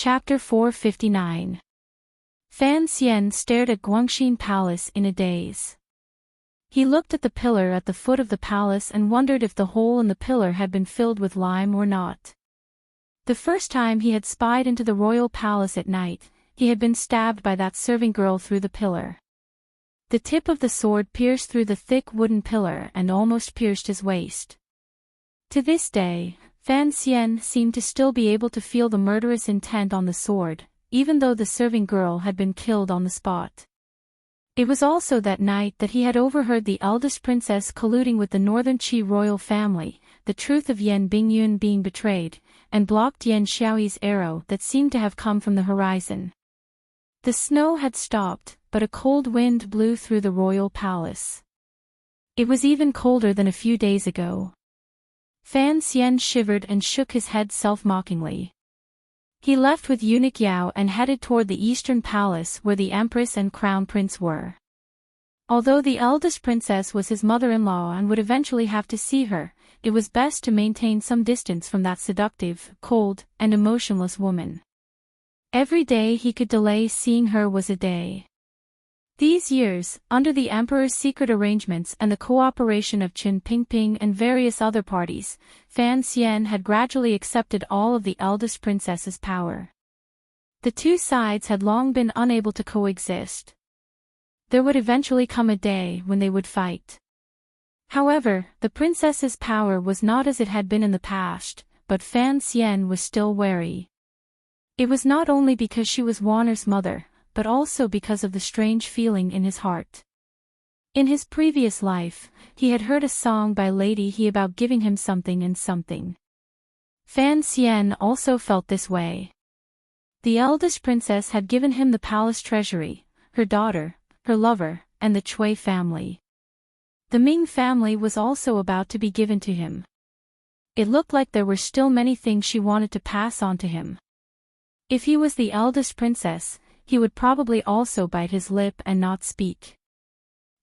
Chapter 459. Fan Xian stared at Guangxin Palace in a daze. He looked at the pillar at the foot of the palace and wondered if the hole in the pillar had been filled with lime or not. The first time he had spied into the royal palace at night, he had been stabbed by that serving girl through the pillar. The tip of the sword pierced through the thick wooden pillar and almost pierced his waist. To this day, Fan Xian seemed to still be able to feel the murderous intent on the sword, even though the serving girl had been killed on the spot. It was also that night that he had overheard the eldest princess colluding with the northern Qi royal family, the truth of Yan Bingyun being betrayed, and blocked Yan Xiaoyi's arrow that seemed to have come from the horizon. The snow had stopped, but a cold wind blew through the royal palace. It was even colder than a few days ago. Fan Xian shivered and shook his head self-mockingly. He left with eunuch Yao and headed toward the eastern palace where the empress and crown prince were. Although the eldest princess was his mother-in-law and would eventually have to see her, it was best to maintain some distance from that seductive, cold, and emotionless woman. Every day he could delay seeing her was a day. These years, under the emperor's secret arrangements and the cooperation of Qin Pingping and various other parties, Fan Xian had gradually accepted all of the eldest princess's power. The two sides had long been unable to coexist. There would eventually come a day when they would fight. However, the princess's power was not as it had been in the past, but Fan Xian was still wary. It was not only because she was Warner's mother, but also because of the strange feeling in his heart. In his previous life, he had heard a song by Lady He about giving him something and something. Fan Xian also felt this way. The eldest princess had given him the palace treasury, her daughter, her lover, and the Cui family. The Ming family was also about to be given to him. It looked like there were still many things she wanted to pass on to him. If he was the eldest princess, he would probably also bite his lip and not speak.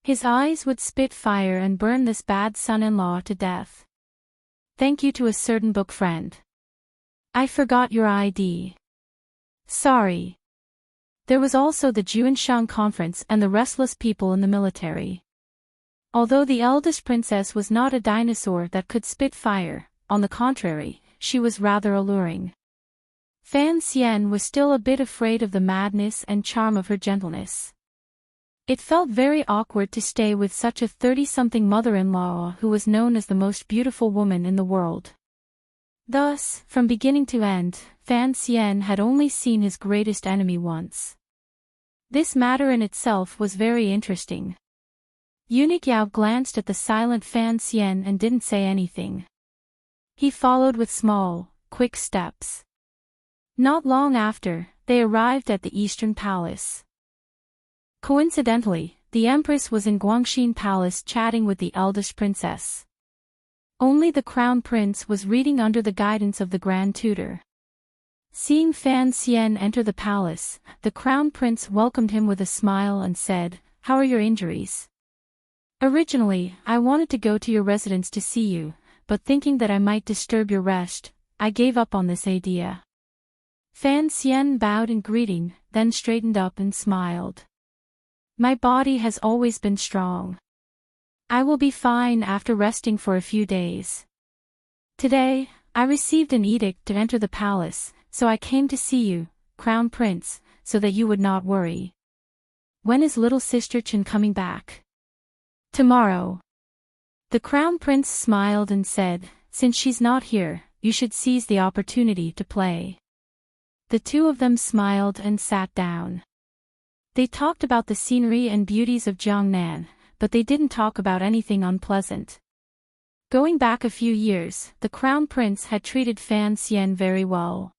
His eyes would spit fire and burn this bad son-in-law to death. Thank you to a certain book friend. I forgot your ID. Sorry. There was also the Juanshan conference and the restless people in the military. Although the eldest princess was not a dinosaur that could spit fire, on the contrary, she was rather alluring. Fan Xian was still a bit afraid of the madness and charm of her gentleness. It felt very awkward to stay with such a 30-something mother-in-law who was known as the most beautiful woman in the world. Thus, from beginning to end, Fan Xian had only seen his greatest enemy once. This matter in itself was very interesting. Eunuch Yao glanced at the silent Fan Xian and didn't say anything. He followed with small, quick steps. Not long after, they arrived at the Eastern Palace. Coincidentally, the Empress was in Guangxin Palace chatting with the eldest princess. Only the Crown Prince was reading under the guidance of the Grand Tutor. Seeing Fan Xian enter the palace, the Crown Prince welcomed him with a smile and said, "How are your injuries? Originally, I wanted to go to your residence to see you, but thinking that I might disturb your rest, I gave up on this idea." Fan Xian bowed in greeting, then straightened up and smiled. "My body has always been strong. I will be fine after resting for a few days. Today, I received an edict to enter the palace, so I came to see you, Crown Prince, so that you would not worry. When is little sister Chen coming back?" "Tomorrow." The Crown Prince smiled and said, "Since she's not here, you should seize the opportunity to play." The two of them smiled and sat down. They talked about the scenery and beauties of Jiangnan, but they didn't talk about anything unpleasant. Going back a few years, the Crown Prince had treated Fan Xian very well.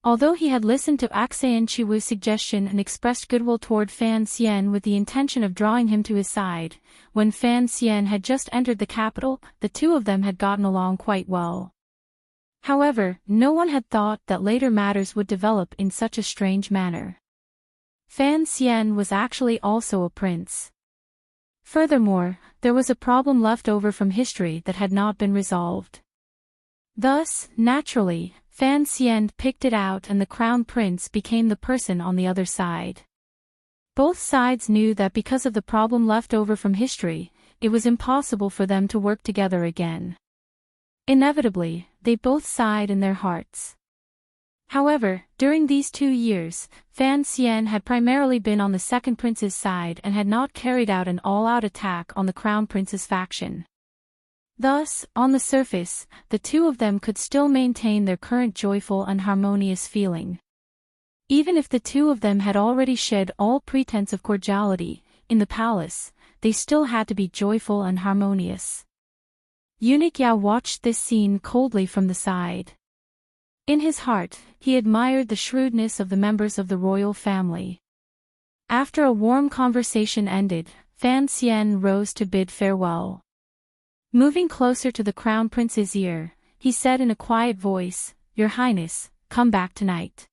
Although he had listened to Axayan Chiwu's suggestion and expressed goodwill toward Fan Xian with the intention of drawing him to his side, when Fan Xian had just entered the capital, the two of them had gotten along quite well. However, no one had thought that later matters would develop in such a strange manner. Fan Xian was actually also a prince. Furthermore, there was a problem left over from history that had not been resolved. Thus, naturally, Fan Xian picked it out and the crown prince became the person on the other side. Both sides knew that because of the problem left over from history, it was impossible for them to work together again. Inevitably, they both sighed in their hearts. However, during these 2 years, Fan Xian had primarily been on the second prince's side and had not carried out an all-out attack on the crown prince's faction. Thus, on the surface, the two of them could still maintain their current joyful and harmonious feeling. Even if the two of them had already shed all pretense of cordiality, in the palace, they still had to be joyful and harmonious. Eunuch Yao watched this scene coldly from the side. In his heart, he admired the shrewdness of the members of the royal family. After a warm conversation ended, Fan Xian rose to bid farewell. Moving closer to the crown prince's ear, he said in a quiet voice, "Your Highness, come back tonight."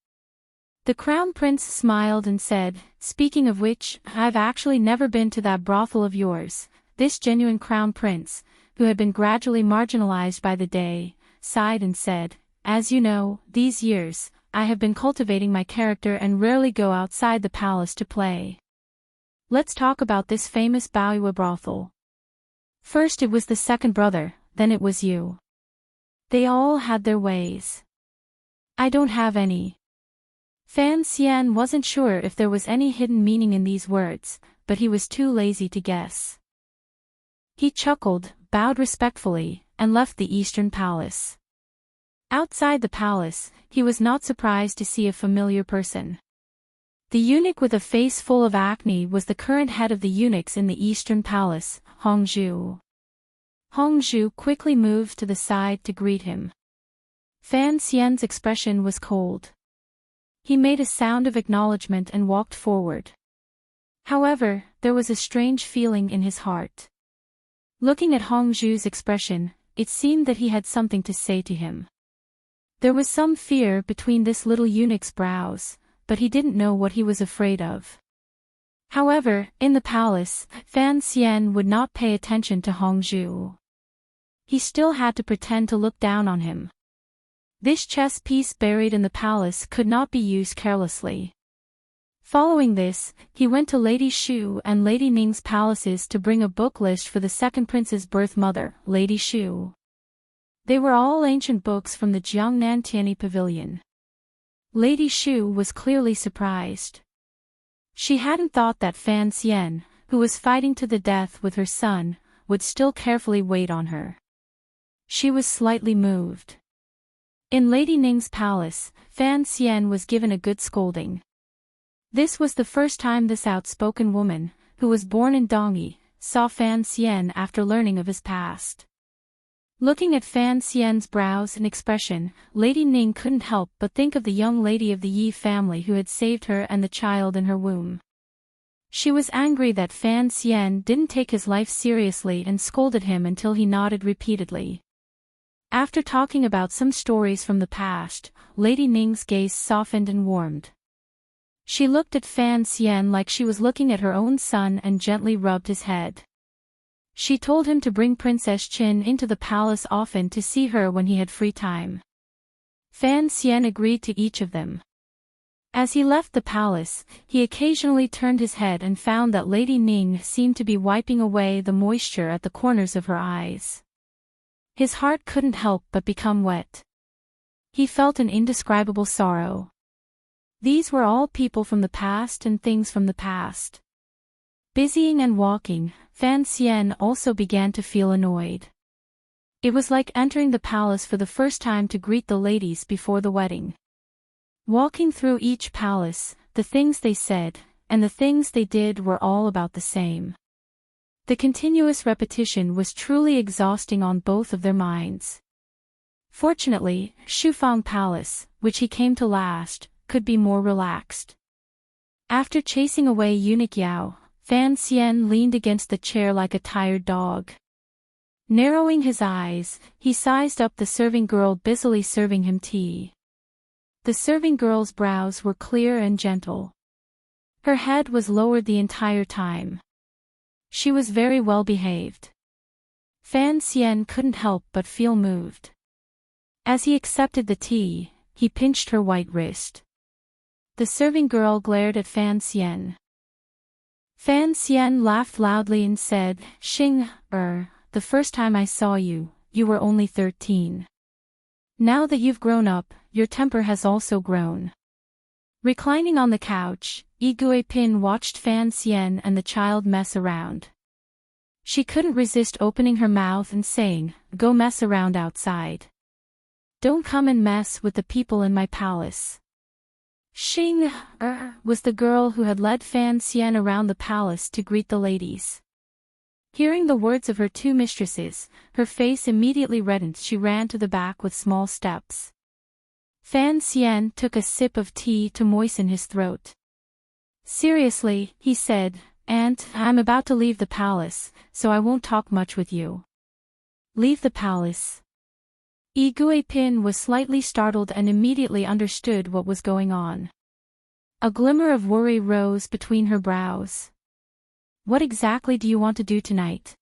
The crown prince smiled and said, "Speaking of which, I've actually never been to that brothel of yours." This genuine crown prince, who had been gradually marginalized by the day, sighed and said, "As you know, these years, I have been cultivating my character and rarely go outside the palace to play. Let's talk about this famous Baoyue brothel. First it was the second brother, then it was you. They all had their ways. I don't have any." Fan Xian wasn't sure if there was any hidden meaning in these words, but he was too lazy to guess. He chuckled, bowed respectfully, and left the Eastern Palace. Outside the palace, he was not surprised to see a familiar person. The eunuch with a face full of acne was the current head of the eunuchs in the Eastern Palace, Hongzhu. Hongzhu quickly moved to the side to greet him. Fan Xian's expression was cold. He made a sound of acknowledgement and walked forward. However, there was a strange feeling in his heart. Looking at Hongzhu's expression, it seemed that he had something to say to him. There was some fear between this little eunuch's brows, but he didn't know what he was afraid of. However, in the palace, Fan Xian would not pay attention to Hongzhu. He still had to pretend to look down on him. This chess piece buried in the palace could not be used carelessly. Following this, he went to Lady Xu and Lady Ning's palaces to bring a book list for the second prince's birth mother, Lady Xu. They were all ancient books from the Jiangnan Tianyi Pavilion. Lady Xu was clearly surprised. She hadn't thought that Fan Xian, who was fighting to the death with her son, would still carefully wait on her. She was slightly moved. In Lady Ning's palace, Fan Xian was given a good scolding. This was the first time this outspoken woman, who was born in Dongyi, saw Fan Xian after learning of his past. Looking at Fan Xian's brows and expression, Lady Ning couldn't help but think of the young lady of the Yi family who had saved her and the child in her womb. She was angry that Fan Xian didn't take his life seriously and scolded him until he nodded repeatedly. After talking about some stories from the past, Lady Ning's gaze softened and warmed. She looked at Fan Xian like she was looking at her own son and gently rubbed his head. She told him to bring Princess Qin into the palace often to see her when he had free time. Fan Xian agreed to each of them. As he left the palace, he occasionally turned his head and found that Lady Ning seemed to be wiping away the moisture at the corners of her eyes. His heart couldn't help but become wet. He felt an indescribable sorrow. These were all people from the past and things from the past. Busying and walking, Fan Xian also began to feel annoyed. It was like entering the palace for the first time to greet the ladies before the wedding. Walking through each palace, the things they said, and the things they did were all about the same. The continuous repetition was truly exhausting on both of their minds. Fortunately, Shufang Palace, which he came to last, could be more relaxed. After chasing away Eunuch Yao, Fan Xian leaned against the chair like a tired dog. Narrowing his eyes, he sized up the serving girl busily serving him tea. The serving girl's brows were clear and gentle. Her head was lowered the entire time. She was very well behaved. Fan Xian couldn't help but feel moved. As he accepted the tea, he pinched her white wrist. The serving girl glared at Fan Xian. Fan Xian laughed loudly and said, "Xing, the first time I saw you, you were only 13. Now that you've grown up, your temper has also grown." Reclining on the couch, Yi Guipin watched Fan Xian and the child mess around. She couldn't resist opening her mouth and saying, "Go mess around outside. Don't come and mess with the people in my palace." Xing was the girl who had led Fan Xian around the palace to greet the ladies. Hearing the words of her two mistresses, her face immediately reddened. She ran to the back with small steps. Fan Xian took a sip of tea to moisten his throat. "Seriously," he said, "Aunt, I'm about to leave the palace, so I won't talk much with you." "Leave the palace?" Yi Guipin was slightly startled and immediately understood what was going on. A glimmer of worry rose between her brows. "What exactly do you want to do tonight?"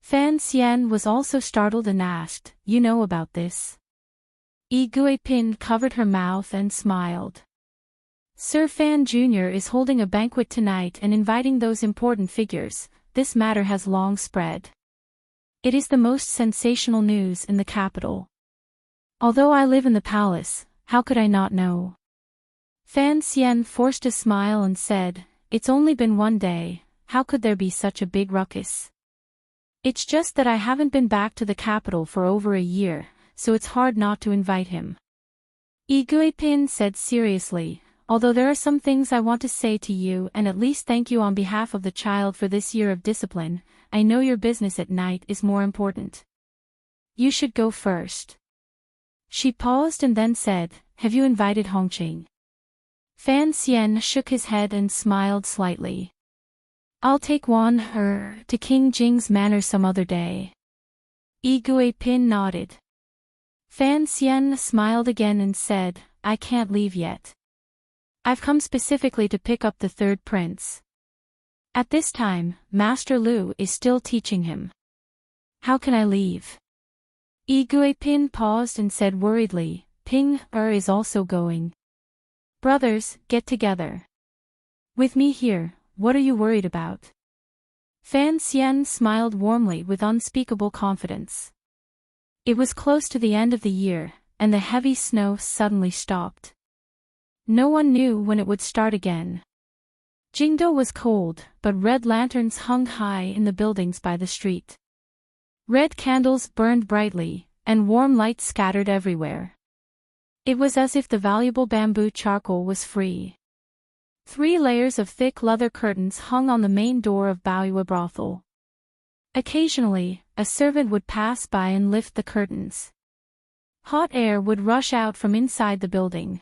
Fan Xian was also startled and asked, "You know about this?" Yi Guipin covered her mouth and smiled. "Sir Fan Jr. is holding a banquet tonight and inviting those important figures. This matter has long spread. It is the most sensational news in the capital. Although I live in the palace, how could I not know?" Fan Xian forced a smile and said, "It's only been one day, how could there be such a big ruckus? It's just that I haven't been back to the capital for over a year, so it's hard not to invite him." Yi Guipin said seriously, "Although there are some things I want to say to you and at least thank you on behalf of the child for this year of discipline, I know your business at night is more important. You should go first." She paused and then said, "Have you invited Hongqing?" Fan Xian shook his head and smiled slightly. "I'll take her to King Jing's manor some other day." Yi Guipin nodded. Fan Xian smiled again and said, "I can't leave yet. I've come specifically to pick up the third prince. At this time, Master Lu is still teaching him. How can I leave?" Yi Guipin paused and said worriedly, "Ping is also going. Brothers, get together. With me here, what are you worried about?" Fan Xian smiled warmly with unspeakable confidence. It was close to the end of the year, and the heavy snow suddenly stopped. No one knew when it would start again. Jingdo was cold, but red lanterns hung high in the buildings by the street. Red candles burned brightly, and warm light scattered everywhere. It was as if the valuable bamboo charcoal was free. 3 layers of thick leather curtains hung on the main door of Baoyue brothel. Occasionally, a servant would pass by and lift the curtains. Hot air would rush out from inside the building.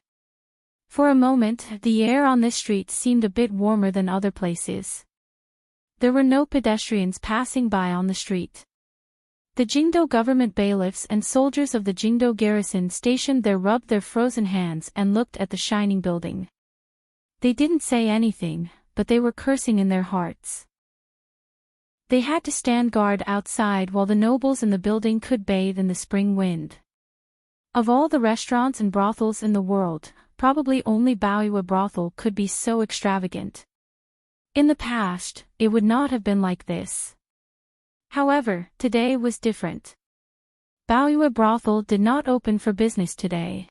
For a moment, the air on this street seemed a bit warmer than other places. There were no pedestrians passing by on the street. The Jingdo government bailiffs and soldiers of the Jingdo garrison stationed there rubbed their frozen hands and looked at the shining building. They didn't say anything, but they were cursing in their hearts. They had to stand guard outside while the nobles in the building could bathe in the spring wind. Of all the restaurants and brothels in the world, probably only Baoyue brothel could be so extravagant. In the past, it would not have been like this. However, today was different. Baoyue brothel did not open for business today.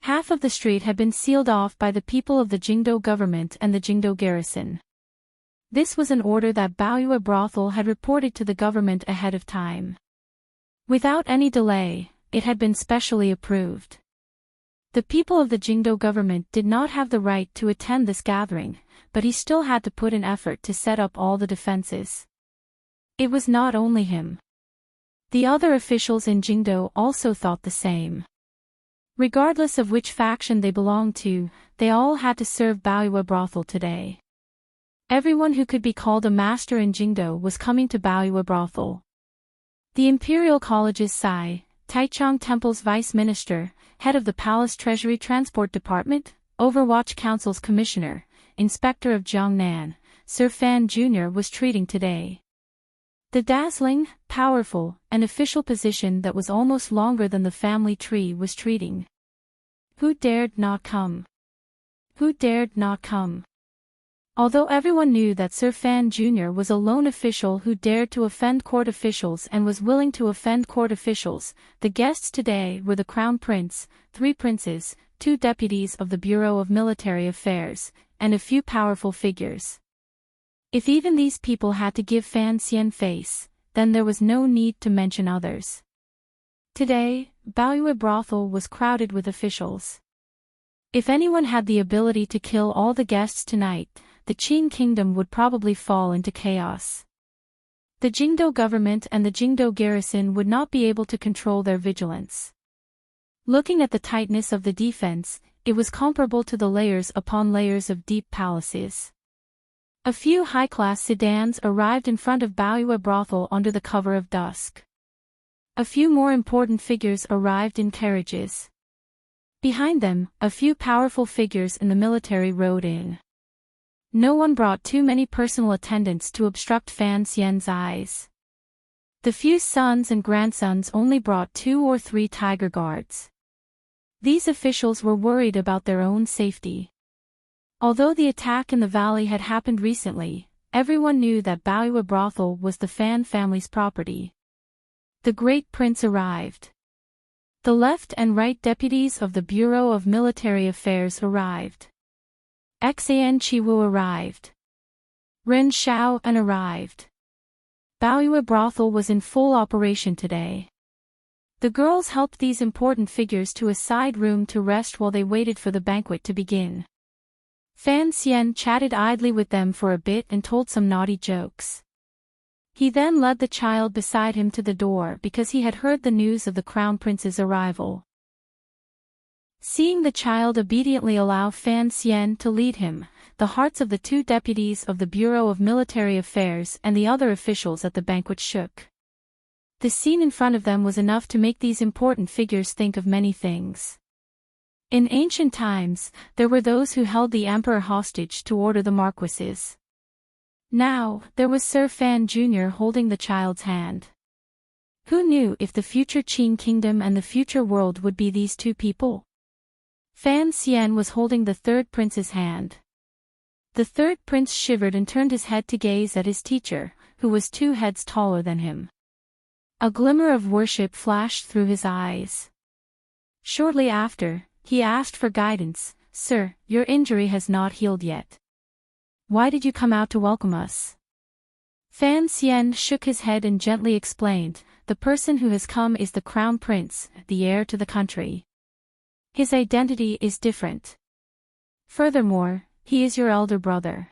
Half of the street had been sealed off by the people of the Jingdo government and the Jingdo garrison. This was an order that Baoyue brothel had reported to the government ahead of time. Without any delay, it had been specially approved. The people of the Jingdo government did not have the right to attend this gathering, but he still had to put in effort to set up all the defenses. It was not only him. The other officials in Jingdo also thought the same. Regardless of which faction they belonged to, they all had to serve Baoyue brothel today. Everyone who could be called a master in Jingdo was coming to Baoyue brothel. The Imperial College's Sai, Taichung Temple's vice minister, head of the Palace Treasury Transport Department, Overwatch Council's commissioner, inspector of Jiangnan, Sir Fan Jr. was treating today. The dazzling, powerful, and official position that was almost longer than the family tree was treating. Who dared not come? Who dared not come? Although everyone knew that Sir Fan Jr. was a lone official who dared to offend court officials and was willing to offend court officials, the guests today were the Crown Prince, 3 princes, 2 deputies of the Bureau of Military Affairs, and a few powerful figures. If even these people had to give Fan Xian face, then there was no need to mention others. Today, Baoyue Brothel was crowded with officials. If anyone had the ability to kill all the guests tonight, the Qin kingdom would probably fall into chaos. The Jingdo government and the Jingdo garrison would not be able to control their vigilance. Looking at the tightness of the defense, it was comparable to the layers upon layers of deep palaces. A few high-class sedans arrived in front of Baoyue Brothel under the cover of dusk. A few more important figures arrived in carriages. Behind them, a few powerful figures in the military rode in. No one brought too many personal attendants to obstruct Fan Xian's eyes. The few sons and grandsons only brought 2 or 3 tiger guards. These officials were worried about their own safety. Although the attack in the valley had happened recently, everyone knew that Baoyue Brothel was the Fan family's property. The great prince arrived. The left and right deputies of the Bureau of Military Affairs arrived. Xan Chiwu arrived. Ren Xiao An arrived. Baoyue Brothel was in full operation today. The girls helped these important figures to a side room to rest while they waited for the banquet to begin. Fan Xian chatted idly with them for a bit and told some naughty jokes. He then led the child beside him to the door because he had heard the news of the Crown Prince's arrival. Seeing the child obediently allow Fan Xian to lead him, the hearts of the 2 deputies of the Bureau of Military Affairs and the other officials at the banquet shook. The scene in front of them was enough to make these important figures think of many things. In ancient times, there were those who held the emperor hostage to order the marquises. Now, there was Sir Fan Jr. holding the child's hand. Who knew if the future Qin kingdom and the future world would be these 2 people? Fan Xian was holding the 3rd prince's hand. The 3rd prince shivered and turned his head to gaze at his teacher, who was 2 heads taller than him. A glimmer of worship flashed through his eyes. Shortly after, he asked for guidance. "Sir, your injury has not healed yet. Why did you come out to welcome us?" Fan Xian shook his head and gently explained, "The person who has come is the Crown Prince, the heir to the country. His identity is different. Furthermore, he is your elder brother.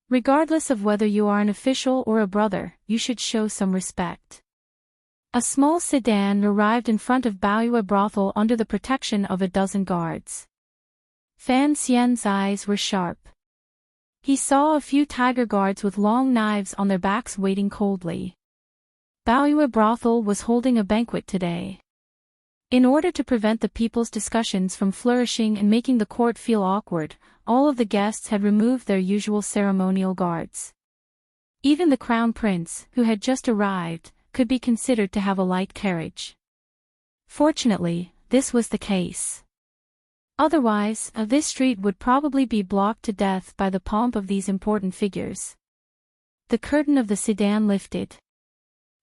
Regardless of whether you are an official or a brother, you should show some respect." A small sedan arrived in front of Baoyue Brothel under the protection of a dozen guards. Fan Xian's eyes were sharp. He saw a few tiger guards with long knives on their backs waiting coldly. Baoyue Brothel was holding a banquet today. In order to prevent the people's discussions from flourishing and making the court feel awkward, all of the guests had removed their usual ceremonial guards. Even the Crown Prince, who had just arrived, could be considered to have a light carriage. Fortunately, this was the case. Otherwise, this street would probably be blocked to death by the pomp of these important figures. The curtain of the sedan lifted.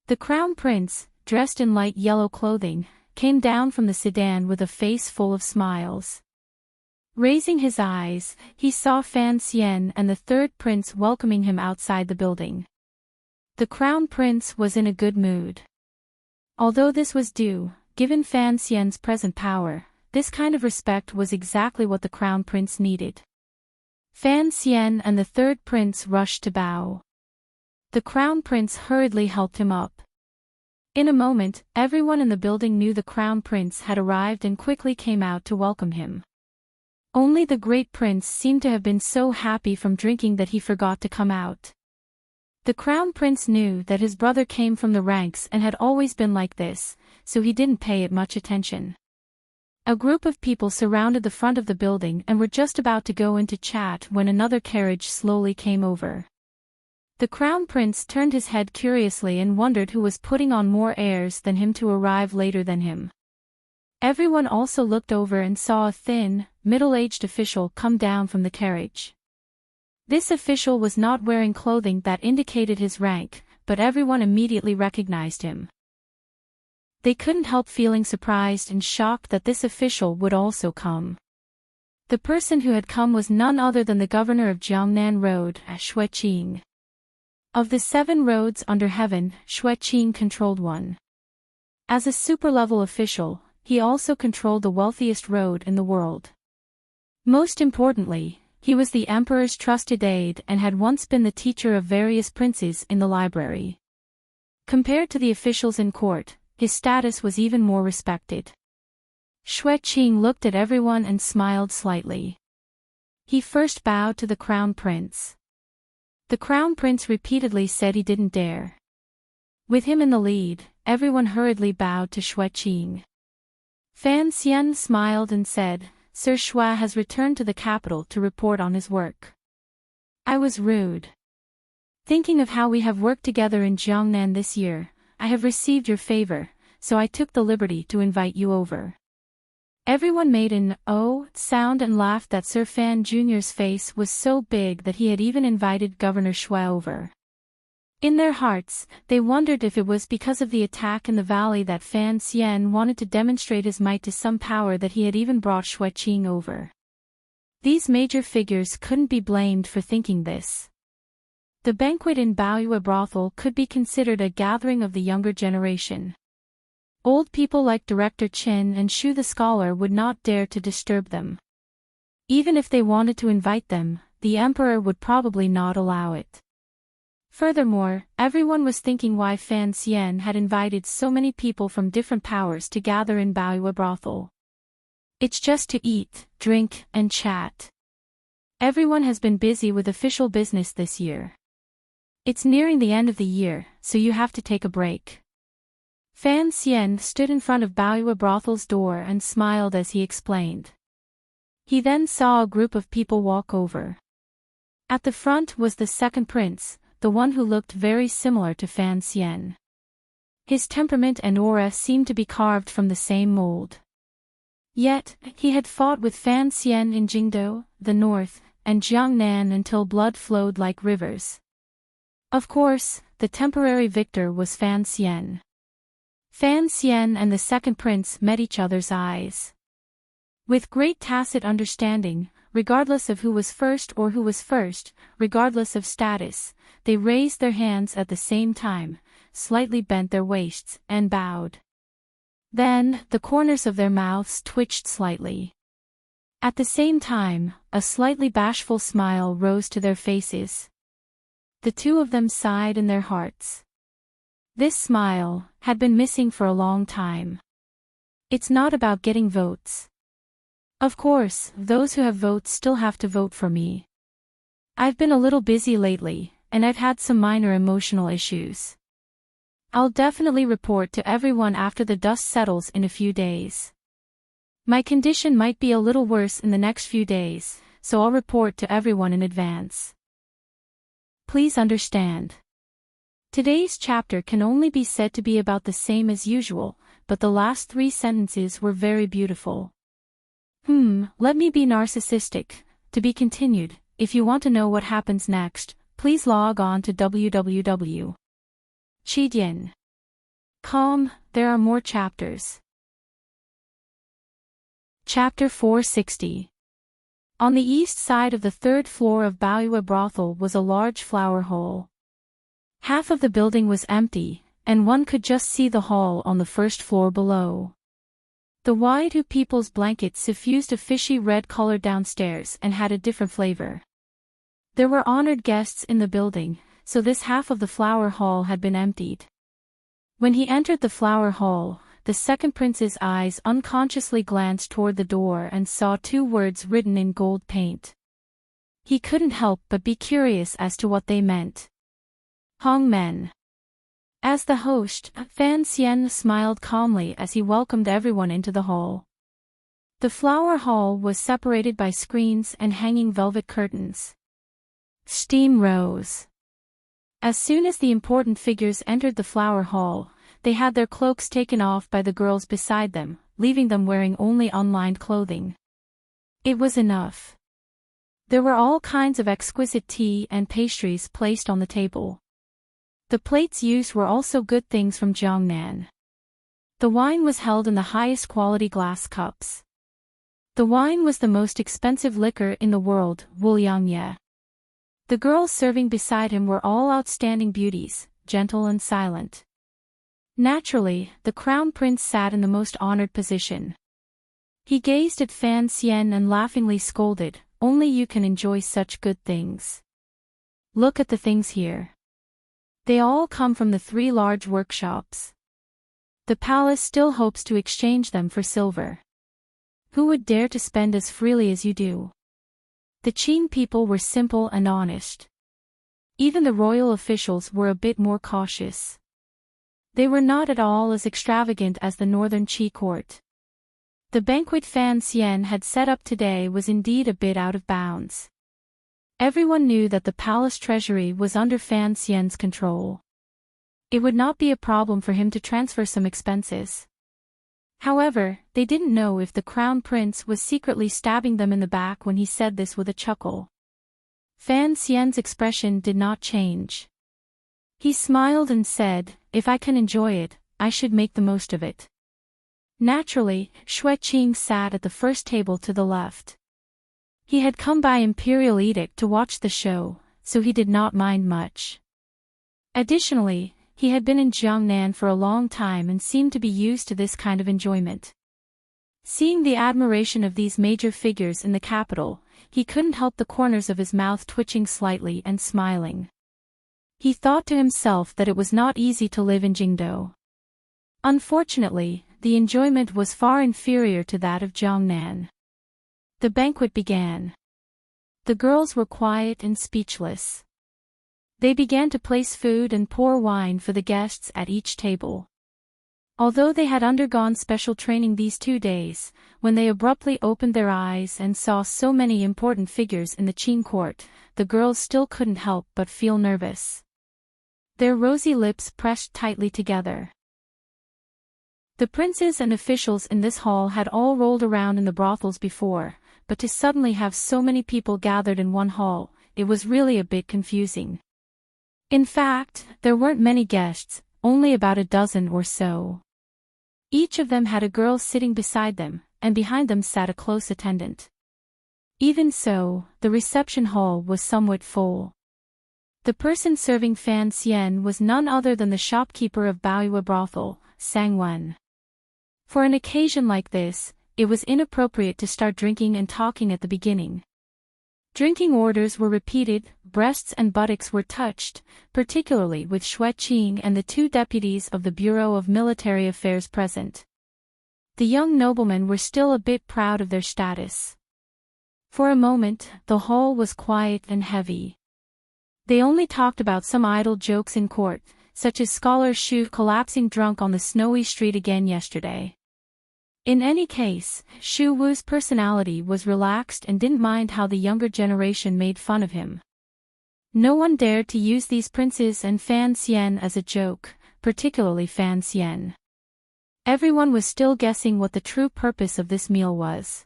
The Crown Prince, dressed in light yellow clothing, came down from the sedan with a face full of smiles. Raising his eyes, he saw Fan Xian and the 3rd prince welcoming him outside the building. The Crown Prince was in a good mood. Although this was due, given Fan Xian's present power, this kind of respect was exactly what the Crown Prince needed. Fan Xian and the 3rd prince rushed to bow. The Crown Prince hurriedly helped him up. In a moment, everyone in the building knew the Crown Prince had arrived and quickly came out to welcome him. Only the great prince seemed to have been so happy from drinking that he forgot to come out. The Crown Prince knew that his brother came from the ranks and had always been like this, so he didn't pay it much attention. A group of people surrounded the front of the building and were just about to go into chat when another carriage slowly came over. The Crown Prince turned his head curiously and wondered who was putting on more airs than him to arrive later than him. Everyone also looked over and saw a thin, middle-aged official come down from the carriage. This official was not wearing clothing that indicated his rank, but everyone immediately recognized him. They couldn't help feeling surprised and shocked that this official would also come. The person who had come was none other than the governor of Jiangnan Road, Xueqing. Of the 7 roads under heaven, Xueqing controlled one. As a super-level official, he also controlled the wealthiest road in the world. Most importantly, he was the emperor's trusted aide and had once been the teacher of various princes in the library. Compared to the officials in court, his status was even more respected. Xueqing looked at everyone and smiled slightly. He first bowed to the crown prince. The crown prince repeatedly said he didn't dare. With him in the lead, everyone hurriedly bowed to Xueqing. Fan Xian smiled and said, "Sir Xue has returned to the capital to report on his work." I was rude. Thinking of how we have worked together in Jiangnan this year, I have received your favor, so I took the liberty to invite you over. Everyone made an "oh" sound and laughed that Sir Fan Jr.'s face was so big that he had even invited Governor Xue over. In their hearts, they wondered if it was because of the attack in the valley that Fan Xian wanted to demonstrate his might to some power that he had even brought Xueqing over. These major figures couldn't be blamed for thinking this. The banquet in Baoyue brothel could be considered a gathering of the younger generation. Old people like Director Qin and Shu the scholar would not dare to disturb them. Even if they wanted to invite them, the emperor would probably not allow it. Furthermore, everyone was thinking why Fan Xian had invited so many people from different powers to gather in Baoyue brothel. It's just to eat, drink, and chat. Everyone has been busy with official business this year. It's nearing the end of the year, so you have to take a break. Fan Xian stood in front of Baoyue brothel's door and smiled as he explained. He then saw a group of people walk over. At the front was the second prince, the one who looked very similar to Fan Xian. His temperament and aura seemed to be carved from the same mold. Yet, he had fought with Fan Xian in Jingdou, the north, and Jiangnan until blood flowed like rivers. Of course, the temporary victor was Fan Xian. Fan Xian and the second prince met each other's eyes. With great tacit understanding, regardless of who was first or who was first, regardless of status, they raised their hands at the same time, slightly bent their waists, and bowed. Then, the corners of their mouths twitched slightly. At the same time, a slightly bashful smile rose to their faces. The two of them sighed in their hearts. This smile had been missing for a long time. It's not about getting votes. Of course, those who have votes still have to vote for me. I've been a little busy lately, and I've had some minor emotional issues. I'll definitely report to everyone after the dust settles in a few days. My condition might be a little worse in the next few days, so I'll report to everyone in advance. Please understand. Today's chapter can only be said to be about the same as usual, but the last 3 sentences were very beautiful. Let me be narcissistic. To be continued. If you want to know what happens next, please log on to www.chidian.com. There are more chapters. Chapter 460. On the east side of the 3rd floor of Baoyue brothel was a large flower hall. Half of the building was empty, and one could just see the hall on the 1st floor below. The Waidu people's blankets suffused a fishy red color downstairs and had a different flavor. There were honored guests in the building, so this half of the flower hall had been emptied. When he entered the flower hall, the second prince's eyes unconsciously glanced toward the door and saw 2 words written in gold paint. He couldn't help but be curious as to what they meant. Hongmen. As the host, Fan Xian smiled calmly as he welcomed everyone into the hall. The flower hall was separated by screens and hanging velvet curtains. Steam rose. As soon as the important figures entered the flower hall, they had their cloaks taken off by the girls beside them, leaving them wearing only unlined clothing. It was enough. There were all kinds of exquisite tea and pastries placed on the table. The plates used were also good things from Jiangnan. The wine was held in the highest quality glass cups. The wine was the most expensive liquor in the world, Wuliangye. The girls serving beside him were all outstanding beauties, gentle and silent. Naturally, the crown prince sat in the most honored position. He gazed at Fan Xian and laughingly scolded, "Only you can enjoy such good things. Look at the things here. They all come from the 3 large workshops. The palace still hopes to exchange them for silver. Who would dare to spend as freely as you do?" The Qin people were simple and honest. Even the royal officials were a bit more cautious. They were not at all as extravagant as the northern Qi court. The banquet Fan Xian had set up today was indeed a bit out of bounds. Everyone knew that the palace treasury was under Fan Xian's control. It would not be a problem for him to transfer some expenses. However, they didn't know if the crown prince was secretly stabbing them in the back when he said this with a chuckle. Fan Xian's expression did not change. He smiled and said, "If I can enjoy it, I should make the most of it." Naturally, Xue Qing sat at the first table to the left. He had come by imperial edict to watch the show, so he did not mind much. Additionally, he had been in Jiangnan for a long time and seemed to be used to this kind of enjoyment. Seeing the admiration of these major figures in the capital, he couldn't help the corners of his mouth twitching slightly and smiling. He thought to himself that it was not easy to live in Jingdou. Unfortunately, the enjoyment was far inferior to that of Jiangnan. The banquet began. The girls were quiet and speechless. They began to place food and pour wine for the guests at each table. Although they had undergone special training these 2 days, when they abruptly opened their eyes and saw so many important figures in the Qin court, the girls still couldn't help but feel nervous. Their rosy lips pressed tightly together. The princes and officials in this hall had all rolled around in the brothels before, but to suddenly have so many people gathered in one hall, it was really a bit confusing. In fact, there weren't many guests, only about a dozen or so. Each of them had a girl sitting beside them, and behind them sat a close attendant. Even so, the reception hall was somewhat full. The person serving Fan Xian was none other than the shopkeeper of Baoyue brothel, Sang Wen. For an occasion like this, it was inappropriate to start drinking and talking at the beginning. Drinking orders were repeated, breasts and buttocks were touched, particularly with Xue Qing and the 2 deputies of the Bureau of Military Affairs present. The young noblemen were still a bit proud of their status. For a moment, the hall was quiet and heavy. They only talked about some idle jokes in court, such as Scholar Shu collapsing drunk on the snowy street again yesterday. In any case, Shu Wu's personality was relaxed and didn't mind how the younger generation made fun of him. No one dared to use these princes and Fan Xian as a joke, particularly Fan Xian. Everyone was still guessing what the true purpose of this meal was.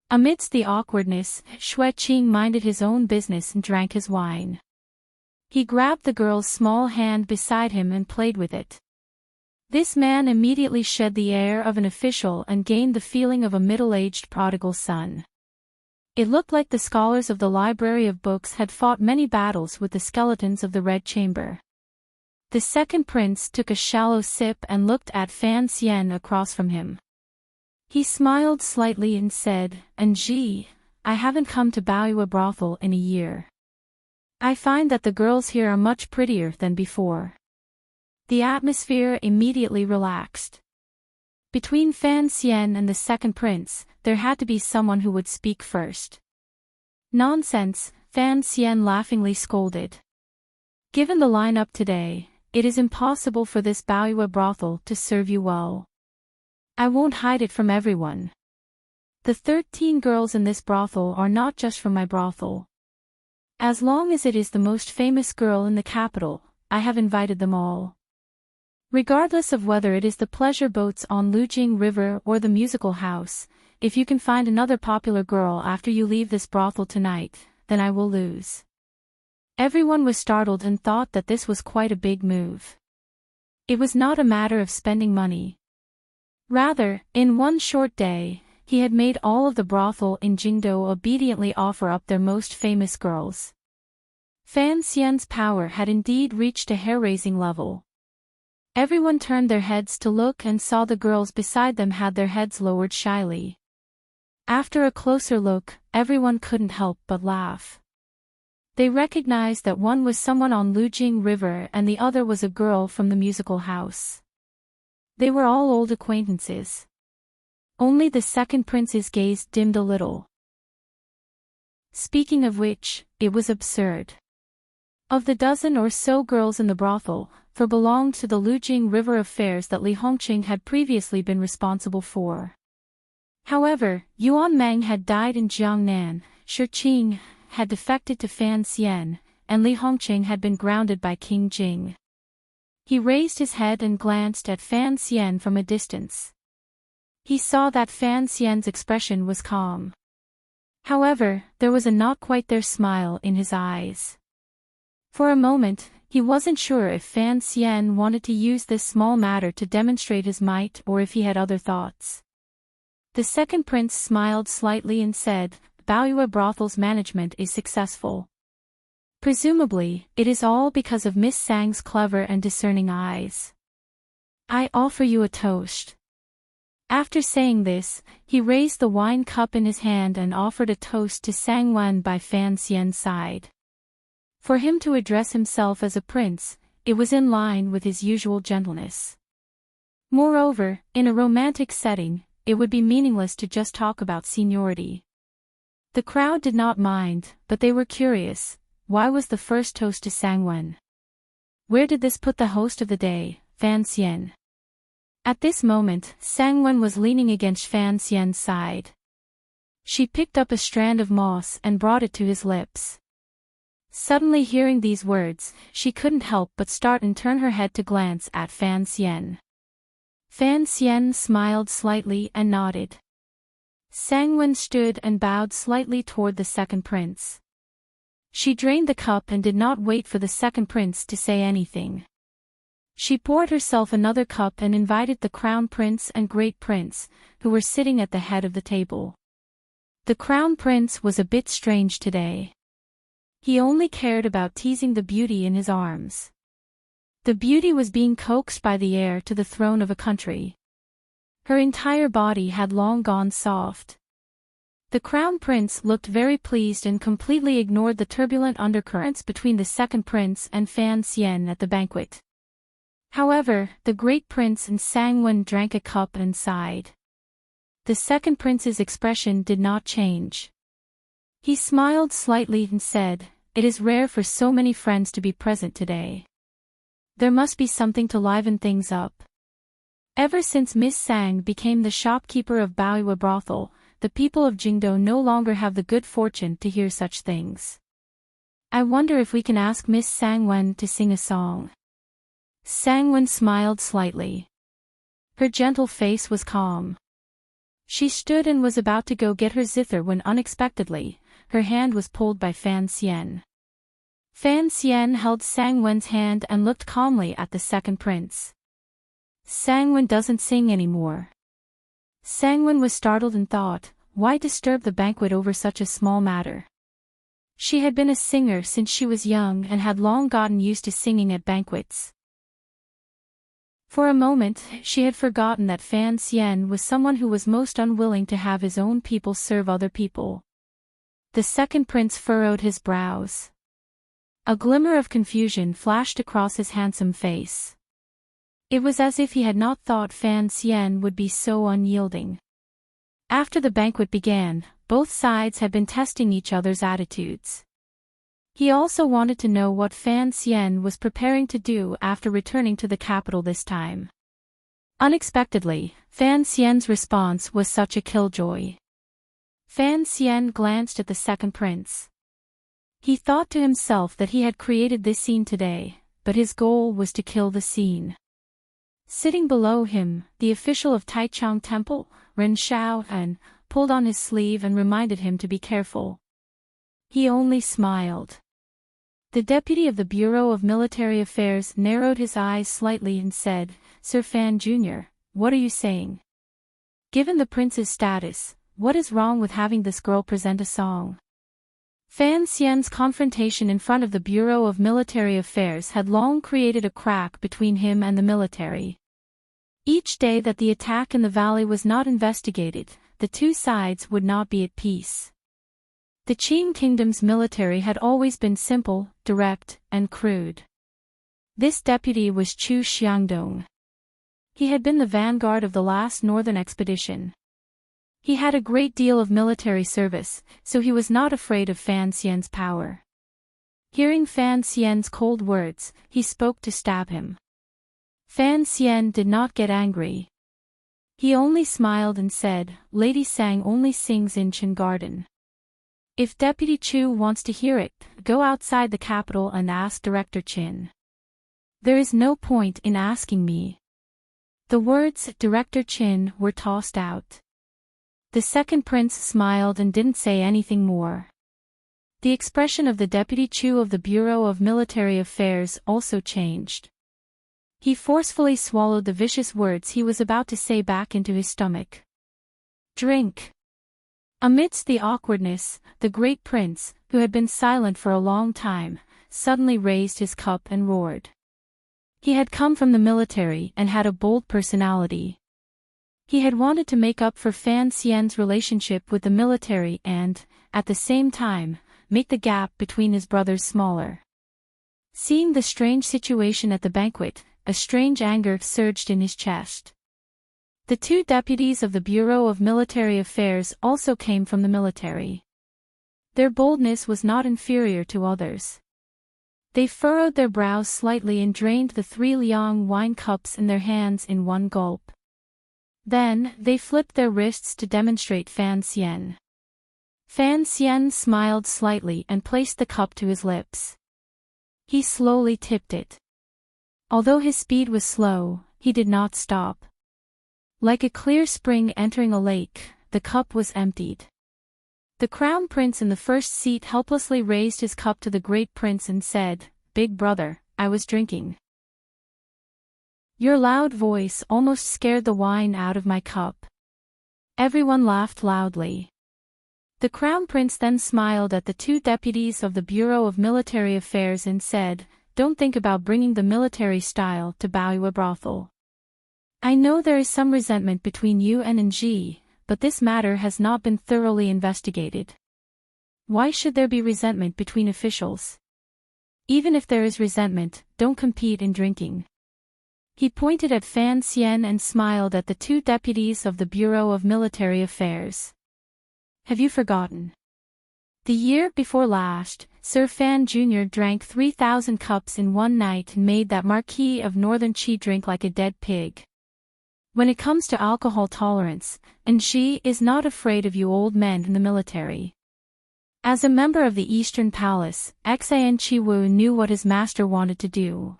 Amidst the awkwardness, Xue Qing minded his own business and drank his wine. He grabbed the girl's small hand beside him and played with it. This man immediately shed the air of an official and gained the feeling of a middle-aged prodigal son. It looked like the scholars of the Library of Books had fought many battles with the skeletons of the Red Chamber. The second prince took a shallow sip and looked at Fan Xian across from him. He smiled slightly and said, "Anji, I haven't come to Baoyue brothel in a year. I find that the girls here are much prettier than before." The atmosphere immediately relaxed. Between Fan Xian and the second prince, there had to be someone who would speak first. "Nonsense," Fan Xian laughingly scolded. "Given the lineup today, it is impossible for this Baoyue brothel to serve you well. I won't hide it from everyone. The 13 girls in this brothel are not just from my brothel. As long as it is the most famous girl in the capital, I have invited them all. Regardless of whether it is the pleasure boats on Lujing River or the musical house, if you can find another popular girl after you leave this brothel tonight, then I will lose. Everyone was startled and thought that this was quite a big move. It was not a matter of spending money. Rather, in one short day, he had made all of the brothel in Jingdo obediently offer up their most famous girls. Fan Xian's power had indeed reached a hair-raising level. Everyone turned their heads to look and saw the girls beside them had their heads lowered shyly. After a closer look, everyone couldn't help but laugh. They recognized that one was someone on Lujing River and the other was a girl from the musical house. They were all old acquaintances. Only the second prince's gaze dimmed a little. Speaking of which, it was absurd. Of the dozen or so girls in the brothel, four belonged to the Lujing River affairs that Li Hongqing had previously been responsible for. However, Yuan Meng had died in Jiangnan, Shi Qing had defected to Fan Xian, and Li Hongqing had been grounded by King Jing. He raised his head and glanced at Fan Xian from a distance. He saw that Fan Xian's expression was calm. However, there was a not quite there smile in his eyes. For a moment, he wasn't sure if Fan Xian wanted to use this small matter to demonstrate his might or if he had other thoughts. The second prince smiled slightly and said, "Baoyue Brothel's management is successful. Presumably, it is all because of Miss Sang's clever and discerning eyes. I offer you a toast." After saying this, he raised the wine cup in his hand and offered a toast to Sang Wen by Fan Xian's side. For him to address himself as a prince, it was in line with his usual gentleness. Moreover, in a romantic setting, it would be meaningless to just talk about seniority. The crowd did not mind, but they were curious. Why was the first toast to Sang Wen? Where did this put the host of the day, Fan Xian? At this moment, Sang Wen was leaning against Fan Xian's side. She picked up a strand of moss and brought it to his lips. Suddenly hearing these words, she couldn't help but start and turn her head to glance at Fan Xian. Fan Xian smiled slightly and nodded. Sang Wen stood and bowed slightly toward the second prince. She drained the cup and did not wait for the second prince to say anything. She poured herself another cup and invited the crown prince and great prince, who were sitting at the head of the table. The crown prince was a bit strange today. He only cared about teasing the beauty in his arms. The beauty was being coaxed by the heir to the throne of a country. Her entire body had long gone soft. The crown prince looked very pleased and completely ignored the turbulent undercurrents between the second prince and Fan Xian at the banquet. However, the great prince and Sang Wen drank a cup and sighed. The second prince's expression did not change. He smiled slightly and said, "It is rare for so many friends to be present today. There must be something to liven things up." Ever since Miss Sang became the shopkeeper of Baoyue Brothel, the people of Jingdo no longer have the good fortune to hear such things. I wonder if we can ask Miss Sang Wen to sing a song. Sang Wen smiled slightly. Her gentle face was calm. She stood and was about to go get her zither when unexpectedly, her hand was pulled by Fan Xian. Fan Xian held Sang Wen's hand and looked calmly at the second prince. "Sang Wen doesn't sing anymore." Sang Wen was startled and thought, why disturb the banquet over such a small matter? She had been a singer since she was young and had long gotten used to singing at banquets. For a moment, she had forgotten that Fan Xian was someone who was most unwilling to have his own people serve other people. The second prince furrowed his brows. A glimmer of confusion flashed across his handsome face. It was as if he had not thought Fan Xian would be so unyielding. After the banquet began, both sides had been testing each other's attitudes. He also wanted to know what Fan Xian was preparing to do after returning to the capital this time. Unexpectedly, Fan Xian's response was such a killjoy. Fan Xian glanced at the second prince. He thought to himself that he had created this scene today, but his goal was to kill the scene. Sitting below him, the official of Taichung Temple, Ren Xiaoan, pulled on his sleeve and reminded him to be careful. He only smiled. The deputy of the Bureau of Military Affairs narrowed his eyes slightly and said, "Sir Fan Jr., what are you saying? Given the prince's status, what is wrong with having this girl present a song?" Fan Xian's confrontation in front of the Bureau of Military Affairs had long created a crack between him and the military. Each day that the attack in the valley was not investigated, the two sides would not be at peace. The Qing Kingdom's military had always been simple, direct, and crude. This deputy was Chu Xiangdong. He had been the vanguard of the last northern expedition. He had a great deal of military service, so he was not afraid of Fan Xian's power. Hearing Fan Xian's cold words, he spoke to stab him. Fan Xian did not get angry. He only smiled and said, "Lady Sang only sings in Chen Garden. If Deputy Chu wants to hear it, go outside the capital and ask Director Qin. There is no point in asking me." The words Director Qin were tossed out. The second prince smiled and didn't say anything more. The expression of the Deputy Chu of the Bureau of Military Affairs also changed. He forcefully swallowed the vicious words he was about to say back into his stomach. "Drink." Amidst the awkwardness, the great prince, who had been silent for a long time, suddenly raised his cup and roared. He had come from the military and had a bold personality. He had wanted to make up for Fan Xian's relationship with the military and, at the same time, make the gap between his brothers smaller. Seeing the strange situation at the banquet, a strange anger surged in his chest. The two deputies of the Bureau of Military Affairs also came from the military. Their boldness was not inferior to others. They furrowed their brows slightly and drained the 3 liang wine cups in their hands in one gulp. Then, they flipped their wrists to demonstrate Fan Xian. Fan Xian smiled slightly and placed the cup to his lips. He slowly tipped it. Although his speed was slow, he did not stop. Like a clear spring entering a lake, the cup was emptied. The crown prince in the first seat helplessly raised his cup to the great prince and said, "Big brother, I was drinking. Your loud voice almost scared the wine out of my cup." Everyone laughed loudly. The crown prince then smiled at the two deputies of the Bureau of Military Affairs and said, "Don't think about bringing the military style to Baoyue brothel. I know there is some resentment between you and Enji, but this matter has not been thoroughly investigated. Why should there be resentment between officials? Even if there is resentment, don't compete in drinking." He pointed at Fan Xian and smiled at the two deputies of the Bureau of Military Affairs. "Have you forgotten? The year before last, Sir Fan Jr. drank 3,000 cups in one night and made that Marquis of Northern Qi drink like a dead pig. When it comes to alcohol tolerance, Enji is not afraid of you old men in the military." As a member of the Eastern Palace, Xian Qiwu knew what his master wanted to do.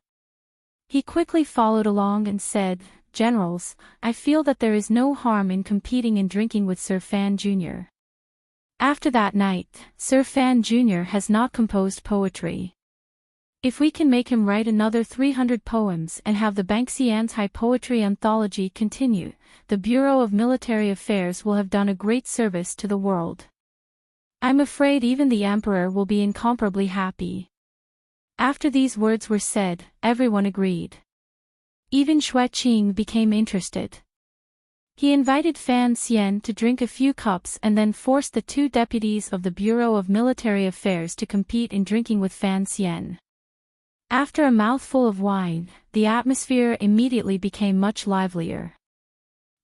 He quickly followed along and said, "Generals, I feel that there is no harm in competing in drinking with Sir Fan Jr. After that night, Sir Fan Jr. has not composed poetry. If we can make him write another 300 poems and have the Banxian's High Poetry Anthology continue, the Bureau of Military Affairs will have done a great service to the world. I'm afraid even the Emperor will be incomparably happy." After these words were said, everyone agreed. Even Xueqing became interested. He invited Fan Xian to drink a few cups and then forced the two deputies of the Bureau of Military Affairs to compete in drinking with Fan Xian. After a mouthful of wine, the atmosphere immediately became much livelier.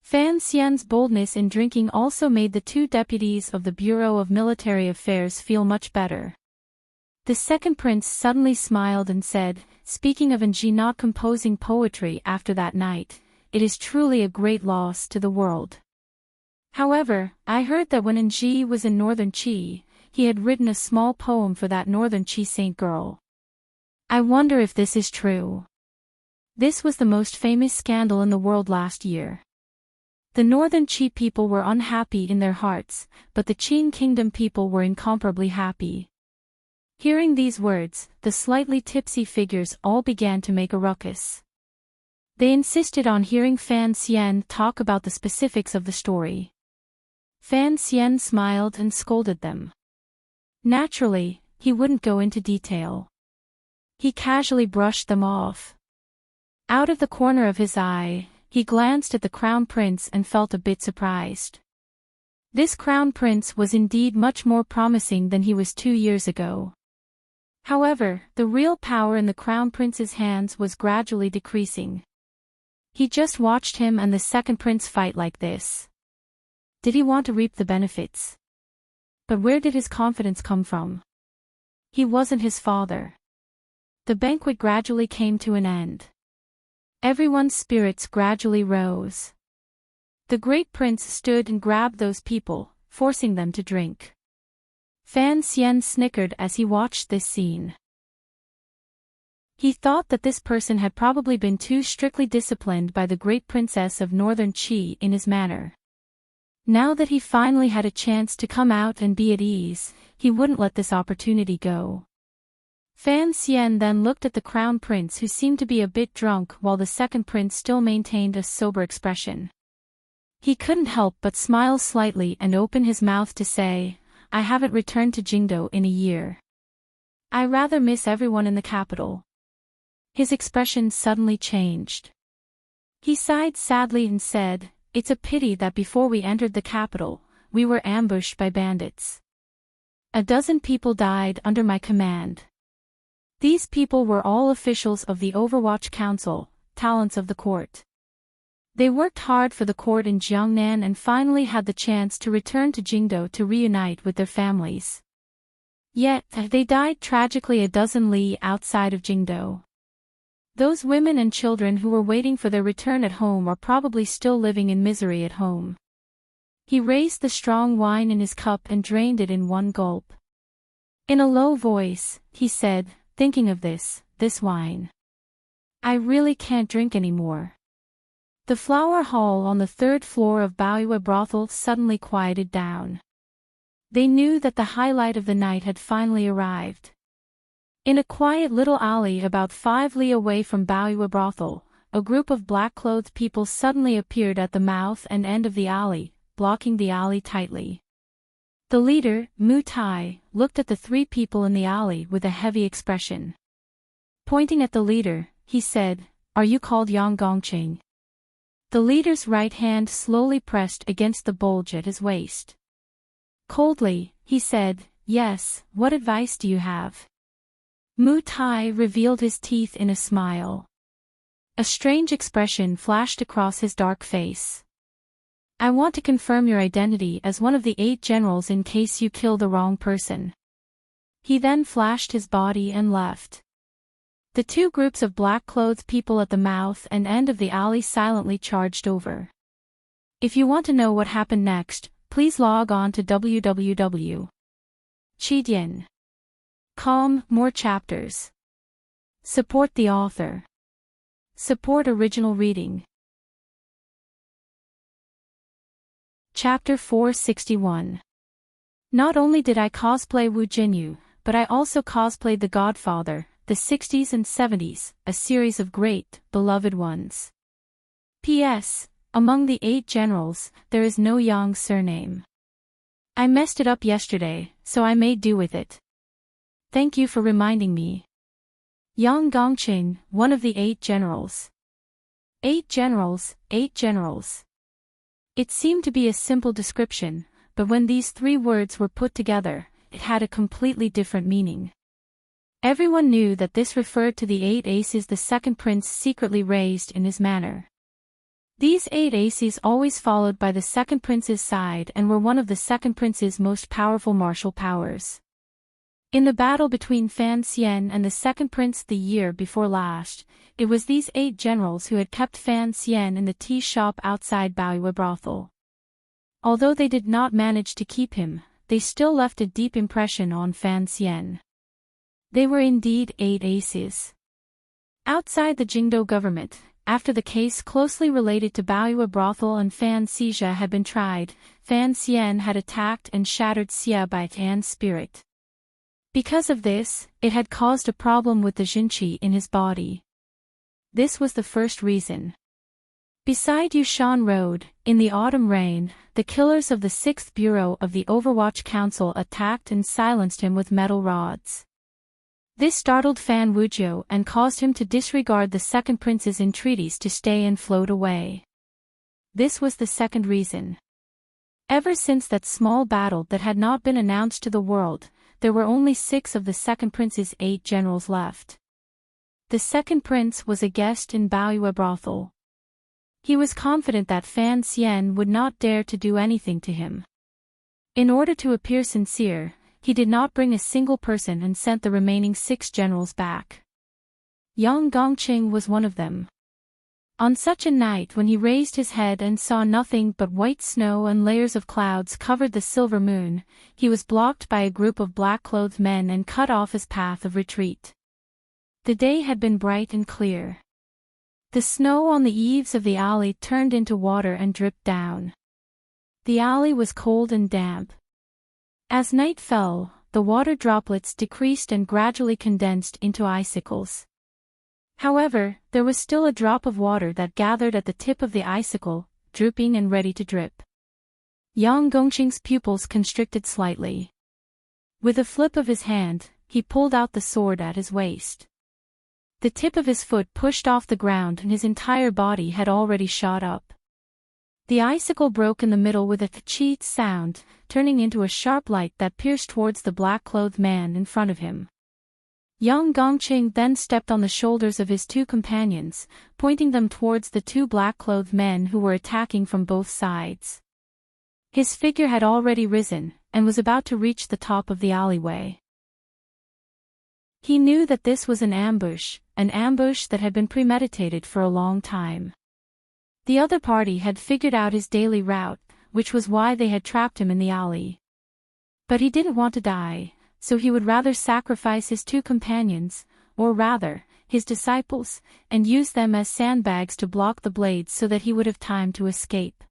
Fan Xian's boldness in drinking also made the two deputies of the Bureau of Military Affairs feel much better. The second prince suddenly smiled and said, "Speaking of Enji not composing poetry after that night, it is truly a great loss to the world. However, I heard that when Enji was in Northern Qi, he had written a small poem for that Northern Qi saint girl. I wonder if this is true." This was the most famous scandal in the world last year. The northern Qi people were unhappy in their hearts, but the Qin kingdom people were incomparably happy. Hearing these words, the slightly tipsy figures all began to make a ruckus. They insisted on hearing Fan Xian talk about the specifics of the story. Fan Xian smiled and scolded them. Naturally, he wouldn't go into detail. He casually brushed them off. Out of the corner of his eye, he glanced at the crown prince and felt a bit surprised. This crown prince was indeed much more promising than he was 2 years ago. However, the real power in the crown prince's hands was gradually decreasing. He just watched him and the second prince fight like this. Did he want to reap the benefits? But where did his confidence come from? He wasn't his father. The banquet gradually came to an end. Everyone's spirits gradually rose. The great prince stood and grabbed those people, forcing them to drink. Fan Xian snickered as he watched this scene. He thought that this person had probably been too strictly disciplined by the great princess of northern Qi in his manner. Now that he finally had a chance to come out and be at ease, he wouldn't let this opportunity go. Fan Xian then looked at the crown prince, who seemed to be a bit drunk, while the second prince still maintained a sober expression. He couldn't help but smile slightly and open his mouth to say, "I haven't returned to Jingdo in a year. I rather miss everyone in the capital." His expression suddenly changed. He sighed sadly and said, "It's a pity that before we entered the capital, we were ambushed by bandits. 12 people died under my command. These people were all officials of the Overwatch Council, talents of the court. They worked hard for the court in Jiangnan and finally had the chance to return to Jingdo to reunite with their families. Yet, they died tragically a dozen li outside of Jingdo. Those women and children who were waiting for their return at home are probably still living in misery at home." He raised the strong wine in his cup and drained it in one gulp. In a low voice, he said, "Thinking of this wine. I really can't drink anymore." The flower hall on the 3rd floor of Baoyue brothel suddenly quieted down. They knew that the highlight of the night had finally arrived. In a quiet little alley about 5 li away from Baoyue brothel, a group of black-clothed people suddenly appeared at the mouth and end of the alley, blocking the alley tightly. The leader, Mu Tai, looked at the 3 people in the alley with a heavy expression. Pointing at the leader, he said, "Are you called Yang Gongqing?" The leader's right hand slowly pressed against the bulge at his waist. Coldly, he said, "Yes, what advice do you have?" Mu Tai revealed his teeth in a smile. A strange expression flashed across his dark face. "I want to confirm your identity as one of the 8 generals in case you kill the wrong person." He then flashed his body and left. The 2 groups of black-clothed people at the mouth and end of the alley silently charged over. If you want to know what happened next, please log on to www.chidian.com. More chapters. Support the author. Support original reading. Chapter 461. Not only did I cosplay Wu Jinyu, but I also cosplayed The Godfather, the 60s and 70s, a series of great, beloved ones. P.S. Among the 8 generals, there is no Yang surname. I messed it up yesterday, so I made do with it. Thank you for reminding me. Yang Gongqing, one of the 8 generals. 8 generals, 8 generals. It seemed to be a simple description, but when these 3 words were put together, it had a completely different meaning. Everyone knew that this referred to the 8 aces the second prince secretly raised in his manor. These 8 aces always followed by the second prince's side and were one of the second prince's most powerful martial powers. In the battle between Fan Xian and the second prince the year before last, it was these 8 generals who had kept Fan Xian in the tea shop outside Baoyue brothel. Although they did not manage to keep him, they still left a deep impression on Fan Xian. They were indeed 8 aces. Outside the Jingdo government, after the case closely related to Baoyue brothel and Fan Xijia had been tried, Fan Xian had attacked and shattered Xia Baitan's spirit. Because of this, it had caused a problem with the Jinqi in his body. This was the first reason. Beside Yushan Road, in the autumn rain, the killers of the 6th Bureau of the Overwatch Council attacked and silenced him with metal rods. This startled Fan Wujiu and caused him to disregard the second prince's entreaties to stay and float away. This was the second reason. Ever since that small battle that had not been announced to the world, there were only 6 of the second prince's 8 generals left. The second prince was a guest in Baoyue brothel. He was confident that Fan Xian would not dare to do anything to him. In order to appear sincere, he did not bring a single person and sent the remaining 6 generals back. Yang Gongqing was one of them. On such a night when he raised his head and saw nothing but white snow and layers of clouds covered the silver moon, he was blocked by a group of black-clothed men and cut off his path of retreat. The day had been bright and clear. The snow on the eaves of the alley turned into water and dripped down. The alley was cold and damp. As night fell, the water droplets decreased and gradually condensed into icicles. However, there was still a drop of water that gathered at the tip of the icicle, drooping and ready to drip. Yang Gongqing's pupils constricted slightly. With a flip of his hand, he pulled out the sword at his waist. The tip of his foot pushed off the ground and his entire body had already shot up. The icicle broke in the middle with a ka-chi sound, turning into a sharp light that pierced towards the black-clothed man in front of him. Yang Gongqing then stepped on the shoulders of his 2 companions, pointing them towards the 2 black-clothed men who were attacking from both sides. His figure had already risen, and was about to reach the top of the alleyway. He knew that this was an ambush that had been premeditated for a long time. The other party had figured out his daily route, which was why they had trapped him in the alley. But he didn't want to die, so he would rather sacrifice his 2 companions, or rather, his disciples, and use them as sandbags to block the blades so that he would have time to escape.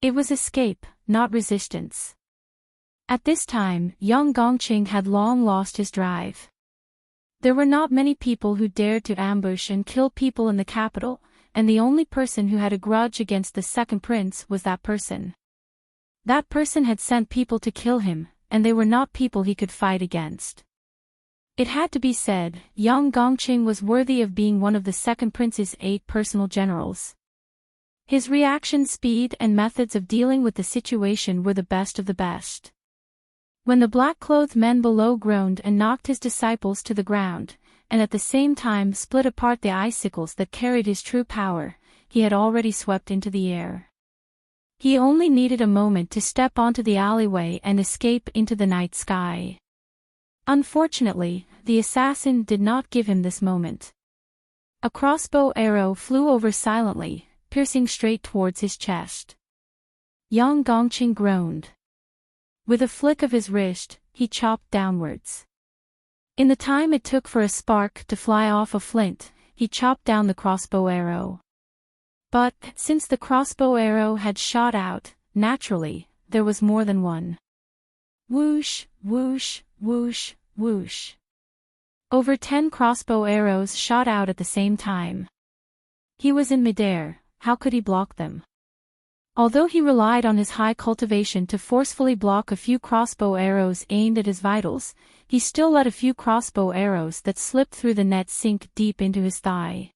It was escape, not resistance. At this time, young Gongqing had long lost his drive. There were not many people who dared to ambush and kill people in the capital, and the only person who had a grudge against the second prince was that person. That person had sent people to kill him, and they were not people he could fight against. It had to be said, young Gongqing was worthy of being one of the second prince's 8 personal generals. His reaction speed and methods of dealing with the situation were the best of the best. When the black-clothed men below groaned and knocked his disciples to the ground, and at the same time split apart the icicles that carried his true power, he had already swept into the air. He only needed a moment to step onto the alleyway and escape into the night sky. Unfortunately, the assassin did not give him this moment. A crossbow arrow flew over silently, piercing straight towards his chest. Yang Gongqing groaned. With a flick of his wrist, he chopped downwards. In the time it took for a spark to fly off a flint, he chopped down the crossbow arrow. But, since the crossbow arrow had shot out, naturally, there was more than one. Whoosh, whoosh, whoosh, whoosh. Over 10 crossbow arrows shot out at the same time. He was in midair, how could he block them? Although he relied on his high cultivation to forcefully block a few crossbow arrows aimed at his vitals, he still let a few crossbow arrows that slipped through the net sink deep into his thigh.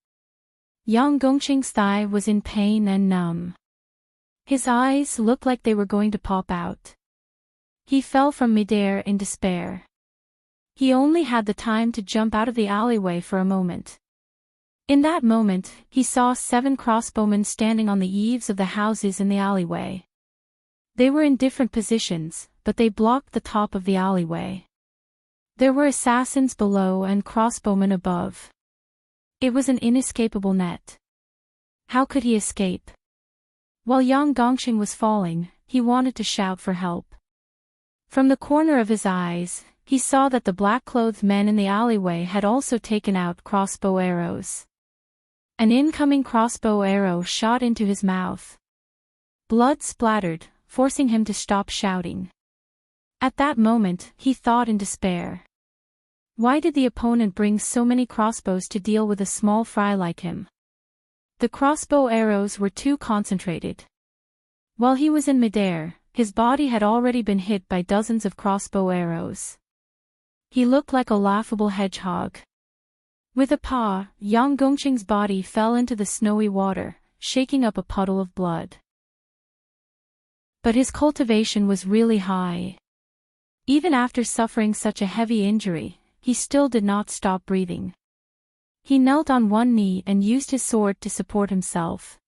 Yang Gongqing's thigh was in pain and numb. His eyes looked like they were going to pop out. He fell from midair in despair. He only had the time to jump out of the alleyway for a moment. In that moment, he saw 7 crossbowmen standing on the eaves of the houses in the alleyway. They were in different positions, but they blocked the top of the alleyway. There were assassins below and crossbowmen above. It was an inescapable net. How could he escape? While Yang Gongqing was falling, he wanted to shout for help. From the corner of his eyes, he saw that the black-clothed men in the alleyway had also taken out crossbow arrows. An incoming crossbow arrow shot into his mouth. Blood splattered, forcing him to stop shouting. At that moment, he thought in despair. Why did the opponent bring so many crossbows to deal with a small fry like him? The crossbow arrows were too concentrated. While he was in midair, his body had already been hit by dozens of crossbow arrows. He looked like a laughable hedgehog. With a paw, Yang Gongqing's body fell into the snowy water, shaking up a puddle of blood. But his cultivation was really high. Even after suffering such a heavy injury, he still did not stop breathing. He knelt on one knee and used his sword to support himself.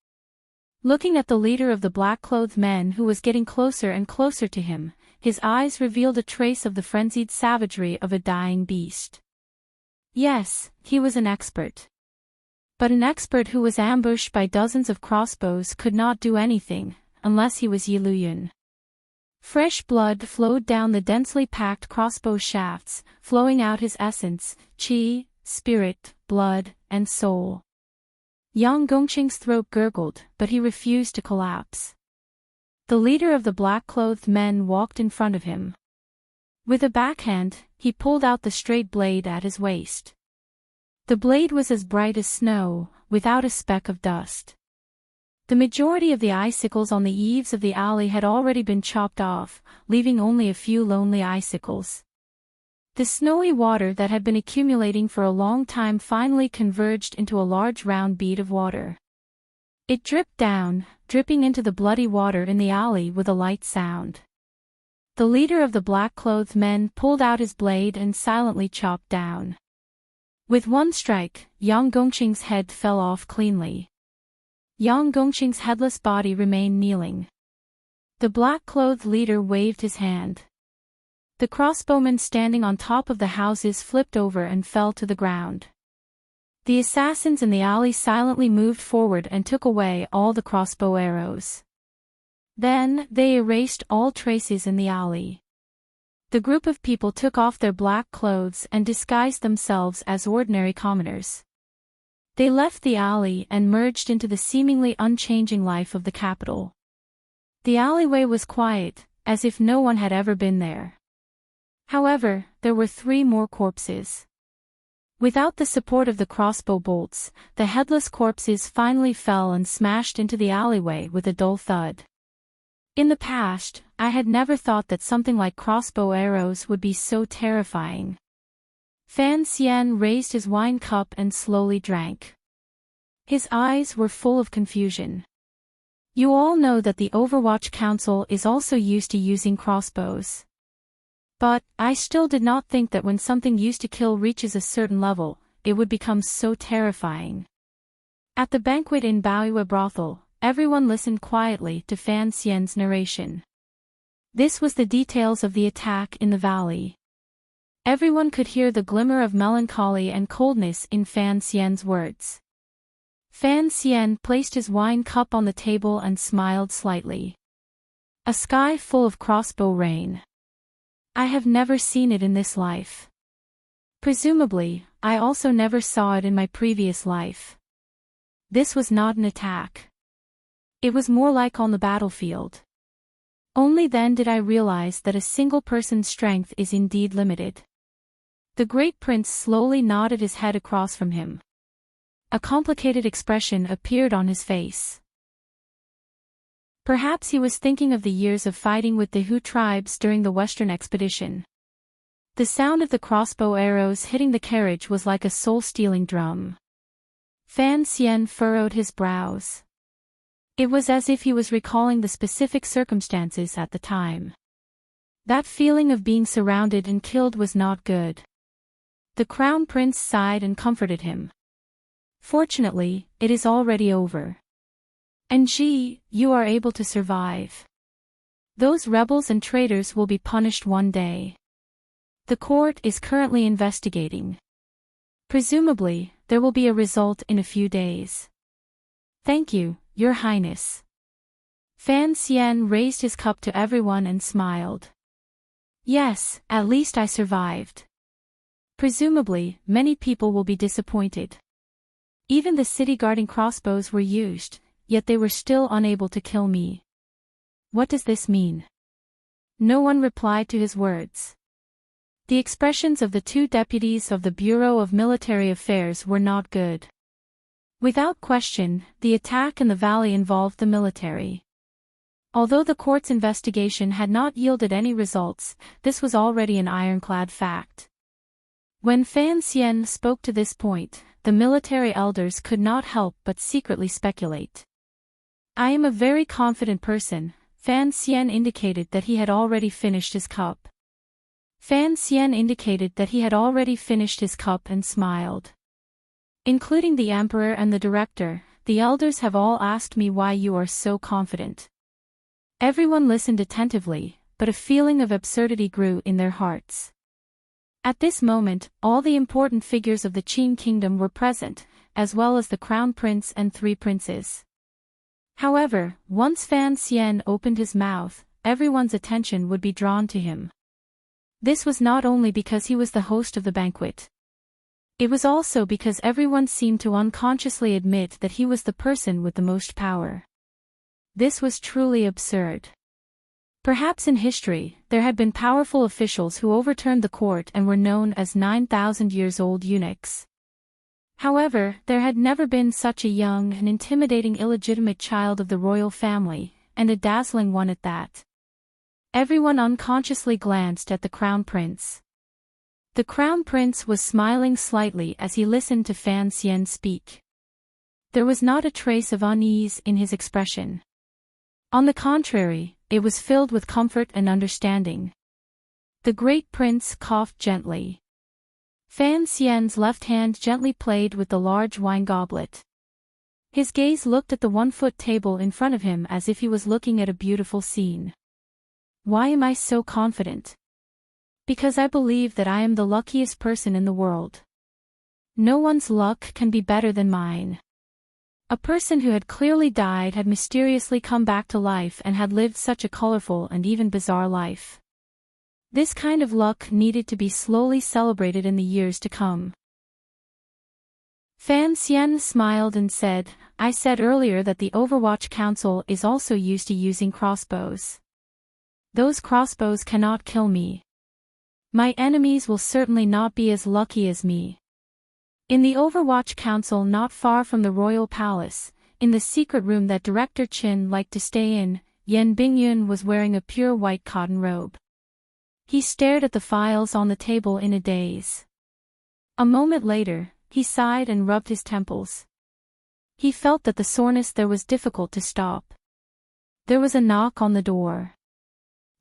Looking at the leader of the black-clothed men who was getting closer and closer to him, his eyes revealed a trace of the frenzied savagery of a dying beast. Yes, he was an expert. But an expert who was ambushed by dozens of crossbows could not do anything, unless he was Yi Luyun. Fresh blood flowed down the densely packed crossbow shafts, flowing out his essence, qi, spirit, blood, and soul. Yang Gongqing's throat gurgled, but he refused to collapse. The leader of the black-clothed men walked in front of him. With a backhand, he pulled out the straight blade at his waist. The blade was as bright as snow, without a speck of dust. The majority of the icicles on the eaves of the alley had already been chopped off, leaving only a few lonely icicles. The snowy water that had been accumulating for a long time finally converged into a large round bead of water. It dripped down, dripping into the bloody water in the alley with a light sound. The leader of the black-clothed men pulled out his blade and silently chopped down. With one strike, Yang Gongqing's head fell off cleanly. Yang Gongqing's headless body remained kneeling. The black-clothed leader waved his hand. The crossbowmen standing on top of the houses flipped over and fell to the ground. The assassins in the alley silently moved forward and took away all the crossbow arrows. Then, they erased all traces in the alley. The group of people took off their black clothes and disguised themselves as ordinary commoners. They left the alley and merged into the seemingly unchanging life of the capital. The alleyway was quiet, as if no one had ever been there. However, there were 3 more corpses. Without the support of the crossbow bolts, the headless corpses finally fell and smashed into the alleyway with a dull thud. In the past, I had never thought that something like crossbow arrows would be so terrifying. Fan Xian raised his wine cup and slowly drank. His eyes were full of confusion. You all know that the Overwatch Council is also used to using crossbows. But, I still did not think that when something used to kill reaches a certain level, it would become so terrifying. At the banquet in Baoyue brothel, everyone listened quietly to Fan Xian's narration. This was the details of the attack in the valley. Everyone could hear the glimmer of melancholy and coldness in Fan Xian's words. Fan Xian placed his wine cup on the table and smiled slightly. A sky full of crossbow rain. I have never seen it in this life. Presumably, I also never saw it in my previous life. This was not an attack. It was more like on the battlefield. Only then did I realize that a single person's strength is indeed limited. The great prince slowly nodded his head across from him. A complicated expression appeared on his face. Perhaps he was thinking of the years of fighting with the Hu tribes during the Western expedition. The sound of the crossbow arrows hitting the carriage was like a soul-stealing drum. Fan Xian furrowed his brows. It was as if he was recalling the specific circumstances at the time. That feeling of being surrounded and killed was not good. The crown prince sighed and comforted him. Fortunately, it is already over. And Ji, you are able to survive. Those rebels and traitors will be punished one day. The court is currently investigating. Presumably, there will be a result in a few days. Thank you, Your Highness. Fan Xian raised his cup to everyone and smiled. Yes, at least I survived. Presumably, many people will be disappointed. Even the city guarding crossbows were used, yet they were still unable to kill me. What does this mean? No one replied to his words. The expressions of the two deputies of the Bureau of Military Affairs were not good. Without question, the attack in the valley involved the military. Although the court's investigation had not yielded any results, this was already an ironclad fact. When Fan Xian spoke to this point, the military elders could not help but secretly speculate. I am a very confident person. Fan Xian indicated that he had already finished his cup. Fan Xian indicated that he had already finished his cup and smiled. Including the emperor and the director, the elders have all asked me why you are so confident. Everyone listened attentively, but a feeling of absurdity grew in their hearts. At this moment, all the important figures of the Qin kingdom were present, as well as the crown prince and 3 princes. However, once Fan Xian opened his mouth, everyone's attention would be drawn to him. This was not only because he was the host of the banquet. It was also because everyone seemed to unconsciously admit that he was the person with the most power. This was truly absurd. Perhaps in history, there had been powerful officials who overturned the court and were known as 9,000-years-old eunuchs. However, there had never been such a young and intimidating illegitimate child of the royal family, and a dazzling one at that. Everyone unconsciously glanced at the crown prince. The crown prince was smiling slightly as he listened to Fan Xian speak. There was not a trace of unease in his expression. On the contrary, it was filled with comfort and understanding. The great prince coughed gently. Fan Xian's left hand gently played with the large wine goblet. His gaze looked at the 1-foot table in front of him as if he was looking at a beautiful scene. Why am I so confident? Because I believe that I am the luckiest person in the world. No one's luck can be better than mine. A person who had clearly died had mysteriously come back to life and had lived such a colorful and even bizarre life. This kind of luck needed to be slowly celebrated in the years to come. Fan Xian smiled and said, I said earlier that the Overwatch Council is also used to using crossbows. Those crossbows cannot kill me. My enemies will certainly not be as lucky as me. In the Overwatch Council not far from the royal palace, in the secret room that Director Qin liked to stay in, Yan Bingyun was wearing a pure white cotton robe. He stared at the files on the table in a daze. A moment later, he sighed and rubbed his temples. He felt that the soreness there was difficult to stop. There was a knock on the door.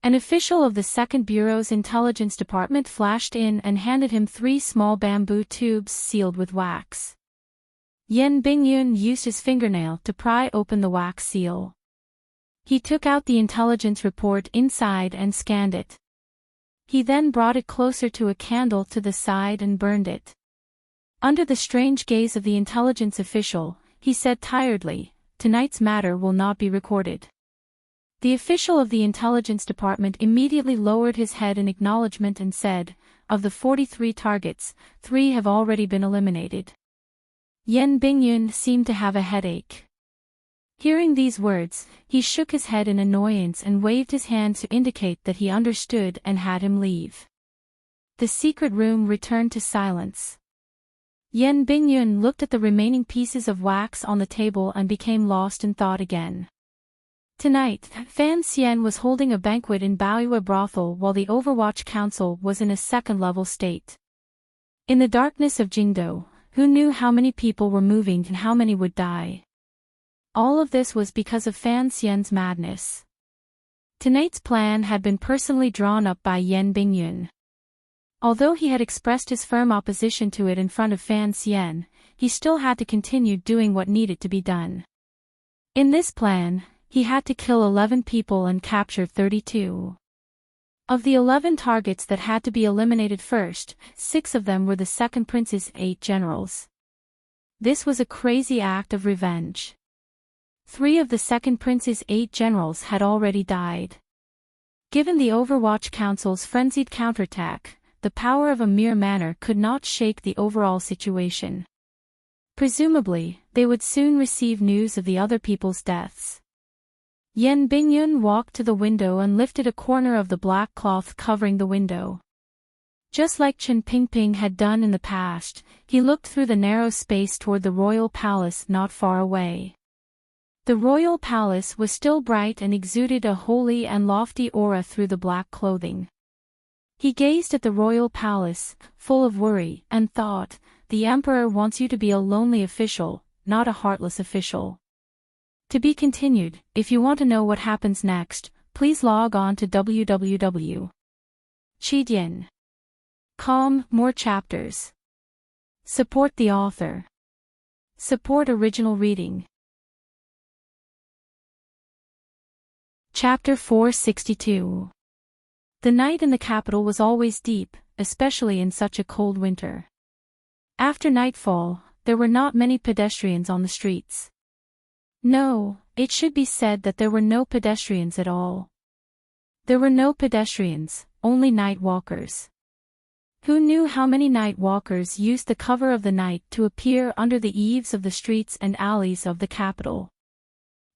An official of the Second Bureau's intelligence department flashed in and handed him 3 small bamboo tubes sealed with wax. Yan Bingyun used his fingernail to pry open the wax seal. He took out the intelligence report inside and scanned it. He then brought it closer to a candle to the side and burned it. Under the strange gaze of the intelligence official, he said tiredly, tonight's matter will not be recorded. The official of the intelligence department immediately lowered his head in acknowledgement and said, of the 43 targets, 3 have already been eliminated. Yan Bingyun seemed to have a headache. Hearing these words, he shook his head in annoyance and waved his hand to indicate that he understood and had him leave. The secret room returned to silence. Yan Bingyun looked at the remaining pieces of wax on the table and became lost in thought again. Tonight, Fan Xian was holding a banquet in Baoyue brothel while the Overwatch Council was in a second-level state. In the darkness of Jingdo, who knew how many people were moving and how many would die? All of this was because of Fan Xian's madness. Tonight's plan had been personally drawn up by Yan Bingyun. Although he had expressed his firm opposition to it in front of Fan Xian, he still had to continue doing what needed to be done. In this plan, he had to kill 11 people and capture 32. Of the 11 targets that had to be eliminated first, 6 of them were the second prince's 8 generals. This was a crazy act of revenge. 3 of the second prince's 8 generals had already died. Given the Overwatch Council's frenzied counterattack, the power of a mere manor could not shake the overall situation. Presumably, they would soon receive news of the other people's deaths. Yen Bingyun walked to the window and lifted a corner of the black cloth covering the window. Just like Chen Pingping had done in the past, he looked through the narrow space toward the royal palace not far away. The royal palace was still bright and exuded a holy and lofty aura through the black clothing. He gazed at the royal palace, full of worry, and thought, the emperor wants you to be a lonely official, not a heartless official. To be continued. If you want to know what happens next, please log on to www.chidian.com. More chapters. Support the author. Support original reading. Chapter 462. The night in the capital was always deep, especially in such a cold winter. After nightfall, there were not many pedestrians on the streets. No, it should be said that there were no pedestrians at all. There were no pedestrians, only night walkers. Who knew how many night walkers used the cover of the night to appear under the eaves of the streets and alleys of the capital?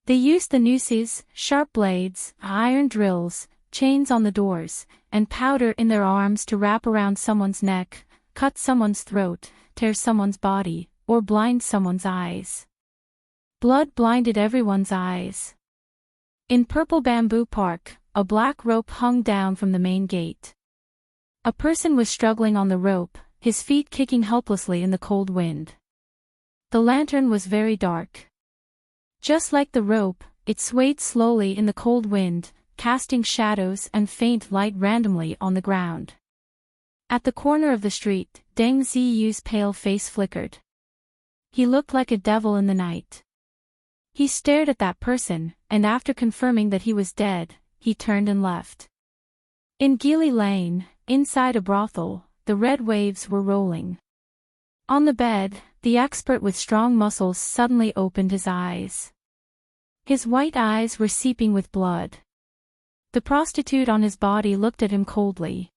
They used the nooses, sharp blades, iron drills, chains on the doors, and powder in their arms to wrap around someone's neck, cut someone's throat, tear someone's body, or blind someone's eyes. Blood blinded everyone's eyes. In Purple Bamboo Park, a black rope hung down from the main gate. A person was struggling on the rope, his feet kicking helplessly in the cold wind. The lantern was very dark. Just like the rope, it swayed slowly in the cold wind, casting shadows and faint light randomly on the ground. At the corner of the street, Deng Ziyu's pale face flickered. He looked like a devil in the night. He stared at that person, and after confirming that he was dead, he turned and left. In Geely Lane, inside a brothel, the red waves were rolling. On the bed, the expert with strong muscles suddenly opened his eyes. His white eyes were seeping with blood. The prostitute on his body looked at him coldly.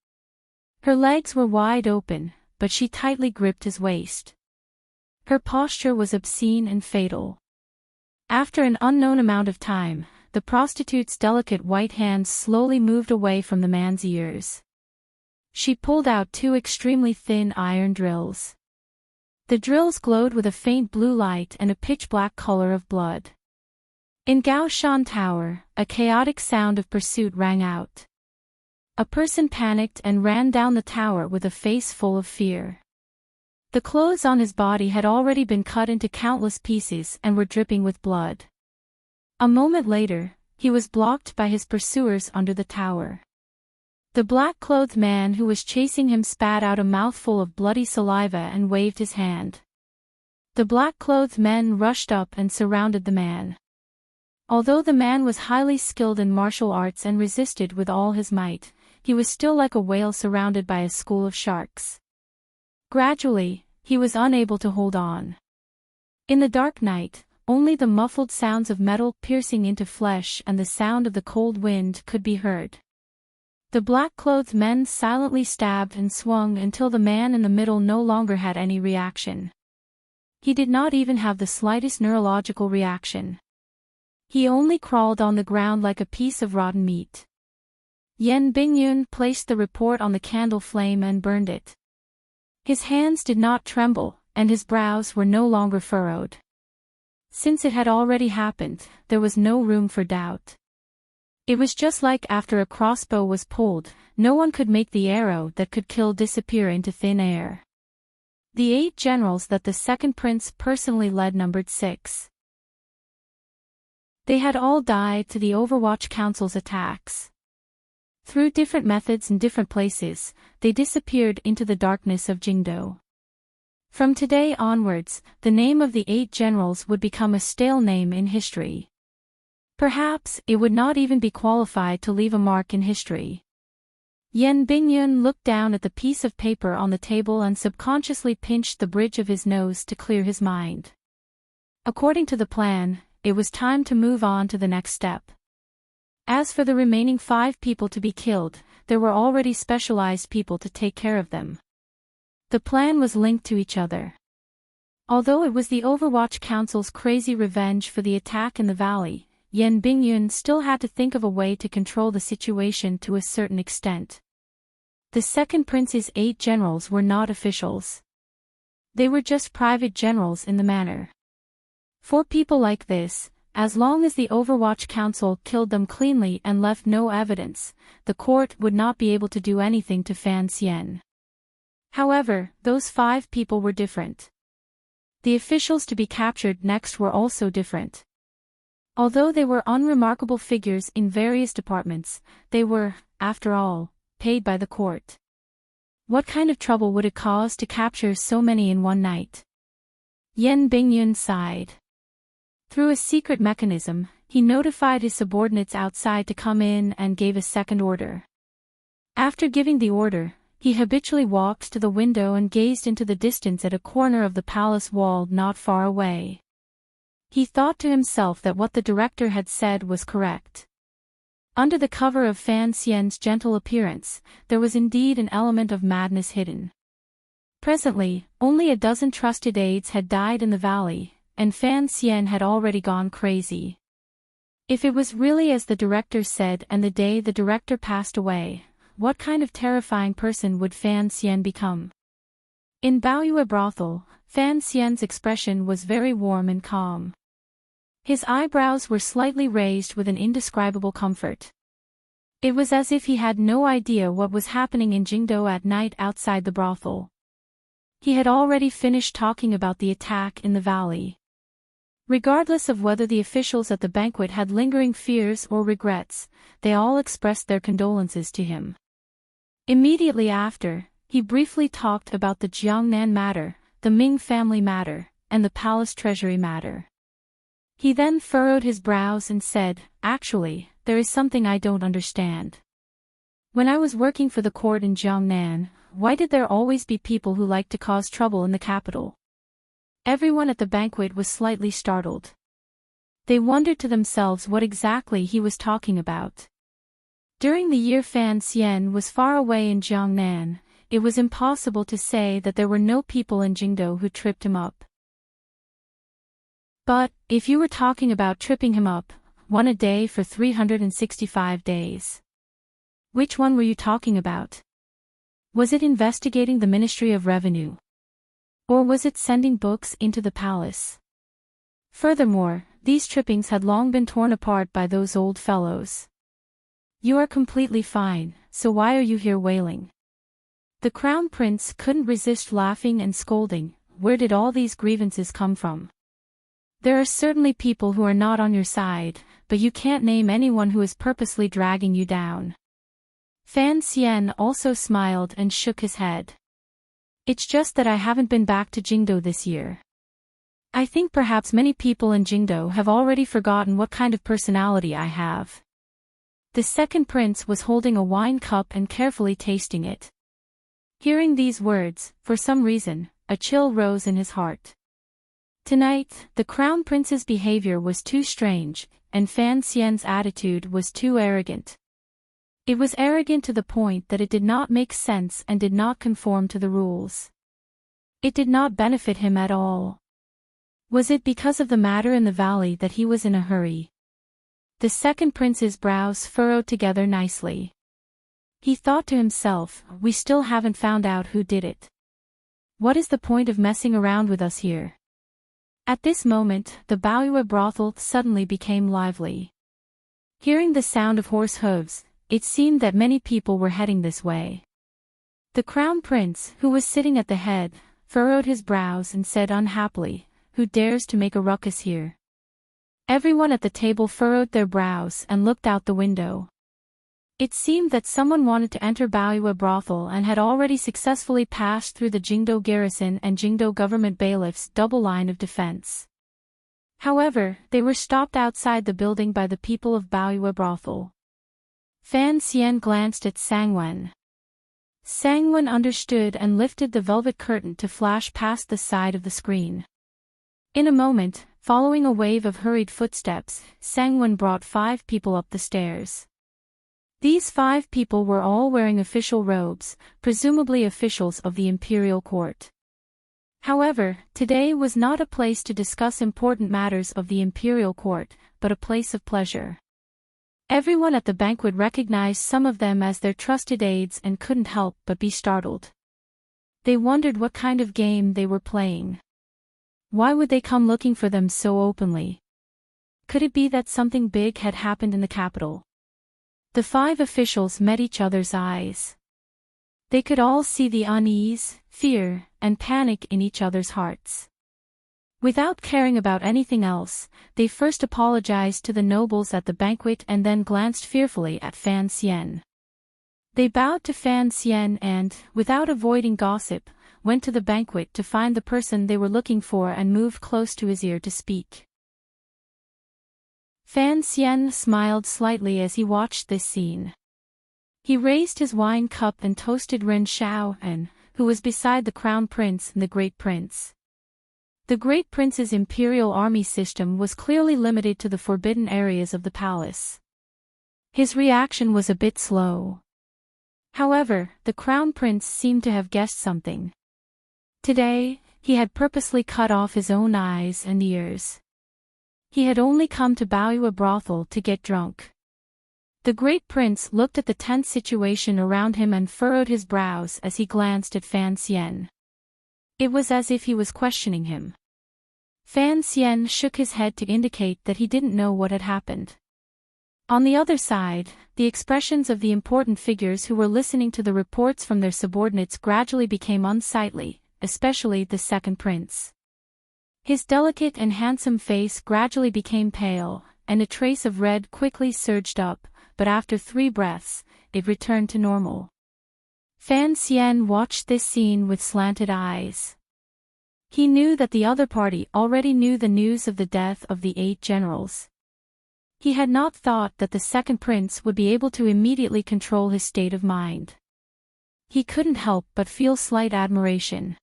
Her legs were wide open, but she tightly gripped his waist. Her posture was obscene and fatal. After an unknown amount of time, the prostitute's delicate white hands slowly moved away from the man's ears. She pulled out two extremely thin iron drills. The drills glowed with a faint blue light and a pitch-black color of blood. In Gaoshan Tower, a chaotic sound of pursuit rang out. A person panicked and ran down the tower with a face full of fear. The clothes on his body had already been cut into countless pieces and were dripping with blood. A moment later, he was blocked by his pursuers under the tower. The black-clothed man who was chasing him spat out a mouthful of bloody saliva and waved his hand. The black-clothed men rushed up and surrounded the man. Although the man was highly skilled in martial arts and resisted with all his might, he was still like a whale surrounded by a school of sharks. Gradually, he was unable to hold on. In the dark night, only the muffled sounds of metal piercing into flesh and the sound of the cold wind could be heard. The black-clothed men silently stabbed and swung until the man in the middle no longer had any reaction. He did not even have the slightest neurological reaction. He only crawled on the ground like a piece of rotten meat. Yen Bingyun placed the report on the candle flame and burned it. His hands did not tremble, and his brows were no longer furrowed. Since it had already happened, there was no room for doubt. It was just like after a crossbow was pulled, no one could make the arrow that could kill disappear into thin air. The 8 generals that the second prince personally led numbered 6. They had all died to the Overwatch Council's attacks. Through different methods and different places, they disappeared into the darkness of Jingdo. From today onwards, the name of the 8 generals would become a stale name in history. Perhaps it would not even be qualified to leave a mark in history. Yen Bingyun looked down at the piece of paper on the table and subconsciously pinched the bridge of his nose to clear his mind. According to the plan, it was time to move on to the next step. As for the remaining 5 people to be killed, there were already specialized people to take care of them. The plan was linked to each other. Although it was the Overwatch Council's crazy revenge for the attack in the valley, Yan Bingyun still had to think of a way to control the situation to a certain extent. The second prince's 8 generals were not officials. They were just private generals in the manor. For people like this, as long as the Overwatch Council killed them cleanly and left no evidence, the court would not be able to do anything to Fan Xian. However, those 5 people were different. The officials to be captured next were also different. Although they were unremarkable figures in various departments, they were, after all, paid by the court. What kind of trouble would it cause to capture so many in one night? Yan Bingyun sighed. Through a secret mechanism, he notified his subordinates outside to come in and gave a second order. After giving the order, he habitually walked to the window and gazed into the distance at a corner of the palace wall not far away. He thought to himself that what the director had said was correct. Under the cover of Fan Xian's gentle appearance, there was indeed an element of madness hidden. Presently, only a dozen trusted aides had died in the valley, and Fan Xian had already gone crazy. If it was really as the director said and the day the director passed away, what kind of terrifying person would Fan Xian become? In Baoyue Brothel, Fan Xian's expression was very warm and calm. His eyebrows were slightly raised with an indescribable comfort. It was as if he had no idea what was happening in Jingdo at night outside the brothel. He had already finished talking about the attack in the valley. Regardless of whether the officials at the banquet had lingering fears or regrets, they all expressed their condolences to him. Immediately after, he briefly talked about the Jiangnan matter, the Ming family matter, and the palace treasury matter. He then furrowed his brows and said, "Actually, there is something I don't understand. When I was working for the court in Jiangnan, why did there always be people who liked to cause trouble in the capital?" Everyone at the banquet was slightly startled. They wondered to themselves what exactly he was talking about. During the year Fan Xian was far away in Jiangnan, it was impossible to say that there were no people in Jingdo who tripped him up. But, if you were talking about tripping him up, one a day for 365 days. Which one were you talking about? Was it investigating the Ministry of Revenue? Or was it sending books into the palace? Furthermore, these trippings had long been torn apart by those old fellows. You are completely fine, so why are you here wailing? The crown prince couldn't resist laughing and scolding. Where did all these grievances come from? There are certainly people who are not on your side, but you can't name anyone who is purposely dragging you down. Fan Xian also smiled and shook his head. It's just that I haven't been back to Jingdo this year. I think perhaps many people in Jingdo have already forgotten what kind of personality I have. The second prince was holding a wine cup and carefully tasting it. Hearing these words, for some reason, a chill rose in his heart. Tonight, the crown prince's behavior was too strange, and Fan Xian's attitude was too arrogant. It was arrogant to the point that it did not make sense and did not conform to the rules. It did not benefit him at all. Was it because of the matter in the valley that he was in a hurry? The second prince's brows furrowed together nicely. He thought to himself, we still haven't found out who did it. What is the point of messing around with us here? At this moment, the Baoyue brothel suddenly became lively. Hearing the sound of horse hooves, it seemed that many people were heading this way. The crown prince, who was sitting at the head, furrowed his brows and said unhappily, "Who dares to make a ruckus here?" Everyone at the table furrowed their brows and looked out the window. It seemed that someone wanted to enter Baoyue brothel and had already successfully passed through the Jingdo garrison and Jingdo government bailiffs' double line of defense. However, they were stopped outside the building by the people of Baoyue brothel. Fan Xian glanced at Sangwen. Sangwen understood and lifted the velvet curtain to flash past the side of the screen. In a moment, Following a wave of hurried footsteps, Sangwon brought 5 people up the stairs. These 5 people were all wearing official robes, presumably officials of the imperial court. However, today was not a place to discuss important matters of the imperial court, but a place of pleasure. Everyone at the banquet recognized some of them as their trusted aides and couldn't help but be startled. They wondered what kind of game they were playing. Why would they come looking for them so openly? Could it be that something big had happened in the capital? The 5 officials met each other's eyes. They could all see the unease, fear, and panic in each other's hearts. Without caring about anything else, they first apologized to the nobles at the banquet and then glanced fearfully at Fan Xian. They bowed to Fan Xian and, without avoiding gossip, went to the banquet to find the person they were looking for and moved close to his ear to speak. Fan Xian smiled slightly as he watched this scene. He raised his wine cup and toasted Ren Xiaoan, who was beside the Crown Prince and the Great Prince. The Great Prince's imperial army system was clearly limited to the forbidden areas of the palace. His reaction was a bit slow. However, the Crown Prince seemed to have guessed something. Today, he had purposely cut off his own eyes and ears. He had only come to Baoyue brothel to get drunk. The Great Prince looked at the tense situation around him and furrowed his brows as he glanced at Fan Xian. It was as if he was questioning him. Fan Xian shook his head to indicate that he didn't know what had happened. On the other side, the expressions of the important figures who were listening to the reports from their subordinates gradually became unsightly, especially the second prince. His delicate and handsome face gradually became pale, and a trace of red quickly surged up, but after 3 breaths, it returned to normal. Fan Xian watched this scene with slanted eyes. He knew that the other party already knew the news of the death of the 8 generals. He had not thought that the second prince would be able to immediately control his state of mind. He couldn't help but feel slight admiration.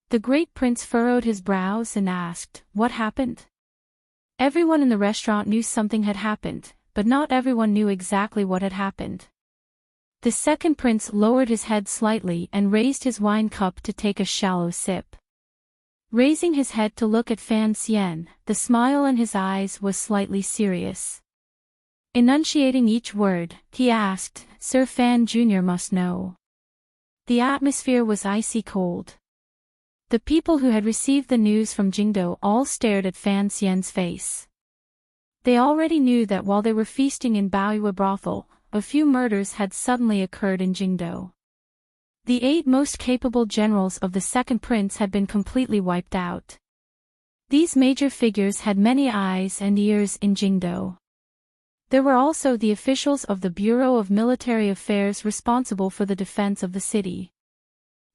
The Great Prince furrowed his brows and asked, "What happened?" Everyone in the restaurant knew something had happened, but not everyone knew exactly what had happened. The second prince lowered his head slightly and raised his wine cup to take a shallow sip. Raising his head to look at Fan Xian, the smile in his eyes was slightly serious. Enunciating each word, he asked, "Sir Fan Jr. must know." The atmosphere was icy cold. The people who had received the news from Jingdo all stared at Fan Xian's face. They already knew that while they were feasting in Baoyue brothel, a few murders had suddenly occurred in Jingdo. The 8 most capable generals of the second prince had been completely wiped out. These major figures had many eyes and ears in Jingdo. There were also the officials of the Bureau of Military Affairs responsible for the defense of the city.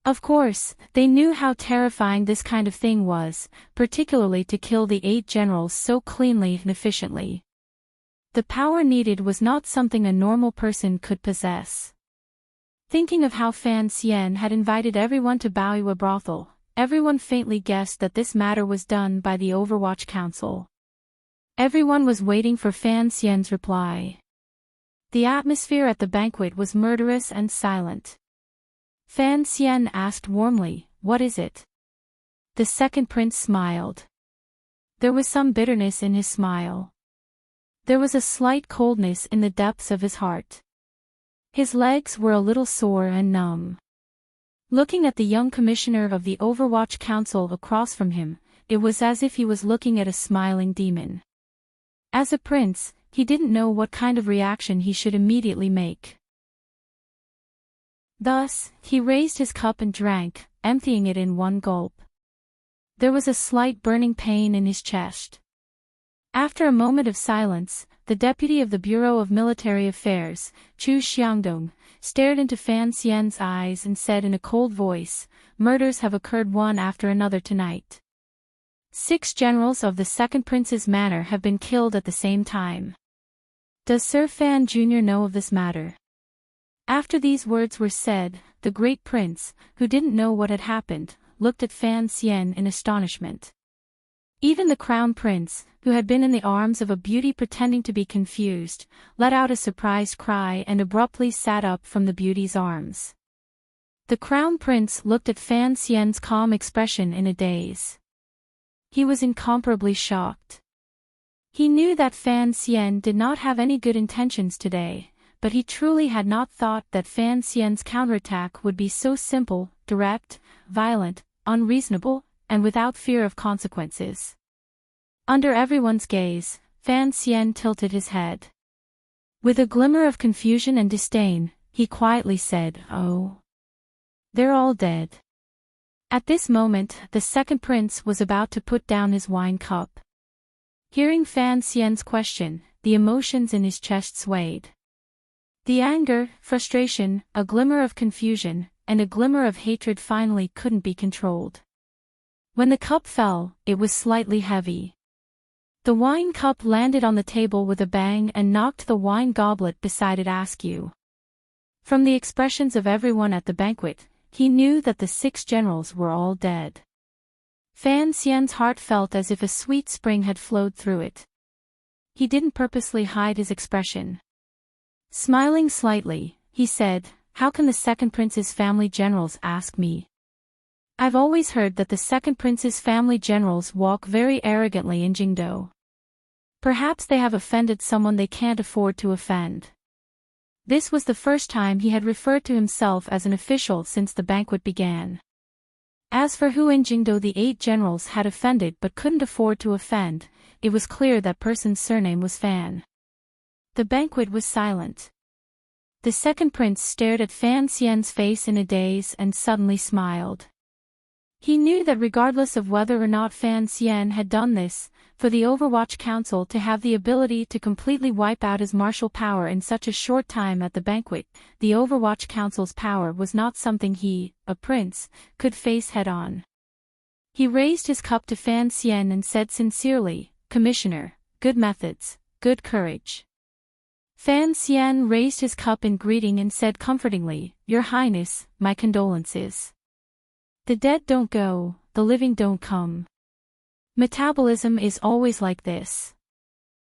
Of course, they knew how terrifying this kind of thing was, particularly to kill the 8 generals so cleanly and efficiently. The power needed was not something a normal person could possess. Thinking of how Fan Xian had invited everyone to Baoyue brothel, everyone faintly guessed that this matter was done by the Overwatch Council. Everyone was waiting for Fan Xian's reply. The atmosphere at the banquet was murderous and silent. Fan Xian asked warmly, "What is it?" The second prince smiled. There was some bitterness in his smile. There was a slight coldness in the depths of his heart. His legs were a little sore and numb. Looking at the young commissioner of the Overwatch Council across from him, it was as if he was looking at a smiling demon. As a prince, he didn't know what kind of reaction he should immediately make. Thus, he raised his cup and drank, emptying it in one gulp. There was a slight burning pain in his chest. After a moment of silence, the deputy of the Bureau of Military Affairs, Chu Xiangdong, stared into Fan Xian's eyes and said in a cold voice, "Murders have occurred one after another tonight. 6 generals of the second prince's manor have been killed at the same time. Does Sir Fan Jr. know of this matter?" After these words were said, the Great Prince, who didn't know what had happened, looked at Fan Xian in astonishment. Even the crown prince, who had been in the arms of a beauty pretending to be confused, let out a surprised cry and abruptly sat up from the beauty's arms. The crown prince looked at Fan Xian's calm expression in a daze. He was incomparably shocked. He knew that Fan Xian did not have any good intentions today, but he truly had not thought that Fan Xian's counterattack would be so simple, direct, violent, unreasonable, and without fear of consequences. Under everyone's gaze, Fan Xian tilted his head. With a glimmer of confusion and disdain, he quietly said, "Oh. They're all dead." At this moment, the second prince was about to put down his wine cup. Hearing Fan Xian's question, the emotions in his chest swayed. The anger, frustration, a glimmer of confusion, and a glimmer of hatred finally couldn't be controlled. When the cup fell, it was slightly heavy. The wine cup landed on the table with a bang and knocked the wine goblet beside it askew. From the expressions of everyone at the banquet, he knew that the 6 generals were all dead. Fan Xian's heart felt as if a sweet spring had flowed through it. He didn't purposely hide his expression. Smiling slightly, he said, "How can the second prince's family generals ask me? I've always heard that the second prince's family generals walk very arrogantly in Jingdo. Perhaps they have offended someone they can't afford to offend." This was the first time he had referred to himself as an official since the banquet began. As for who in Jingdo the 8 generals had offended but couldn't afford to offend, it was clear that person's surname was Fan. The banquet was silent. The second prince stared at Fan Xian's face in a daze and suddenly smiled. He knew that regardless of whether or not Fan Xian had done this, for the Overwatch Council to have the ability to completely wipe out his martial power in such a short time at the banquet, the Overwatch Council's power was not something he, a prince, could face head-on. He raised his cup to Fan Xian and said sincerely, "Commissioner, good methods, good courage." Fan Xian raised his cup in greeting and said comfortingly, "Your Highness, my condolences. The dead don't go, the living don't come. Metabolism is always like this."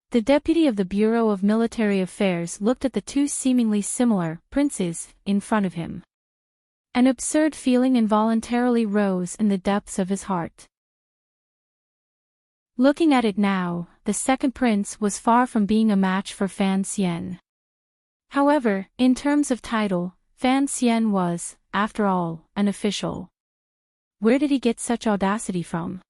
The deputy of the Bureau of Military Affairs looked at the 2 seemingly similar princes in front of him. An absurd feeling involuntarily rose in the depths of his heart. Looking at it now, the second prince was far from being a match for Fan Xian. However, in terms of title, Fan Xian was, after all, an official. Where did he get such audacity from?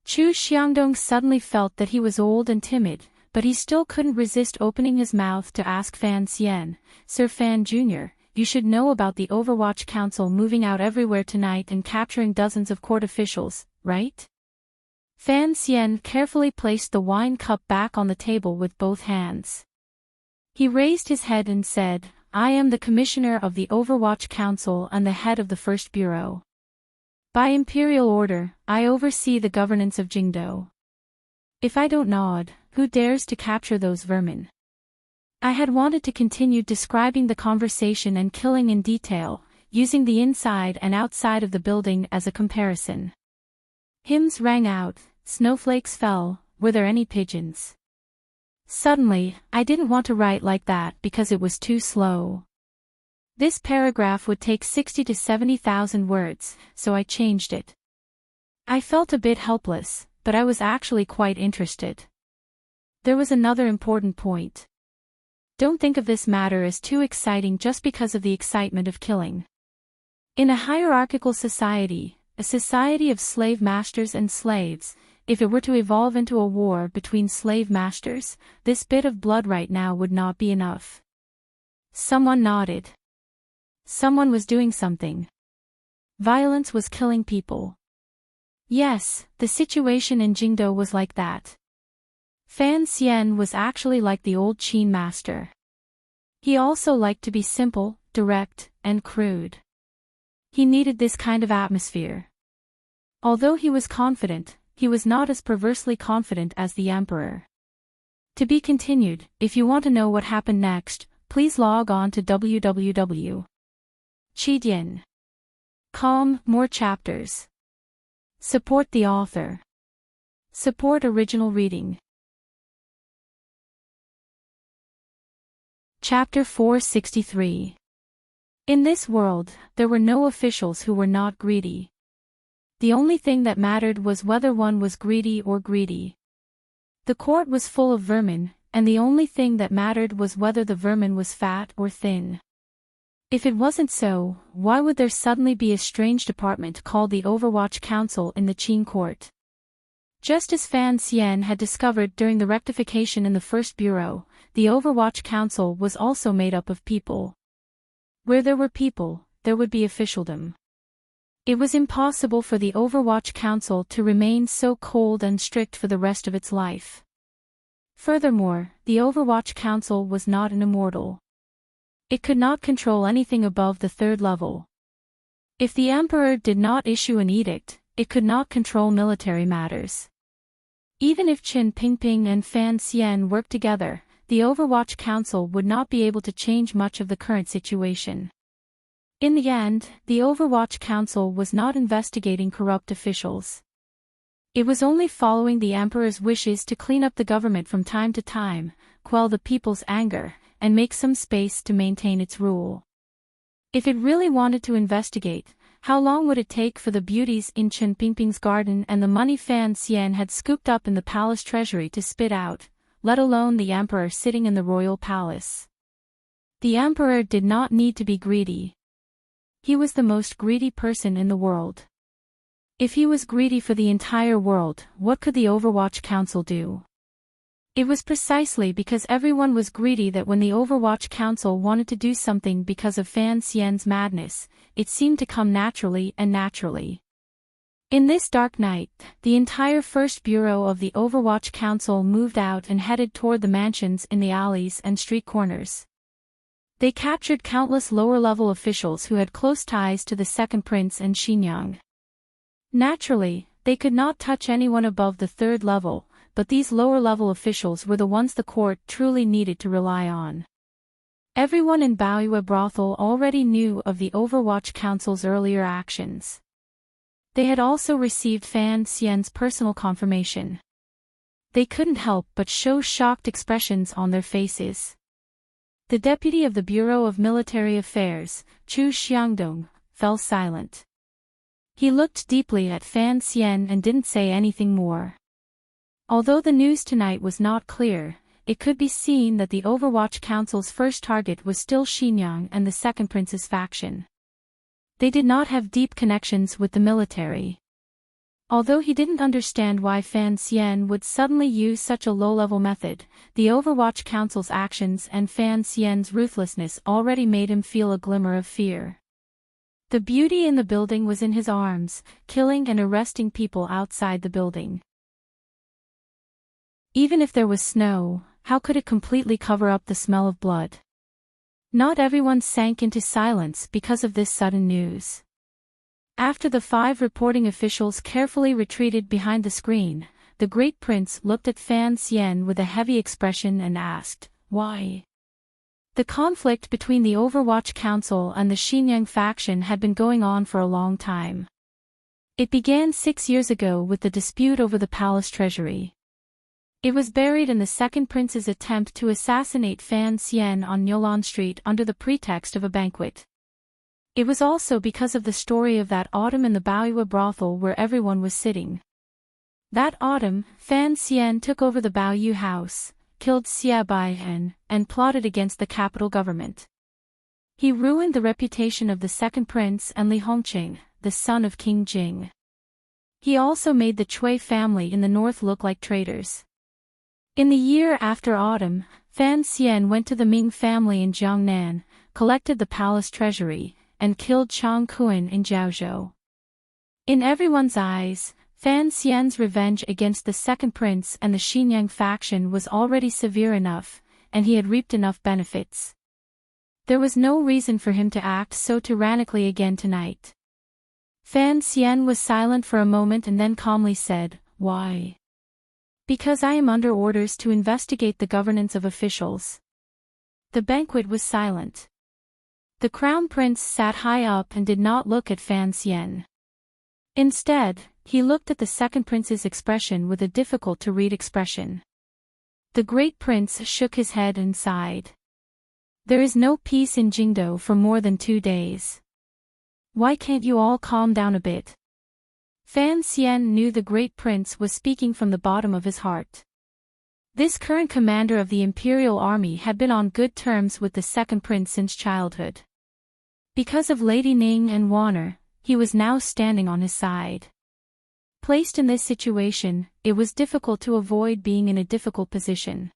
Chu Xiangdong suddenly felt that he was old and timid, but he still couldn't resist opening his mouth to ask Fan Xian, "Sir Fan Jr., you should know about the Overwatch Council moving out everywhere tonight and capturing dozens of court officials, right?" Fan Xian carefully placed the wine cup back on the table with both hands. He raised his head and said, "I am the Commissioner of the Overwatch Council and the head of the First Bureau. By imperial order, I oversee the governance of Jingdo. If I don't nod, who dares to capture those vermin?" I had wanted to continue describing the conversation and killing in detail, using the inside and outside of the building as a comparison. Hymns rang out, snowflakes fell, were there any pigeons? Suddenly, I didn't want to write like that because it was too slow. This paragraph would take 60 to 70,000 words, so I changed it. I felt a bit helpless, but I was actually quite interested. There was another important point. Don't think of this matter as too exciting just because of the excitement of killing. In a hierarchical society, a society of slave masters and slaves, if it were to evolve into a war between slave masters, this bit of blood right now would not be enough. Someone nodded. Someone was doing something. Violence was killing people. Yes, the situation in Jingdo was like that. Fan Xian was actually like the old Qin master. He also liked to be simple, direct, and crude. He needed this kind of atmosphere. Although he was confident, he was not as perversely confident as the emperor. To be continued. If you want to know what happened next, please log on to www.chidian.com. More chapters. Support the author. Support original reading. Chapter 463. In this world, there were no officials who were not greedy. The only thing that mattered was whether one was greedy or greedy. The court was full of vermin, and the only thing that mattered was whether the vermin was fat or thin. If it wasn't so, why would there suddenly be a strange department called the Overwatch Council in the Qin court? Just as Fan Xian had discovered during the rectification in the first bureau, the Overwatch Council was also made up of people. Where there were people, there would be officialdom. It was impossible for the Overwatch Council to remain so cold and strict for the rest of its life. Furthermore, the Overwatch Council was not an immortal. It could not control anything above the third level. If the Emperor did not issue an edict, it could not control military matters. Even if Qin Pingping and Fan Xian worked together, the Overwatch Council would not be able to change much of the current situation. In the end, the Overwatch Council was not investigating corrupt officials. It was only following the Emperor's wishes to clean up the government from time to time, quell the people's anger, and make some space to maintain its rule. If it really wanted to investigate, how long would it take for the beauties in Qin Pingping's garden and the money Fan Xian had scooped up in the palace treasury to spit out, let alone the Emperor sitting in the royal palace? The Emperor did not need to be greedy. He was the most greedy person in the world. If he was greedy for the entire world, what could the Overwatch Council do? It was precisely because everyone was greedy that when the Overwatch Council wanted to do something because of Fan Xian's madness, it seemed to come naturally and naturally. In this dark night, the entire first bureau of the Overwatch Council moved out and headed toward the mansions in the alleys and street corners. They captured countless lower-level officials who had close ties to the second prince and Xinyang. Naturally, they could not touch anyone above the third level, but these lower-level officials were the ones the court truly needed to rely on. Everyone in Baoyue Brothel already knew of the Overwatch Council's earlier actions. They had also received Fan Xian's personal confirmation. They couldn't help but show shocked expressions on their faces. The deputy of the Bureau of Military Affairs, Chu Xiangdong, fell silent. He looked deeply at Fan Xian and didn't say anything more. Although the news tonight was not clear, it could be seen that the Overwatch Council's first target was still Xinyang and the second prince's faction. They did not have deep connections with the military. Although he didn't understand why Fan Xian would suddenly use such a low-level method, the Overwatch Council's actions and Fan Xian's ruthlessness already made him feel a glimmer of fear. The beauty in the building was in his arms, killing and arresting people outside the building. Even if there was snow, how could it completely cover up the smell of blood? Not everyone sank into silence because of this sudden news. After the 5 reporting officials carefully retreated behind the screen, the great prince looked at Fan Xian with a heavy expression and asked, "Why?" The conflict between the Overwatch Council and the Xinyang faction had been going on for a long time. It began 6 years ago with the dispute over the palace treasury. It was buried in the second prince's attempt to assassinate Fan Xian on Nyolan Street under the pretext of a banquet. It was also because of the story of that autumn in the Baoyue brothel where everyone was sitting. That autumn, Fan Xian took over the Baoyue house, killed Xia Baihen, and plotted against the capital government. He ruined the reputation of the second prince and Li Hongqing, the son of King Jing. He also made the Cui family in the north look like traitors. In the year after autumn, Fan Xian went to the Ming family in Jiangnan, collected the palace treasury, and killed Chang Kuan in Jiaozhou. In everyone's eyes, Fan Xian's revenge against the second prince and the Xinyang faction was already severe enough, and he had reaped enough benefits. There was no reason for him to act so tyrannically again tonight. Fan Xian was silent for a moment and then calmly said, "Why?" "Because I am under orders to investigate the governance of officials." The banquet was silent. The crown prince sat high up and did not look at Fan Xian. Instead, he looked at the second prince's expression with a difficult-to-read expression. The great prince shook his head and sighed. There is no peace in Jingdo for more than 2 days. Why can't you all calm down a bit? Fan Xian knew the great prince was speaking from the bottom of his heart. This current commander of the imperial army had been on good terms with the second prince since childhood. Because of Lady Ning and Warner, he was now standing on his side. Placed in this situation, it was difficult to avoid being in a difficult position.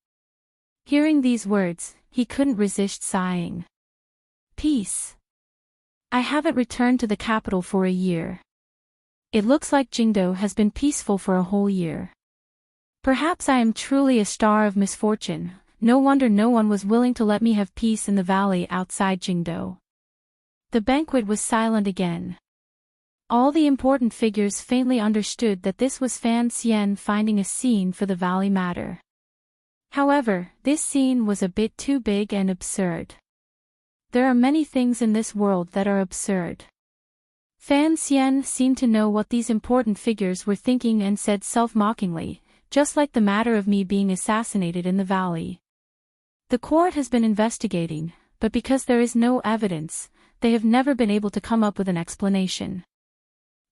Hearing these words, he couldn't resist sighing. Peace. I haven't returned to the capital for a year. It looks like Jingdo has been peaceful for a whole year. Perhaps I am truly a star of misfortune. No wonder no one was willing to let me have peace in the valley outside Jingdo. The banquet was silent again. All the important figures faintly understood that this was Fan Xian finding a scene for the valley matter. However, this scene was a bit too big and absurd. There are many things in this world that are absurd. Fan Xian seemed to know what these important figures were thinking and said self-mockingly, just like the matter of me being assassinated in the valley. The court has been investigating, but because there is no evidence, they have never been able to come up with an explanation.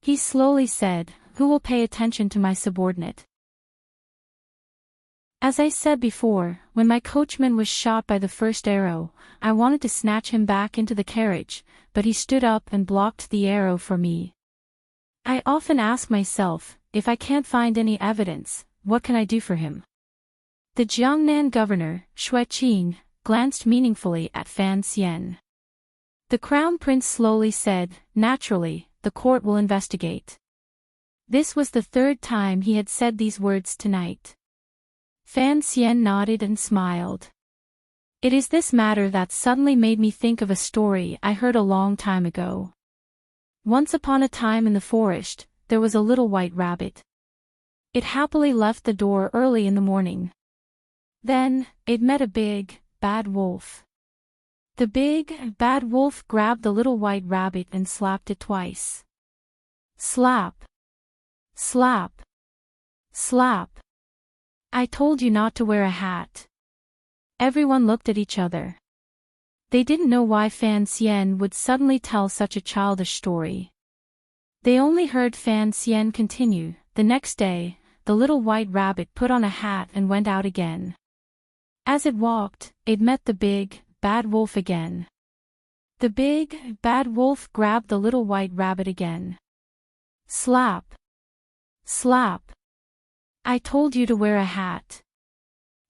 He slowly said, "Who will pay attention to my subordinate?" As I said before, when my coachman was shot by the first arrow, I wanted to snatch him back into the carriage, but he stood up and blocked the arrow for me. I often ask myself, if I can't find any evidence, what can I do for him? The Jiangnan governor, Shui Qing, glanced meaningfully at Fan Xian. The crown prince slowly said, "Naturally, the court will investigate." This was the 3rd time he had said these words tonight. Fan Xian nodded and smiled. It is this matter that suddenly made me think of a story I heard a long time ago. Once upon a time in the forest, there was a little white rabbit. It happily left the door early in the morning. Then, it met a big, bad wolf. The big, bad wolf grabbed the little white rabbit and slapped it twice. Slap. Slap. Slap. I told you not to wear a hat. Everyone looked at each other. They didn't know why Fan Xian would suddenly tell such a childish story. They only heard Fan Xian continue, "The next day, the little white rabbit put on a hat and went out again. As it walked, it met the big, bad wolf again. The big, bad wolf grabbed the little white rabbit again. Slap. Slap. I told you to wear a hat."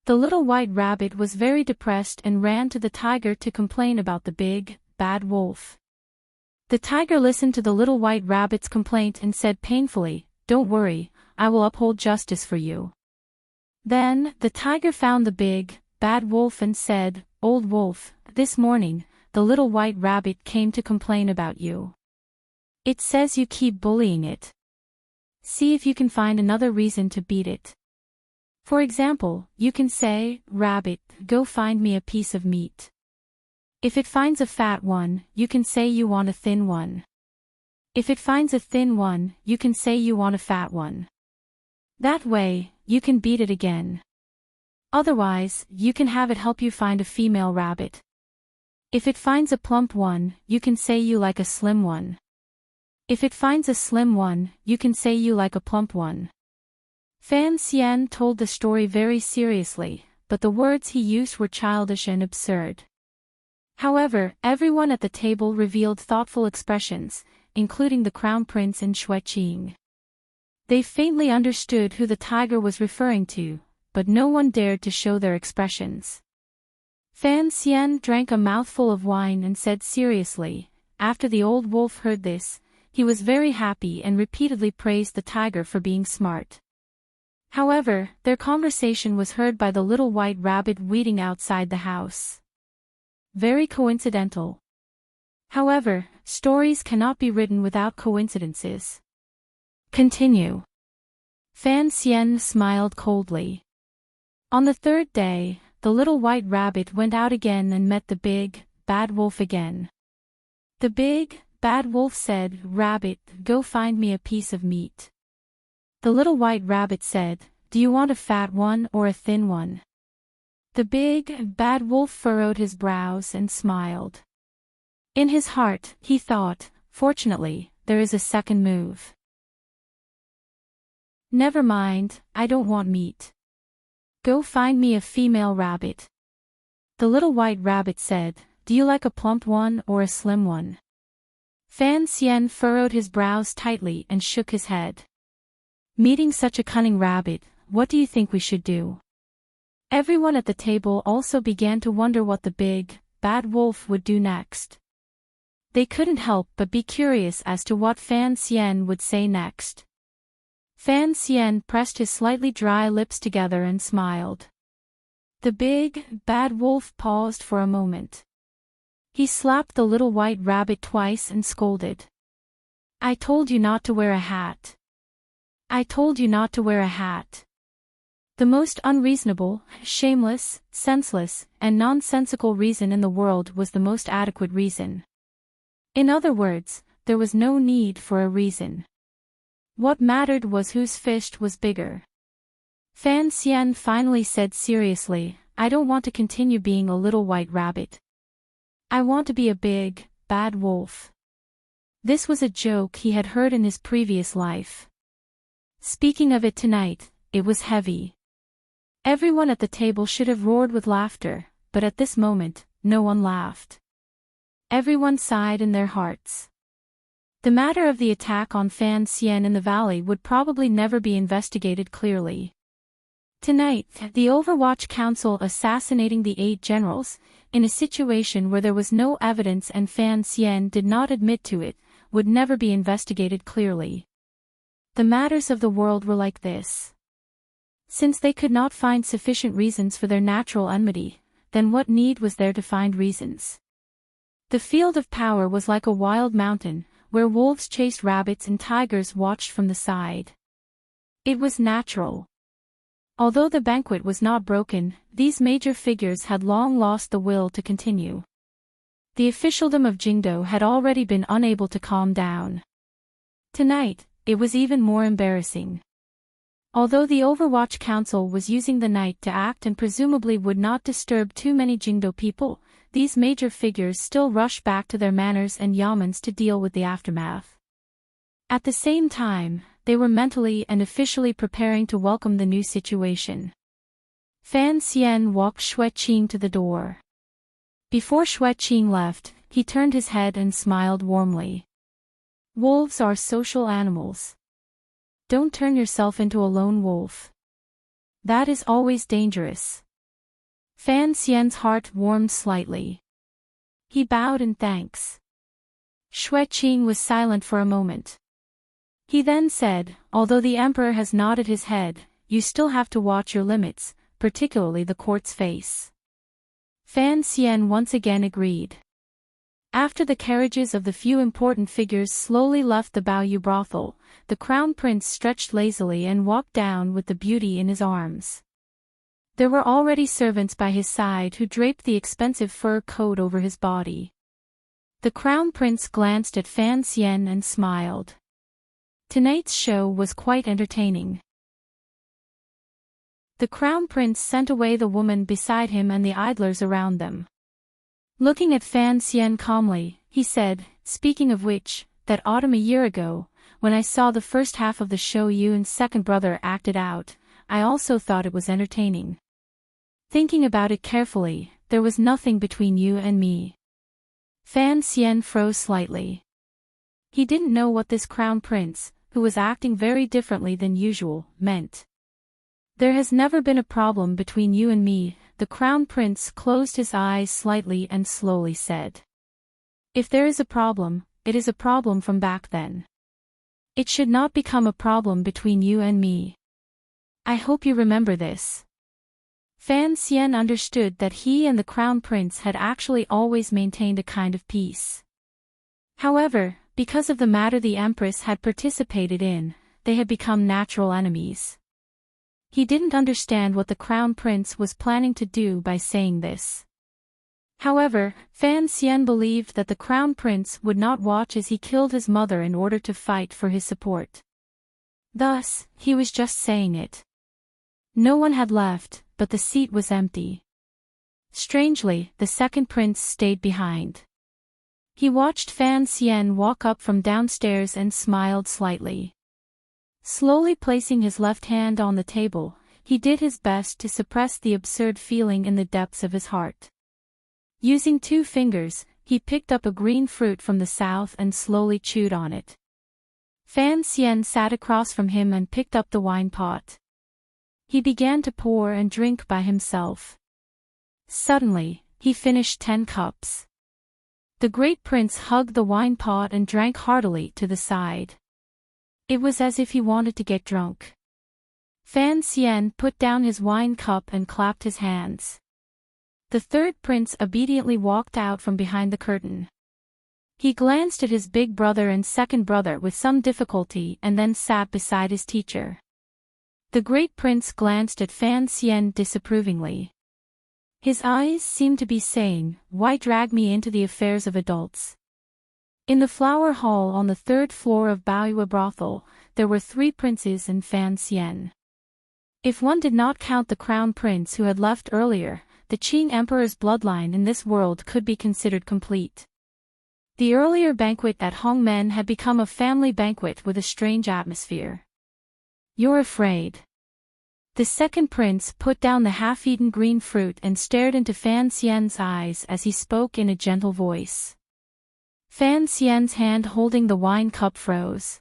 The little white rabbit was very depressed and ran to the tiger to complain about the big, bad wolf. The tiger listened to the little white rabbit's complaint and said painfully, "Don't worry, I will uphold justice for you." Then, the tiger found the big, bad wolf and said, "Old wolf, this morning, the little white rabbit came to complain about you. It says you keep bullying it. See if you can find another reason to beat it. For example, you can say, 'Rabbit, go find me a piece of meat.' If it finds a fat one, you can say you want a thin one. If it finds a thin one, you can say you want a fat one. That way, you can beat it again. Otherwise, you can have it help you find a female rabbit. If it finds a plump one, you can say you like a slim one. If it finds a slim one, you can say you like a plump one." Fan Xian told the story very seriously, but the words he used were childish and absurd. However, everyone at the table revealed thoughtful expressions, including the crown prince and Shui Qing. They faintly understood who the tiger was referring to, but no one dared to show their expressions. Fan Xian drank a mouthful of wine and said seriously, after the old wolf heard this, he was very happy and repeatedly praised the tiger for being smart. However, their conversation was heard by the little white rabbit waiting outside the house. Very coincidental. However, stories cannot be written without coincidences. Continue. Fan Xian smiled coldly. On the 3rd day, the little white rabbit went out again and met the big, bad wolf again. The big, Bad Wolf said, "Rabbit, go find me a piece of meat." The little white rabbit said, "Do you want a fat one or a thin one?" The big, bad wolf furrowed his brows and smiled. In his heart, he thought, "Fortunately, there is a second move." "Never mind, I don't want meat. Go find me a female rabbit." The little white rabbit said, "Do you like a plump one or a slim one?" Fan Xian furrowed his brows tightly and shook his head. "Meeting such a cunning rabbit, what do you think we should do?" Everyone at the table also began to wonder what the big, bad wolf would do next. They couldn't help but be curious as to what Fan Xian would say next. Fan Xian pressed his slightly dry lips together and smiled. The big, bad wolf paused for a moment. He slapped the little white rabbit twice and scolded. "I told you not to wear a hat. I told you not to wear a hat." The most unreasonable, shameless, senseless, and nonsensical reason in the world was the most adequate reason. In other words, there was no need for a reason. What mattered was whose fist was bigger. Fan Xian finally said seriously, "I don't want to continue being a little white rabbit. I want to be a big, bad wolf." This was a joke he had heard in his previous life. Speaking of it tonight, it was heavy. Everyone at the table should have roared with laughter, but at this moment, no one laughed. Everyone sighed in their hearts. The matter of the attack on Fan Xian in the valley would probably never be investigated clearly. Tonight, the Overwatch Council assassinating the 8 generals, in a situation where there was no evidence and Fan Xian did not admit to it, would never be investigated clearly. The matters of the world were like this. Since they could not find sufficient reasons for their natural enmity, then what need was there to find reasons? The field of power was like a wild mountain, where wolves chased rabbits and tigers watched from the side. It was natural. Although the banquet was not broken, these major figures had long lost the will to continue. The officialdom of Jingdo had already been unable to calm down. Tonight, it was even more embarrassing. Although the Overwatch Council was using the night to act and presumably would not disturb too many Jingdo people, these major figures still rushed back to their manors and yamens to deal with the aftermath. At the same time, they were mentally and officially preparing to welcome the new situation. Fan Xian walked Xueqing to the door. Before Xueqing left, he turned his head and smiled warmly. "Wolves are social animals. Don't turn yourself into a lone wolf. That is always dangerous." Fan Xian's heart warmed slightly. He bowed in thanks. Xueqing was silent for a moment. He then said, "Although the emperor has nodded his head, you still have to watch your limits, particularly the court's face." Fan Xian once again agreed. After the carriages of the few important figures slowly left the Baoyu brothel, the crown prince stretched lazily and walked down with the beauty in his arms. There were already servants by his side who draped the expensive fur coat over his body. The crown prince glanced at Fan Xian and smiled. Tonight's show was quite entertaining. The crown prince sent away the woman beside him and the idlers around them. Looking at Fan Xian calmly, he said, "Speaking of which, that autumn a year ago, when I saw the first half of the show you and second brother acted out, I also thought it was entertaining. Thinking about it carefully, there was nothing between you and me." Fan Xian froze slightly. He didn't know what this crown prince, who was acting very differently than usual, meant. "There has never been a problem between you and me," the crown prince closed his eyes slightly and slowly said. "If there is a problem, it is a problem from back then. It should not become a problem between you and me. I hope you remember this." Fan Xian understood that he and the crown prince had actually always maintained a kind of peace. However, because of the matter the empress had participated in, they had become natural enemies. He didn't understand what the crown prince was planning to do by saying this. However, Fan Xian believed that the crown prince would not watch as he killed his mother in order to fight for his support. Thus, he was just saying it. No one had left, but the seat was empty. Strangely, the second prince stayed behind. He watched Fan Xian walk up from downstairs and smiled slightly. Slowly placing his left hand on the table, he did his best to suppress the absurd feeling in the depths of his heart. Using 2 fingers, he picked up a green fruit from the south and slowly chewed on it. Fan Xian sat across from him and picked up the wine pot. He began to pour and drink by himself. Suddenly, he finished 10 cups. The great prince hugged the wine pot and drank heartily to the side. It was as if he wanted to get drunk. Fan Xian put down his wine cup and clapped his hands. The third prince obediently walked out from behind the curtain. He glanced at his big brother and second brother with some difficulty and then sat beside his teacher. The great prince glanced at Fan Xian disapprovingly. His eyes seemed to be saying, "Why drag me into the affairs of adults?" In the flower hall on the 3rd floor of Baoyue brothel, there were 3 princes and Fan Xian. If one did not count the crown prince who had left earlier, the Qing emperor's bloodline in this world could be considered complete. The earlier banquet at Hongmen had become a family banquet with a strange atmosphere. "You're afraid." The second prince put down the half-eaten green fruit and stared into Fan Xian's eyes as he spoke in a gentle voice. Fan Xian's hand holding the wine cup froze.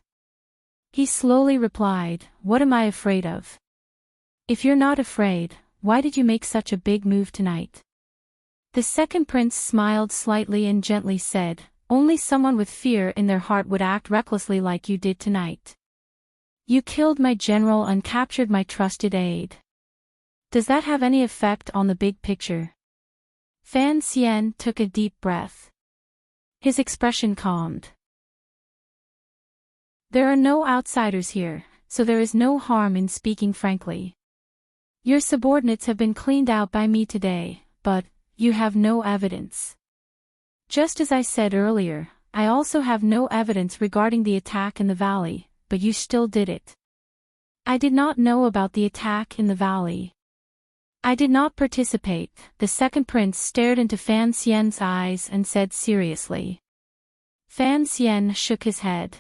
He slowly replied, "What am I afraid of?" "If you're not afraid, why did you make such a big move tonight?" The second prince smiled slightly and gently said, "Only someone with fear in their heart would act recklessly like you did tonight. You killed my general and captured my trusted aide. Does that have any effect on the big picture?" Fan Xian took a deep breath. His expression calmed. "There are no outsiders here, so there is no harm in speaking frankly. Your subordinates have been cleaned out by me today, but you have no evidence. Just as I said earlier, I also have no evidence regarding the attack in the valley, but you still did it." "I did not know about the attack in the valley. I did not participate." The second prince stared into Fan Xian's eyes and said seriously. Fan Xian shook his head.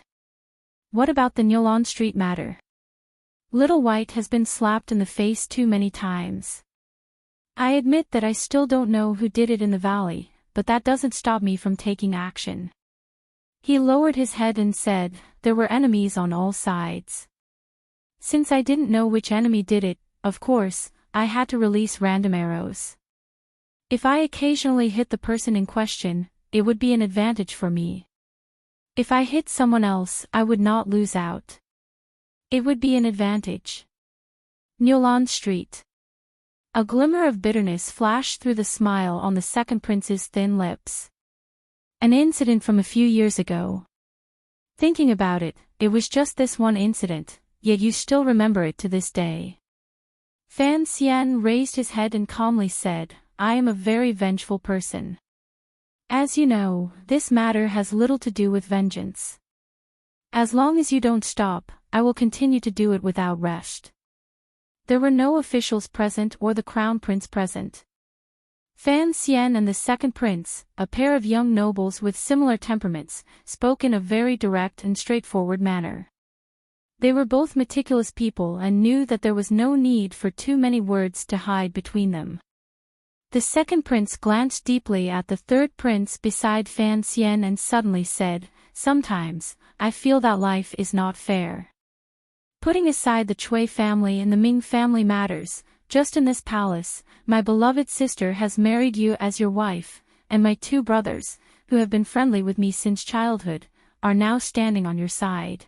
"What about the Nyolan Street matter? Little White has been slapped in the face too many times. I admit that I still don't know who did it in the valley, but that doesn't stop me from taking action." He lowered his head and said, "There were enemies on all sides. Since I didn't know which enemy did it, of course, I had to release random arrows. If I occasionally hit the person in question, it would be an advantage for me. If I hit someone else, I would not lose out. It would be an advantage." Nyolan Street. A glimmer of bitterness flashed through the smile on the second prince's thin lips. "An incident from a few years ago. Thinking about it, it was just this one incident, yet you still remember it to this day." Fan Xian raised his head and calmly said, "I am a very vengeful person. As you know, this matter has little to do with vengeance. As long as you don't stop, I will continue to do it without rest." There were no officials present or the crown prince present. Fan Xian and the second prince, a pair of young nobles with similar temperaments, spoke in a very direct and straightforward manner. They were both meticulous people and knew that there was no need for too many words to hide between them. The second prince glanced deeply at the third prince beside Fan Xian and suddenly said, "Sometimes, I feel that life is not fair. Putting aside the Cui family and the Ming family matters, just in this palace, my beloved sister has married you as your wife, and my 2 brothers, who have been friendly with me since childhood, are now standing on your side."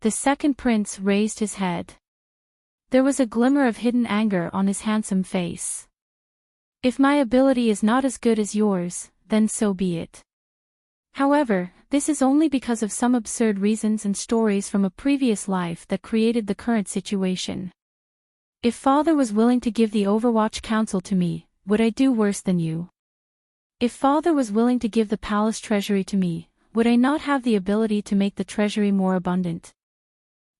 The second prince raised his head. There was a glimmer of hidden anger on his handsome face. "If my ability is not as good as yours, then so be it. However, this is only because of some absurd reasons and stories from a previous life that created the current situation. If Father was willing to give the Overwatch Council to me, would I do worse than you?" If father was willing to give the palace treasury to me, would I not have the ability to make the treasury more abundant?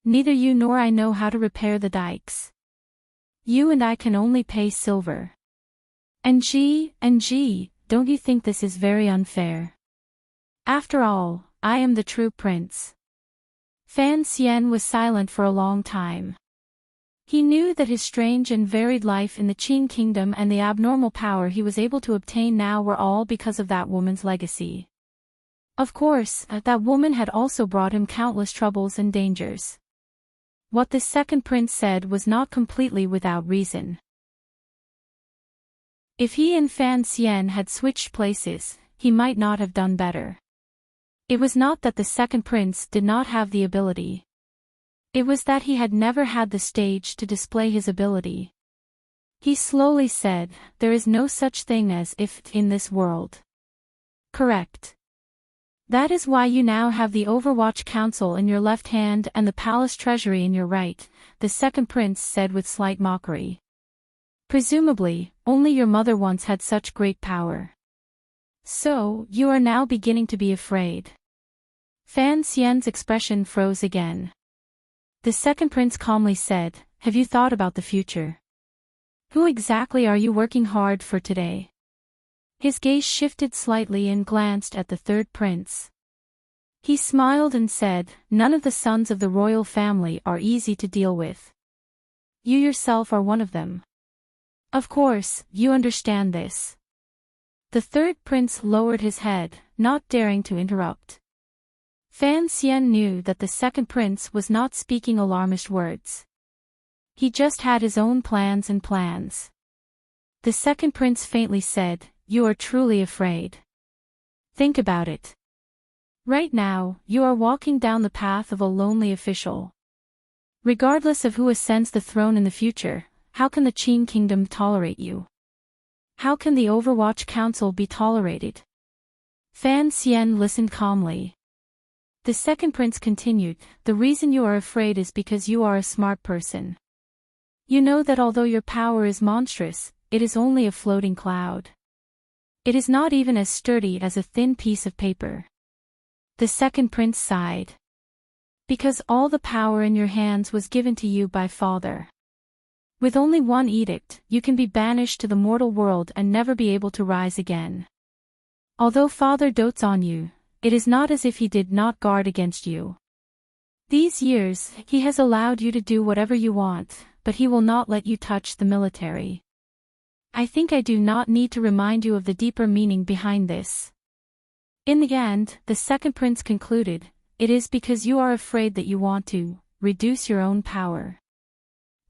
Neither you nor I know how to repair the dikes. You and I can only pay silver. And don't you think this is very unfair? After all, I am the true prince. Fan Xian was silent for a long time. He knew that his strange and varied life in the Qin kingdom and the abnormal power he was able to obtain now were all because of that woman's legacy. Of course, that woman had also brought him countless troubles and dangers. What this second prince said was not completely without reason. If he and Fan Xian had switched places, he might not have done better. It was not that the second prince did not have the ability. It was that he had never had the stage to display his ability. He slowly said, "There is no such thing as if in this world." Correct. That is why you now have the Overwatch Council in your left hand and the palace treasury in your right, the second prince said with slight mockery. Presumably, only your mother once had such great power. So, you are now beginning to be afraid. Fan Xian's expression froze again. The second prince calmly said, "Have you thought about the future? Who exactly are you working hard for today?" His gaze shifted slightly and glanced at the third prince. He smiled and said, "None of the sons of the royal family are easy to deal with. You yourself are one of them. Of course, you understand this." The third prince lowered his head, not daring to interrupt. Fan Xian knew that the second prince was not speaking alarmist words. He just had his own plans. The second prince faintly said, "You are truly afraid. Think about it. Right now, you are walking down the path of a lonely official. Regardless of who ascends the throne in the future, how can the Qin kingdom tolerate you? How can the Overwatch Council be tolerated?" Fan Xian listened calmly. The second prince continued, "The reason you are afraid is because you are a smart person. You know that although your power is monstrous, it is only a floating cloud. It is not even as sturdy as a thin piece of paper." The second prince sighed. "Because all the power in your hands was given to you by father. With only one edict, you can be banished to the mortal world and never be able to rise again. Although father dotes on you, it is not as if he did not guard against you. These years, he has allowed you to do whatever you want, but he will not let you touch the military. I think I do not need to remind you of the deeper meaning behind this." In the end, the second prince concluded, "It is because you are afraid that you want to reduce your own power."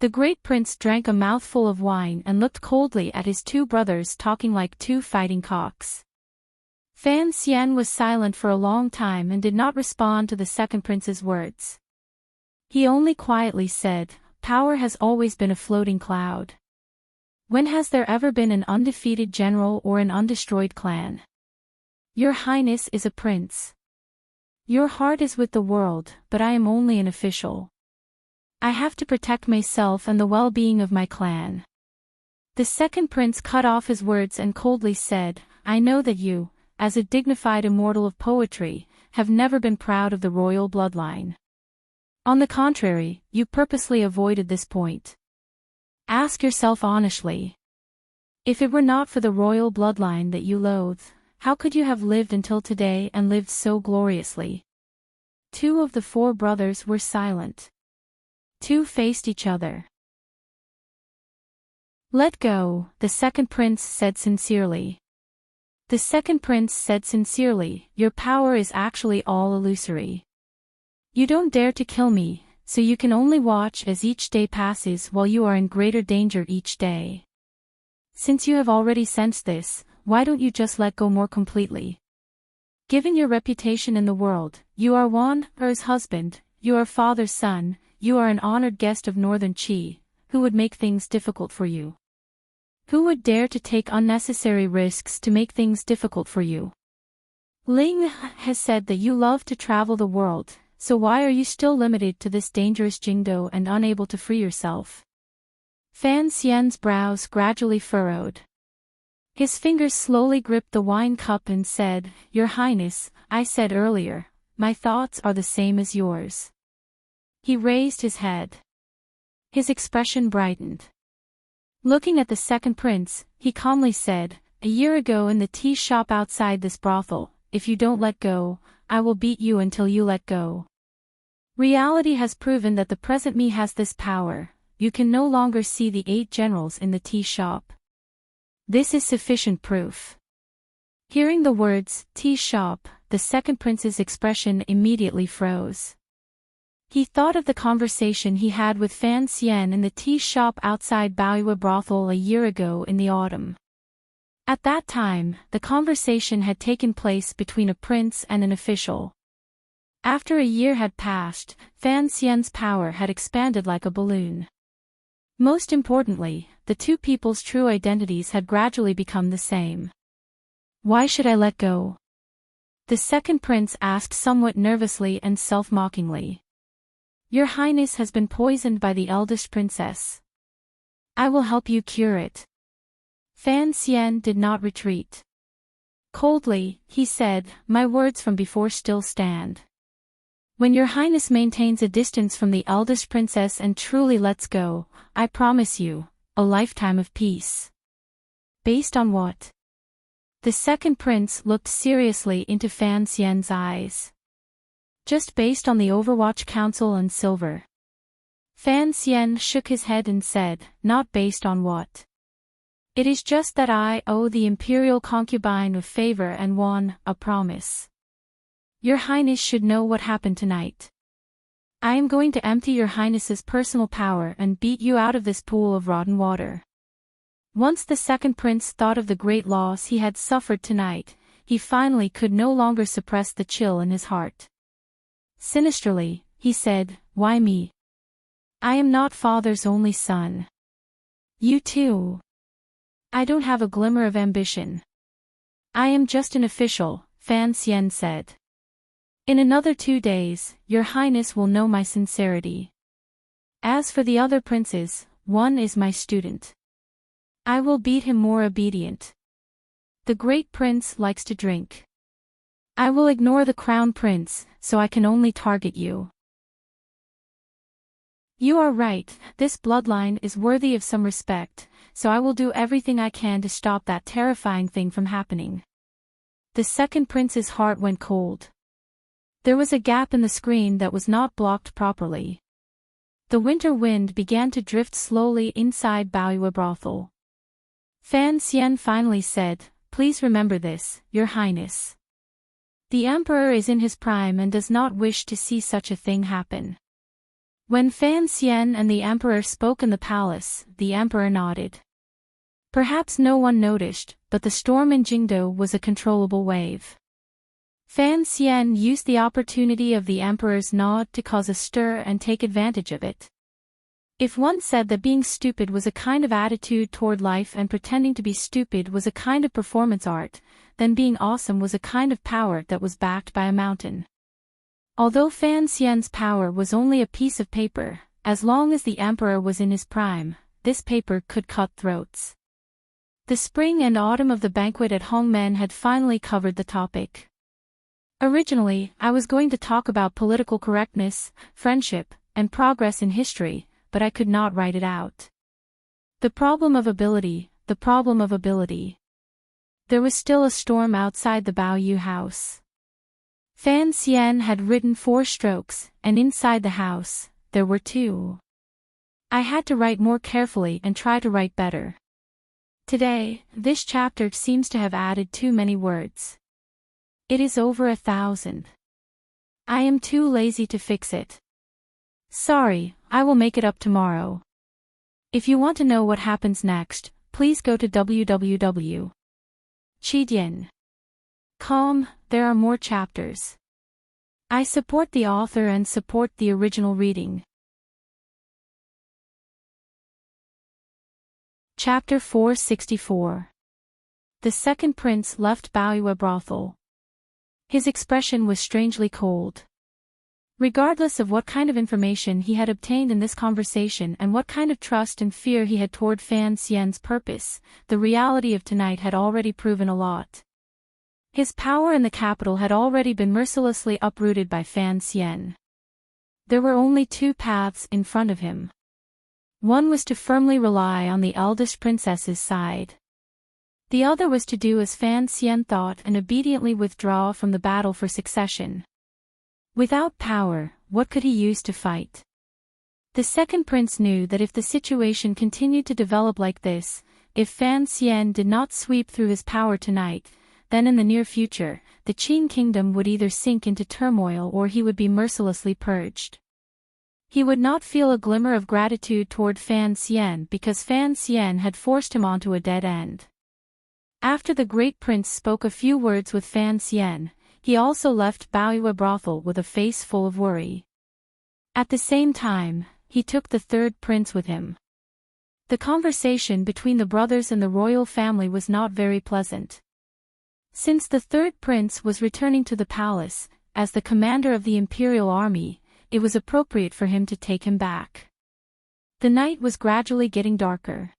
The great prince drank a mouthful of wine and looked coldly at his two brothers talking like two fighting cocks. Fan Xian was silent for a long time and did not respond to the second prince's words. He only quietly said, "Power has always been a floating cloud. When has there ever been an undefeated general or an undestroyed clan? Your Highness is a prince. Your heart is with the world, but I am only an official. I have to protect myself and the well-being of my clan." The second prince cut off his words and coldly said, "I know that you, as a dignified immortal of poetry, have never been proud of the royal bloodline. On the contrary, you purposely avoided this point. Ask yourself honestly. If it were not for the royal bloodline that you loathe, how could you have lived until today and lived so gloriously?" Two of the four brothers were silent. Two faced each other. "Let go," the second prince said sincerely. The second prince said sincerely, "Your power is actually all illusory. You don't dare to kill me, so you can only watch as each day passes while you are in greater danger each day. Since you have already sensed this, why don't you just let go more completely? Given your reputation in the world, you are Wan's husband, you are father's son, you are an honored guest of Northern Qi. Who would make things difficult for you? Who would dare to take unnecessary risks to make things difficult for you? Ling has said that you love to travel the world, so why are you still limited to this dangerous Jingdo and unable to free yourself?" Fan Xian's brows gradually furrowed. His fingers slowly gripped the wine cup and said, "Your Highness, I said earlier, my thoughts are the same as yours." He raised his head. His expression brightened. Looking at the second prince, he calmly said, "A year ago in the tea shop outside this brothel, if you don't let go, I will beat you until you let go. Reality has proven that the present me has this power. You can no longer see the 8 generals in the tea shop. This is sufficient proof." Hearing the words, tea shop, the second prince's expression immediately froze. He thought of the conversation he had with Fan Xian in the tea shop outside Baoyue brothel a year ago in the autumn. At that time, the conversation had taken place between a prince and an official. After a year had passed, Fan Xian's power had expanded like a balloon. Most importantly, the two people's true identities had gradually become the same. "Why should I let go?" the second prince asked somewhat nervously and self-mockingly. "Your Highness has been poisoned by the eldest princess. I will help you cure it." Fan Xian did not retreat. Coldly, he said, "My words from before still stand. When your Highness maintains a distance from the eldest princess and truly lets go, I promise you, a lifetime of peace." "Based on what?" The second prince looked seriously into Fan Xian's eyes. "Just based on the Overwatch Council and silver." Fan Xian shook his head and said, "Not based on what? It is just that I owe the imperial concubine of favor and a promise. Your Highness should know what happened tonight. I am going to empty your Highness's personal power and beat you out of this pool of rotten water." Once the second prince thought of the great loss he had suffered tonight, he finally could no longer suppress the chill in his heart. Sinisterly, he said, "Why me? I am not father's only son. You too. I don't have a glimmer of ambition. I am just an official," Fan Xian said. "In another 2 days, your Highness will know my sincerity. As for the other princes, one is my student. I will beat him more obedient. The great prince likes to drink. I will ignore the crown prince, so I can only target you." "You are right, this bloodline is worthy of some respect, so I will do everything I can to stop that terrifying thing from happening." The second prince's heart went cold. There was a gap in the screen that was not blocked properly. The winter wind began to drift slowly inside Baoyue brothel. Fan Xian finally said, "Please remember this, your Highness. The Emperor is in his prime and does not wish to see such a thing happen." When Fan Xian and the Emperor spoke in the palace, the Emperor nodded. Perhaps no one noticed, but the storm in Jingdo was a controllable wave. Fan Xian used the opportunity of the Emperor's nod to cause a stir and take advantage of it. If one said that being stupid was a kind of attitude toward life and pretending to be stupid was a kind of performance art, then being awesome was a kind of power that was backed by a mountain. Although Fan Xian's power was only a piece of paper, as long as the Emperor was in his prime, this paper could cut throats. The spring and autumn of the banquet at Hongmen had finally covered the topic. Originally, I was going to talk about political correctness, friendship, and progress in history, but I could not write it out. The problem of ability, the problem of ability. There was still a storm outside the Baoyue house. Fan Xian had written 4 strokes, and inside the house, there were 2. I had to write more carefully and try to write better. Today, this chapter seems to have added too many words. It is over 1,000. I am too lazy to fix it. Sorry, I will make it up tomorrow. If you want to know what happens next, please go to www.chidian.com, there are more chapters. I support the author and support the original reading. Chapter 464. The second prince left Baoyue brothel. His expression was strangely cold. Regardless of what kind of information he had obtained in this conversation and what kind of trust and fear he had toward Fan Xian's purpose, the reality of tonight had already proven a lot. His power in the capital had already been mercilessly uprooted by Fan Xian. There were only two paths in front of him. One was to firmly rely on the eldest princess's side. The other was to do as Fan Xian thought and obediently withdraw from the battle for succession. Without power, what could he use to fight? The second prince knew that if the situation continued to develop like this, if Fan Xian did not sweep through his power tonight, then in the near future, the Qin kingdom would either sink into turmoil or he would be mercilessly purged. He would not feel a glimmer of gratitude toward Fan Xian because Fan Xian had forced him onto a dead end. After the great prince spoke a few words with Fan Xian, he also left Baoyue brothel with a face full of worry. At the same time, he took the third prince with him. The conversation between the brothers and the royal family was not very pleasant. Since the third prince was returning to the palace, as the commander of the imperial army, it was appropriate for him to take him back. The night was gradually getting darker.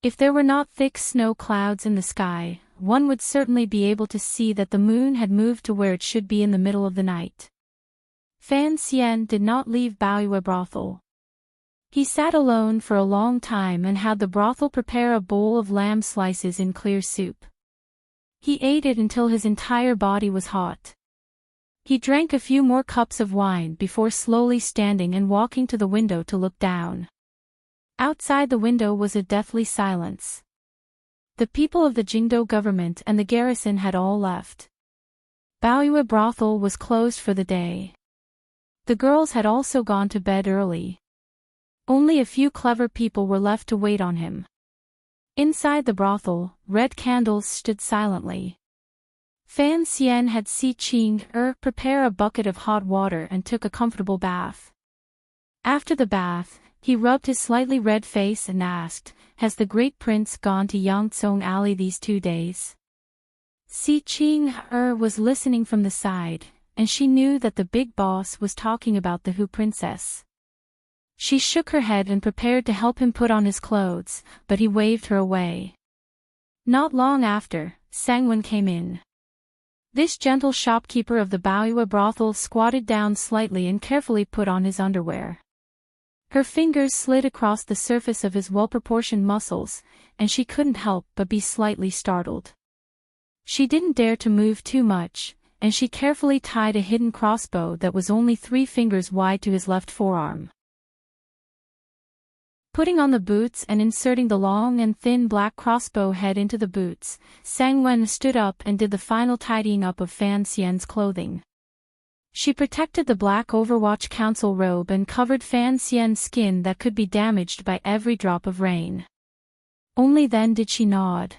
If there were not thick snow clouds in the sky, one would certainly be able to see that the moon had moved to where it should be in the middle of the night. Fan Xian did not leave Baoyue brothel. He sat alone for a long time and had the brothel prepare a bowl of lamb slices in clear soup. He ate it until his entire body was hot. He drank a few more cups of wine before slowly standing and walking to the window to look down. Outside the window was a deathly silence. The people of the Jingdo government and the garrison had all left. Baoyue brothel was closed for the day. The girls had also gone to bed early. Only a few clever people were left to wait on him. Inside the brothel, red candles stood silently. Fan Xian had Si Qing prepare a bucket of hot water and took a comfortable bath. After the bath, he rubbed his slightly red face and asked, "Has the great prince gone to Yangtsong Alley these 2 days?" Si Qing was listening from the side, and she knew that the big boss was talking about the Hu princess. She shook her head and prepared to help him put on his clothes, but he waved her away. Not long after, Sangwen came in. This gentle shopkeeper of the Baoyue brothel squatted down slightly and carefully put on his underwear. Her fingers slid across the surface of his well-proportioned muscles, and she couldn't help but be slightly startled. She didn't dare to move too much, and she carefully tied a hidden crossbow that was only 3 fingers wide to his left forearm. Putting on the boots and inserting the long and thin black crossbow head into the boots, Sangwen stood up and did the final tidying up of Fan Xian's clothing. She protected the black Overwatch Council robe and covered Fan Xian's skin that could be damaged by every drop of rain. Only then did she nod.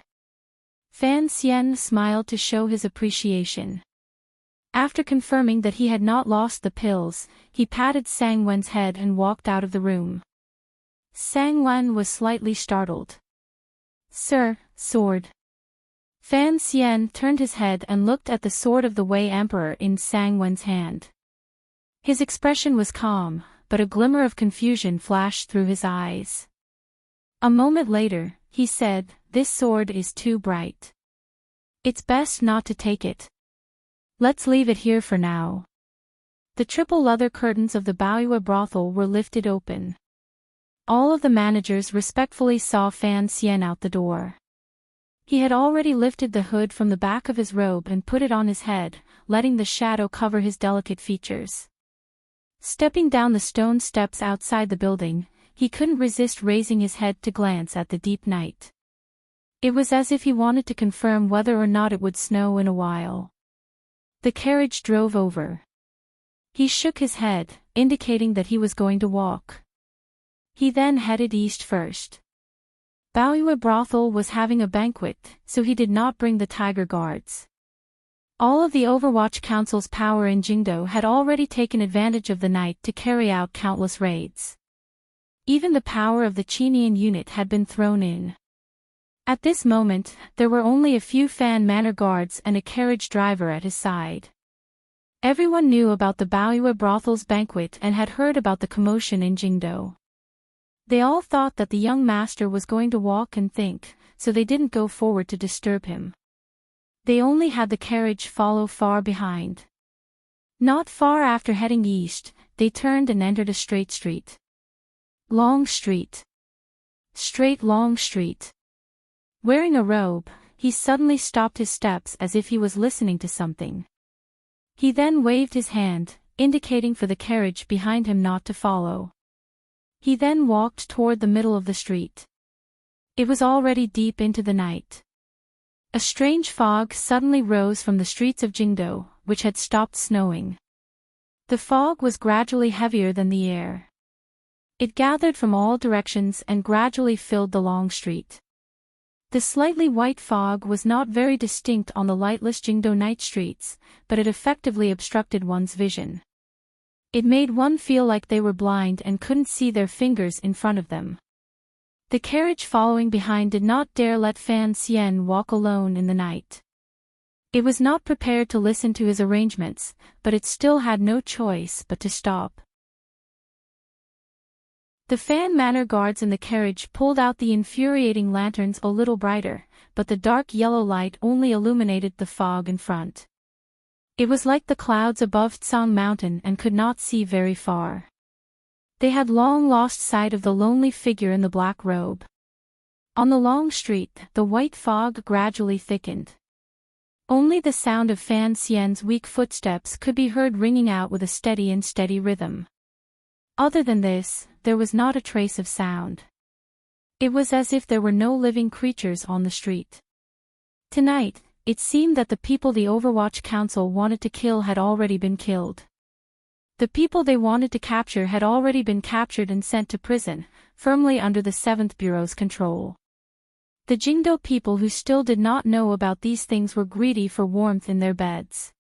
Fan Xian smiled to show his appreciation. After confirming that he had not lost the pills, he patted Sangwen's head and walked out of the room. Sangwen was slightly startled. "Sir, sword." Fan Xian turned his head and looked at the sword of the Wei Emperor in Sangwen's hand. His expression was calm, but a glimmer of confusion flashed through his eyes. A moment later, he said, "This sword is too bright. It's best not to take it. Let's leave it here for now." The triple leather curtains of the Baoyue brothel were lifted open. All of the managers respectfully saw Fan Xian out the door. He had already lifted the hood from the back of his robe and put it on his head, letting the shadow cover his delicate features. Stepping down the stone steps outside the building, he couldn't resist raising his head to glance at the deep night. It was as if he wanted to confirm whether or not it would snow in a while. The carriage drove over. He shook his head, indicating that he was going to walk. He then headed east first. Baoyue brothel was having a banquet, so he did not bring the tiger guards. All of the Overwatch Council's power in Jingdo had already taken advantage of the night to carry out countless raids. Even the power of the Qinian unit had been thrown in. At this moment, there were only a few fan manor guards and a carriage driver at his side. Everyone knew about the Baoyue brothel's banquet and had heard about the commotion in Jingdo. They all thought that the young master was going to walk and think, so they didn't go forward to disturb him. They only had the carriage follow far behind. Not far after heading east, they turned and entered a straight street. Long street. Straight long street. Wearing a robe, he suddenly stopped his steps as if he was listening to something. He then waved his hand, indicating for the carriage behind him not to follow. He then walked toward the middle of the street. It was already deep into the night. A strange fog suddenly rose from the streets of Jingdo, which had stopped snowing. The fog was gradually heavier than the air. It gathered from all directions and gradually filled the long street. The slightly white fog was not very distinct on the lightless Jingdo night streets, but it effectively obstructed one's vision. It made one feel like they were blind and couldn't see their fingers in front of them. The carriage following behind did not dare let Fan Xian walk alone in the night. It was not prepared to listen to his arrangements, but it still had no choice but to stop. The Fan Manor guards in the carriage pulled out the infuriating lanterns a little brighter, but the dark yellow light only illuminated the fog in front. It was like the clouds above Tsang Mountain and could not see very far. They had long lost sight of the lonely figure in the black robe. On the long street, the white fog gradually thickened. Only the sound of Fan Xian's weak footsteps could be heard ringing out with a steady rhythm. Other than this, there was not a trace of sound. It was as if there were no living creatures on the street. Tonight, it seemed that the people the Overwatch Council wanted to kill had already been killed. The people they wanted to capture had already been captured and sent to prison, firmly under the 7th Bureau's control. The Jingdo people who still did not know about these things were greedy for warmth in their beds.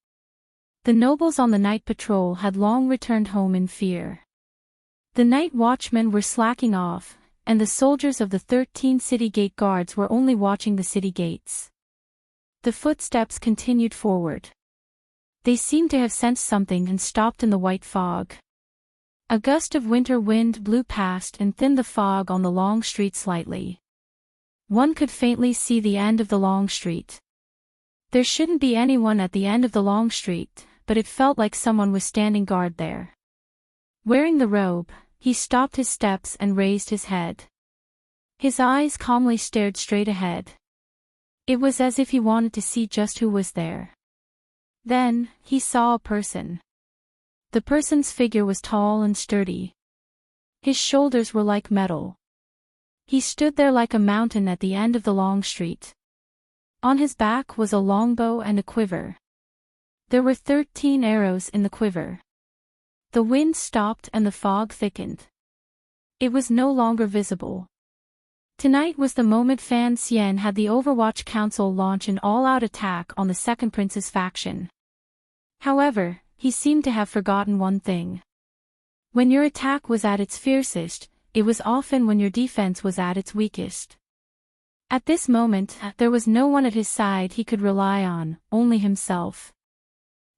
The nobles on the night patrol had long returned home in fear. The night watchmen were slacking off, and the soldiers of the 13 city gate guards were only watching the city gates. The footsteps continued forward. They seemed to have sensed something and stopped in the white fog. A gust of winter wind blew past and thinned the fog on the long street slightly. One could faintly see the end of the long street. There shouldn't be anyone at the end of the long street, but it felt like someone was standing guard there. Wearing the robe, he stopped his steps and raised his head. His eyes calmly stared straight ahead. It was as if he wanted to see just who was there. Then, he saw a person. The person's figure was tall and sturdy. His shoulders were like metal. He stood there like a mountain at the end of the long street. On his back was a longbow and a quiver. There were 13 arrows in the quiver. The wind stopped and the fog thickened. It was no longer visible. Tonight was the moment Fan Xian had the Overwatch Council launch an all-out attack on the Second Prince's faction. However, he seemed to have forgotten one thing. When your attack was at its fiercest, it was often when your defense was at its weakest. At this moment, there was no one at his side he could rely on, only himself.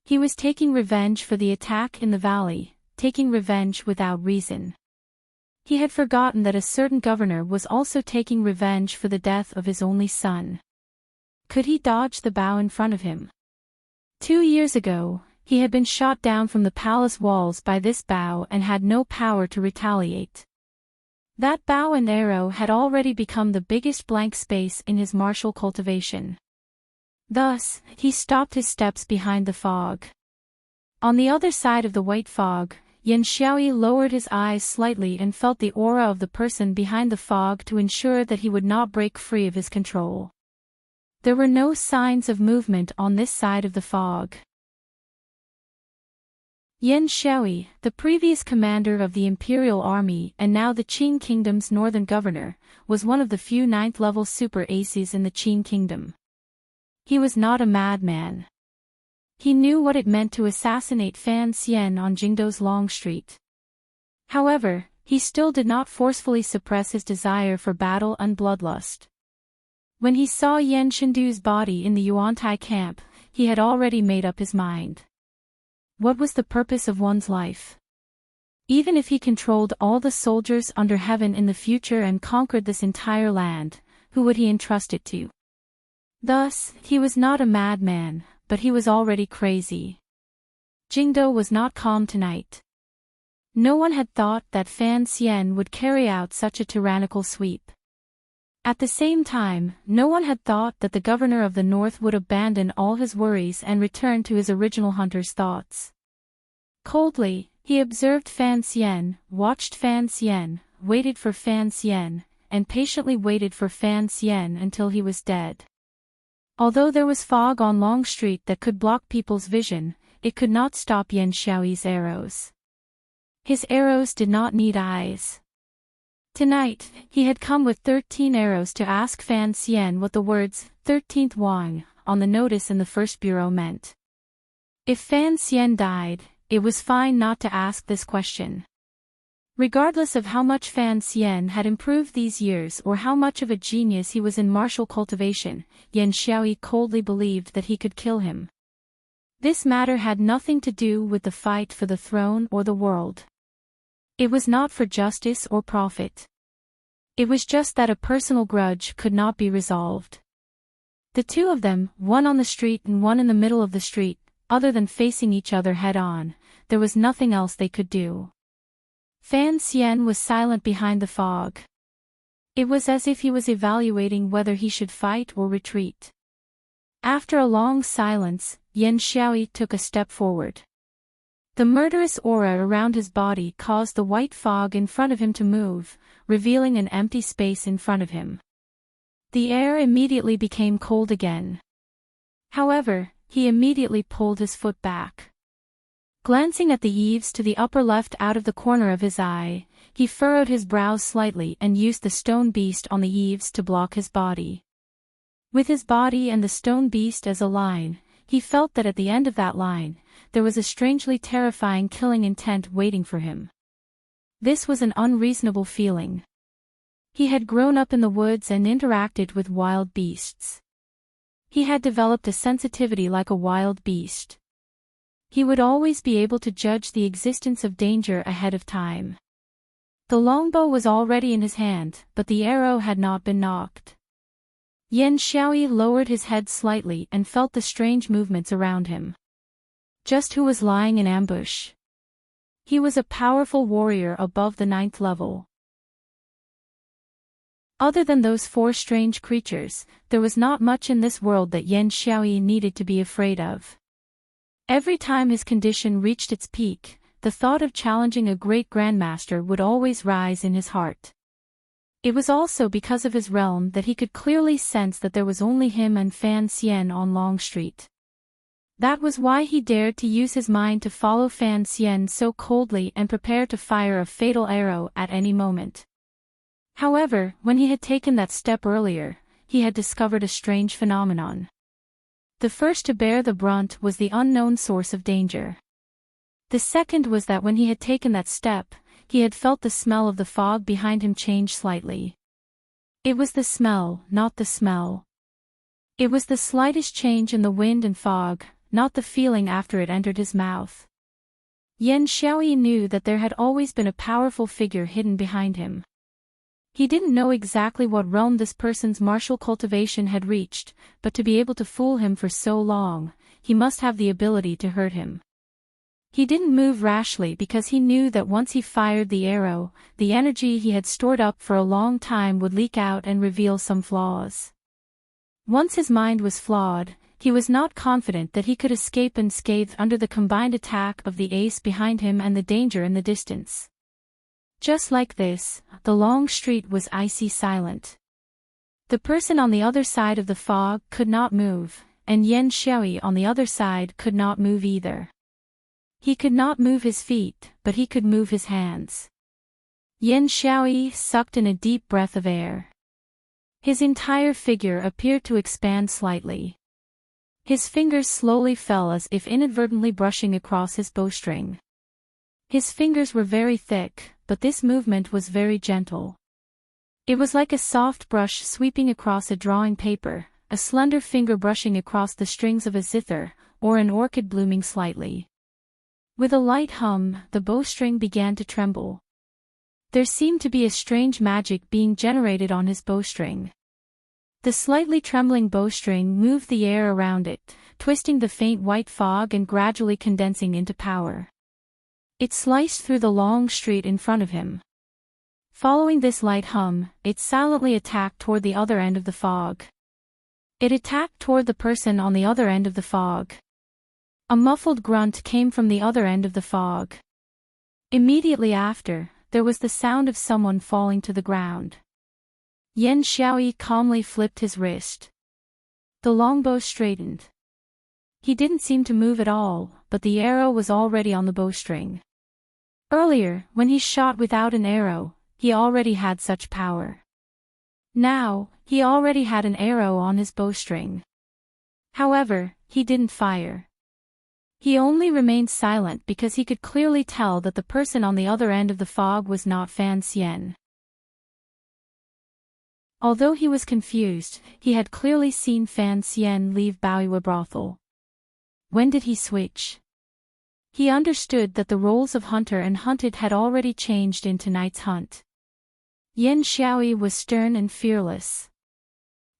He was taking revenge for the attack in the valley, taking revenge without reason. He had forgotten that a certain governor was also taking revenge for the death of his only son. Could he dodge the bow in front of him? 2 years ago, he had been shot down from the palace walls by this bow and had no power to retaliate. That bow and arrow had already become the biggest blank space in his martial cultivation. Thus, he stopped his steps behind the fog. On the other side of the white fog, Yan Xiaoyi lowered his eyes slightly and felt the aura of the person behind the fog to ensure that he would not break free of his control. There were no signs of movement on this side of the fog. Yan Xiaoyi, the previous commander of the Imperial Army and now the Qin Kingdom's northern governor, was one of the few 9th-level super aces in the Qin Kingdom. He was not a madman. He knew what it meant to assassinate Fan Xian on Jingdo's long street. However, he still did not forcefully suppress his desire for battle and bloodlust. When he saw Yan Shendu's body in the Yuantai camp, he had already made up his mind. What was the purpose of one's life? Even if he controlled all the soldiers under heaven in the future and conquered this entire land, who would he entrust it to? Thus, he was not a madman, but he was already crazy. Jingdo was not calm tonight. No one had thought that Fan Xian would carry out such a tyrannical sweep. At the same time, no one had thought that the governor of the north would abandon all his worries and return to his original hunter's thoughts. Coldly, he observed Fan Xian, watched Fan Xian, waited for Fan Xian, and patiently waited for Fan Xian until he was dead. Although there was fog on Long Street that could block people's vision, it could not stop Yan Xiaoyi's arrows. His arrows did not need eyes. Tonight, he had come with 13 arrows to ask Fan Xian what the words 13th Wang on the notice in the first bureau meant. If Fan Xian died, it was fine not to ask this question. Regardless of how much Fan Xian had improved these years or how much of a genius he was in martial cultivation, Yan Xiaoyi coldly believed that he could kill him. This matter had nothing to do with the fight for the throne or the world. It was not for justice or profit. It was just that a personal grudge could not be resolved. The two of them, one on the street and one in the middle of the street, other than facing each other head-on, there was nothing else they could do. Fan Xian was silent behind the fog. It was as if he was evaluating whether he should fight or retreat. After a long silence, Yan Xiaoyi took a step forward. The murderous aura around his body caused the white fog in front of him to move, revealing an empty space in front of him. The air immediately became cold again. However, he immediately pulled his foot back. Glancing at the eaves to the upper left out of the corner of his eye, he furrowed his brows slightly and used the stone beast on the eaves to block his body. With his body and the stone beast as a line, he felt that at the end of that line, there was a strangely terrifying killing intent waiting for him. This was an unreasonable feeling. He had grown up in the woods and interacted with wild beasts. He had developed a sensitivity like a wild beast. He would always be able to judge the existence of danger ahead of time. The longbow was already in his hand, but the arrow had not been nocked. Yan Xiaoyi lowered his head slightly and felt the strange movements around him. Just who was lying in ambush? He was a powerful warrior above the 9th level. Other than those 4 strange creatures, there was not much in this world that Yan Xiaoyi needed to be afraid of. Every time his condition reached its peak, the thought of challenging a great grandmaster would always rise in his heart. It was also because of his realm that he could clearly sense that there was only him and Fan Xian on Long Street. That was why he dared to use his mind to follow Fan Xian so coldly and prepare to fire a fatal arrow at any moment. However, when he had taken that step earlier, he had discovered a strange phenomenon. The first to bear the brunt was the unknown source of danger. The second was that when he had taken that step, he had felt the smell of the fog behind him change slightly. It was the smell, not the smell. It was the slightest change in the wind and fog, not the feeling after it entered his mouth. Yan Xiaoyi knew that there had always been a powerful figure hidden behind him. He didn't know exactly what realm this person's martial cultivation had reached, but to be able to fool him for so long, he must have the ability to hurt him. He didn't move rashly because he knew that once he fired the arrow, the energy he had stored up for a long time would leak out and reveal some flaws. Once his mind was flawed, he was not confident that he could escape unscathed under the combined attack of the ace behind him and the danger in the distance. Just like this, the Long Street was icy silent. The person on the other side of the fog could not move, and Yan Xiaoyi on the other side could not move either. He could not move his feet, but he could move his hands. Yan Xiaoyi sucked in a deep breath of air. His entire figure appeared to expand slightly. His fingers slowly fell as if inadvertently brushing across his bowstring. His fingers were very thick, but this movement was very gentle. It was like a soft brush sweeping across a drawing paper, a slender finger brushing across the strings of a zither, or an orchid blooming slightly. With a light hum, the bowstring began to tremble. There seemed to be a strange magic being generated on his bowstring. The slightly trembling bowstring moved the air around it, twisting the faint white fog and gradually condensing into power. It sliced through the long street in front of him. Following this light hum, it silently attacked toward the other end of the fog. It attacked toward the person on the other end of the fog. A muffled grunt came from the other end of the fog. Immediately after, there was the sound of someone falling to the ground. Yan Xiaoyi calmly flipped his wrist. The longbow straightened. He didn't seem to move at all, but the arrow was already on the bowstring. Earlier, when he shot without an arrow, he already had such power. Now, he already had an arrow on his bowstring. However, he didn't fire. He only remained silent because he could clearly tell that the person on the other end of the fog was not Fan Xian. Although he was confused, he had clearly seen Fan Xian leave Baoyue brothel. When did he switch? He understood that the roles of hunter and hunted had already changed in tonight's hunt. Yan Xiaoyi was stern and fearless.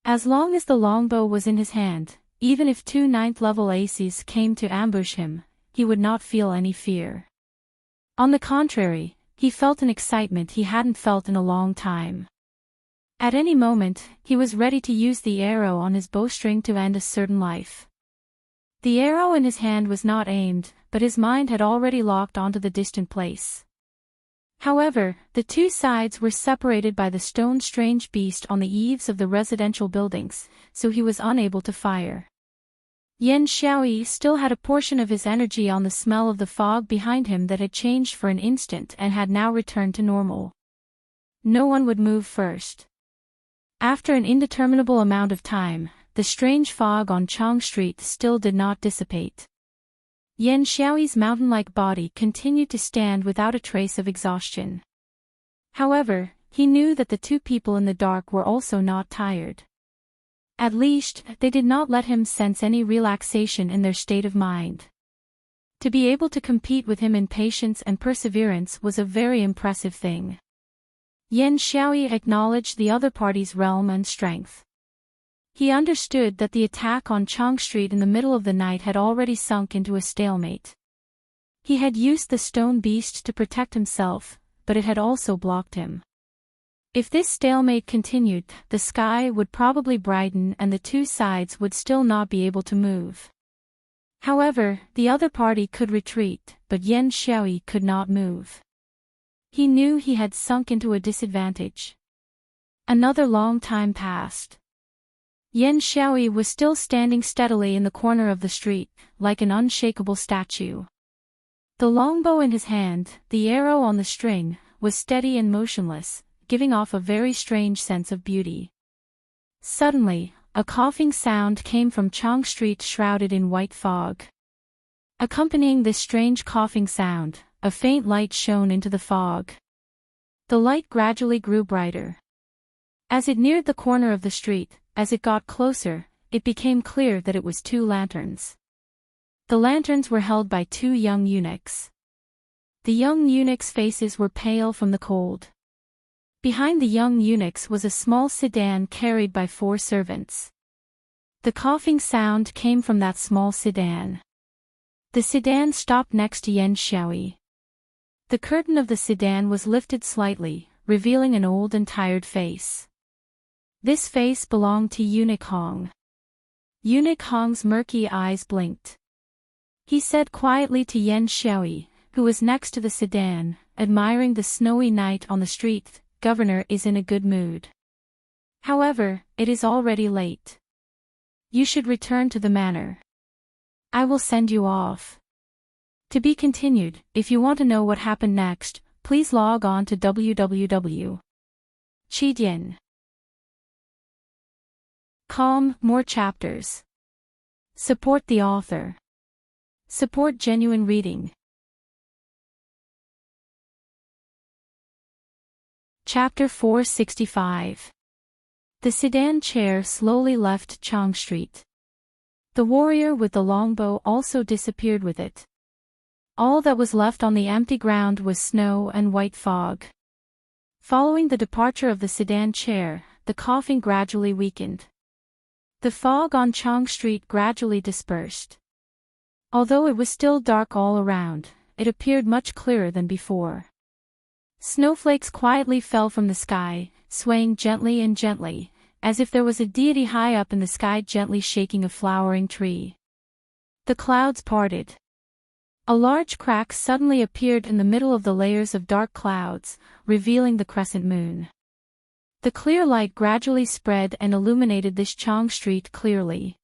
As long as the longbow was in his hand, even if two 9th-level aces came to ambush him, he would not feel any fear. On the contrary, he felt an excitement he hadn't felt in a long time. At any moment, he was ready to use the arrow on his bowstring to end a certain life. The arrow in his hand was not aimed, but his mind had already locked onto the distant place. However, the two sides were separated by the stone strange beast on the eaves of the residential buildings, so he was unable to fire. Yan Xiaoyi still had a portion of his energy on the smell of the fog behind him that had changed for an instant and had now returned to normal. No one would move first. After an indeterminable amount of time, the strange fog on Chang Street still did not dissipate. Yan Xiaoyi's mountain-like body continued to stand without a trace of exhaustion. However, he knew that the two people in the dark were also not tired. At least, they did not let him sense any relaxation in their state of mind. To be able to compete with him in patience and perseverance was a very impressive thing. Yan Xiaoyi acknowledged the other party's realm and strength. He understood that the attack on Chang Street in the middle of the night had already sunk into a stalemate. He had used the stone beast to protect himself, but it had also blocked him. If this stalemate continued, the sky would probably brighten and the two sides would still not be able to move. However, the other party could retreat, but Yan Xiaoyi could not move. He knew he had sunk into a disadvantage. Another long time passed. Yan Xiaoyi was still standing steadily in the corner of the street, like an unshakable statue. The longbow in his hand, the arrow on the string, was steady and motionless, giving off a very strange sense of beauty. Suddenly, a coughing sound came from Chang Street shrouded in white fog. Accompanying this strange coughing sound, a faint light shone into the fog. The light gradually grew brighter. As it neared the corner of the street, as it got closer, it became clear that it was two lanterns. The lanterns were held by two young eunuchs. The young eunuchs' faces were pale from the cold. Behind the young eunuchs was a small sedan carried by 4 servants. The coughing sound came from that small sedan. The sedan stopped next to Yan Xiaoyi. The curtain of the sedan was lifted slightly, revealing an old and tired face. This face belonged to Eunuch Hong. Eunuch Hong's murky eyes blinked. He said quietly to Yan Xiaoyi, who was next to the sedan, admiring the snowy night on the street, "Governor is in a good mood. However, it is already late. You should return to the manor. I will send you off." To be continued. If you want to know what happened next, please log on to www.chidien.com. More chapters. Support the author. Support genuine reading. Chapter 465. The sedan chair slowly left Chang Street. The warrior with the longbow also disappeared with it. All that was left on the empty ground was snow and white fog. Following the departure of the sedan chair, the coughing gradually weakened. The fog on Chong Street gradually dispersed. Although it was still dark all around, it appeared much clearer than before. Snowflakes quietly fell from the sky, swaying gently and gently, as if there was a deity high up in the sky gently shaking a flowering tree. The clouds parted. A large crack suddenly appeared in the middle of the layers of dark clouds, revealing the crescent moon. The clear light gradually spread and illuminated this Chong Street clearly.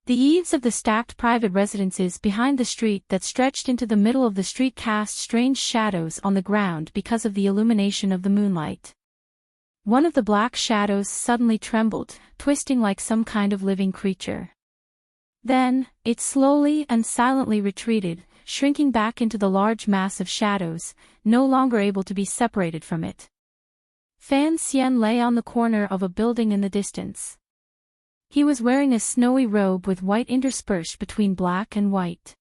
The eaves of the stacked private residences behind the street that stretched into the middle of the street cast strange shadows on the ground because of the illumination of the moonlight. One of the black shadows suddenly trembled, twisting like some kind of living creature. Then, it slowly and silently retreated, shrinking back into the large mass of shadows, no longer able to be separated from it. Fan Xian lay on the corner of a building in the distance. He was wearing a snowy robe with white interspersed between black and white.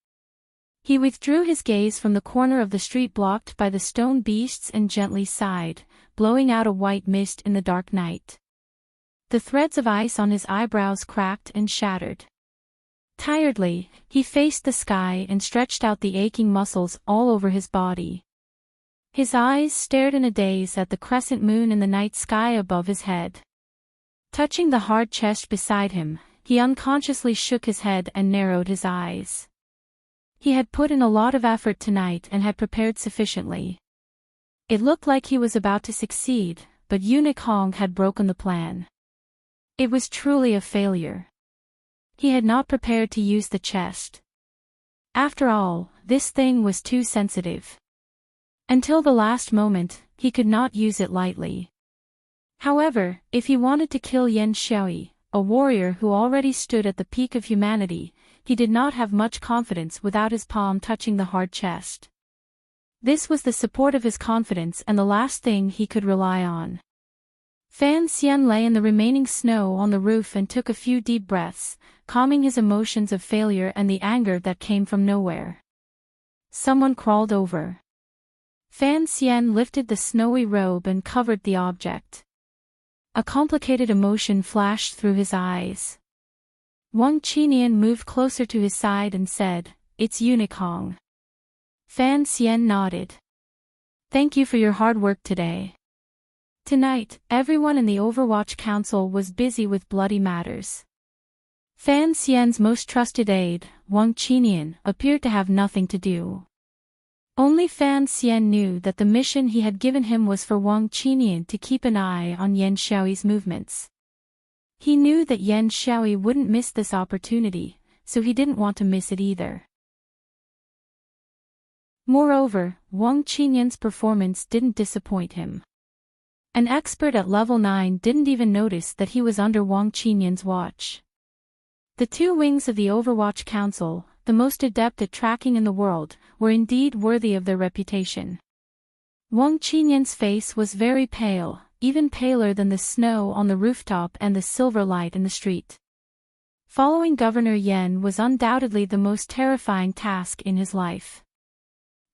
He withdrew his gaze from the corner of the street blocked by the stone beasts and gently sighed, blowing out a white mist in the dark night. The threads of ice on his eyebrows cracked and shattered. Tiredly, he faced the sky and stretched out the aching muscles all over his body. His eyes stared in a daze at the crescent moon in the night sky above his head. Touching the hard chest beside him, he unconsciously shook his head and narrowed his eyes. He had put in a lot of effort tonight and had prepared sufficiently. It looked like he was about to succeed, but Eunuch Hong had broken the plan. It was truly a failure. He had not prepared to use the chest. After all, this thing was too sensitive. Until the last moment, he could not use it lightly. However, if he wanted to kill Yan Xiaoyi, a warrior who already stood at the peak of humanity, he did not have much confidence without his palm touching the hard chest. This was the support of his confidence and the last thing he could rely on. Fan Xian lay in the remaining snow on the roof and took a few deep breaths, calming his emotions of failure and the anger that came from nowhere. Someone crawled over. Fan Xian lifted the snowy robe and covered the object. A complicated emotion flashed through his eyes. Wang Qinian moved closer to his side and said, "It's Eunuch Hong." Fan Xian nodded. "Thank you for your hard work today." Tonight, everyone in the Overwatch Council was busy with bloody matters. Fan Xian's most trusted aide, Wang Qinian, appeared to have nothing to do. Only Fan Xian knew that the mission he had given him was for Wang Qinian to keep an eye on Yan Xiaoyi's movements. He knew that Yan Xiaoyi wouldn't miss this opportunity, so he didn't want to miss it either. Moreover, Wang Qinian's performance didn't disappoint him. An expert at level 9 didn't even notice that he was under Wang Qinian's watch. The two wings of the Overwatch Council, the most adept at tracking in the world, were indeed worthy of their reputation. Wang Qinian's face was very pale, even paler than the snow on the rooftop and the silver light in the street. Following Governor Yan was undoubtedly the most terrifying task in his life.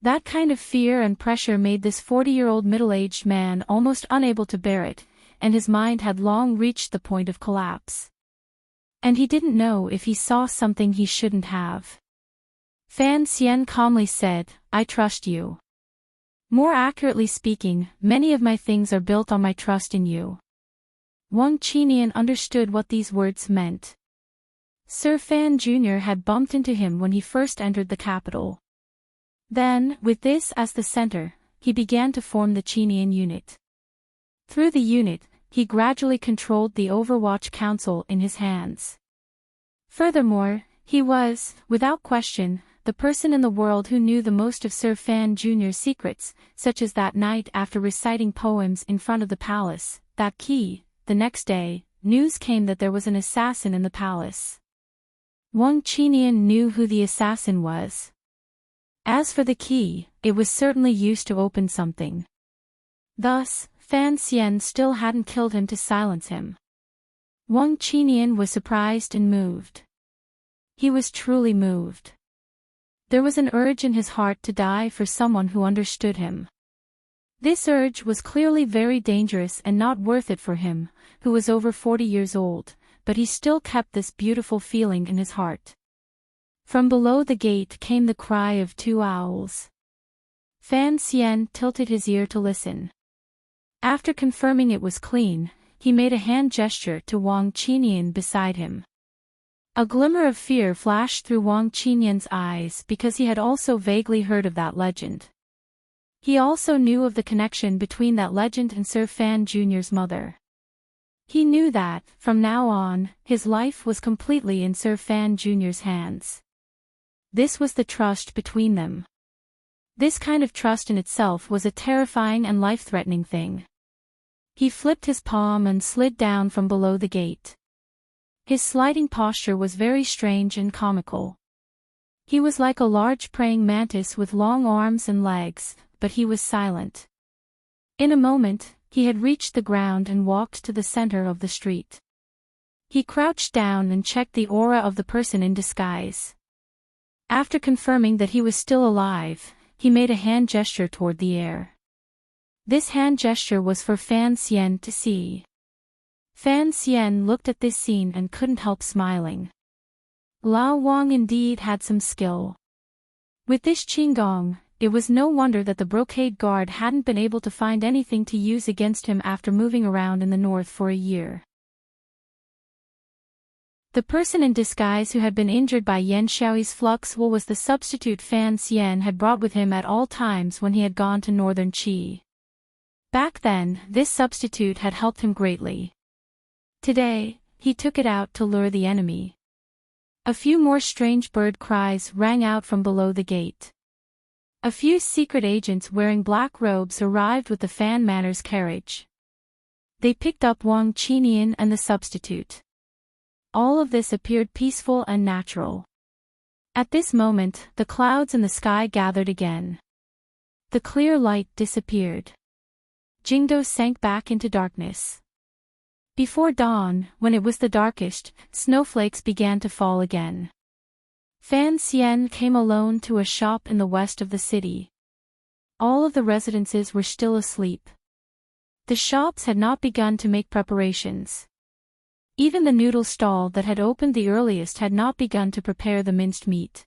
That kind of fear and pressure made this 40-year-old middle-aged man almost unable to bear it, and his mind had long reached the point of collapse. And he didn't know if he saw something he shouldn't have. Fan Xian calmly said, "I trust you. More accurately speaking, many of my things are built on my trust in you." Wang Qinian understood what these words meant. Sir Fan Jr. had bumped into him when he first entered the capital. Then, with this as the center, he began to form the Qinian unit. Through the unit, he gradually controlled the Overwatch Council in his hands. Furthermore, he was, without question, the person in the world who knew the most of Sir Fan Jr.'s secrets, such as that night after reciting poems in front of the palace, that key. The next day, news came that there was an assassin in the palace. Wang Qinian knew who the assassin was. As for the key, it was certainly used to open something. Thus, Fan Xian still hadn't killed him to silence him. Wang Qinian was surprised and moved. He was truly moved. There was an urge in his heart to die for someone who understood him. This urge was clearly very dangerous and not worth it for him, who was over 40 years old, but he still kept this beautiful feeling in his heart. From below the gate came the cry of two owls. Fan Xian tilted his ear to listen. After confirming it was clean, he made a hand gesture to Wang Qinian beside him. A glimmer of fear flashed through Wang Qinian's eyes because he had also vaguely heard of that legend. He also knew of the connection between that legend and Sir Fan Jr.'s mother. He knew that, from now on, his life was completely in Sir Fan Jr.'s hands. This was the trust between them. This kind of trust in itself was a terrifying and life-threatening thing. He flipped his palm and slid down from below the gate. His sliding posture was very strange and comical. He was like a large praying mantis with long arms and legs, but he was silent. In a moment, he had reached the ground and walked to the center of the street. He crouched down and checked the aura of the person in disguise. After confirming that he was still alive, he made a hand gesture toward the air. This hand gesture was for Fan Xian to see. Fan Xian looked at this scene and couldn't help smiling. Lao Wang indeed had some skill. With this qigong, it was no wonder that the brocade guard hadn't been able to find anything to use against him after moving around in the north for a year. The person in disguise who had been injured by Yan Xiaoyi's flux wool was the substitute Fan Xian had brought with him at all times when he had gone to northern Qi. Back then, this substitute had helped him greatly. Today, he took it out to lure the enemy. A few more strange bird cries rang out from below the gate. A few secret agents wearing black robes arrived with the Fan Manor's carriage. They picked up Wang Qinian and the substitute. All of this appeared peaceful and natural. At this moment, the clouds in the sky gathered again. The clear light disappeared. Jingdo sank back into darkness. Before dawn, when it was the darkest, snowflakes began to fall again. Fan Xian came alone to a shop in the west of the city. All of the residences were still asleep. The shops had not begun to make preparations. Even the noodle stall that had opened the earliest had not begun to prepare the minced meat.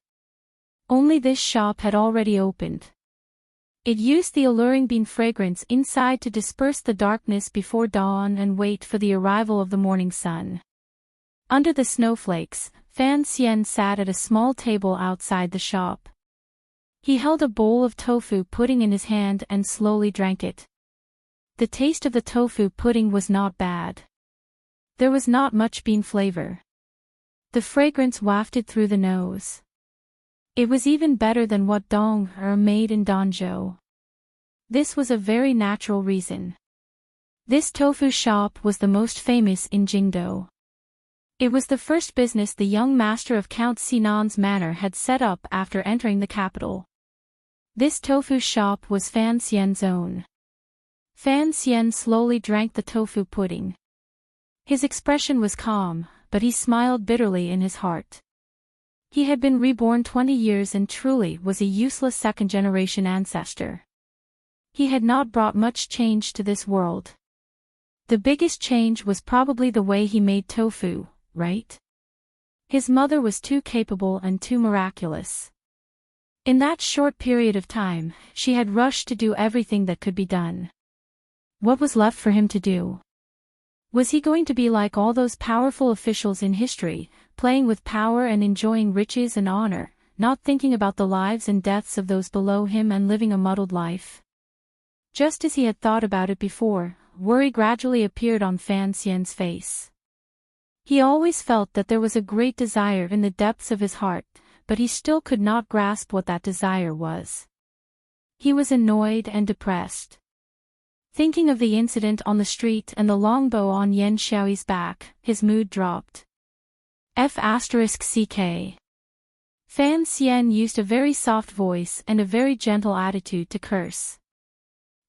Only this shop had already opened. It used the alluring bean fragrance inside to disperse the darkness before dawn and wait for the arrival of the morning sun. Under the snowflakes, Fan Xian sat at a small table outside the shop. He held a bowl of tofu pudding in his hand and slowly drank it. The taste of the tofu pudding was not bad. There was not much bean flavor. The fragrance wafted through the nose. It was even better than what Dong made in Danzhou. This was a very natural reason. This tofu shop was the most famous in Jingdo. It was the first business the young master of Count Sinan's manor had set up after entering the capital. This tofu shop was Fan Xian's own. Fan Xian slowly drank the tofu pudding. His expression was calm, but he smiled bitterly in his heart. He had been reborn 20 years and truly was a useless second-generation ancestor. He had not brought much change to this world. The biggest change was probably the way he made tofu, right? His mother was too capable and too miraculous. In that short period of time, she had rushed to do everything that could be done. What was left for him to do? Was he going to be like all those powerful officials in history, playing with power and enjoying riches and honor, not thinking about the lives and deaths of those below him and living a muddled life? Just as he had thought about it before, worry gradually appeared on Fan Xian's face. He always felt that there was a great desire in the depths of his heart, but he still could not grasp what that desire was. He was annoyed and depressed. Thinking of the incident on the street and the longbow on Yan Xiaoyi's back, his mood dropped. F***ck. Fan Xian used a very soft voice and a very gentle attitude to curse.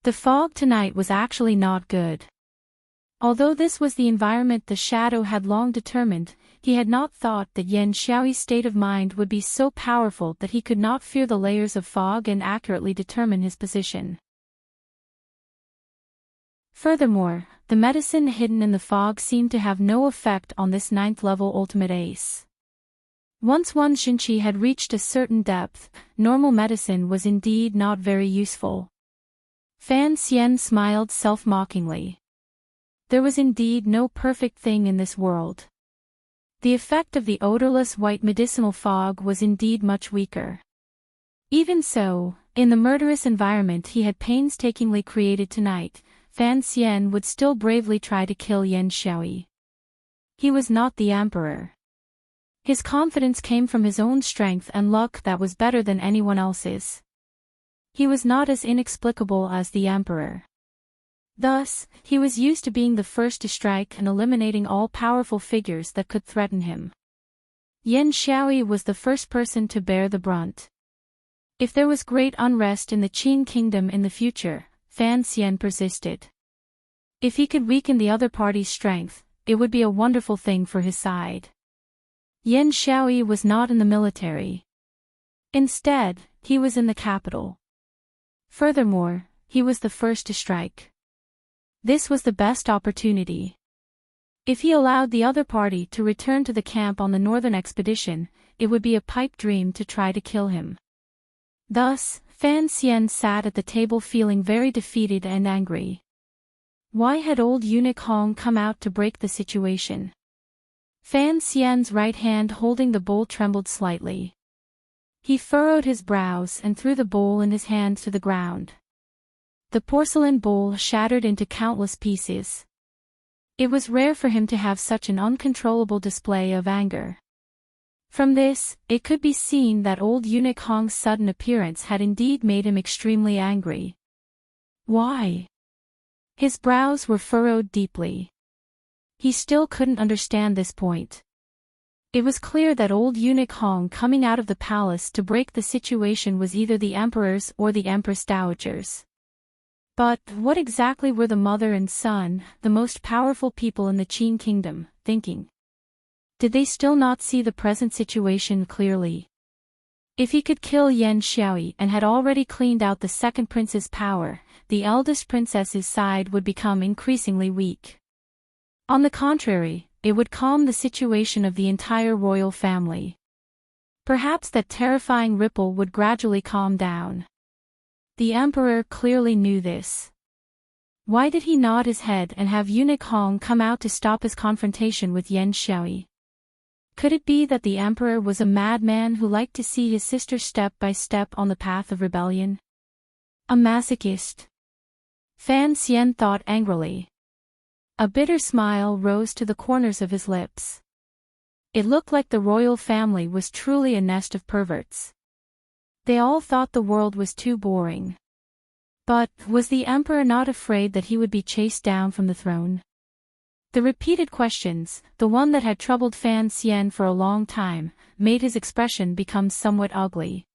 The fog tonight was actually not good. Although this was the environment the shadow had long determined, he had not thought that Yan Xiaoyi's state of mind would be so powerful that he could not fear the layers of fog and accurately determine his position. Furthermore, the medicine hidden in the fog seemed to have no effect on this 9th-level ultimate ace. Once Wan Xinqi had reached a certain depth, normal medicine was indeed not very useful. Fan Xian smiled self-mockingly. There was indeed no perfect thing in this world. The effect of the odorless white medicinal fog was indeed much weaker. Even so, in the murderous environment he had painstakingly created tonight, Fan Xian would still bravely try to kill Yan Xiaoyi. He was not the emperor. His confidence came from his own strength and luck that was better than anyone else's. He was not as inexplicable as the emperor. Thus, he was used to being the first to strike and eliminating all powerful figures that could threaten him. Yan Xiaoyi was the first person to bear the brunt. If there was great unrest in the Qin kingdom in the future, Fan Xian persisted. If he could weaken the other party's strength, it would be a wonderful thing for his side. Yan Xiaoyi was not in the military. Instead, he was in the capital. Furthermore, he was the first to strike. This was the best opportunity. If he allowed the other party to return to the camp on the northern expedition, it would be a pipe dream to try to kill him. Thus, Fan Xian sat at the table feeling very defeated and angry. Why had old eunuch Hong come out to break the situation? Fan Xian's right hand holding the bowl trembled slightly. He furrowed his brows and threw the bowl in his hand to the ground. The porcelain bowl shattered into countless pieces. It was rare for him to have such an uncontrollable display of anger. From this, it could be seen that old eunuch Hong's sudden appearance had indeed made him extremely angry. Why? His brows were furrowed deeply. He still couldn't understand this point. It was clear that old eunuch Hong coming out of the palace to break the situation was either the emperor's or the empress dowager's. But what exactly were the mother and son, the most powerful people in the Qin kingdom, thinking? Did they still not see the present situation clearly? If he could kill Yan Xiaoyi and had already cleaned out the second prince's power, the eldest princess's side would become increasingly weak. On the contrary, it would calm the situation of the entire royal family. Perhaps that terrifying ripple would gradually calm down. The emperor clearly knew this. Why did he nod his head and have eunuch Hong come out to stop his confrontation with Yan Xiaoyi? Could it be that the emperor was a madman who liked to see his sister step by step on the path of rebellion? A masochist? Fan Xian thought angrily. A bitter smile rose to the corners of his lips. It looked like the royal family was truly a nest of perverts. They all thought the world was too boring. But, was the emperor not afraid that he would be chased down from the throne? The repeated questions, the one that had troubled Fan Xian for a long time, made his expression become somewhat ugly.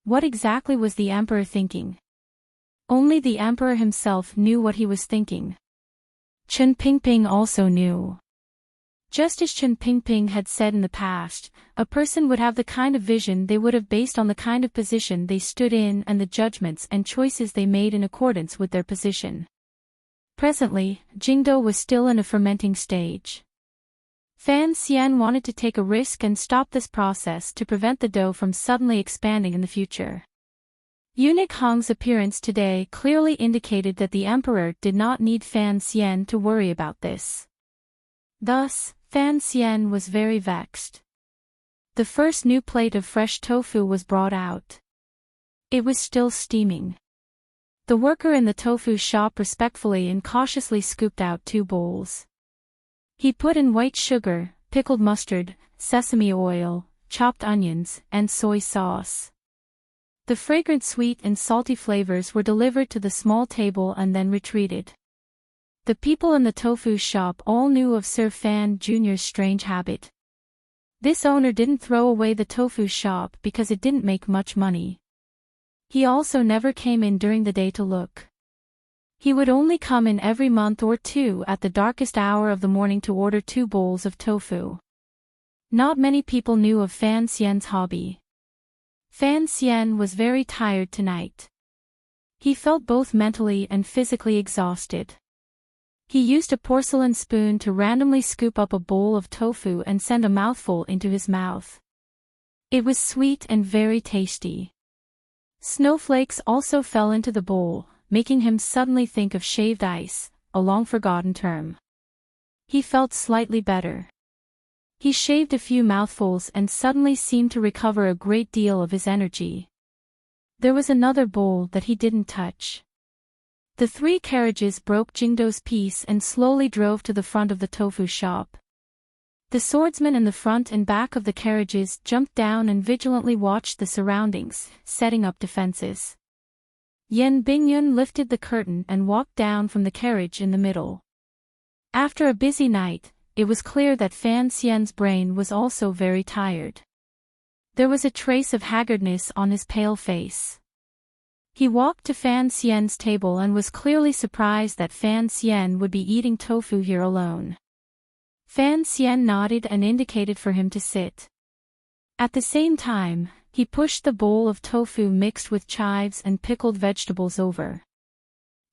What exactly was the emperor thinking? Only the emperor himself knew what he was thinking. Chen Pingping also knew. Just as Chen Pingping had said in the past, a person would have the kind of vision they would have based on the kind of position they stood in and the judgments and choices they made in accordance with their position. Presently, Jingdo was still in a fermenting stage. Fan Xian wanted to take a risk and stop this process to prevent the dough from suddenly expanding in the future. Eunuch Hong's appearance today clearly indicated that the emperor did not need Fan Xian to worry about this. Thus, Fan Xian was very vexed. The first new plate of fresh tofu was brought out. It was still steaming. The worker in the tofu shop respectfully and cautiously scooped out 2 bowls. He put in white sugar, pickled mustard, sesame oil, chopped onions, and soy sauce. The fragrant sweet and salty flavors were delivered to the small table and then retreated. The people in the tofu shop all knew of Sir Fan Jr.'s strange habit. This owner didn't throw away the tofu shop because it didn't make much money. He also never came in during the day to look. He would only come in every month or two at the darkest hour of the morning to order 2 bowls of tofu. Not many people knew of Fan Xian's hobby. Fan Xian was very tired tonight. He felt both mentally and physically exhausted. He used a porcelain spoon to randomly scoop up a bowl of tofu and send a mouthful into his mouth. It was sweet and very tasty. Snowflakes also fell into the bowl, making him suddenly think of shaved ice, a long-forgotten term. He felt slightly better. He shaved a few mouthfuls and suddenly seemed to recover a great deal of his energy. There was another bowl that he didn't touch. The 3 carriages broke Jingdo's peace and slowly drove to the front of the tofu shop. The swordsman in the front and back of the carriages jumped down and vigilantly watched the surroundings, setting up defenses. Yan Bingyun lifted the curtain and walked down from the carriage in the middle. After a busy night, it was clear that Fan Xian's brain was also very tired. There was a trace of haggardness on his pale face. He walked to Fan Xian's table and was clearly surprised that Fan Xian would be eating tofu here alone. Fan Xian nodded and indicated for him to sit. At the same time, he pushed the bowl of tofu mixed with chives and pickled vegetables over.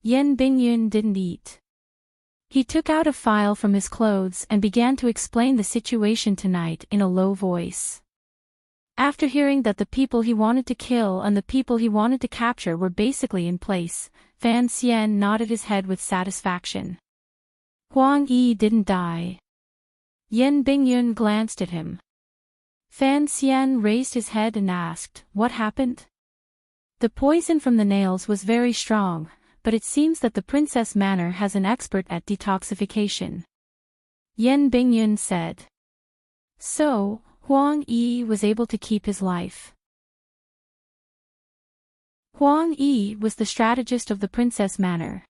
Yan Bingyun didn't eat. He took out a file from his clothes and began to explain the situation tonight in a low voice. After hearing that the people he wanted to kill and the people he wanted to capture were basically in place, Fan Xian nodded his head with satisfaction. Huang Yi didn't die. Yan Bingyun glanced at him. Fan Xian raised his head and asked, "What happened?" The poison from the nails was very strong, but it seems that the Princess Manor has an expert at detoxification. Yan Bingyun said. So, Huang Yi was able to keep his life. Huang Yi was the strategist of the Princess Manor.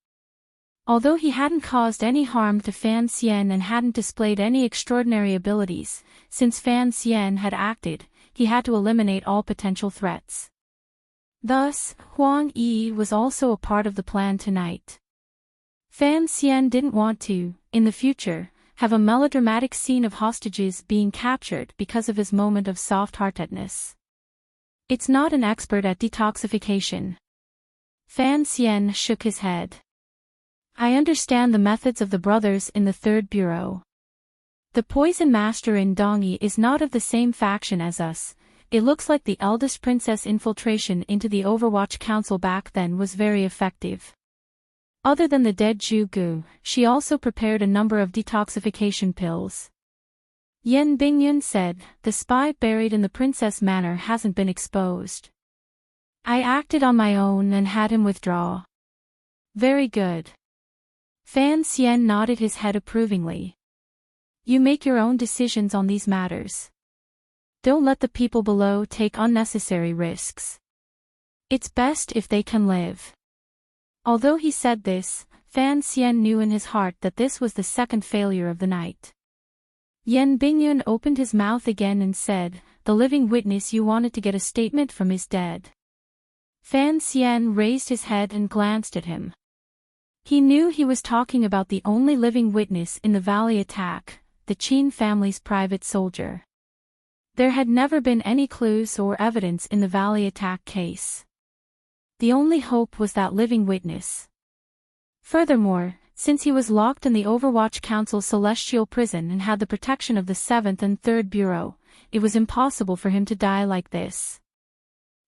Although he hadn't caused any harm to Fan Xian and hadn't displayed any extraordinary abilities, since Fan Xian had acted, he had to eliminate all potential threats. Thus, Huang Yi was also a part of the plan tonight. Fan Xian didn't want to, in the future, have a melodramatic scene of hostages being captured because of his moment of soft-heartedness. It's not an expert at detoxification. Fan Xian shook his head. I understand the methods of the brothers in the Third Bureau. The poison master in Dongyi is not of the same faction as us. It looks like the eldest princess infiltration into the Overwatch Council back then was very effective. Other than the dead Zhu Gu, she also prepared a number of detoxification pills. Yan Bingyun said, the spy buried in the Princess Manor hasn't been exposed. I acted on my own and had him withdraw. Very good. Fan Xian nodded his head approvingly. You make your own decisions on these matters. Don't let the people below take unnecessary risks. It's best if they can live. Although he said this, Fan Xian knew in his heart that this was the second failure of the night. Yan Bingyun opened his mouth again and said, the living witness you wanted to get a statement from is dead. Fan Xian raised his head and glanced at him. He knew he was talking about the only living witness in the Valley attack, the Qin family's private soldier. There had never been any clues or evidence in the Valley attack case. The only hope was that living witness. Furthermore, since he was locked in the Overwatch Council's celestial prison and had the protection of the 7th and 3rd Bureau, it was impossible for him to die like this.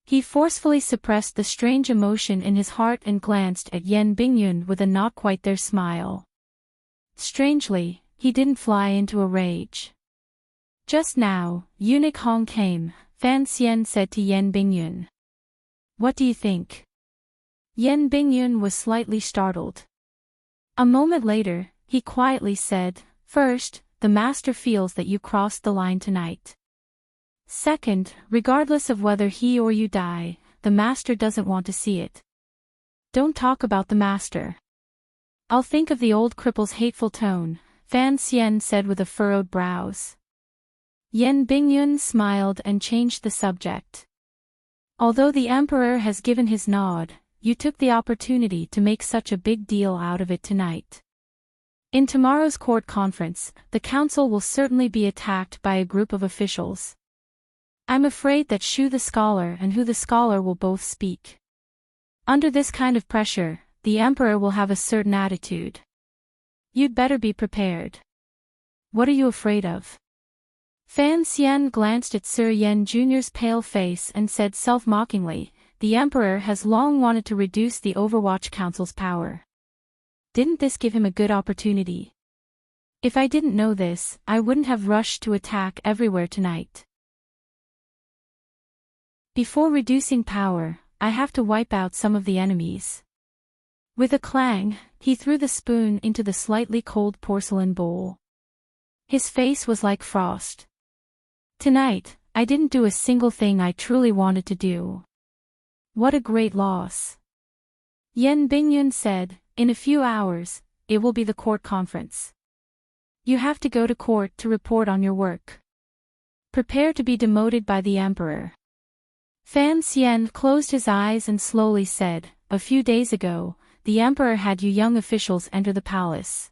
He forcefully suppressed the strange emotion in his heart and glanced at Yan Bingyun with a not-quite-there smile. Strangely, he didn't fly into a rage. Just now, Eunuch Hong came, Fan Xian said to Yan Bingyun. What do you think? Yan Bingyun was slightly startled. A moment later, he quietly said, First, the master feels that you crossed the line tonight. Second, regardless of whether he or you die, the master doesn't want to see it. Don't talk about the master. I'll think of the old cripple's hateful tone, Fan Xian said with a furrowed brows. Yan Bingyun smiled and changed the subject. Although the emperor has given his nod, you took the opportunity to make such a big deal out of it tonight. In tomorrow's court conference, the council will certainly be attacked by a group of officials. I'm afraid that Shu the scholar and Hu the scholar will both speak. Under this kind of pressure, the emperor will have a certain attitude. You'd better be prepared. What are you afraid of? Fan Xian glanced at Sir Yen Jr.'s pale face and said self-mockingly, the emperor has long wanted to reduce the Overwatch Council's power. Didn't this give him a good opportunity? If I didn't know this, I wouldn't have rushed to attack everywhere tonight. Before reducing power, I have to wipe out some of the enemies. With a clang, he threw the spoon into the slightly cold porcelain bowl. His face was like frost. Tonight, I didn't do a single thing I truly wanted to do. What a great loss. Yen Bingyun said, in a few hours, it will be the court conference. You have to go to court to report on your work. Prepare to be demoted by the emperor. Fan Xian closed his eyes and slowly said, a few days ago, the emperor had you young officials enter the palace.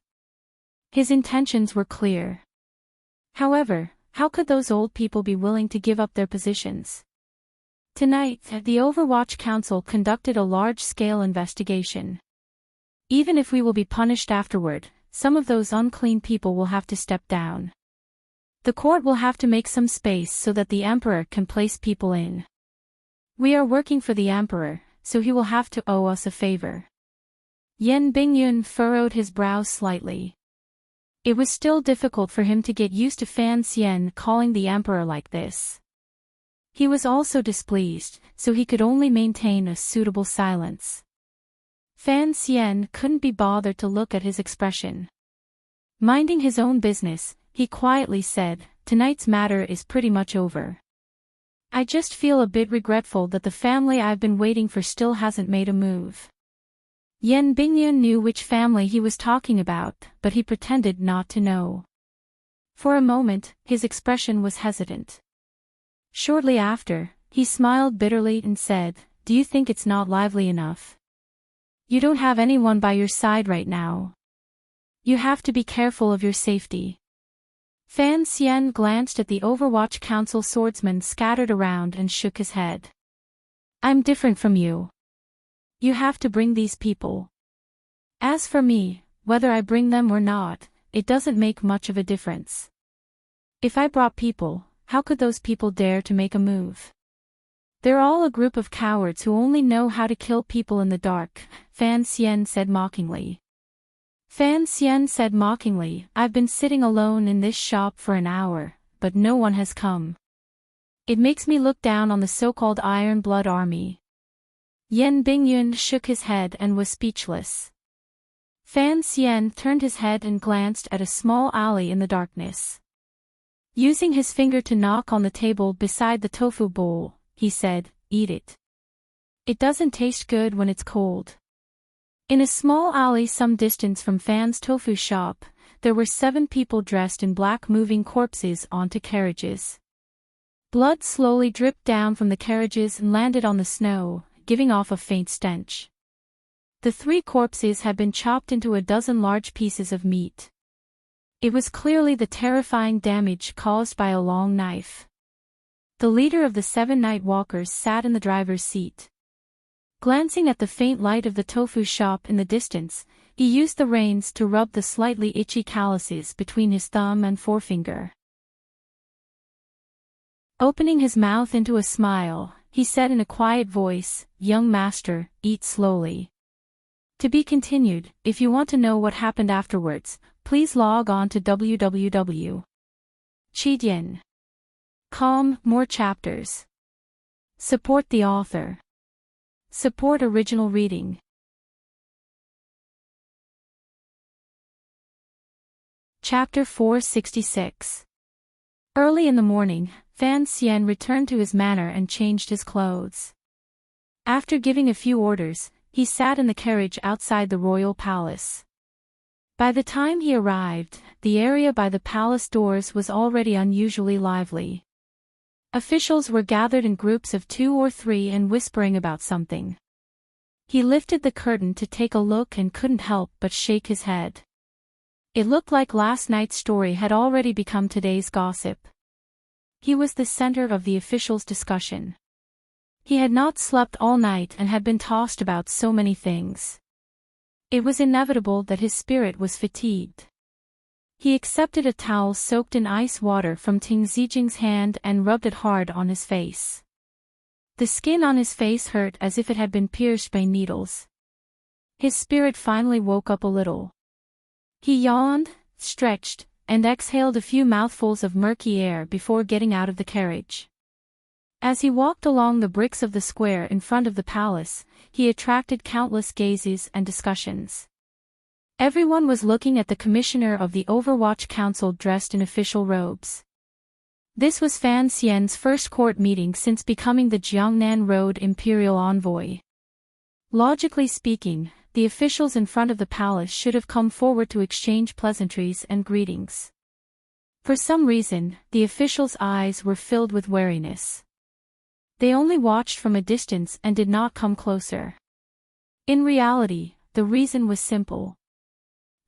His intentions were clear. However, how could those old people be willing to give up their positions? Tonight, the Overwatch Council conducted a large-scale investigation. Even if we will be punished afterward, some of those unclean people will have to step down. The court will have to make some space so that the emperor can place people in. We are working for the emperor, so he will have to owe us a favor. Yen Bingyun furrowed his brows slightly. It was still difficult for him to get used to Fan Xian calling the emperor like this. He was also displeased, so he could only maintain a suitable silence. Fan Xian couldn't be bothered to look at his expression. Minding his own business, he quietly said, tonight's matter is pretty much over. I just feel a bit regretful that the family I've been waiting for still hasn't made a move. Yen Bingyun knew which family he was talking about, but he pretended not to know. For a moment, his expression was hesitant. Shortly after, he smiled bitterly and said, do you think it's not lively enough? You don't have anyone by your side right now. You have to be careful of your safety. Fan Xian glanced at the Overwatch Council swordsmen scattered around and shook his head. I'm different from you. You have to bring these people. As for me, whether I bring them or not, it doesn't make much of a difference. If I brought people, how could those people dare to make a move? They're all a group of cowards who only know how to kill people in the dark, Fan Xian said mockingly. Fan Xian said mockingly, I've been sitting alone in this shop for an hour, but no one has come. It makes me look down on the so-called Iron Blood Army. Yen Bingyun shook his head and was speechless. Fan Xian turned his head and glanced at a small alley in the darkness. Using his finger to knock on the table beside the tofu bowl, he said, eat it. It doesn't taste good when it's cold. In a small alley some distance from Fan's tofu shop, there were 7 people dressed in black moving corpses onto carriages. Blood slowly dripped down from the carriages and landed on the snow, giving off a faint stench. The 3 corpses had been chopped into a dozen large pieces of meat. It was clearly the terrifying damage caused by a long knife. The leader of the 7 night walkers sat in the driver's seat. Glancing at the faint light of the tofu shop in the distance, he used the reins to rub the slightly itchy calluses between his thumb and forefinger. Opening his mouth into a smile, he said in a quiet voice, young master, eat slowly. To be continued. If you want to know what happened afterwards, please log on to www.chidian.com. More chapters. Support the author. Support original reading. Chapter 466. Early in the morning, Fan Xian returned to his manor and changed his clothes. After giving a few orders, he sat in the carriage outside the royal palace. By the time he arrived, the area by the palace doors was already unusually lively. Officials were gathered in groups of 2 or 3 and whispering about something. He lifted the curtain to take a look and couldn't help but shake his head. It looked like last night's story had already become today's gossip. He was the center of the officials' discussion. He had not slept all night and had been tossed about so many things. It was inevitable that his spirit was fatigued. He accepted a towel soaked in ice water from Ting Zijing's hand and rubbed it hard on his face. The skin on his face hurt as if it had been pierced by needles. His spirit finally woke up a little. He yawned, stretched, and exhaled a few mouthfuls of murky air before getting out of the carriage. As he walked along the bricks of the square in front of the palace, he attracted countless gazes and discussions. Everyone was looking at the commissioner of the Overwatch Council dressed in official robes. This was Fan Xian's first court meeting since becoming the Jiangnan Road Imperial Envoy. Logically speaking, the officials in front of the palace should have come forward to exchange pleasantries and greetings. For some reason, the officials' eyes were filled with wariness. They only watched from a distance and did not come closer. In reality, the reason was simple.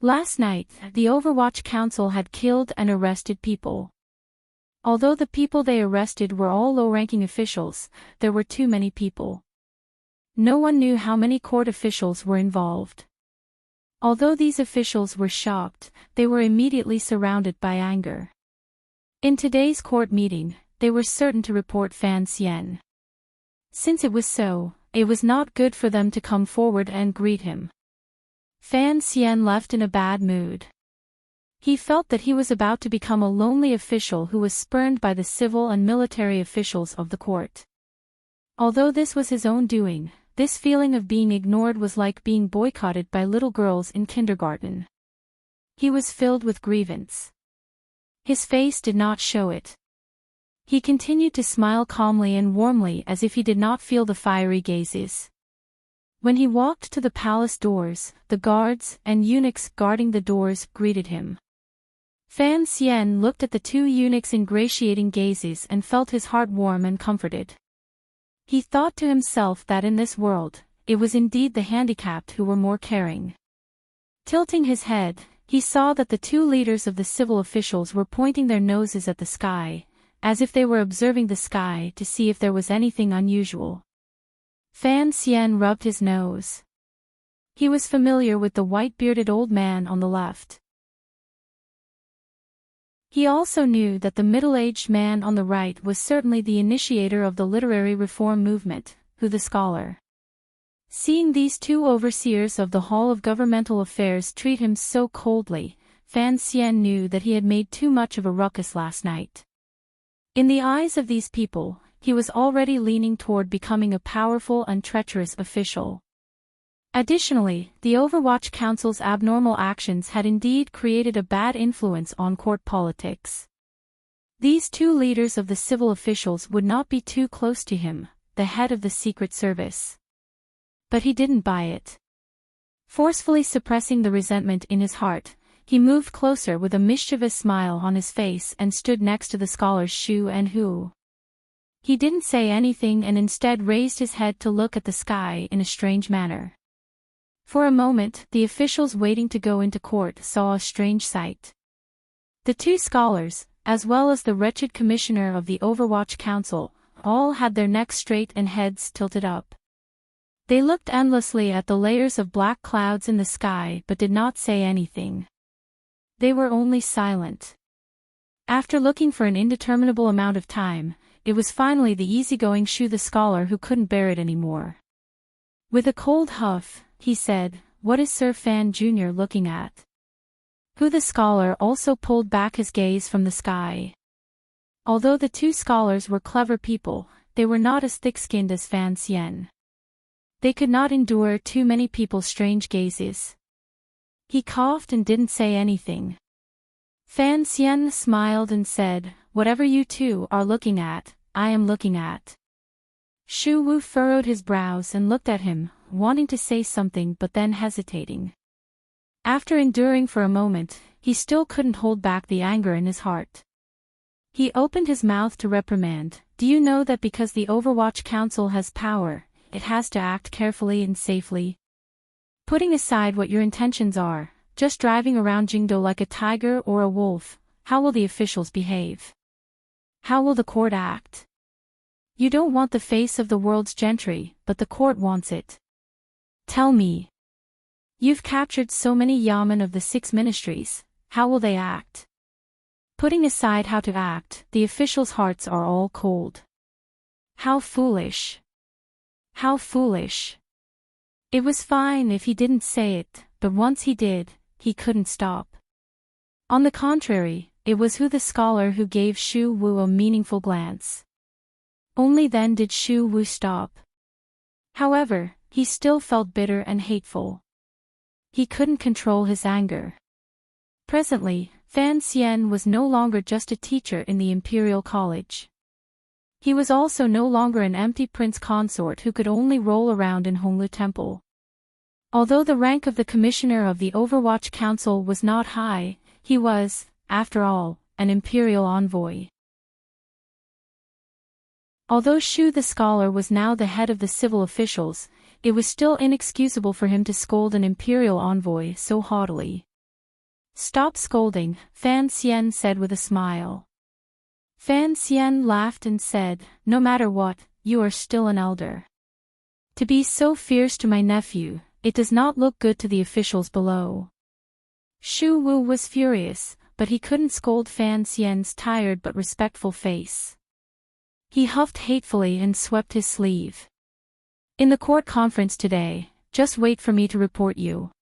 Last night, the Overwatch Council had killed and arrested people. Although the people they arrested were all low-ranking officials, there were too many people. No one knew how many court officials were involved. Although these officials were shocked, they were immediately surrounded by anger. In today's court meeting, they were certain to report Fan Xian. Since it was so, it was not good for them to come forward and greet him. Fan Xian left in a bad mood. He felt that he was about to become a lonely official who was spurned by the civil and military officials of the court. Although this was his own doing, this feeling of being ignored was like being boycotted by little girls in kindergarten. He was filled with grievance. His face did not show it. He continued to smile calmly and warmly as if he did not feel the fiery gazes. When he walked to the palace doors, the guards and eunuchs guarding the doors greeted him. Fan Xian looked at the two eunuchs' ingratiating gazes and felt his heart warm and comforted. He thought to himself that in this world, it was indeed the handicapped who were more caring. Tilting his head, he saw that the two leaders of the civil officials were pointing their noses at the sky, as if they were observing the sky to see if there was anything unusual. Fan Xian rubbed his nose. He was familiar with the white-bearded old man on the left. He also knew that the middle-aged man on the right was certainly the initiator of the literary reform movement, Hu the scholar. Seeing these two overseers of the Hall of Governmental Affairs treat him so coldly, Fan Xian knew that he had made too much of a ruckus last night. In the eyes of these people, he was already leaning toward becoming a powerful and treacherous official. Additionally, the Overwatch Council's abnormal actions had indeed created a bad influence on court politics. These two leaders of the civil officials would not be too close to him, the head of the Secret Service. But he didn't buy it. Forcefully suppressing the resentment in his heart, he moved closer with a mischievous smile on his face and stood next to the scholars Shu and Hu. He didn't say anything and instead raised his head to look at the sky in a strange manner. For a moment, the officials waiting to go into court saw a strange sight. The two scholars, as well as the wretched commissioner of the Overwatch Council, all had their necks straight and heads tilted up. They looked endlessly at the layers of black clouds in the sky but did not say anything. They were only silent. After looking for an indeterminable amount of time, it was finally the easygoing Shu the scholar who couldn't bear it anymore. With a cold huff, he said, "What is Sir Fan Jr. looking at?" Hu the scholar also pulled back his gaze from the sky. Although the two scholars were clever people, they were not as thick-skinned as Fan Xian. They could not endure too many people's strange gazes. He coughed and didn't say anything. Fan Xian smiled and said, "Whatever you two are looking at, I am looking at." Shu Wu furrowed his brows and looked at him, wanting to say something but then hesitating. After enduring for a moment, he still couldn't hold back the anger in his heart. He opened his mouth to reprimand, "Do you know that because the Overwatch Council has power, it has to act carefully and safely. Putting aside what your intentions are, just driving around Jingdo like a tiger or a wolf, how will the officials behave? How will the court act? You don't want the face of the world's gentry, but the court wants it. Tell me. You've captured so many yamen of the 6 ministries, how will they act? Putting aside how to act, the officials' hearts are all cold. How foolish. How foolish. It was fine if he didn't say it, but once he did, he couldn't stop. On the contrary, it was the scholar who gave Shu Wu a meaningful glance. Only then did Shu Wu stop. However, he still felt bitter and hateful. He couldn't control his anger. Presently, Fan Xian was no longer just a teacher in the Imperial College. He was also no longer an empty prince consort who could only roll around in Honglu Temple. Although the rank of the Commissioner of the Overwatch Council was not high, he was, after all, an imperial envoy. Although Shu the scholar was now the head of the civil officials, it was still inexcusable for him to scold an imperial envoy so haughtily. "Stop scolding," Fan Xian said with a smile. Fan Xian laughed and said, "No matter what, you are still an elder. To be so fierce to my nephew, it does not look good to the officials below." Shu Wu was furious, but he couldn't scold Fan Xian's tired but respectful face. He huffed hatefully and swept his sleeve. "In the court conference today, just wait for me to report you."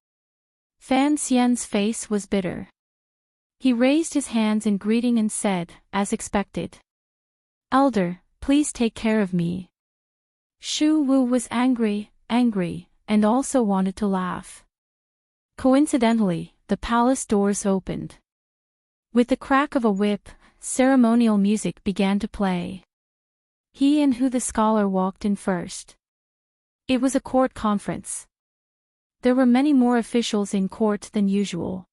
Fan Xian's face was bitter. He raised his hands in greeting and said, as expected, "Elder, please take care of me." Shu Wu was angry, and also wanted to laugh. Coincidentally, the palace doors opened. With the crack of a whip, ceremonial music began to play. He and the scholar walked in first. It was a court conference. There were many more officials in court than usual.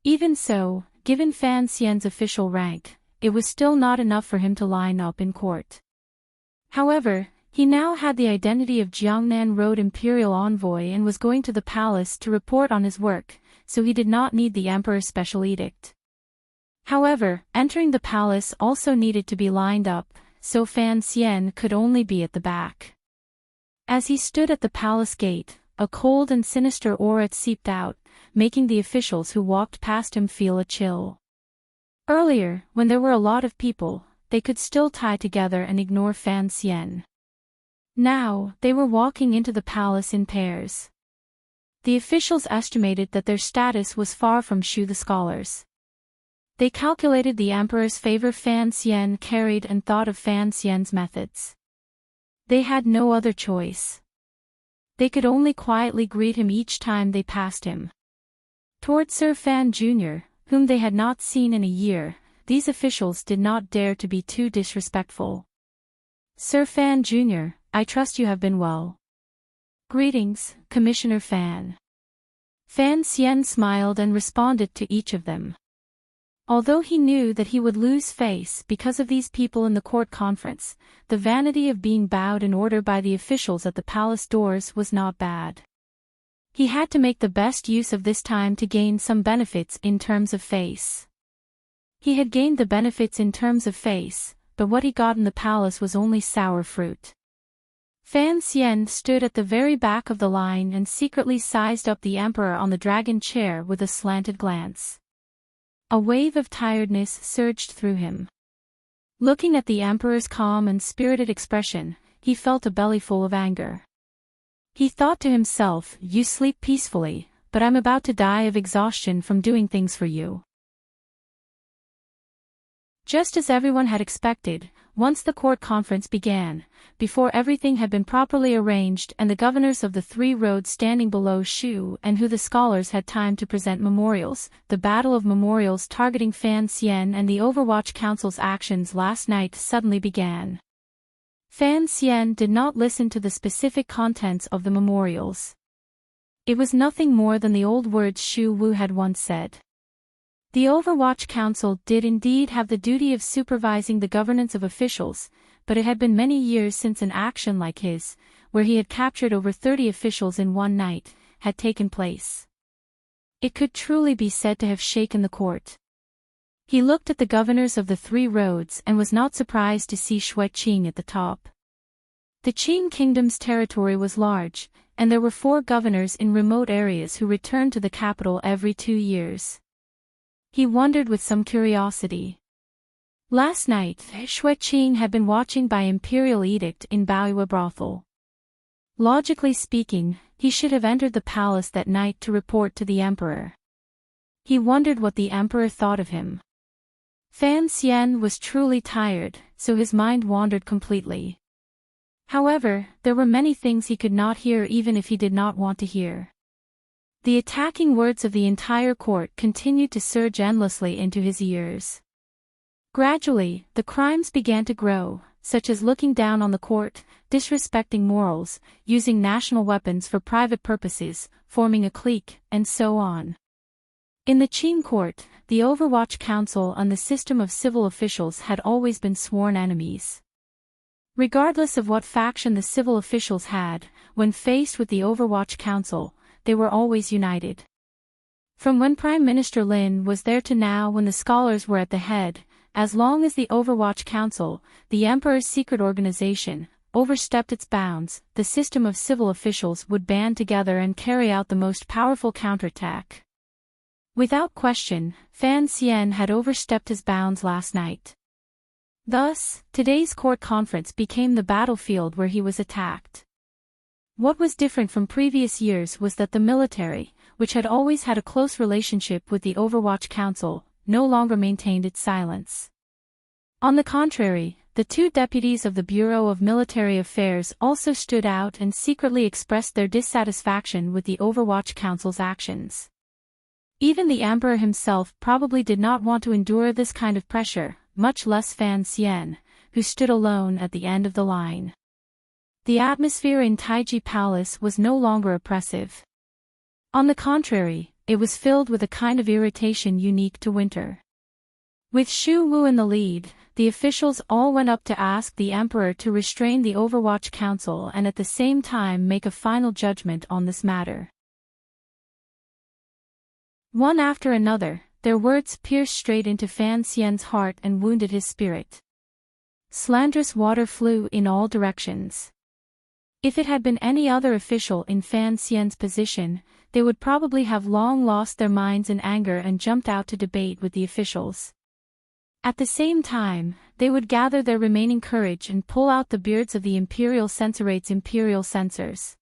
Even so, given Fan Xian's official rank, it was still not enough for him to line up in court. However, he now had the identity of Jiangnan Road Imperial Envoy and was going to the palace to report on his work, so he did not need the Emperor's special edict. However, entering the palace also needed to be lined up, so Fan Xian could only be at the back. As he stood at the palace gate, a cold and sinister aura seeped out, making the officials who walked past him feel a chill. Earlier, when there were a lot of people, they could still tie together and ignore Fan Xian. Now, they were walking into the palace in pairs. The officials estimated that their status was far from Shu the scholar's. They calculated the emperor's favor Fan Xian carried and thought of Fan Xian's methods. They had no other choice. They could only quietly greet him each time they passed him. Toward Sir Fan Jr., whom they had not seen in a year, these officials did not dare to be too disrespectful. "Sir Fan Jr., I trust you have been well." "Greetings, Commissioner Fan." Fan Xian smiled and responded to each of them. Although he knew that he would lose face because of these people in the court conference, the vanity of being bowed in order by the officials at the palace doors was not bad. He had to make the best use of this time to gain some benefits in terms of face. He had gained the benefits in terms of face, but what he got in the palace was only sour fruit. Fan Xian stood at the very back of the line and secretly sized up the emperor on the dragon chair with a slanted glance. A wave of tiredness surged through him. Looking at the emperor's calm and spirited expression, he felt a bellyful of anger. He thought to himself, "You sleep peacefully, but I'm about to die of exhaustion from doing things for you." Just as everyone had expected, once the court conference began, before everything had been properly arranged and the governors of the 3 roads standing below Shu and the scholars had time to present memorials, the battle of memorials targeting Fan Xian and the Overwatch Council's actions last night suddenly began. Fan Xian did not listen to the specific contents of the memorials. It was nothing more than the old words Shu Wu had once said. The Overwatch Council did indeed have the duty of supervising the governance of officials, but it had been many years since an action like his, where he had captured over 30 officials in one night, had taken place. It could truly be said to have shaken the court. He looked at the governors of the 3 roads and was not surprised to see Shui Qing at the top. The Qing kingdom's territory was large, and there were 4 governors in remote areas who returned to the capital every 2 years. He wondered with some curiosity. Last night, Shui Qing had been watching by imperial edict in Baoyue brothel. Logically speaking, he should have entered the palace that night to report to the emperor. He wondered what the emperor thought of him. Fan Xian was truly tired, so his mind wandered completely. However, there were many things he could not hear even if he did not want to hear. The attacking words of the entire court continued to surge endlessly into his ears. Gradually, the crimes began to grow, such as looking down on the court, disrespecting morals, using national weapons for private purposes, forming a clique, and so on. In the Qing court, the Overwatch Council and the system of civil officials had always been sworn enemies. Regardless of what faction the civil officials had, when faced with the Overwatch Council, they were always united. From when Prime Minister Lin was there to now when the scholars were at the head, as long as the Overwatch Council, the Emperor's secret organization, overstepped its bounds, the system of civil officials would band together and carry out the most powerful counterattack. Without question, Fan Xian had overstepped his bounds last night. Thus, today's court conference became the battlefield where he was attacked. What was different from previous years was that the military, which had always had a close relationship with the Overwatch Council, no longer maintained its silence. On the contrary, the 2 deputies of the Bureau of Military Affairs also stood out and secretly expressed their dissatisfaction with the Overwatch Council's actions. Even the emperor himself probably did not want to endure this kind of pressure, much less Fan Xian, who stood alone at the end of the line. The atmosphere in Taiji Palace was no longer oppressive. On the contrary, it was filled with a kind of irritation unique to winter. With Xu Wu in the lead, the officials all went up to ask the emperor to restrain the Overwatch Council and at the same time make a final judgment on this matter. One after another, their words pierced straight into Fan Xian's heart and wounded his spirit. Slanderous water flew in all directions. If it had been any other official in Fan Xian's position, they would probably have long lost their minds in anger and jumped out to debate with the officials. At the same time, they would gather their remaining courage and pull out the beards of the imperial censorate's imperial censors.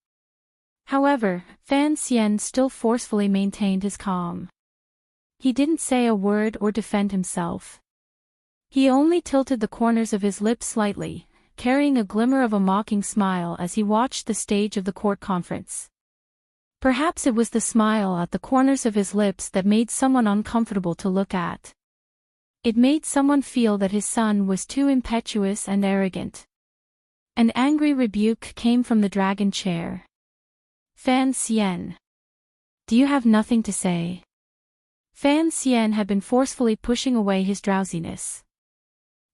However, Fan Xian still forcefully maintained his calm. He didn't say a word or defend himself. He only tilted the corners of his lips slightly, carrying a glimmer of a mocking smile as he watched the stage of the court conference. Perhaps it was the smile at the corners of his lips that made someone uncomfortable to look at. It made someone feel that his son was too impetuous and arrogant. An angry rebuke came from the dragon chair. Fan Xian. Do you have nothing to say? Fan Xian had been forcefully pushing away his drowsiness.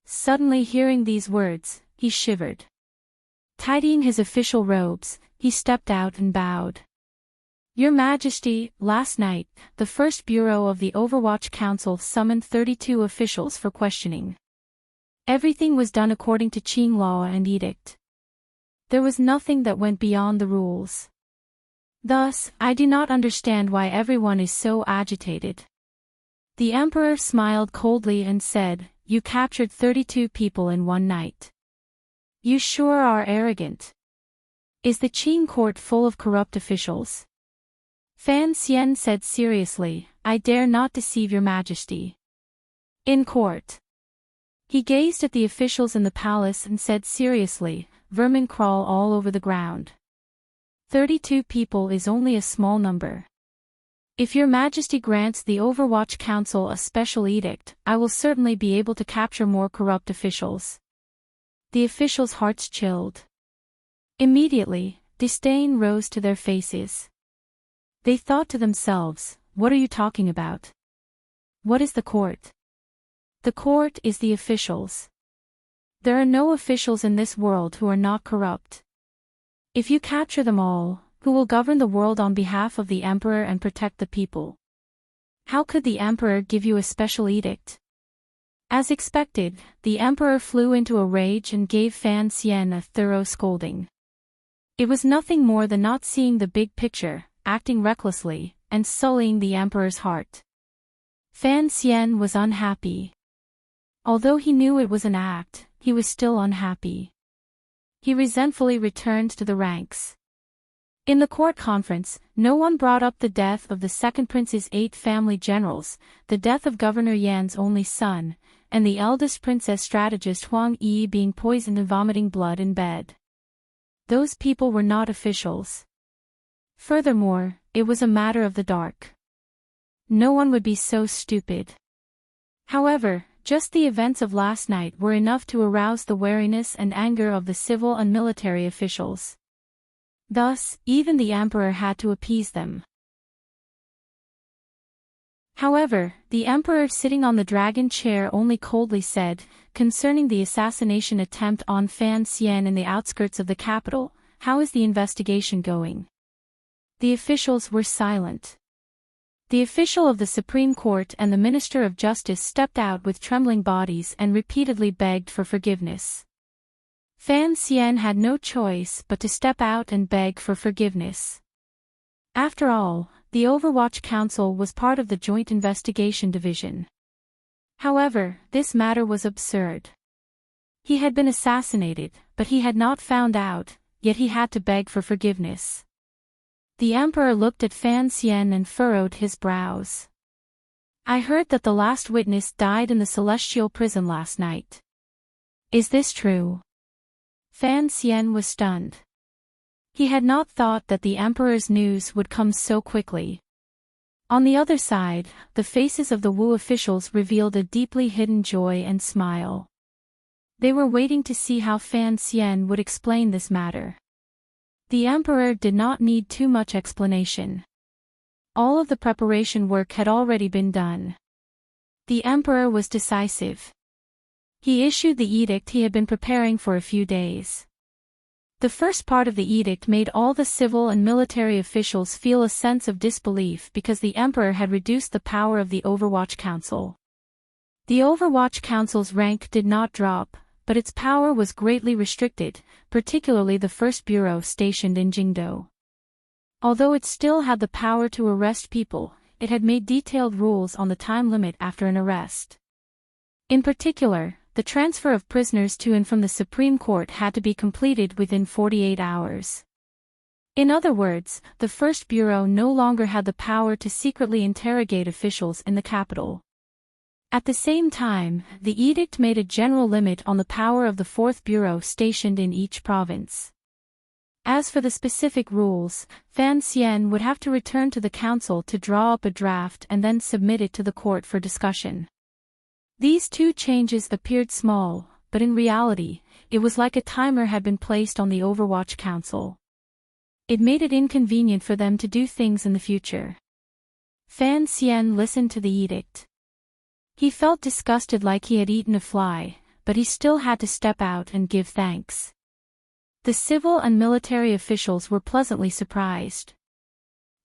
Suddenly hearing these words, he shivered. Tidying his official robes, he stepped out and bowed. Your Majesty, last night, the First Bureau of the Overwatch Council summoned 32 officials for questioning. Everything was done according to Qing law and edict. There was nothing that went beyond the rules. Thus, I do not understand why everyone is so agitated. The emperor smiled coldly and said, You captured 32 people in one night. You sure are arrogant. Is the Qing court full of corrupt officials? Fan Xian said seriously, I dare not deceive your majesty. In court. He gazed at the officials in the palace and said seriously, vermin crawl all over the ground. 32 people is only a small number. If your majesty grants the Overwatch Council a special edict, I will certainly be able to capture more corrupt officials. The officials' hearts chilled. Immediately, disdain rose to their faces. They thought to themselves, what are you talking about? What is the court? The court is the officials. There are no officials in this world who are not corrupt. If you capture them all, who will govern the world on behalf of the emperor and protect the people? How could the emperor give you a special edict? As expected, the emperor flew into a rage and gave Fan Xian a thorough scolding. It was nothing more than not seeing the big picture, acting recklessly, and sullying the emperor's heart. Fan Xian was unhappy. Although he knew it was an act, he was still unhappy. He resentfully returned to the ranks. In the court conference, no one brought up the death of the second prince's 8 family generals, the death of Governor Yan's only son, and the eldest princess strategist Huang Yi being poisoned and vomiting blood in bed. Those people were not officials. Furthermore, it was a matter of the dark. No one would be so stupid. However, just the events of last night were enough to arouse the wariness and anger of the civil and military officials. Thus, even the emperor had to appease them. However, the emperor sitting on the dragon chair only coldly said, concerning the assassination attempt on Fan Xian in the outskirts of the capital, "How is the investigation going?" The officials were silent. The official of the Supreme Court and the Minister of Justice stepped out with trembling bodies and repeatedly begged for forgiveness. Fan Xian had no choice but to step out and beg for forgiveness. After all, the Overwatch Council was part of the Joint Investigation Division. However, this matter was absurd. He had been assassinated, but he had not found out, yet he had to beg for forgiveness. The emperor looked at Fan Xian and furrowed his brows. "I heard that the last witness died in the celestial prison last night. Is this true?" Fan Xian was stunned. He had not thought that the emperor's news would come so quickly. On the other side, the faces of the Wu officials revealed a deeply hidden joy and smile. They were waiting to see how Fan Xian would explain this matter. The emperor did not need too much explanation. All of the preparation work had already been done. The emperor was decisive. He issued the edict he had been preparing for a few days. The first part of the edict made all the civil and military officials feel a sense of disbelief because the emperor had reduced the power of the Overwatch Council. The Overwatch Council's rank did not drop, but its power was greatly restricted, particularly the first bureau stationed in Jingdo. Although it still had the power to arrest people, it had made detailed rules on the time limit after an arrest. In particular, the transfer of prisoners to and from the Supreme Court had to be completed within 48 hours. In other words, the first bureau no longer had the power to secretly interrogate officials in the capital. At the same time, the edict made a general limit on the power of the fourth bureau stationed in each province. As for the specific rules, Fan Xian would have to return to the council to draw up a draft and then submit it to the court for discussion. These 2 changes appeared small, but in reality, it was like a timer had been placed on the Overwatch Council. It made it inconvenient for them to do things in the future. Fan Xian listened to the edict. He felt disgusted like he had eaten a fly, but he still had to step out and give thanks. The civil and military officials were pleasantly surprised.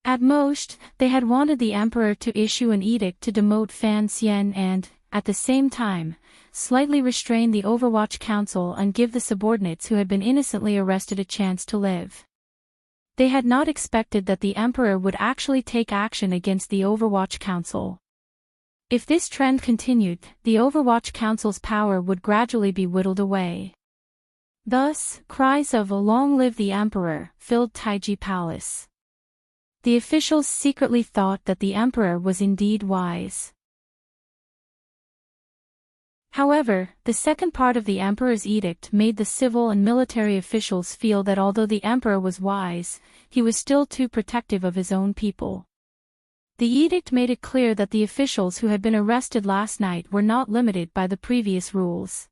At most, they had wanted the emperor to issue an edict to demote Fan Xian and, at the same time, slightly restrain the Overwatch Council and give the subordinates who had been innocently arrested a chance to live. They had not expected that the emperor would actually take action against the Overwatch Council. If this trend continued, the Overwatch Council's power would gradually be whittled away. Thus, cries of "Long live the Emperor" filled Taiji Palace. The officials secretly thought that the emperor was indeed wise. However, the second part of the emperor's edict made the civil and military officials feel that although the emperor was wise, he was still too protective of his own people. The edict made it clear that the officials who had been arrested last night were not limited by the previous rules.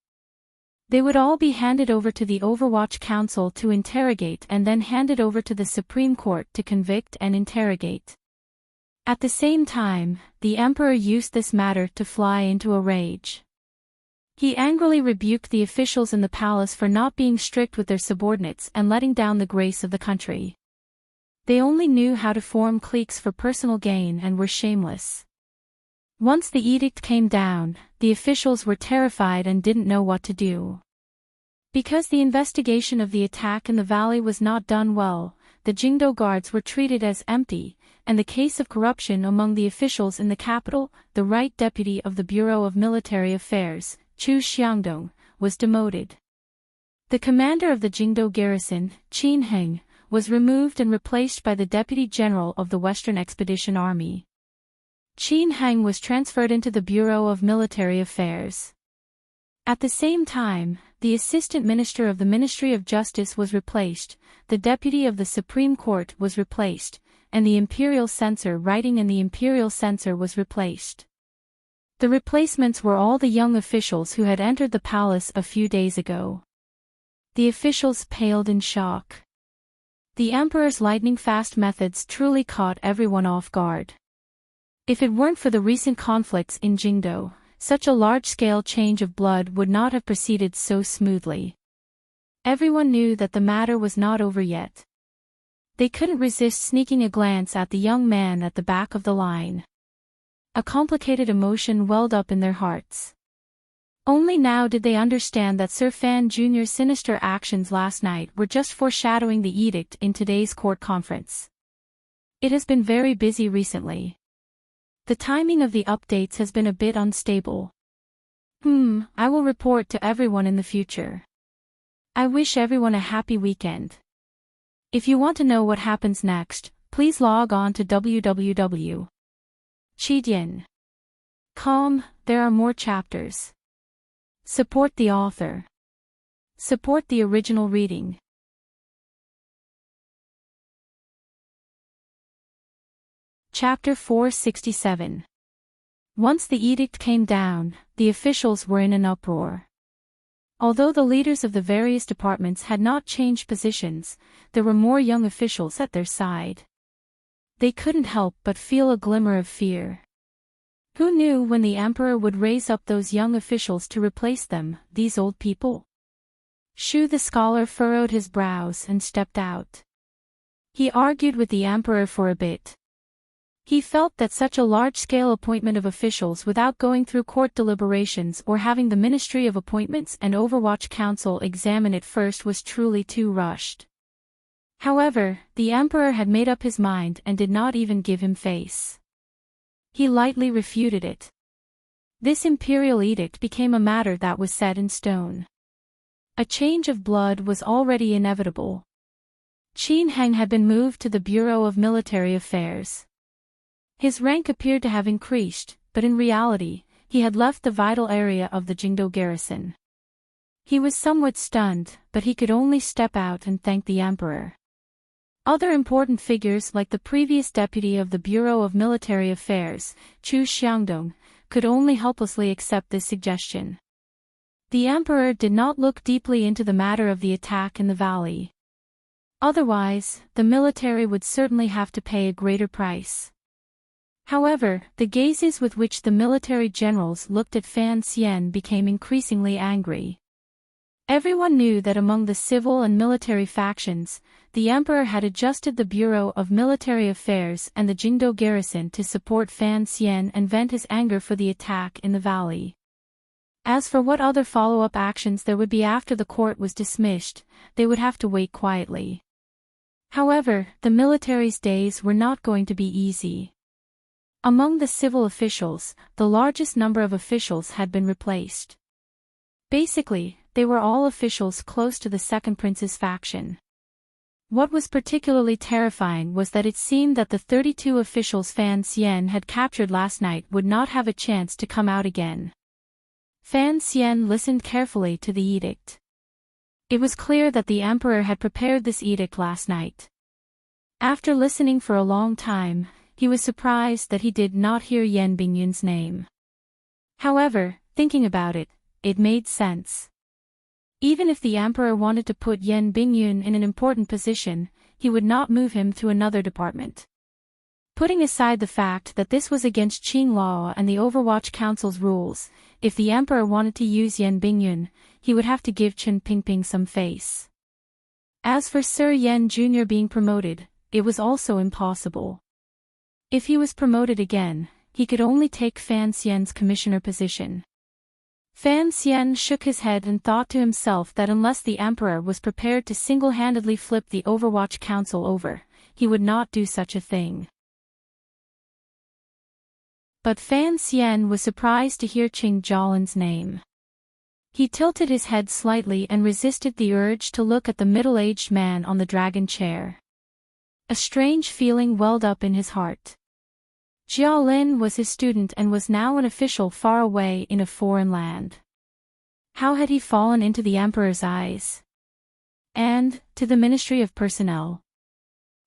They would all be handed over to the Overwatch Council to interrogate and then handed over to the Supreme Court to convict and interrogate. At the same time, the emperor used this matter to fly into a rage. He angrily rebuked the officials in the palace for not being strict with their subordinates and letting down the grace of the country. They only knew how to form cliques for personal gain and were shameless. Once the edict came down, the officials were terrified and didn't know what to do. Because the investigation of the attack in the valley was not done well, the Jingdo guards were treated as empty, and the case of corruption among the officials in the capital, the right deputy of the Bureau of Military Affairs, Chu Xiangdong, was demoted. The commander of the Jingdo garrison, Qin Heng, was removed and replaced by the deputy general of the Western Expedition Army. Qin Heng was transferred into the Bureau of Military Affairs. At the same time, the assistant minister of the Ministry of Justice was replaced, the deputy of the Supreme Court was replaced, and the imperial censor writing in the imperial censor was replaced. The replacements were all the young officials who had entered the palace a few days ago. The officials paled in shock. The emperor's lightning-fast methods truly caught everyone off guard. If it weren't for the recent conflicts in Jingdo, such a large-scale change of blood would not have proceeded so smoothly. Everyone knew that the matter was not over yet. They couldn't resist sneaking a glance at the young man at the back of the line. A complicated emotion welled up in their hearts. Only now did they understand that Sir Fan Jr.'s sinister actions last night were just foreshadowing the edict in today's court conference. It has been very busy recently. The timing of the updates has been a bit unstable. I will report to everyone in the future. I wish everyone a happy weekend. If you want to know what happens next, please log on to www.chidian.com. There are more chapters. Support the author. Support the original reading. Chapter 467. Once the edict came down, the officials were in an uproar. Although the leaders of the various departments had not changed positions, there were more young officials at their side. They couldn't help but feel a glimmer of fear. Who knew when the emperor would raise up those young officials to replace them, these old people? Shu the scholar furrowed his brows and stepped out. He argued with the emperor for a bit. He felt that such a large-scale appointment of officials without going through court deliberations or having the Ministry of Appointments and Overwatch Council examine it first was truly too rushed. However, the emperor had made up his mind and did not even give him face. He lightly refuted it. This imperial edict became a matter that was set in stone. A change of blood was already inevitable. Qin Heng had been moved to the Bureau of Military Affairs. His rank appeared to have increased, but in reality, he had left the vital area of the Jingdo garrison. He was somewhat stunned, but he could only step out and thank the emperor. Other important figures like the previous deputy of the Bureau of Military Affairs, Chu Xiangdong, could only helplessly accept this suggestion. The emperor did not look deeply into the matter of the attack in the valley. Otherwise, the military would certainly have to pay a greater price. However, the gazes with which the military generals looked at Fan Xian became increasingly angry. Everyone knew that among the civil and military factions, the emperor had adjusted the Bureau of Military Affairs and the Jingdo garrison to support Fan Xian and vent his anger for the attack in the valley. As for what other follow-up actions there would be after the court was dismissed, they would have to wait quietly. However, the military's days were not going to be easy. Among the civil officials, the largest number of officials had been replaced. Basically, they were all officials close to the Second Prince's faction. What was particularly terrifying was that it seemed that the 32 officials Fan Xian had captured last night would not have a chance to come out again. Fan Xian listened carefully to the edict. It was clear that the emperor had prepared this edict last night. After listening for a long time, he was surprised that he did not hear Yan Bingyun's name. However, thinking about it, it made sense. Even if the emperor wanted to put Yan Bingyun in an important position, he would not move him to another department. Putting aside the fact that this was against Qing law and the Overwatch Council's rules, if the emperor wanted to use Yan Bingyun, he would have to give Chen Pingping some face. As for Sir Yan Jr. being promoted, it was also impossible. If he was promoted again, he could only take Fan Xian's commissioner position. Fan Xian shook his head and thought to himself that unless the emperor was prepared to single-handedly flip the Overwatch Council over, he would not do such a thing. But Fan Xian was surprised to hear Qing Jialan's name. He tilted his head slightly and resisted the urge to look at the middle-aged man on the dragon chair. A strange feeling welled up in his heart. Jia Lin was his student and was now an official far away in a foreign land. How had he fallen into the emperor's eyes? And, to the Ministry of Personnel.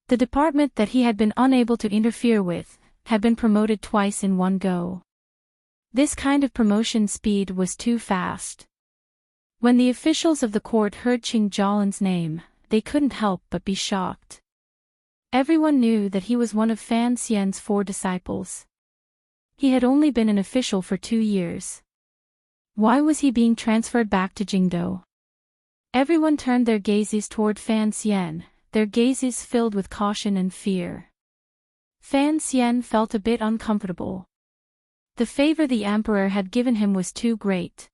The department that he had been unable to interfere with, had been promoted twice in one go. This kind of promotion speed was too fast. When the officials of the court heard Qing Jialan's name, they couldn't help but be shocked. Everyone knew that he was one of Fan Xian's 4 disciples. He had only been an official for 2 years. Why was he being transferred back to Jingdou? Everyone turned their gazes toward Fan Xian, their gazes filled with caution and fear. Fan Xian felt a bit uncomfortable. The favor the emperor had given him was too great.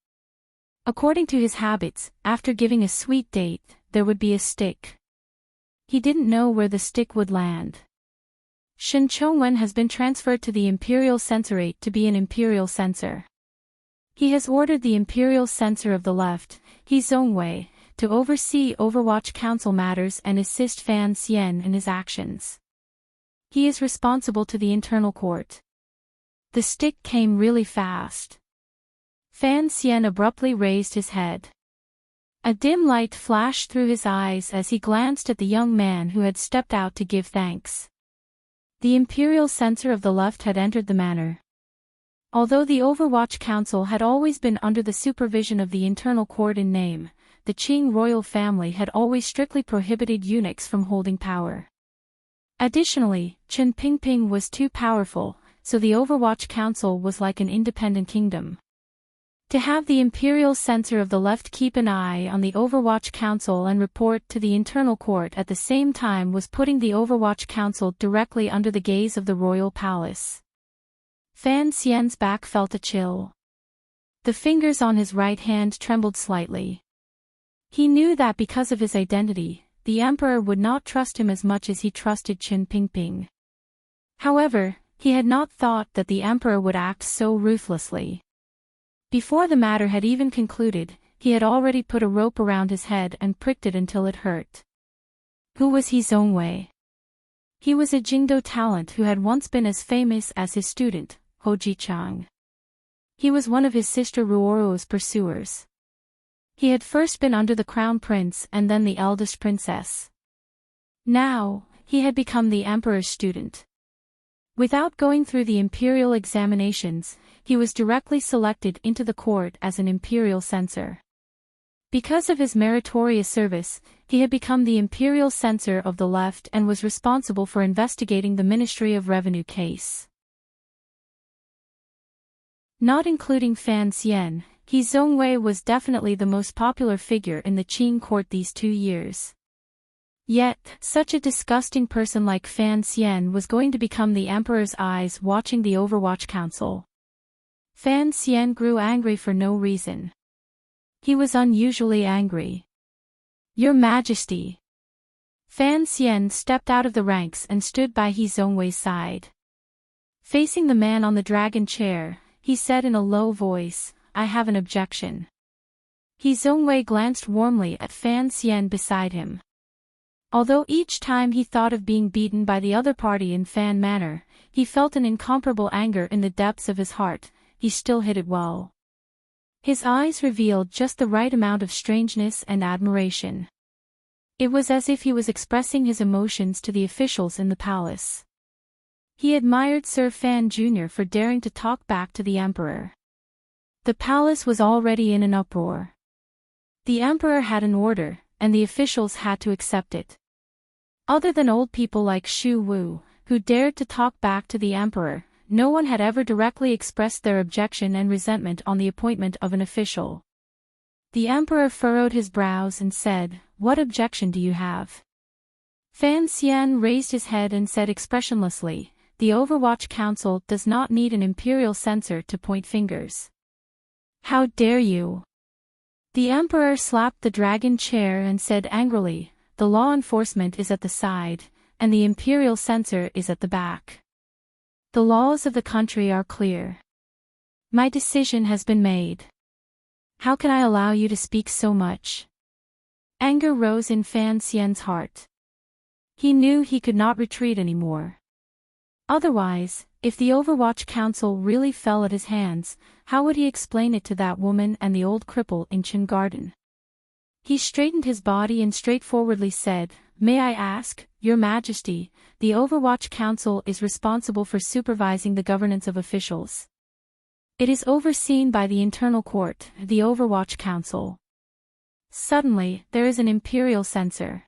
According to his habits, after giving a sweet date, there would be a stick. He didn't know where the stick would land. Shen Chongwen has been transferred to the Imperial Censorate to be an Imperial Censor. He has ordered the Imperial Censor of the Left, He Zongwei, to oversee Overwatch Council matters and assist Fan Xian in his actions. He is responsible to the internal court. The stick came really fast. Fan Xian abruptly raised his head. A dim light flashed through his eyes as he glanced at the young man who had stepped out to give thanks. The Imperial Censor of the Left had entered the manor. Although the Overwatch Council had always been under the supervision of the internal court in name, the Qing royal family had always strictly prohibited eunuchs from holding power. Additionally, Chen Pingping was too powerful, so the Overwatch Council was like an independent kingdom. To have the Imperial Censor of the Left keep an eye on the Overwatch Council and report to the internal court at the same time was putting the Overwatch Council directly under the gaze of the royal palace. Fan Xian's back felt a chill. The fingers on his right hand trembled slightly. He knew that because of his identity, the emperor would not trust him as much as he trusted Chen Pingping. However, he had not thought that the emperor would act so ruthlessly. Before the matter had even concluded, he had already put a rope around his head and pricked it until it hurt. Who was He Zongwei? He was a Jingdou talent who had once been as famous as his student, Ho Jichang. He was one of his sister Ruoro's pursuers. He had first been under the crown prince and then the eldest princess. Now, he had become the emperor's student. Without going through the imperial examinations, he was directly selected into the court as an imperial censor. Because of his meritorious service, he had become the imperial censor of the left and was responsible for investigating the Ministry of Revenue case. Not including Fan Xian, He Zongwei was definitely the most popular figure in the Qing court these 2 years. Yet, such a disgusting person like Fan Xian was going to become the emperor's eyes watching the Overwatch Council. Fan Xian grew angry for no reason. He was unusually angry. Your Majesty. Fan Xian stepped out of the ranks and stood by He Zongwei's side. Facing the man on the dragon chair, he said in a low voice, I have an objection. He Zongwei glanced warmly at Fan Xian beside him. Although each time he thought of being beaten by the other party in Fan Manor, he felt an incomparable anger in the depths of his heart, he still hid it well. His eyes revealed just the right amount of strangeness and admiration. It was as if he was expressing his emotions to the officials in the palace. He admired Sir Fan Jr. for daring to talk back to the emperor. The palace was already in an uproar. The emperor had an order, and the officials had to accept it. Other than old people like Xu Wu, who dared to talk back to the emperor. No one had ever directly expressed their objection and resentment on the appointment of an official. The emperor furrowed his brows and said, "What objection do you have?" Fan Xian raised his head and said expressionlessly, "The Overwatch Council does not need an imperial censor to point fingers." "How dare you?" The emperor slapped the dragon chair and said angrily, "The law enforcement is at the side, and the imperial censor is at the back. The laws of the country are clear. My decision has been made. How can I allow you to speak so much?" Anger rose in Fan Xian's heart. He knew he could not retreat anymore. Otherwise, if the Overwatch Council really fell at his hands, how would he explain it to that woman and the old cripple in Chin Garden? He straightened his body and straightforwardly said, "May I ask, Your Majesty, the Overwatch Council is responsible for supervising the governance of officials. It is overseen by the internal court, the Overwatch Council. Suddenly, there is an imperial censor.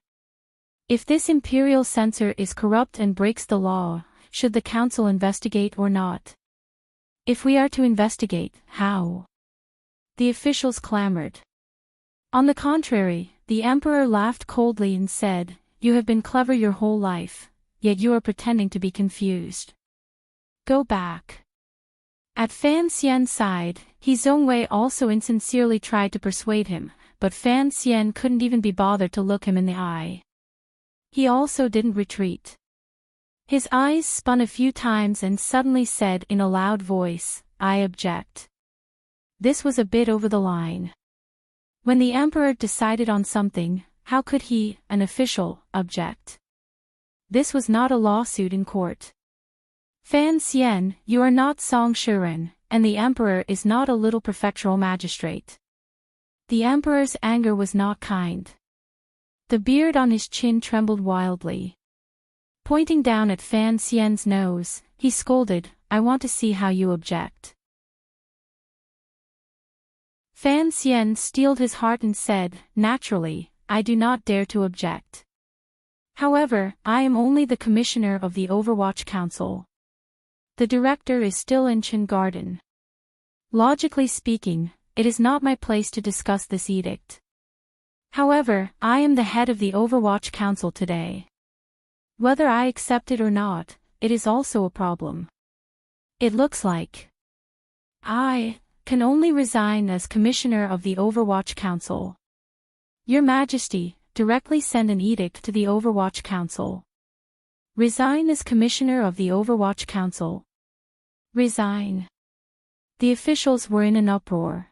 If this imperial censor is corrupt and breaks the law, should the council investigate or not? If we are to investigate, how?" The officials clamored. On the contrary, the emperor laughed coldly and said, "You have been clever your whole life, yet you are pretending to be confused. Go back." At Fan Xian's side, He Zhongwei also insincerely tried to persuade him, but Fan Xian couldn't even be bothered to look him in the eye. He also didn't retreat. His eyes spun a few times and suddenly said in a loud voice, "I object." This was a bit over the line. When the emperor decided on something, how could he, an official, object? This was not a lawsuit in court. "Fan Xian, you are not Song Shiren, and the emperor is not a little prefectural magistrate." The emperor's anger was not kind. The beard on his chin trembled wildly. Pointing down at Fan Xian's nose, he scolded, "I want to see how you object." Fan Xian steeled his heart and said, "Naturally, I do not dare to object. However, I am only the commissioner of the Overwatch Council. The director is still in Chin Garden. Logically speaking, it is not my place to discuss this edict. However, I am the head of the Overwatch Council today. Whether I accept it or not, it is also a problem. It looks like I can only resign as commissioner of the Overwatch Council. Your Majesty, directly send an edict to the Overwatch Council. Resign as commissioner of the Overwatch Council. Resign." The officials were in an uproar.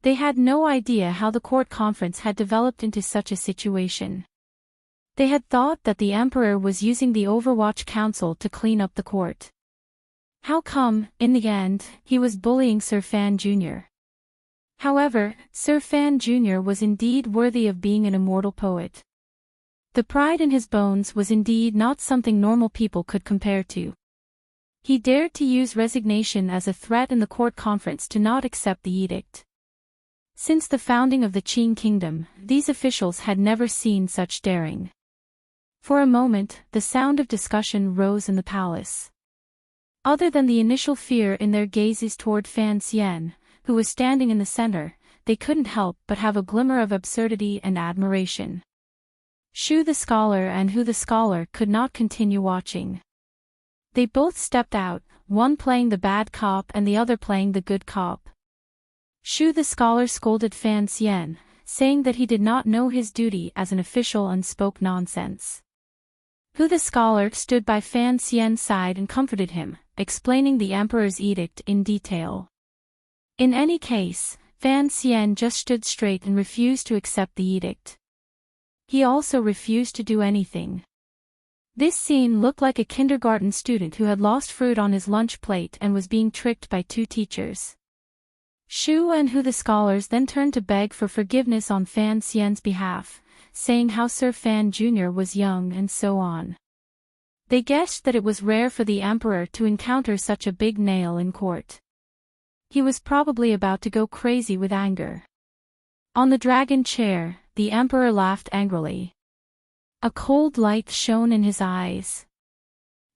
They had no idea how the court conference had developed into such a situation. They had thought that the emperor was using the Overwatch Council to clean up the court. How come, in the end, he was bullying Sir Fan Jr.? However, Sir Fan Jr. was indeed worthy of being an immortal poet. The pride in his bones was indeed not something normal people could compare to. He dared to use resignation as a threat in the court conference to not accept the edict. Since the founding of the Qin Kingdom, these officials had never seen such daring. For a moment, the sound of discussion rose in the palace. Other than the initial fear in their gazes toward Fan Xian, who was standing in the center, they couldn't help but have a glimmer of absurdity and admiration. Shu the scholar and Hu the scholar could not continue watching. They both stepped out, one playing the bad cop and the other playing the good cop. Shu the scholar scolded Fan Xian, saying that he did not know his duty as an official and spoke nonsense. Hu the scholar stood by Fan Xian's side and comforted him, explaining the emperor's edict in detail. In any case, Fan Xian just stood straight and refused to accept the edict. He also refused to do anything. This scene looked like a kindergarten student who had lost fruit on his lunch plate and was being tricked by two teachers. Shu and Hu the scholars then turned to beg for forgiveness on Fan Xian's behalf, saying how Sir Fan Jr. was young and so on. They guessed that it was rare for the emperor to encounter such a big nail in court. He was probably about to go crazy with anger. On the dragon chair, the emperor laughed angrily. A cold light shone in his eyes.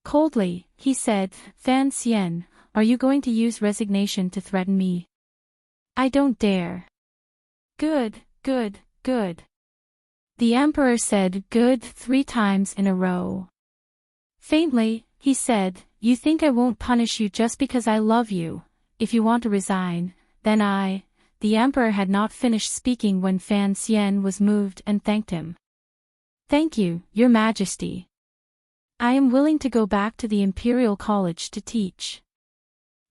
Coldly, he said, Fan Xian, are you going to use resignation to threaten me? I don't dare. Good, good, good. The emperor said good 3 times in a row. Faintly, he said, you think I won't punish you just because I love you. If you want to resign, then The emperor had not finished speaking when Fan Xian was moved and thanked him. Thank you, your majesty. I am willing to go back to the imperial college to teach.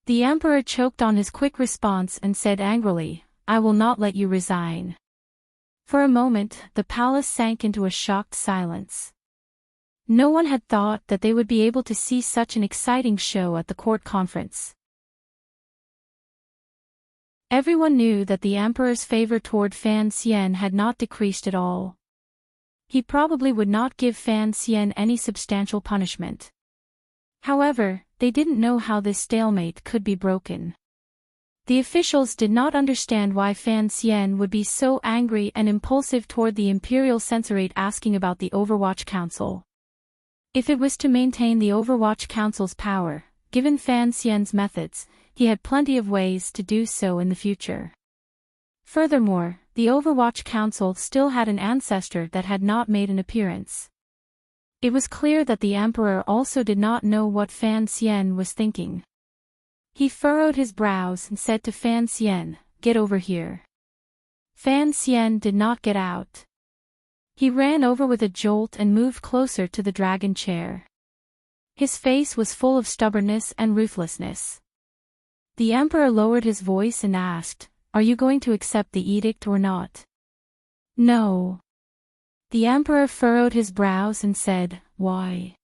The emperor choked on his quick response and said angrily, I will not let you resign. For a moment, the palace sank into a shocked silence. No one had thought that they would be able to see such an exciting show at the court conference. Everyone knew that the emperor's favor toward Fan Xian had not decreased at all. He probably would not give Fan Xian any substantial punishment. However, they didn't know how this stalemate could be broken. The officials did not understand why Fan Xian would be so angry and impulsive toward the Imperial Censorate asking about the Overwatch Council. If it was to maintain the Overwatch Council's power, given Fan Xian's methods, he had plenty of ways to do so in the future. Furthermore, the Overwatch Council still had an ancestor that had not made an appearance. It was clear that the emperor also did not know what Fan Xian was thinking. He furrowed his brows and said to Fan Xian, get over here. Fan Xian did not get out. He ran over with a jolt and moved closer to the dragon chair. His face was full of stubbornness and ruthlessness. The emperor lowered his voice and asked, are you going to accept the edict or not? No. The emperor furrowed his brows and said, why?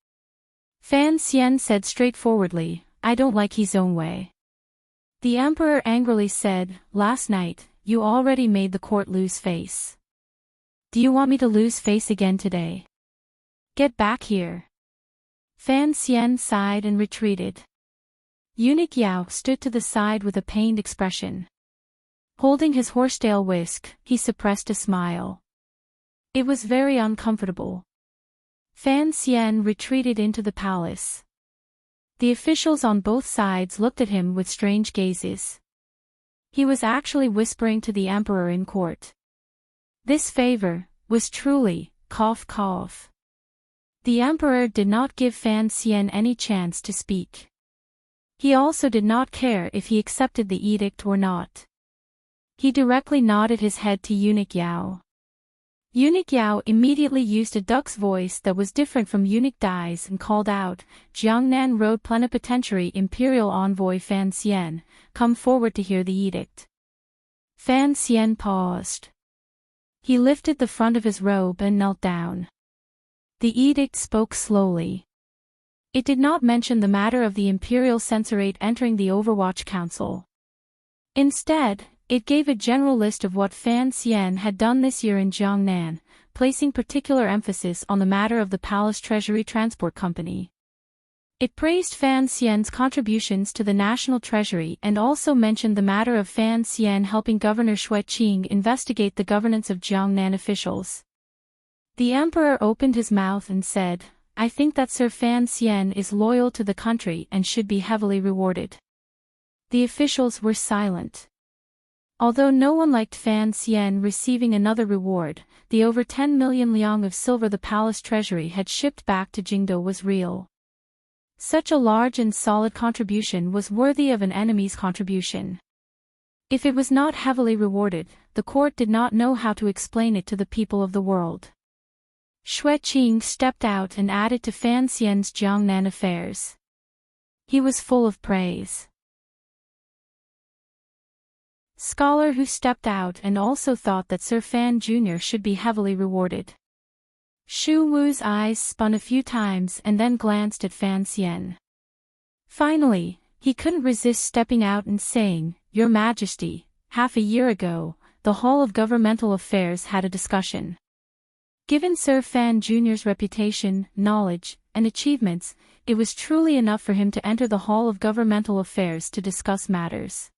Fan Xian said straightforwardly, I don't like his own way. The emperor angrily said, last night, you already made the court lose face. Do you want me to lose face again today? Get back here. Fan Xian sighed and retreated. Eunuch Yao stood to the side with a pained expression. Holding his horsetail whisk, he suppressed a smile. It was very uncomfortable. Fan Xian retreated into the palace. The officials on both sides looked at him with strange gazes. He was actually whispering to the emperor in court. This favor was truly, cough cough. The emperor did not give Fan Xian any chance to speak. He also did not care if he accepted the edict or not. He directly nodded his head to Eunuch Yao. Eunuch Yao immediately used a duck's voice that was different from Eunuch Dai's and called out, Jiangnan Road Plenipotentiary Imperial Envoy Fan Xian, come forward to hear the edict. Fan Xian paused. He lifted the front of his robe and knelt down. The edict spoke slowly. It did not mention the matter of the Imperial Censorate entering the Overwatch Council. Instead, it gave a general list of what Fan Xian had done this year in Jiangnan, placing particular emphasis on the matter of the Palace Treasury Transport Company. It praised Fan Xian's contributions to the National Treasury and also mentioned the matter of Fan Xian helping Governor Xue Qing investigate the governance of Jiangnan officials. The emperor opened his mouth and said, I think that Sir Fan Xian is loyal to the country and should be heavily rewarded. The officials were silent. Although no one liked Fan Xian receiving another reward, the over 10 million liang of silver the palace treasury had shipped back to Jingdo was real. Such a large and solid contribution was worthy of an enemy's contribution. If it was not heavily rewarded, the court did not know how to explain it to the people of the world. Xue Qing stepped out and added to Fan Xian's Jiangnan affairs. He was full of praise. Scholar who stepped out and also thought that Sir Fan Jr. should be heavily rewarded. Xu Wu's eyes spun a few times and then glanced at Fan Xian. Finally, he couldn't resist stepping out and saying, Your Majesty, half a year ago, the Hall of Governmental Affairs had a discussion. Given Sir Fan Jr.'s reputation, knowledge, and achievements, it was truly enough for him to enter the Hall of Governmental Affairs to discuss matters.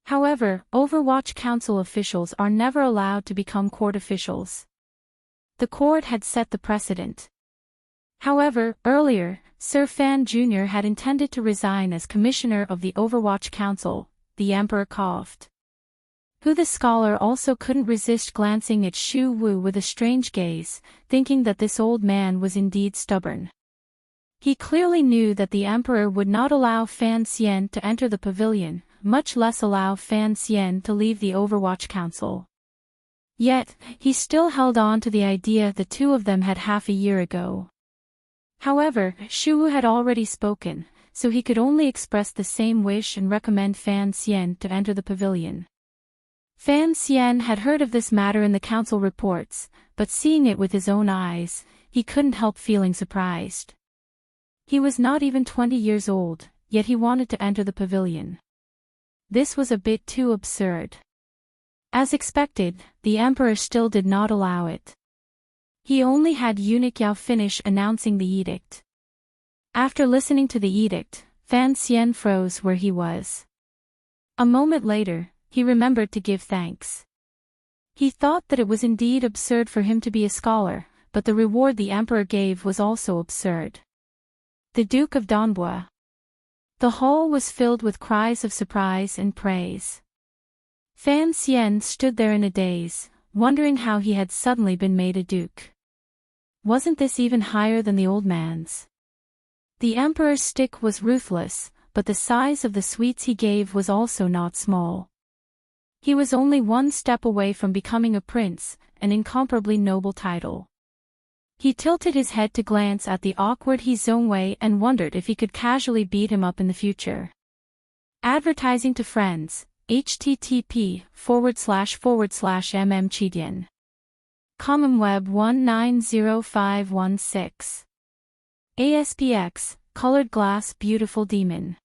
However, Overwatch Council officials are never allowed to become court officials. The court had set the precedent. However, earlier, Sir Fan Jr. had intended to resign as commissioner of the Overwatch Council. The Emperor coughed. Who the scholar also couldn't resist glancing at Shu Wu with a strange gaze, thinking that this old man was indeed stubborn. He clearly knew that the Emperor would not allow Fan Xian to enter the pavilion, much less allow Fan Xian to leave the Overwatch Council. Yet, he still held on to the idea the two of them had half a year ago. However, Shu Wu had already spoken, so he could only express the same wish and recommend Fan Xian to enter the pavilion. Fan Xian had heard of this matter in the council reports, but seeing it with his own eyes, he couldn't help feeling surprised. He was not even 20 years old, yet he wanted to enter the pavilion. This was a bit too absurd. As expected, the Emperor still did not allow it. He only had Eunuch Yao finish announcing the edict. After listening to the edict, Fan Xian froze where he was. A moment later, he remembered to give thanks. He thought that it was indeed absurd for him to be a scholar, but the reward the Emperor gave was also absurd. The Duke of Donbua. The hall was filled with cries of surprise and praise. Fan Xian stood there in a daze, wondering how he had suddenly been made a duke. Wasn't this even higher than the old man's? The Emperor's stick was ruthless, but the size of the sweets he gave was also not small. He was only one step away from becoming a prince, an incomparably noble title. He tilted his head to glance at the awkward He Zhongwei and wondered if he could casually beat him up in the future. Advertising to friends, http://mmchidian. CommonWeb 190516. ASPX, Colored Glass Beautiful Demon.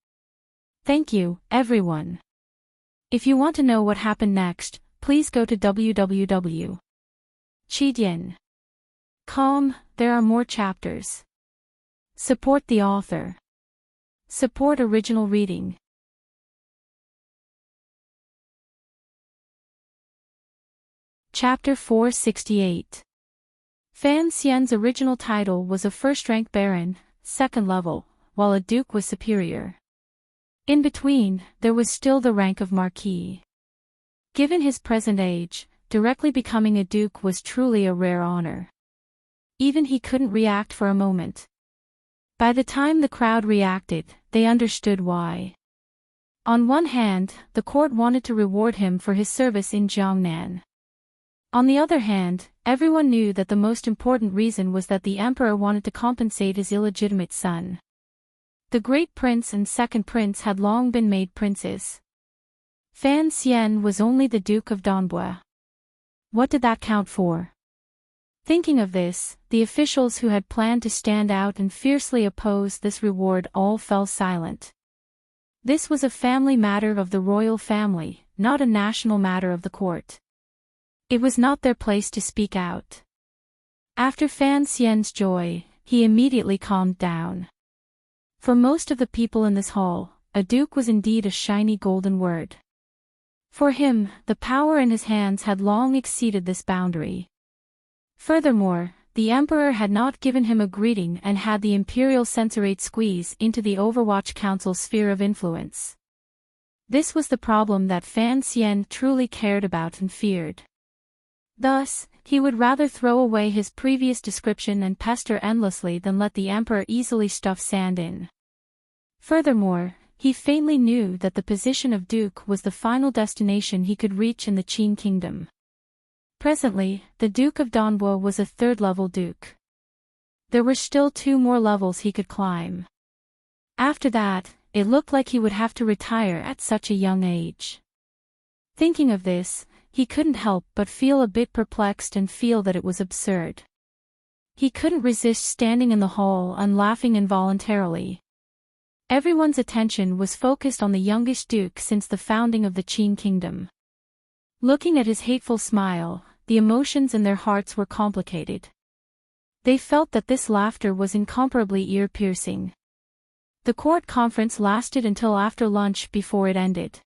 Thank you, everyone. If you want to know what happened next, please go to www.chidian.com. There are more chapters. Support the author. Support original reading. Chapter 468. Fan Xian's original title was a first-rank baron, second level, while a duke was superior. In between, there was still the rank of marquis. Given his present age, directly becoming a duke was truly a rare honor. Even he couldn't react for a moment. By the time the crowd reacted, they understood why. On one hand, the court wanted to reward him for his service in Jiangnan. On the other hand, everyone knew that the most important reason was that the emperor wanted to compensate his illegitimate son. The great prince and second prince had long been made princes. Fan Xian was only the Duke of Donbua. What did that count for? Thinking of this, the officials who had planned to stand out and fiercely oppose this reward all fell silent. This was a family matter of the royal family, not a national matter of the court. It was not their place to speak out. After Fan Xian's joy, he immediately calmed down. For most of the people in this hall, a duke was indeed a shiny golden word. For him, the power in his hands had long exceeded this boundary. Furthermore, the emperor had not given him a greeting and had the imperial censorate squeeze into the Overwatch Council sphere of influence. This was the problem that Fan Xian truly cared about and feared. Thus, he would rather throw away his previous description and pester endlessly than let the emperor easily stuff sand in. Furthermore, he faintly knew that the position of duke was the final destination he could reach in the Qin kingdom. Presently, the Duke of Donbua was a third-level duke. There were still 2 more levels he could climb. After that, it looked like he would have to retire at such a young age. Thinking of this, he couldn't help but feel a bit perplexed and feel that it was absurd. He couldn't resist standing in the hall and laughing involuntarily. Everyone's attention was focused on the youngest duke since the founding of the Qin kingdom. Looking at his hateful smile, the emotions in their hearts were complicated. They felt that this laughter was incomparably ear-piercing. The court conference lasted until after lunch before it ended.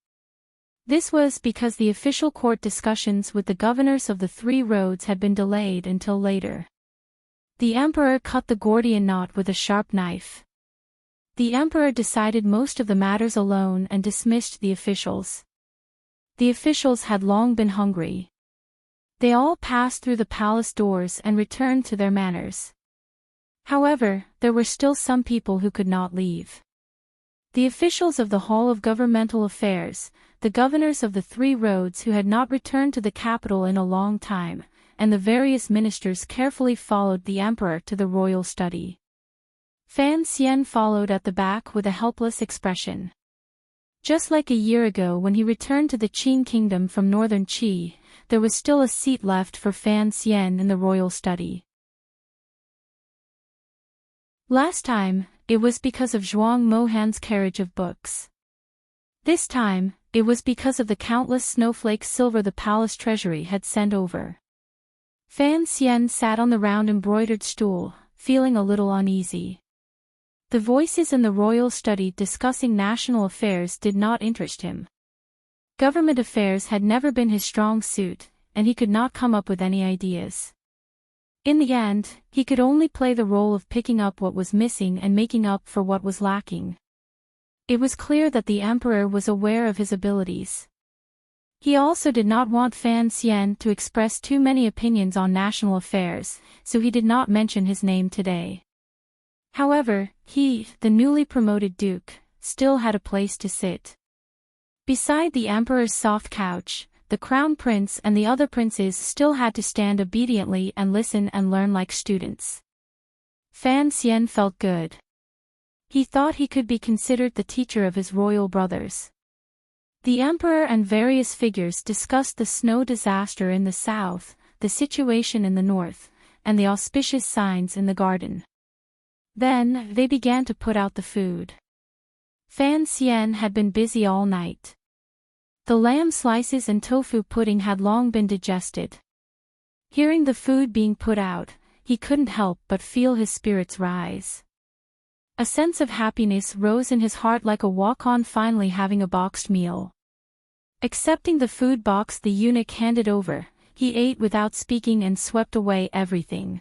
This was because the official court discussions with the governors of the 3 roads had been delayed until later. The emperor cut the Gordian knot with a sharp knife. The emperor decided most of the matters alone and dismissed the officials. The officials had long been hungry. They all passed through the palace doors and returned to their manners. However, there were still some people who could not leave. The officials of the Hall of Governmental Affairs, the governors of the 3 roads who had not returned to the capital in a long time, and the various ministers carefully followed the emperor to the royal study. Fan Xian followed at the back with a helpless expression. Just like a year ago when he returned to the Qin kingdom from northern Qi, there was still a seat left for Fan Xian in the royal study. Last time, it was because of Zhuang Mohan's carriage of books. This time, it was because of the countless snowflakes silver the palace treasury had sent over. Fan Xian sat on the round embroidered stool, feeling a little uneasy. The voices in the royal study discussing national affairs did not interest him. Government affairs had never been his strong suit, and he could not come up with any ideas. In the end, he could only play the role of picking up what was missing and making up for what was lacking. It was clear that the emperor was aware of his abilities. He also did not want Fan Xian to express too many opinions on national affairs, so he did not mention his name today. However, he, the newly promoted duke, still had a place to sit. Beside the emperor's soft couch, the crown prince and the other princes still had to stand obediently and listen and learn like students. Fan Xian felt good. He thought he could be considered the teacher of his royal brothers. The emperor and various figures discussed the snow disaster in the south, the situation in the north, and the auspicious signs in the garden. Then, they began to put out the food. Fan Xian had been busy all night. The lamb slices and tofu pudding had long been digested. Hearing the food being put out, he couldn't help but feel his spirits rise. A sense of happiness rose in his heart like a walk-on finally having a boxed meal. Accepting the food box the eunuch handed over, he ate without speaking and swept away everything.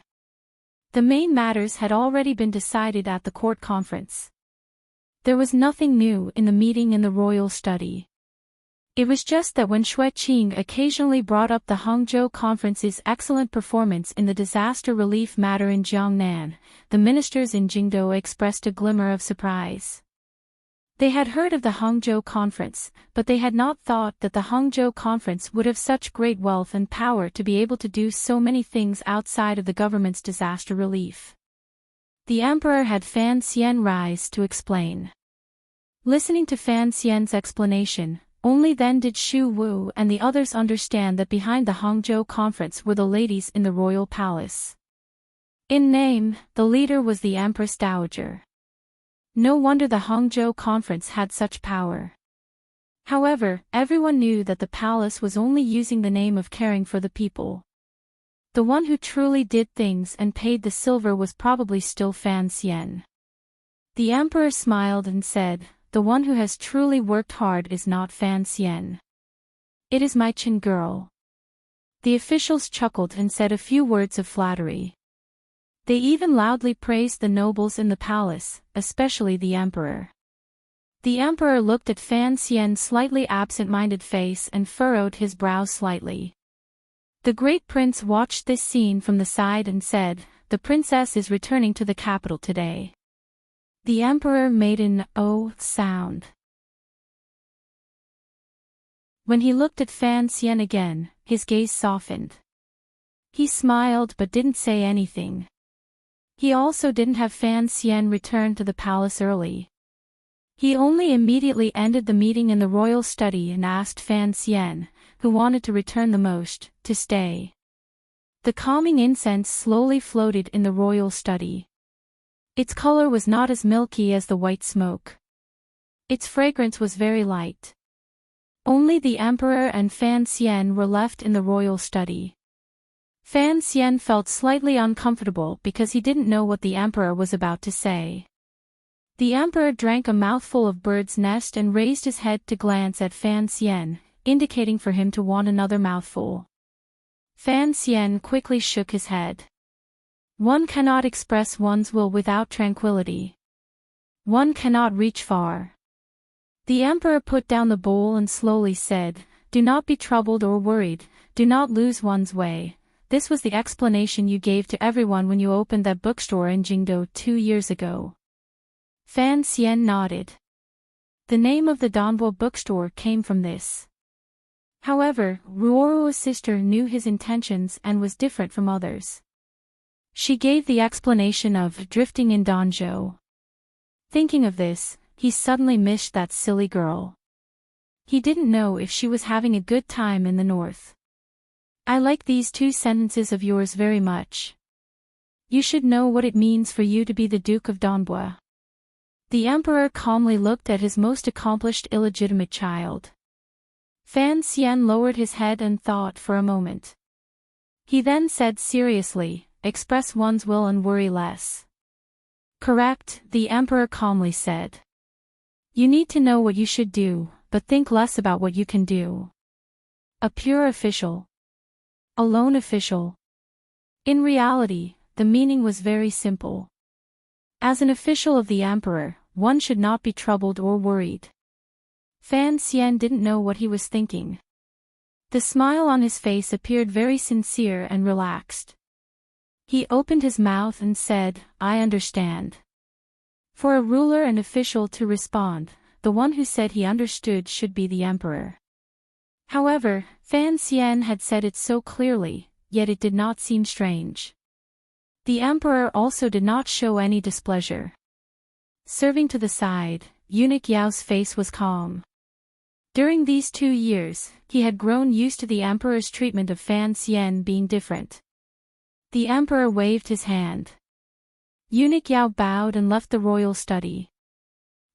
The main matters had already been decided at the court conference. There was nothing new in the meeting in the royal study. It was just that when Xue Qing occasionally brought up the Hangzhou Conference's excellent performance in the disaster relief matter in Jiangnan, the ministers in Jingdou expressed a glimmer of surprise. They had heard of the Hangzhou Conference, but they had not thought that the Hangzhou Conference would have such great wealth and power to be able to do so many things outside of the government's disaster relief. The emperor had Fan Xian rise to explain. Listening to Fan Xian's explanation, only then did Xu Wu and the others understand that behind the Hangzhou Conference were the ladies in the royal palace. In name, the leader was the Empress Dowager. No wonder the Hangzhou Conference had such power. However, everyone knew that the palace was only using the name of caring for the people. The one who truly did things and paid the silver was probably still Fan Xian. The emperor smiled and said, "The one who has truly worked hard is not Fan Xian. It is my Qin girl." The officials chuckled and said a few words of flattery. They even loudly praised the nobles in the palace, especially the emperor. The emperor looked at Fan Xian's slightly absent-minded face and furrowed his brows slightly. The great prince watched this scene from the side and said, "The princess is returning to the capital today." The emperor made an "oh" sound. When he looked at Fan Xian again, his gaze softened. He smiled but didn't say anything. He also didn't have Fan Xian return to the palace early. He only immediately ended the meeting in the royal study and asked Fan Xian, who wanted to return the most, to stay. The calming incense slowly floated in the royal study. Its color was not as milky as the white smoke. Its fragrance was very light. Only the emperor and Fan Xian were left in the royal study. Fan Xian felt slightly uncomfortable because he didn't know what the emperor was about to say. The emperor drank a mouthful of bird's nest and raised his head to glance at Fan Xian, indicating for him to want another mouthful. Fan Xian quickly shook his head. One cannot express one's will without tranquility. One cannot reach far. The emperor put down the bowl and slowly said, "Do not be troubled or worried, do not lose one's way. This was the explanation you gave to everyone when you opened that bookstore in Jingdo 2 years ago." Fan Xian nodded. The name of the Danbo bookstore came from this. However, Ruoruo's sister knew his intentions and was different from others. She gave the explanation of drifting in Danzhou. Thinking of this, he suddenly missed that silly girl. He didn't know if she was having a good time in the north. "I like these 2 sentences of yours very much. You should know what it means for you to be the Duke of Danbo." The emperor calmly looked at his most accomplished illegitimate child. Fan Xian lowered his head and thought for a moment. He then said seriously, "Express one's will and worry less." "Correct," the emperor calmly said. "You need to know what you should do, but think less about what you can do." A pure official. A lone official. In reality, the meaning was very simple. As an official of the emperor, one should not be troubled or worried. Fan Xian didn't know what he was thinking. The smile on his face appeared very sincere and relaxed. He opened his mouth and said, "I understand." For a ruler and official to respond, the one who said he understood should be the emperor. However, Fan Xian had said it so clearly, yet it did not seem strange. The emperor also did not show any displeasure. Serving to the side, Eunuch Yao's face was calm. During these 2 years, he had grown used to the emperor's treatment of Fan Xian being different. The emperor waved his hand. Eunuch Yao bowed and left the royal study.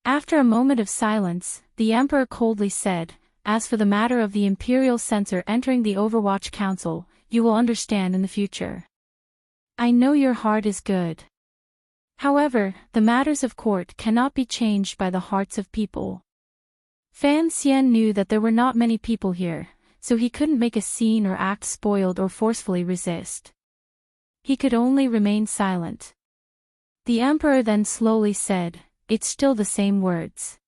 After a moment of silence, the emperor coldly said, "As for the matter of the imperial censor entering the Overwatch Council, you will understand in the future. I know your heart is good. However, the matters of court cannot be changed by the hearts of people." Fan Xian knew that there were not many people here, so he couldn't make a scene or act spoiled or forcefully resist. He could only remain silent. The emperor then slowly said, "It's still the same words.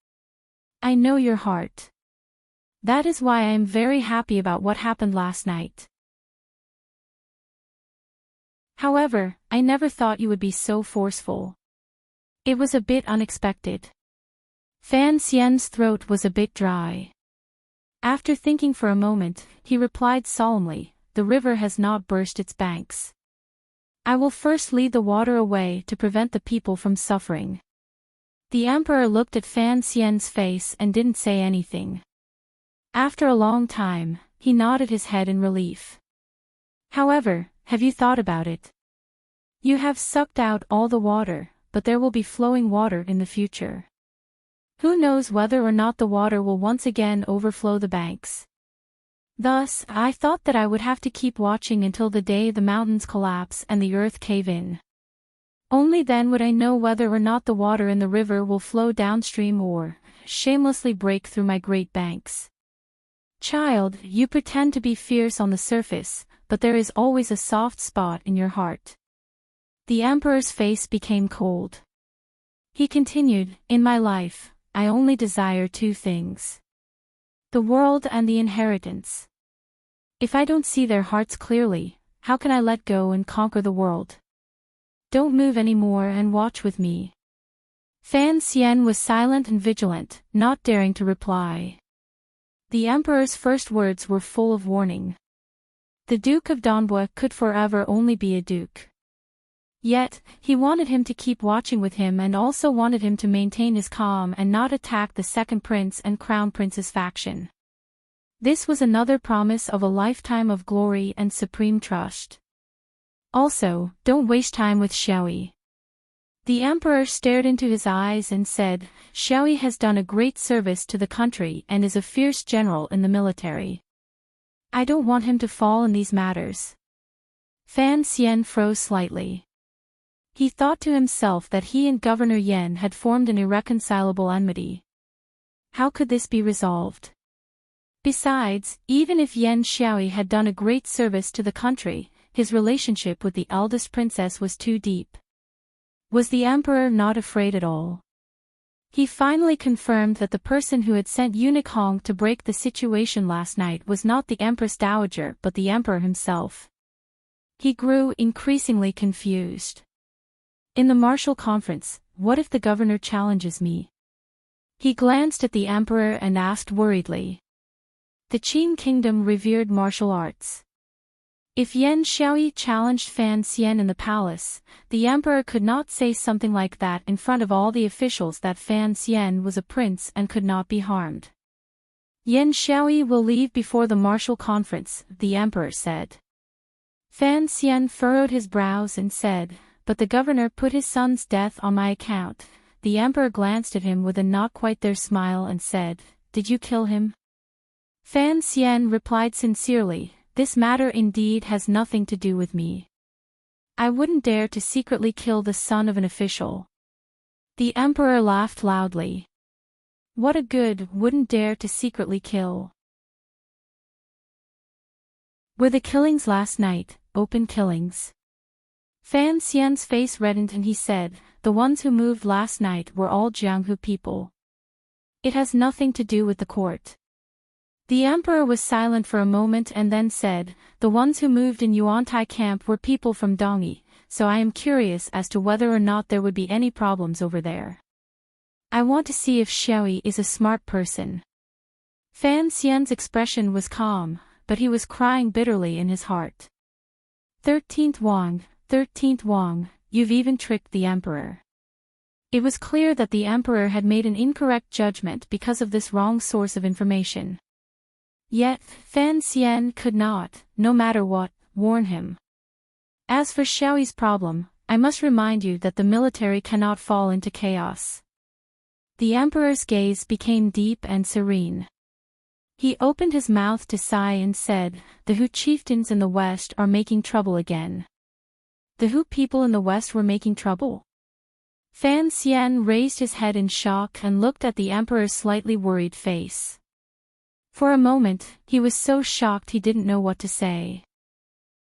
I know your heart. That is why I am very happy about what happened last night. However, I never thought you would be so forceful. It was a bit unexpected." Fan Xian's throat was a bit dry. After thinking for a moment, he replied solemnly, "The river has not burst its banks. I will first lead the water away to prevent the people from suffering." The emperor looked at Fan Xian's face and didn't say anything. After a long time, he nodded his head in relief. "However, have you thought about it? You have sucked out all the water, but there will be flowing water in the future. Who knows whether or not the water will once again overflow the banks? Thus, I thought that I would have to keep watching until the day the mountains collapse and the earth cave in. Only then would I know whether or not the water in the river will flow downstream or shamelessly break through my great banks. Child, you pretend to be fierce on the surface, but there is always a soft spot in your heart." The emperor's face became cold. He continued, "In my life, I only desire 2 things. The world and the inheritance. If I don't see their hearts clearly, how can I let go and conquer the world? Don't move any more and watch with me." Fan Xian was silent and vigilant, not daring to reply. The emperor's first words were full of warning. The Duke of Danbo could forever only be a duke. Yet, he wanted him to keep watching with him and also wanted him to maintain his calm and not attack the second prince and crown prince's faction. This was another promise of a lifetime of glory and supreme trust. Also, don't waste time with Xiaoyi. The emperor stared into his eyes and said, "Xiaoyi has done a great service to the country and is a fierce general in the military. I don't want him to fall in these matters." Fan Xian froze slightly. He thought to himself that he and Governor Yan had formed an irreconcilable enmity. How could this be resolved? Besides, even if Yan Xiaoyi had done a great service to the country, his relationship with the eldest princess was too deep. Was the emperor not afraid at all? He finally confirmed that the person who had sent Eunuch Hong to break the situation last night was not the Empress Dowager but the emperor himself. He grew increasingly confused. In the martial conference, what if the governor challenges me? He glanced at the emperor and asked worriedly. The Qin kingdom revered martial arts. If Yan Xiaoyi challenged Fan Xian in the palace, the emperor could not say something like that in front of all the officials that Fan Xian was a prince and could not be harmed. Yan Xiaoyi will leave before the martial conference, the emperor said. Fan Xian furrowed his brows and said, but the governor put his son's death on my account. The emperor glanced at him with a not quite there smile and said, did you kill him? Fan Xian replied sincerely, this matter indeed has nothing to do with me. I wouldn't dare to secretly kill the son of an official. The emperor laughed loudly. What a good wouldn't dare to secretly kill. Were the killings last night open killings? Fan Xian's face reddened and he said, the ones who moved last night were all Jianghu people. It has nothing to do with the court. The emperor was silent for a moment and then said, the ones who moved in Yuantai camp were people from Dongyi, so I am curious as to whether or not there would be any problems over there. I want to see if Xiaoyi is a smart person. Fan Xian's expression was calm, but he was crying bitterly in his heart. 13th Wang, you've even tricked the emperor. It was clear that the emperor had made an incorrect judgment because of this wrong source of information. Yet, Fan Xian could not, no matter what, warn him. As for Xiaoyi's problem, I must remind you that the military cannot fall into chaos. The emperor's gaze became deep and serene. He opened his mouth to sigh and said, the Hu chieftains in the west are making trouble again. The Hu people in the west were making trouble? Fan Xian raised his head in shock and looked at the emperor's slightly worried face. For a moment, he was so shocked he didn't know what to say.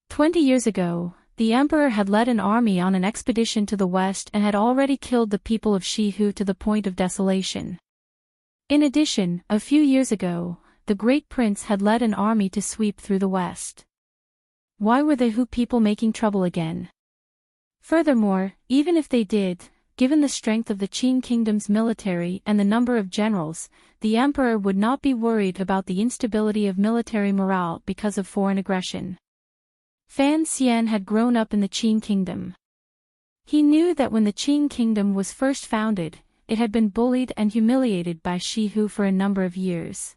20 years ago, the emperor had led an army on an expedition to the west and had already killed the people of Shihu to the point of desolation. In addition, a few years ago, the great prince had led an army to sweep through the west. Why were the Hu people making trouble again? Furthermore, even if they did, given the strength of the Qin kingdom's military and the number of generals, the emperor would not be worried about the instability of military morale because of foreign aggression. Fan Xian had grown up in the Qin kingdom. He knew that when the Qin kingdom was first founded, it had been bullied and humiliated by Shihu for a number of years.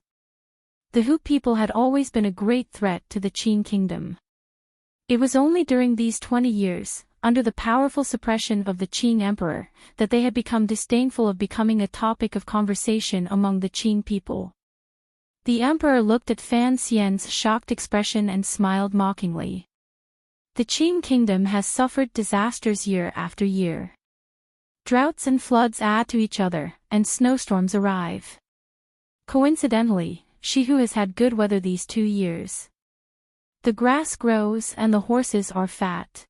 The Hu people had always been a great threat to the Qin kingdom. It was only during these 20 years, under the powerful suppression of the Qing emperor, that they had become disdainful of becoming a topic of conversation among the Qing people. The emperor looked at Fan Xian's shocked expression and smiled mockingly. The Qing kingdom has suffered disasters year after year. Droughts and floods add to each other, and snowstorms arrive. Coincidentally, Shihu has had good weather these 2 years. The grass grows and the horses are fat.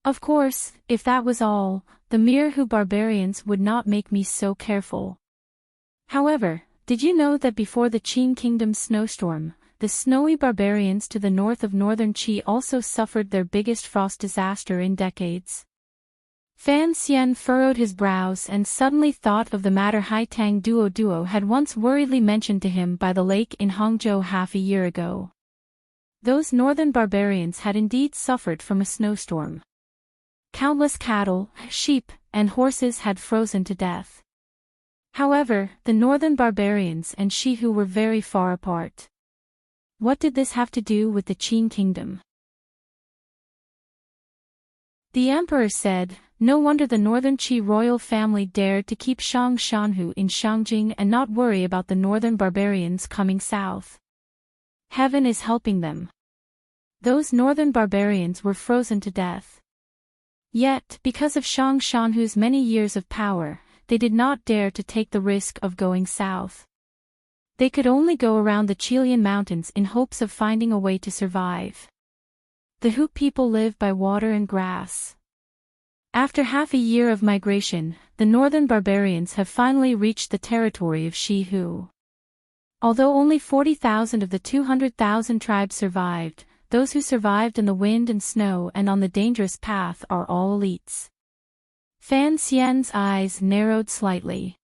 Of course, if that was all, the mere Hu barbarians would not make me so careful. However, did you know that before the Qin kingdom's snowstorm, the snowy barbarians to the north of northern Qi also suffered their biggest frost disaster in decades? Fan Xian furrowed his brows and suddenly thought of the matter Haitang Duo had once worriedly mentioned to him by the lake in Hangzhou half a year ago. Those northern barbarians had indeed suffered from a snowstorm. Countless cattle, sheep, and horses had frozen to death. However, the northern barbarians and Shihu were very far apart. What did this have to do with the Qin kingdom? The emperor said, no wonder the northern Qi royal family dared to keep Shang Shanhu in Shangjing and not worry about the northern barbarians coming south. Heaven is helping them. Those northern barbarians were frozen to death. Yet, because of Shang Shanhu's many years of power, they did not dare to take the risk of going south. They could only go around the Qilian mountains in hopes of finding a way to survive. The Hu people live by water and grass. After half a year of migration, the northern barbarians have finally reached the territory of Shi-Hu. Although only 40,000 of the 200,000 tribes survived, those who survived in the wind and snow and on the dangerous path are all elites. Fan Xian's eyes narrowed slightly.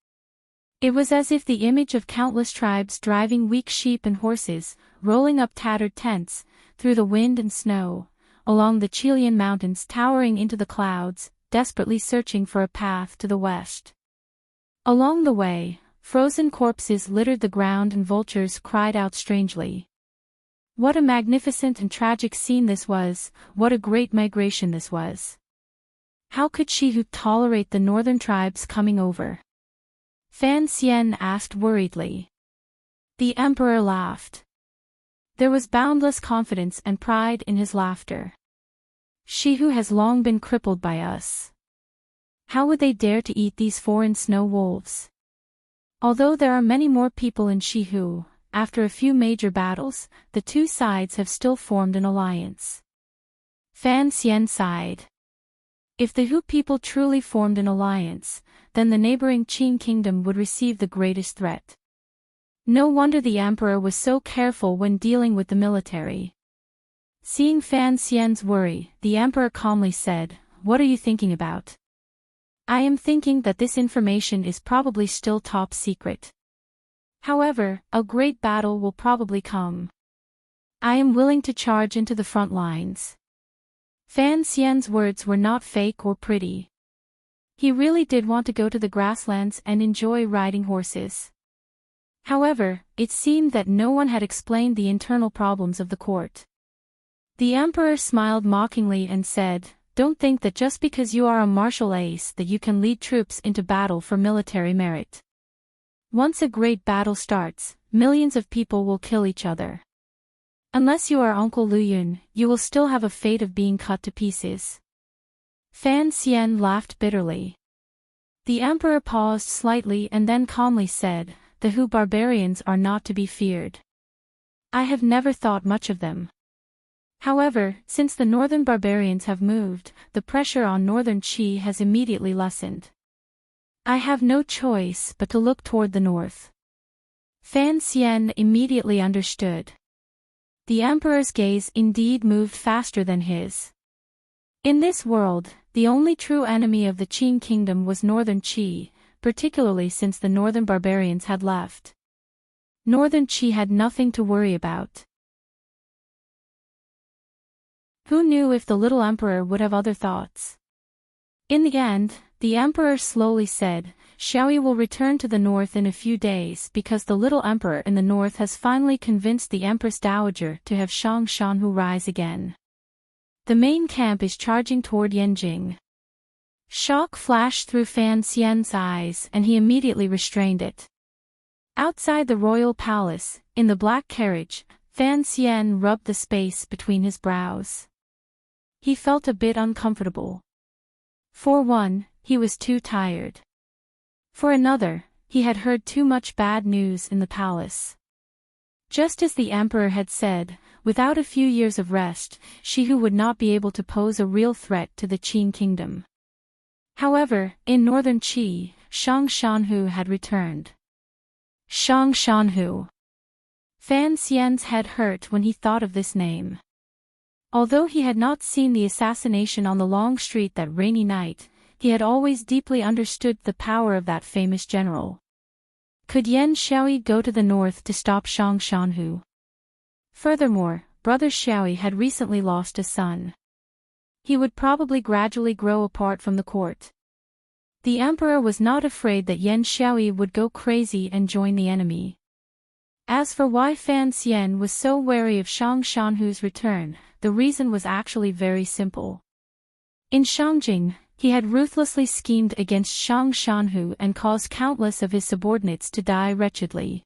It was as if the image of countless tribes driving weak sheep and horses, rolling up tattered tents, through the wind and snow, along the Chilean mountains towering into the clouds, desperately searching for a path to the west. Along the way, frozen corpses littered the ground and vultures cried out strangely. What a magnificent and tragic scene this was, what a great migration this was. How could Shi-Hu tolerate the northern tribes coming over? Fan Xian asked worriedly. The emperor laughed. There was boundless confidence and pride in his laughter. Shi-Hu has long been crippled by us. How would they dare to eat these foreign snow wolves? Although there are many more people in Shi-Hu, after a few major battles, the two sides have still formed an alliance. Fan Xian sighed. If the Hu people truly formed an alliance, then the neighboring Qin kingdom would receive the greatest threat. No wonder the emperor was so careful when dealing with the military. Seeing Fan Xian's worry, the emperor calmly said, "What are you thinking about?" "I am thinking that this information is probably still top secret. However, a great battle will probably come. I am willing to charge into the front lines." Fan Xian's words were not fake or pretty. He really did want to go to the grasslands and enjoy riding horses. However, it seemed that no one had explained the internal problems of the court. The emperor smiled mockingly and said, "Don't think that just because you are a martial ace that you can lead troops into battle for military merit. Once a great battle starts, millions of people will kill each other. Unless you are Uncle Lu Yun, you will still have a fate of being cut to pieces." Fan Xian laughed bitterly. The emperor paused slightly and then calmly said, "The Hu barbarians are not to be feared. I have never thought much of them. However, since the northern barbarians have moved, the pressure on northern Qi has immediately lessened. I have no choice but to look toward the north." Fan Xian immediately understood. The emperor's gaze indeed moved faster than his. In this world, the only true enemy of the Qin kingdom was northern Qi, particularly since the northern barbarians had left. Northern Qi had nothing to worry about. Who knew if the little emperor would have other thoughts? In the end, the emperor slowly said, "Xiaoyi will return to the north in a few days because the little emperor in the north has finally convinced the Empress Dowager to have Shang Shanhu rise again. The main camp is charging toward Yanjing." Shock flashed through Fan Xian's eyes and he immediately restrained it. Outside the royal palace, in the black carriage, Fan Xian rubbed the space between his brows. He felt a bit uncomfortable. For one, he was too tired. For another, he had heard too much bad news in the palace. Just as the emperor had said, without a few years of rest, Shi-Hu would not be able to pose a real threat to the Qin kingdom. However, in northern Qi, Shang Shanhu had returned. Shang Shanhu. Fan Xian's head hurt when he thought of this name. Although he had not seen the assassination on the long street that rainy night, he had always deeply understood the power of that famous general. Could Yan Xiaoyi go to the north to stop Shang Shanhu? Furthermore, Brother Xiaoyi had recently lost a son. He would probably gradually grow apart from the court. The emperor was not afraid that Yan Xiaoyi would go crazy and join the enemy. As for why Fan Xian was so wary of Shang Shanhu's return, the reason was actually very simple. In Shangjing, he had ruthlessly schemed against Shang Shanhu and caused countless of his subordinates to die wretchedly.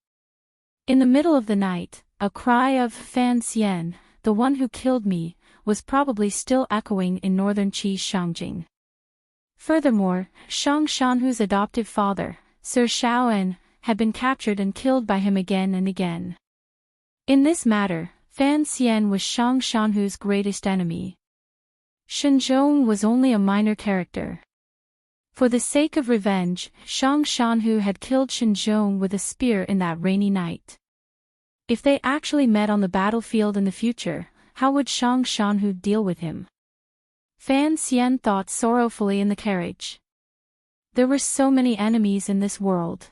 In the middle of the night, a cry of "Fan Xian, the one who killed me," was probably still echoing in northern Qi's Shangjing. Furthermore, Shang Shanhu's adoptive father, Sir Shaoan, had been captured and killed by him again and again. In this matter, Fan Xian was Shang Shanhu's greatest enemy. Shen Zhong was only a minor character. For the sake of revenge, Shang Shanhu had killed Shen Zhong with a spear in that rainy night. If they actually met on the battlefield in the future, how would Shang Shanhu deal with him? Fan Xian thought sorrowfully in the carriage. There were so many enemies in this world.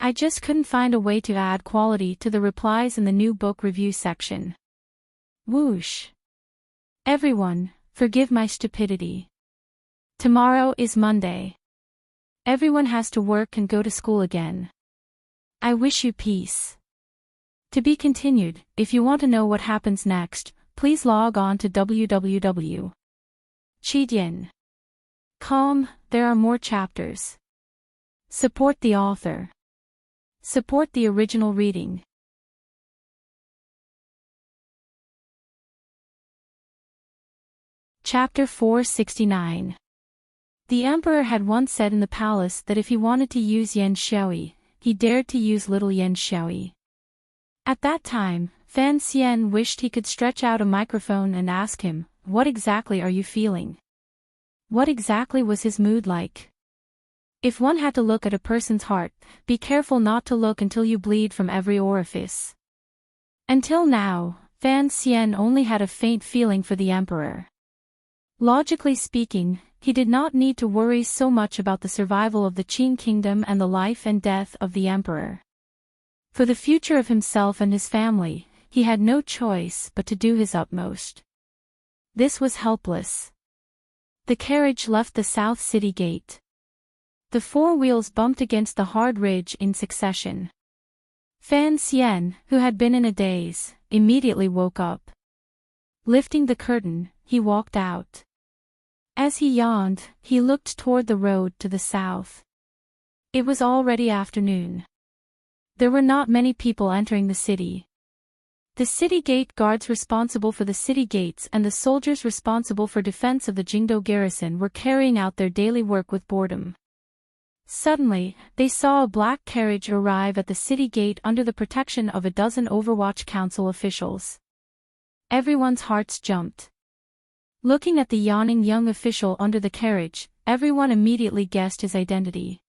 I just couldn't find a way to add quality to the replies in the new book review section. Whoosh. Everyone, forgive my stupidity. Tomorrow is Monday. Everyone has to work and go to school again. I wish you peace. To be continued. If you want to know what happens next, please log on to www.chidian.com. There are more chapters. Support the author. Support the original reading. Chapter 469. The emperor had once said in the palace that if he wanted to use Yan Xiaoyi, he dared to use little Yan Xiaoyi. At that time, Fan Xian wished he could stretch out a microphone and ask him, "What exactly are you feeling?" What exactly was his mood like? If one had to look at a person's heart, be careful not to look until you bleed from every orifice. Until now, Fan Xian only had a faint feeling for the emperor. Logically speaking, he did not need to worry so much about the survival of the Qin kingdom and the life and death of the emperor. For the future of himself and his family, he had no choice but to do his utmost. This was helpless. The carriage left the South City gate. The four wheels bumped against the hard ridge in succession. Fan Xian, who had been in a daze, immediately woke up. Lifting the curtain, he walked out. As he yawned, he looked toward the road to the south. It was already afternoon. There were not many people entering the city. The city gate guards responsible for the city gates and the soldiers responsible for defense of the Jingdo garrison were carrying out their daily work with boredom. Suddenly, they saw a black carriage arrive at the city gate under the protection of a dozen Overwatch Council officials. Everyone's hearts jumped. Looking at the yawning young official under the carriage, everyone immediately guessed his identity.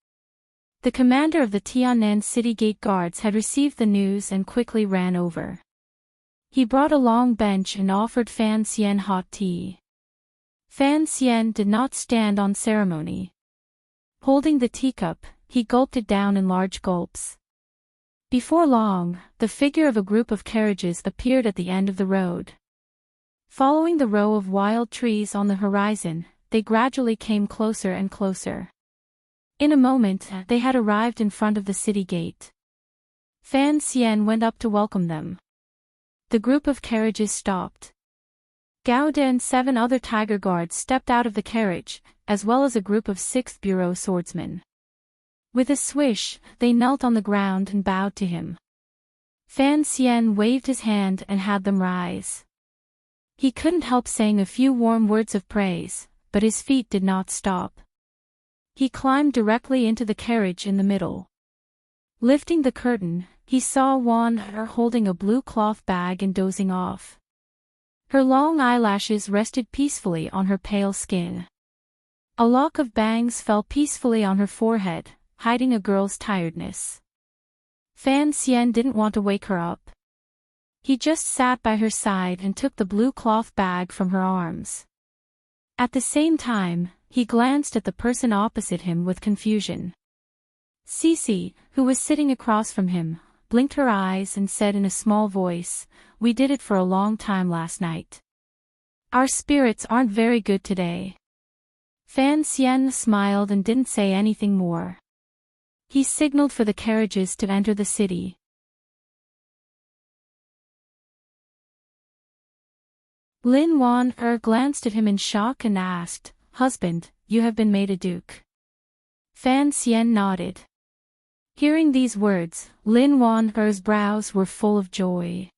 The commander of the Tiannan City Gate Guards had received the news and quickly ran over. He brought a long bench and offered Fan Xian hot tea. Fan Xian did not stand on ceremony. Holding the teacup, he gulped it down in large gulps. Before long, the figure of a group of carriages appeared at the end of the road. Following the row of wild trees on the horizon, they gradually came closer and closer. In a moment, they had arrived in front of the city gate. Fan Xian went up to welcome them. The group of carriages stopped. Gao De and 7 other tiger guards stepped out of the carriage, as well as a group of 6th Bureau swordsmen. With a swish, they knelt on the ground and bowed to him. Fan Xian waved his hand and had them rise. He couldn't help saying a few warm words of praise, but his feet did not stop. He climbed directly into the carriage in the middle. Lifting the curtain, he saw Wan Er holding a blue cloth bag and dozing off. Her long eyelashes rested peacefully on her pale skin. A lock of bangs fell peacefully on her forehead, hiding a girl's tiredness. Fan Xian didn't want to wake her up. He just sat by her side and took the blue cloth bag from her arms. At the same time, he glanced at the person opposite him with confusion. Cece, who was sitting across from him, blinked her eyes and said in a small voice, "We did it for a long time last night. Our spirits aren't very good today." Fan Xian smiled and didn't say anything more. He signaled for the carriages to enter the city. Lin Wan Er glanced at him in shock and asked, "Husband, you have been made a duke?" Fan Xian nodded. Hearing these words, Lin Wan Er's brows were full of joy.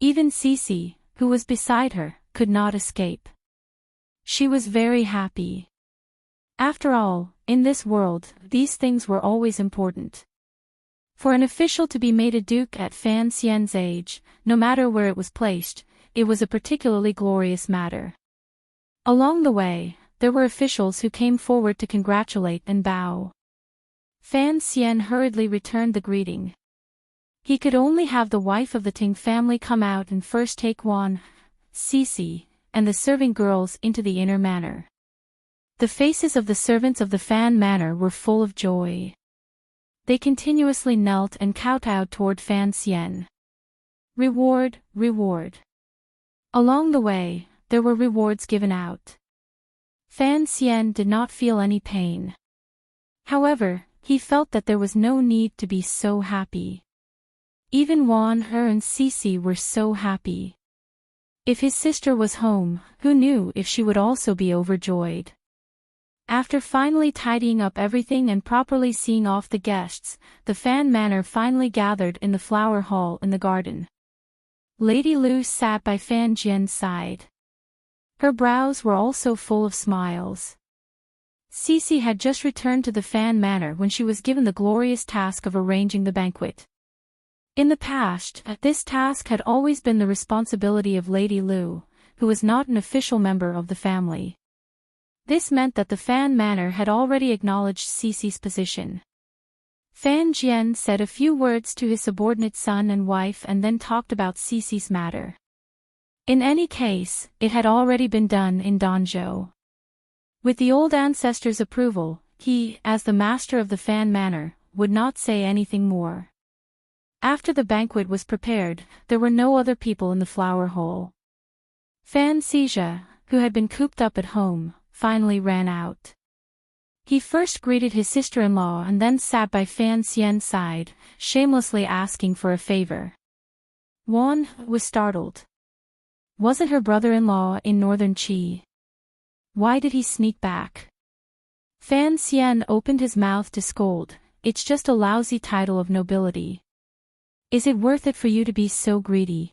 Even Cece, who was beside her, could not escape. She was very happy. After all, in this world, these things were always important. For an official to be made a duke at Fan Xian's age, no matter where it was placed, it was a particularly glorious matter. Along the way, there were officials who came forward to congratulate and bow. Fan Xian hurriedly returned the greeting. He could only have the wife of the Ting family come out and first take Wan, Cici, and the serving girls into the inner manor. The faces of the servants of the Fan Manor were full of joy. They continuously knelt and kowtowed toward Fan Xian. Reward, reward. Along the way, there were rewards given out. Fan Xian did not feel any pain. However, he felt that there was no need to be so happy. Even Wan He and Cici were so happy. If his sister was home, who knew if she would also be overjoyed? After finally tidying up everything and properly seeing off the guests, the Fan Manor finally gathered in the flower hall in the garden. Lady Lu sat by Fan Jian's side. Her brows were also full of smiles. Cici had just returned to the Fan Manor when she was given the glorious task of arranging the banquet. In the past, this task had always been the responsibility of Lady Lu, who was not an official member of the family. This meant that the Fan Manor had already acknowledged Cici's position. Fan Jian said a few words to his subordinate son and wife and then talked about Cici's matter. In any case, it had already been done in Danzhou. With the old ancestor's approval, he, as the master of the Fan Manor, would not say anything more. After the banquet was prepared, there were no other people in the flower hall. Fan Xizha, who had been cooped up at home, finally ran out. He first greeted his sister-in-law and then sat by Fan Xian's side, shamelessly asking for a favor. Wan was startled. Wasn't her brother-in-law in northern Qi? Why did he sneak back? Fan Xian opened his mouth to scold, "It's just a lousy title of nobility. Is it worth it for you to be so greedy?"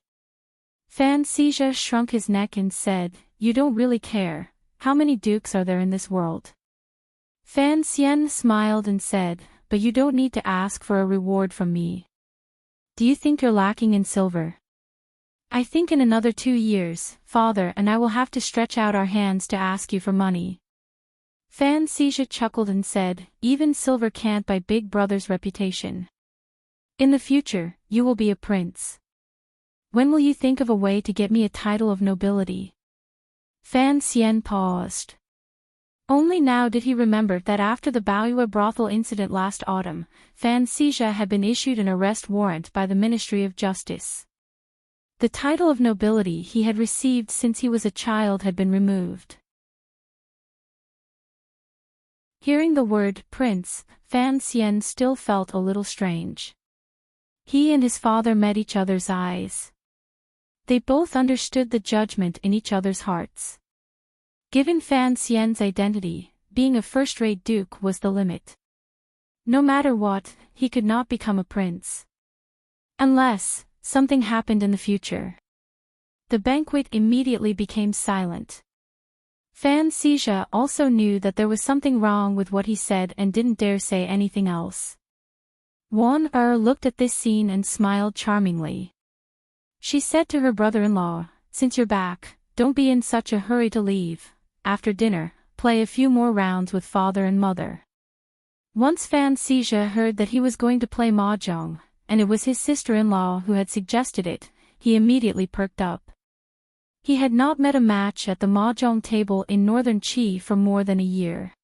Fan Xizha shrunk his neck and said, "You don't really care. How many dukes are there in this world?" Fan Xian smiled and said, "But you don't need to ask for a reward from me. Do you think you're lacking in silver? I think in another 2 years, father and I will have to stretch out our hands to ask you for money." Fan Xizha chuckled and said, "Even silver can't buy Big Brother's reputation. In the future, you will be a prince. When will you think of a way to get me a title of nobility?" Fan Xian paused. Only now did he remember that after the Baoyue brothel incident last autumn, Fan Xizha had been issued an arrest warrant by the Ministry of Justice. The title of nobility he had received since he was a child had been removed. Hearing the word prince, Fan Xian still felt a little strange. He and his father met each other's eyes. They both understood the judgment in each other's hearts. Given Fan Xian's identity, being a first-rate duke was the limit. No matter what, he could not become a prince. Unless something happened in the future. The banquet immediately became silent. Fan Xizha also knew that there was something wrong with what he said and didn't dare say anything else. Wan looked at this scene and smiled charmingly. She said to her brother-in-law, "Since you're back, don't be in such a hurry to leave. After dinner, play a few more rounds with father and mother." Once Fan Xizha heard that he was going to play mahjong, and it was his sister-in-law who had suggested it, he immediately perked up. He had not met a match at the mahjong table in northern Qi for more than a year.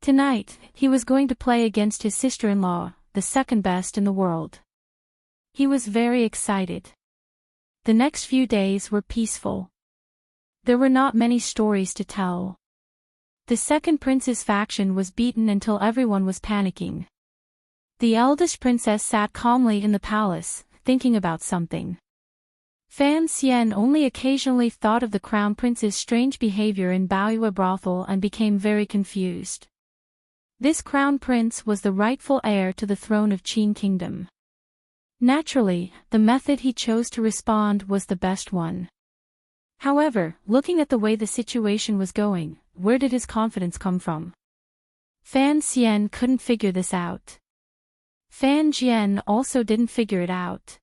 Tonight, he was going to play against his sister-in-law, the second best in the world. He was very excited. The next few days were peaceful. There were not many stories to tell. The second prince's faction was beaten until everyone was panicking. The eldest princess sat calmly in the palace, thinking about something. Fan Xian only occasionally thought of the crown prince's strange behavior in Baoyue brothel and became very confused. This crown prince was the rightful heir to the throne of Qin Kingdom. Naturally, the method he chose to respond was the best one. However, looking at the way the situation was going, where did his confidence come from? Fan Xian couldn't figure this out. Fan Jian also didn't figure it out.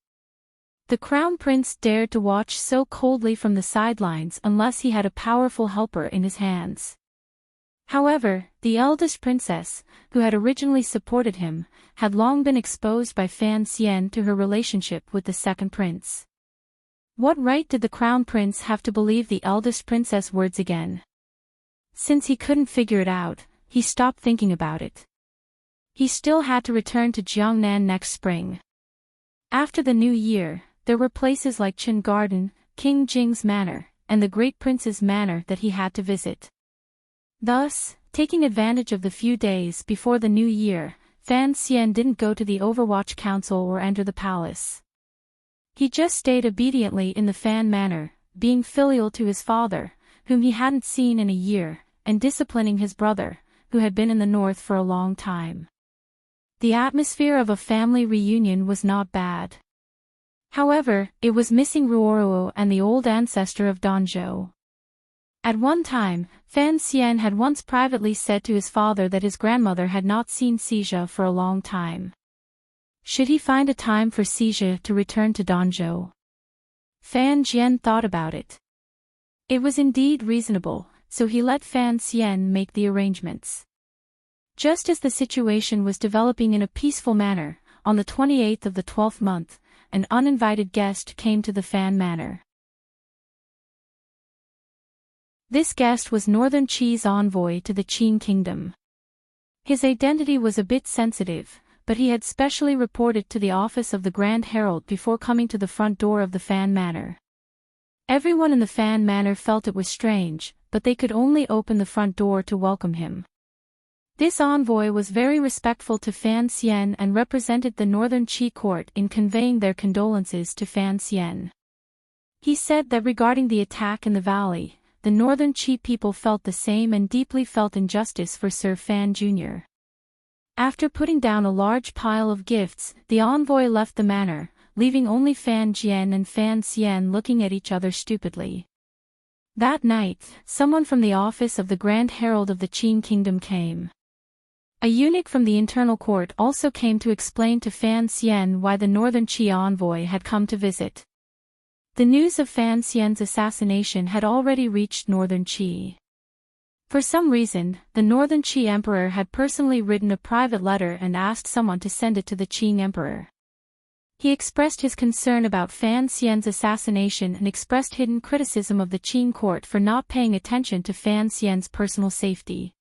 The crown prince dared to watch so coldly from the sidelines unless he had a powerful helper in his hands. However, the eldest princess, who had originally supported him, had long been exposed by Fan Xian to her relationship with the second prince. What right did the crown prince have to believe the eldest princess' words again? Since he couldn't figure it out, he stopped thinking about it. He still had to return to Jiangnan next spring. After the new year, there were places like Qin Garden, King Jing's manor, and the Great Prince's manor that he had to visit. Thus, taking advantage of the few days before the new year, Fan Xian didn't go to the Overwatch Council or enter the palace. He just stayed obediently in the Fan Manor, being filial to his father, whom he hadn't seen in a year, and disciplining his brother, who had been in the north for a long time. The atmosphere of a family reunion was not bad. However, it was missing Ruoruo and the old ancestor of Danzhou. At one time, Fan Xian had once privately said to his father that his grandmother had not seen Xijia for a long time. Should he find a time for Xijia to return to Danzhou? Fan Jian thought about it. It was indeed reasonable, so he let Fan Xian make the arrangements. Just as the situation was developing in a peaceful manner, on the 28th of the 12th month, an uninvited guest came to the Fan Manor. This guest was Northern Qi's envoy to the Qin kingdom. His identity was a bit sensitive, but he had specially reported to the office of the Grand Herald before coming to the front door of the Fan Manor. Everyone in the Fan Manor felt it was strange, but they could only open the front door to welcome him. This envoy was very respectful to Fan Xian and represented the Northern Qi court in conveying their condolences to Fan Xian. He said that regarding the attack in the valley, the Northern Qi people felt the same and deeply felt injustice for Sir Fan Jr. After putting down a large pile of gifts, the envoy left the manor, leaving only Fan Jian and Fan Xian looking at each other stupidly. That night, someone from the office of the Grand Herald of the Qin Kingdom came. A eunuch from the internal court also came to explain to Fan Xian why the Northern Qi envoy had come to visit. The news of Fan Xian's assassination had already reached Northern Qi. For some reason, the Northern Qi emperor had personally written a private letter and asked someone to send it to the Qing emperor. He expressed his concern about Fan Xian's assassination and expressed hidden criticism of the Qing court for not paying attention to Fan Xian's personal safety.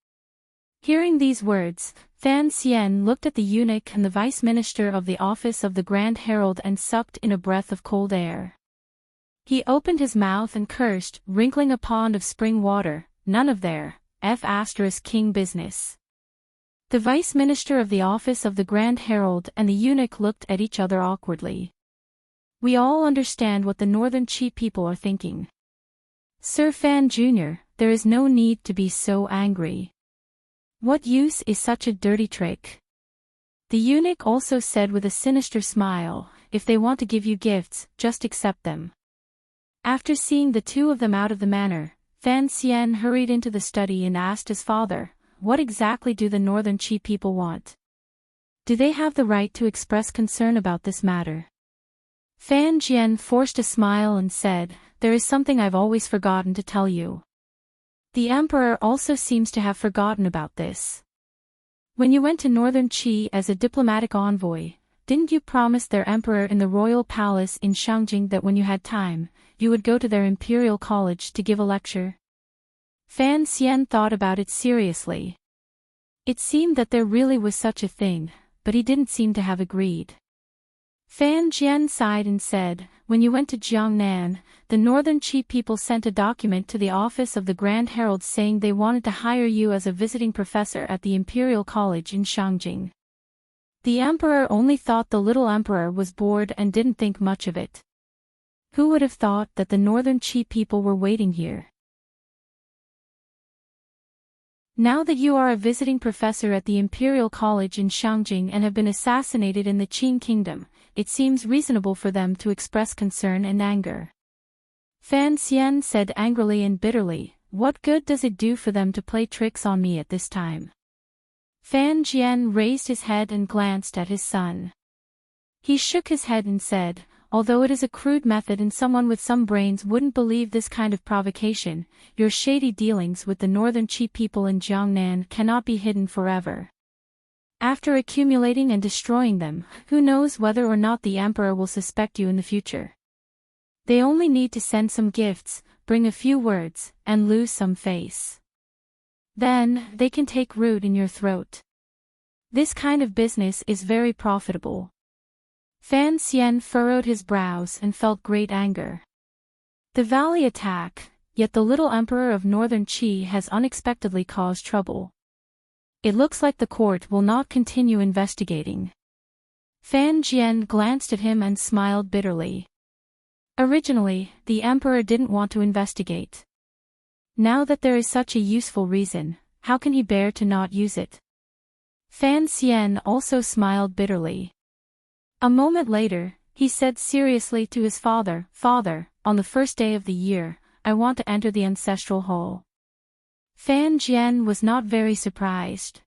Hearing these words, Fan Xian looked at the eunuch and the vice minister of the office of the Grand Herald and sucked in a breath of cold air. He opened his mouth and cursed, wrinkling a pond of spring water, none of their *king business. The vice minister of the office of the Grand Herald and the eunuch looked at each other awkwardly. We all understand what the Northern Qi people are thinking. Sir Fan Jr., there is no need to be so angry. What use is such a dirty trick? The eunuch also said with a sinister smile, if they want to give you gifts, just accept them. After seeing the two of them out of the manor, Fan Xian hurried into the study and asked his father, what exactly do the Northern Qi people want? Do they have the right to express concern about this matter? Fan Jian forced a smile and said, there is something I've always forgotten to tell you. The emperor also seems to have forgotten about this. When you went to Northern Qi as a diplomatic envoy, didn't you promise their emperor in the royal palace in Shangjing that when you had time, you would go to their imperial college to give a lecture? Fan Xian thought about it seriously. It seemed that there really was such a thing, but he didn't seem to have agreed. Fan Jian sighed and said, when you went to Jiangnan, the Northern Qi people sent a document to the office of the Grand Herald saying they wanted to hire you as a visiting professor at the Imperial College in Shangjing. The emperor only thought the little emperor was bored and didn't think much of it. Who would have thought that the Northern Qi people were waiting here? Now that you are a visiting professor at the Imperial College in Shangjing and have been assassinated in the Qin Kingdom, it seems reasonable for them to express concern and anger. Fan Xian said angrily and bitterly, what good does it do for them to play tricks on me at this time? Fan Jian raised his head and glanced at his son. He shook his head and said, although it is a crude method and someone with some brains wouldn't believe this kind of provocation, your shady dealings with the northern Qi people in Jiangnan cannot be hidden forever. After accumulating and destroying them, who knows whether or not the emperor will suspect you in the future. They only need to send some gifts, bring a few words, and lose some face. Then, they can take root in your throat. This kind of business is very profitable. Fan Xian furrowed his brows and felt great anger. The valley attack, yet the little emperor of northern Qi has unexpectedly caused trouble. It looks like the court will not continue investigating. Fan Jian glanced at him and smiled bitterly. Originally, the emperor didn't want to investigate. Now that there is such a useful reason, how can he bear to not use it? Fan Xian also smiled bitterly. A moment later, he said seriously to his father, "Father, on the first day of the year, I want to enter the ancestral hall." Fan Jian was not very surprised.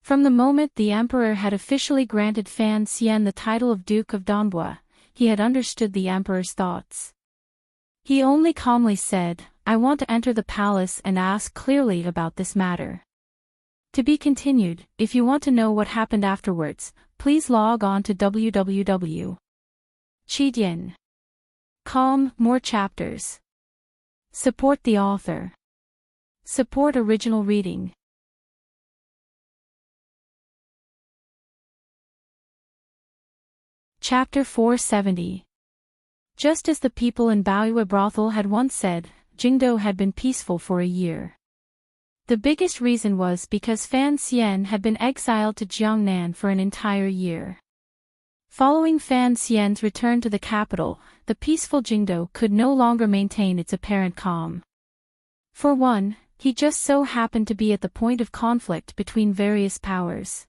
From the moment the emperor had officially granted Fan Xian the title of Duke of Donbua, he had understood the emperor's thoughts. He only calmly said, "I want to enter the palace and ask clearly about this matter." To be continued. If you want to know what happened afterwards, please log on to www.qidian.com. More chapters. Support the author. Support original reading. Chapter 470. Just as the people in Baoyue brothel had once said, Jingdo had been peaceful for a year. The biggest reason was because Fan Xian had been exiled to Jiangnan for an entire year. Following Fan Xian's return to the capital, the peaceful Jingdo could no longer maintain its apparent calm. For one, he just so happened to be at the point of conflict between various powers.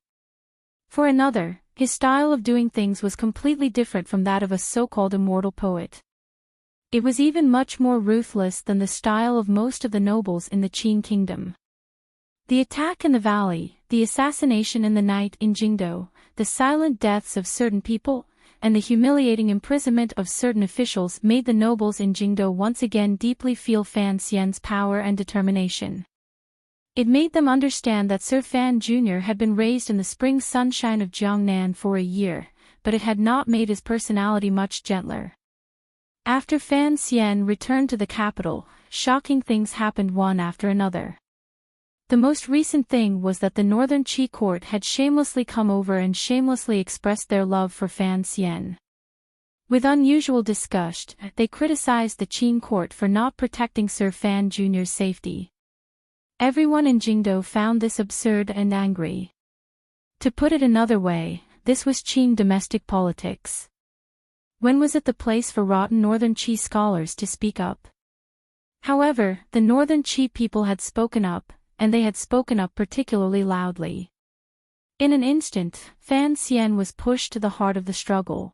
For another, his style of doing things was completely different from that of a so-called immortal poet. It was even much more ruthless than the style of most of the nobles in the Qin kingdom. The attack in the valley, the assassination in the night in Jingdo, the silent deaths of certain people, and the humiliating imprisonment of certain officials made the nobles in Jingdo once again deeply feel Fan Xian's power and determination. It made them understand that Sir Fan Jr. had been raised in the spring sunshine of Jiangnan for a year, but it had not made his personality much gentler. After Fan Xian returned to the capital, shocking things happened one after another. The most recent thing was that the northern Qi court had shamelessly come over and shamelessly expressed their love for Fan Xian. With unusual disgust, they criticized the Qin court for not protecting Sir Fan Jr.'s safety. Everyone in Jingdo found this absurd and angry. To put it another way, this was Qin domestic politics. When was it the place for rotten northern Qi scholars to speak up? However, the northern Qi people had spoken up, and they had spoken up particularly loudly. In an instant, Fan Xian was pushed to the heart of the struggle.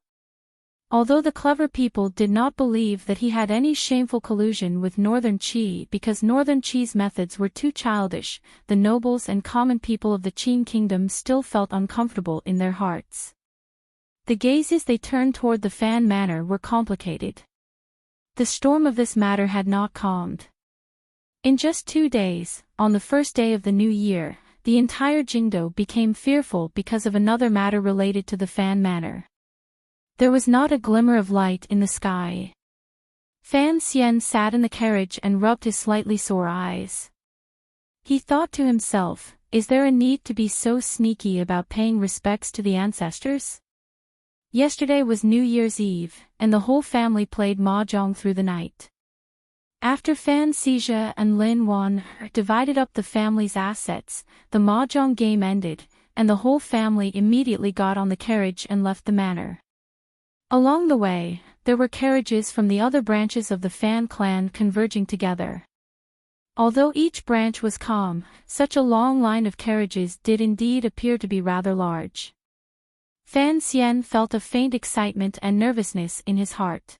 Although the clever people did not believe that he had any shameful collusion with northern Qi because northern Qi's methods were too childish, the nobles and common people of the Qin kingdom still felt uncomfortable in their hearts. The gazes they turned toward the Fan manor were complicated. The storm of this matter had not calmed. In just 2 days, on the first day of the new year, the entire Jingdo became fearful because of another matter related to the Fan manor. There was not a glimmer of light in the sky. Fan Xian sat in the carriage and rubbed his slightly sore eyes. He thought to himself, is there a need to be so sneaky about paying respects to the ancestors? Yesterday was New Year's Eve, and the whole family played mahjong through the night. After Fan Xizhe and Lin Wan divided up the family's assets, the mahjong game ended, and the whole family immediately got on the carriage and left the manor. Along the way, there were carriages from the other branches of the Fan clan converging together. Although each branch was calm, such a long line of carriages did indeed appear to be rather large. Fan Xian felt a faint excitement and nervousness in his heart.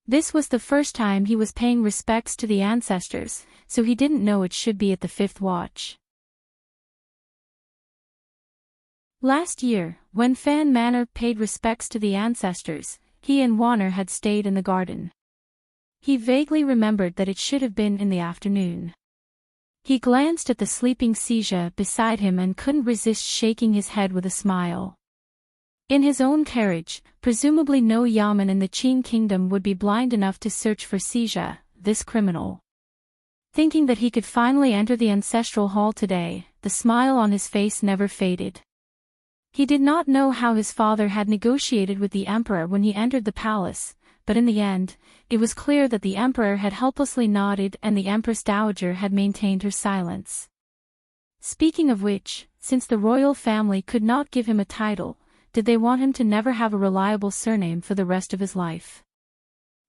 This was the first time he was paying respects to the ancestors, so he didn't know it should be at the 5th watch. Last year, when Fan Manor paid respects to the ancestors, he and Warner had stayed in the garden. He vaguely remembered that it should have been in the afternoon. He glanced at the sleeping Seja beside him and couldn't resist shaking his head with a smile. In his own carriage, presumably no Yaman in the Qing kingdom would be blind enough to search for Seja, this criminal. Thinking that he could finally enter the ancestral hall today, the smile on his face never faded. He did not know how his father had negotiated with the emperor when he entered the palace, but in the end, it was clear that the emperor had helplessly nodded and the empress dowager had maintained her silence. Speaking of which, since the royal family could not give him a title, did they want him to never have a reliable surname for the rest of his life?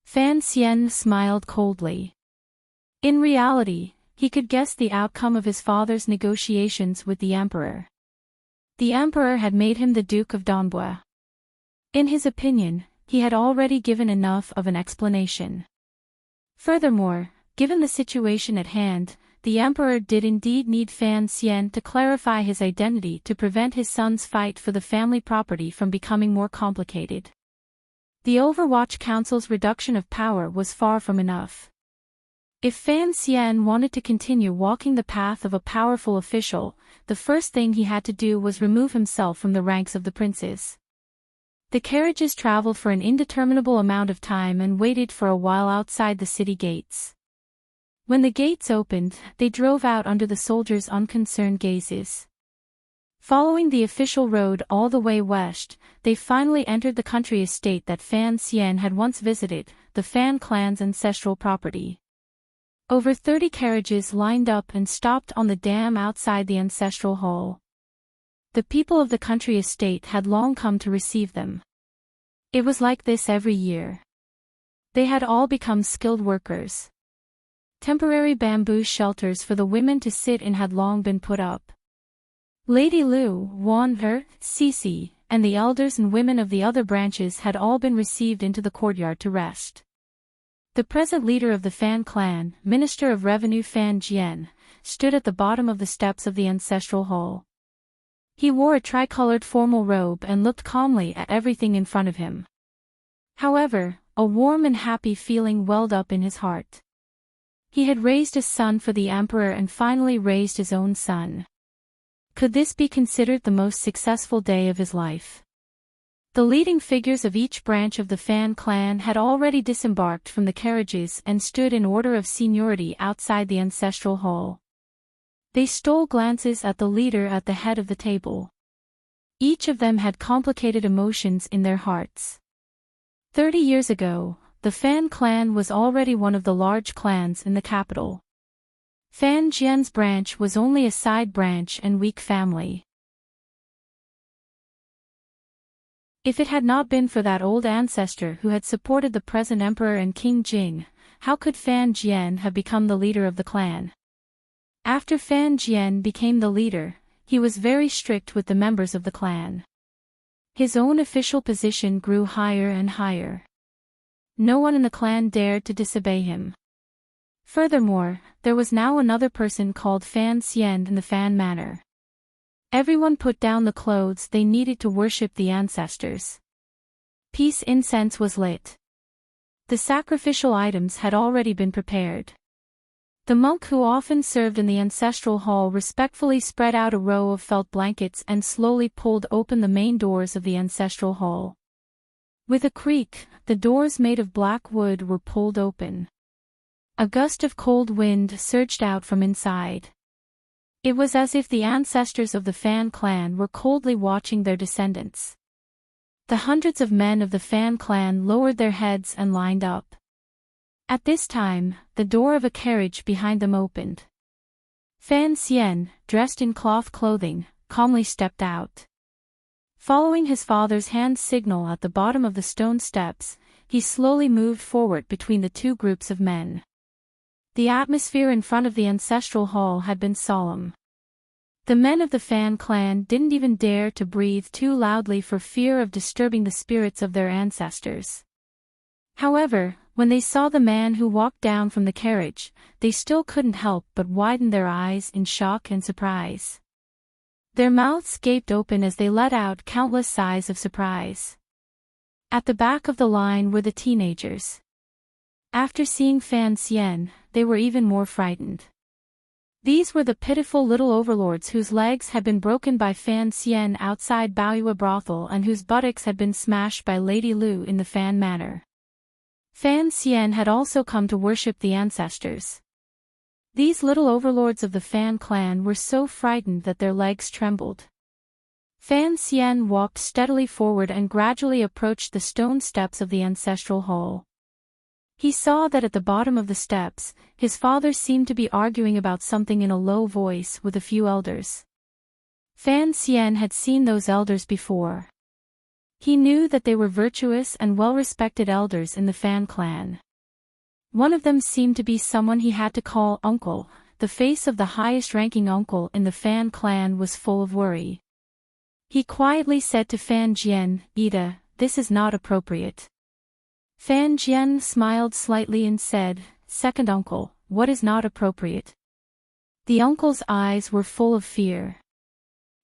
Fan Xian smiled coldly. In reality, he could guess the outcome of his father's negotiations with the emperor. The emperor had made him the Duke of Donbua. In his opinion, he had already given enough of an explanation. Furthermore, given the situation at hand, the emperor did indeed need Fan Xian to clarify his identity to prevent his son's fight for the family property from becoming more complicated. The Overwatch Council's reduction of power was far from enough. If Fan Xian wanted to continue walking the path of a powerful official, the first thing he had to do was remove himself from the ranks of the princes. The carriages traveled for an indeterminable amount of time and waited for a while outside the city gates. When the gates opened, they drove out under the soldiers' unconcerned gazes. Following the official road all the way west, they finally entered the country estate that Fan Xian had once visited, the Fan clan's ancestral property. Over 30 carriages lined up and stopped on the dam outside the ancestral hall. The people of the country estate had long come to receive them. It was like this every year. They had all become skilled workers. Temporary bamboo shelters for the women to sit in had long been put up. Lady Lu, Wan, Cici, and the elders and women of the other branches had all been received into the courtyard to rest. The present leader of the Fan clan, Minister of Revenue Fan Jian, stood at the bottom of the steps of the ancestral hall. He wore a tricolored formal robe and looked calmly at everything in front of him. However, a warm and happy feeling welled up in his heart. He had raised a son for the emperor and finally raised his own son. Could this be considered the most successful day of his life? The leading figures of each branch of the Fan clan had already disembarked from the carriages and stood in order of seniority outside the ancestral hall. They stole glances at the leader at the head of the table. Each of them had complicated emotions in their hearts. 30 years ago, the Fan clan was already one of the large clans in the capital. Fan Jian's branch was only a side branch and weak family. If it had not been for that old ancestor who had supported the present emperor and King Jing, how could Fan Jian have become the leader of the clan? After Fan Jian became the leader, he was very strict with the members of the clan. His own official position grew higher and higher. No one in the clan dared to disobey him. Furthermore, there was now another person called Fan Xian in the Fan Manor. Everyone put down the clothes they needed to worship the ancestors. Peace incense was lit. The sacrificial items had already been prepared. The monk who often served in the ancestral hall respectfully spread out a row of felt blankets and slowly pulled open the main doors of the ancestral hall. With a creak, the doors made of black wood were pulled open. A gust of cold wind surged out from inside. It was as if the ancestors of the Fan clan were coldly watching their descendants. The hundreds of men of the Fan clan lowered their heads and lined up. At this time, the door of a carriage behind them opened. Fan Xian, dressed in cloth clothing, calmly stepped out. Following his father's hand signal at the bottom of the stone steps, he slowly moved forward between the two groups of men. The atmosphere in front of the ancestral hall had been solemn. The men of the Fan clan didn't even dare to breathe too loudly for fear of disturbing the spirits of their ancestors. However, when they saw the man who walked down from the carriage, they still couldn't help but widen their eyes in shock and surprise. Their mouths gaped open as they let out countless sighs of surprise. At the back of the line were the teenagers. After seeing Fan Xian, they were even more frightened. These were the pitiful little overlords whose legs had been broken by Fan Xian outside Baoyue brothel and whose buttocks had been smashed by Lady Lu in the Fan manor. Fan Xian had also come to worship the ancestors. These little overlords of the Fan clan were so frightened that their legs trembled. Fan Xian walked steadily forward and gradually approached the stone steps of the ancestral hall. He saw that at the bottom of the steps, his father seemed to be arguing about something in a low voice with a few elders. Fan Xian had seen those elders before. He knew that they were virtuous and well-respected elders in the Fan clan. One of them seemed to be someone he had to call uncle. The face of the highest-ranking uncle in the Fan clan was full of worry. He quietly said to Fan Jian, "Ida, this is not appropriate." Fan Jian smiled slightly and said, "Second uncle, what is not appropriate?" The uncle's eyes were full of fear.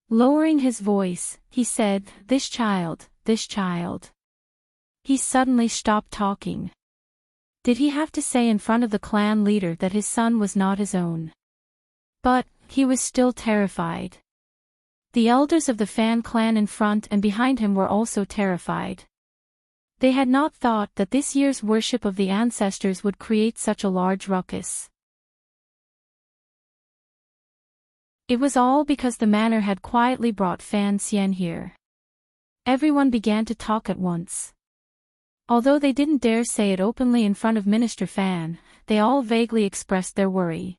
Lowering his voice, he said, this child. He suddenly stopped talking. Did he have to say in front of the clan leader that his son was not his own? But, he was still terrified. The elders of the Fan clan in front and behind him were also terrified. They had not thought that this year's worship of the ancestors would create such a large ruckus. It was all because the manor had quietly brought Fan Xian here. Everyone began to talk at once. Although they didn't dare say it openly in front of Minister Fan, they all vaguely expressed their worry.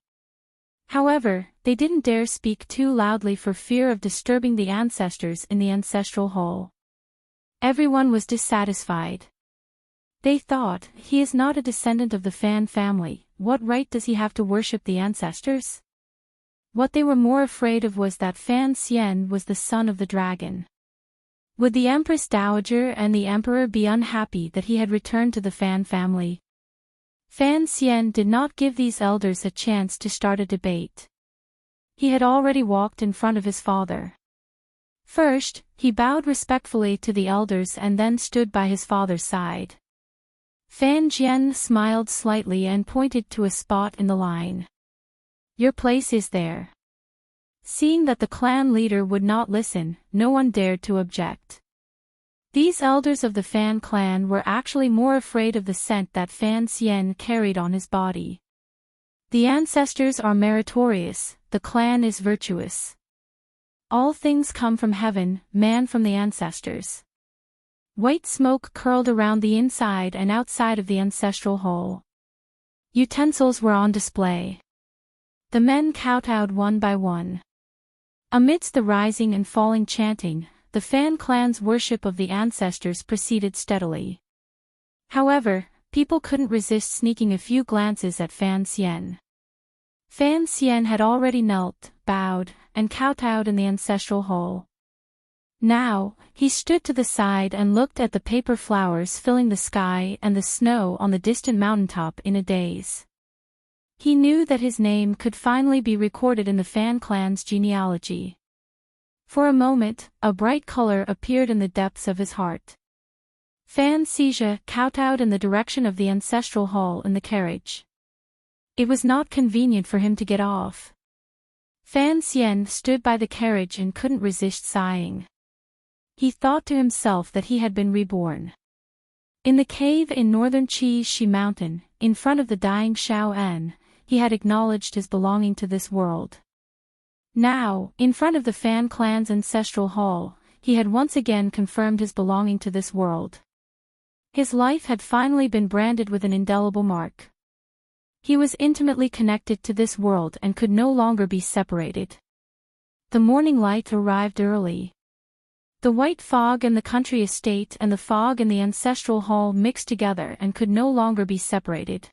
However, they didn't dare speak too loudly for fear of disturbing the ancestors in the ancestral hall. Everyone was dissatisfied. They thought, he is not a descendant of the Fan family, what right does he have to worship the ancestors? What they were more afraid of was that Fan Xian was the son of the dragon. Would the Empress Dowager and the Emperor be unhappy that he had returned to the Fan family? Fan Xian did not give these elders a chance to start a debate. He had already walked in front of his father. First, he bowed respectfully to the elders and then stood by his father's side. Fan Jian smiled slightly and pointed to a spot in the line. Your place is there. Seeing that the clan leader would not listen, no one dared to object. These elders of the Fan clan were actually more afraid of the scent that Fan Xian carried on his body. The ancestors are meritorious, the clan is virtuous. All things come from heaven, man from the ancestors. White smoke curled around the inside and outside of the ancestral hall. Utensils were on display. The men kowtowed one by one. Amidst the rising and falling chanting, the Fan clan's worship of the ancestors proceeded steadily. However, people couldn't resist sneaking a few glances at Fan Xian. Fan Xian had already knelt, bowed, and kowtowed in the ancestral hall. Now, he stood to the side and looked at the paper flowers filling the sky and the snow on the distant mountaintop in a daze. He knew that his name could finally be recorded in the Fan clan's genealogy. For a moment, a bright color appeared in the depths of his heart. Fan Xizha kowtowed in the direction of the ancestral hall in the carriage. It was not convenient for him to get off. Fan Xian stood by the carriage and couldn't resist sighing. He thought to himself that he had been reborn. In the cave in northern Qi Mountain, in front of the dying Shao En, he had acknowledged his belonging to this world. Now, in front of the Fan clan's ancestral hall, he had once again confirmed his belonging to this world. His life had finally been branded with an indelible mark. He was intimately connected to this world and could no longer be separated. The morning light arrived early. The white fog in the country estate and the fog in the ancestral hall mixed together and could no longer be separated.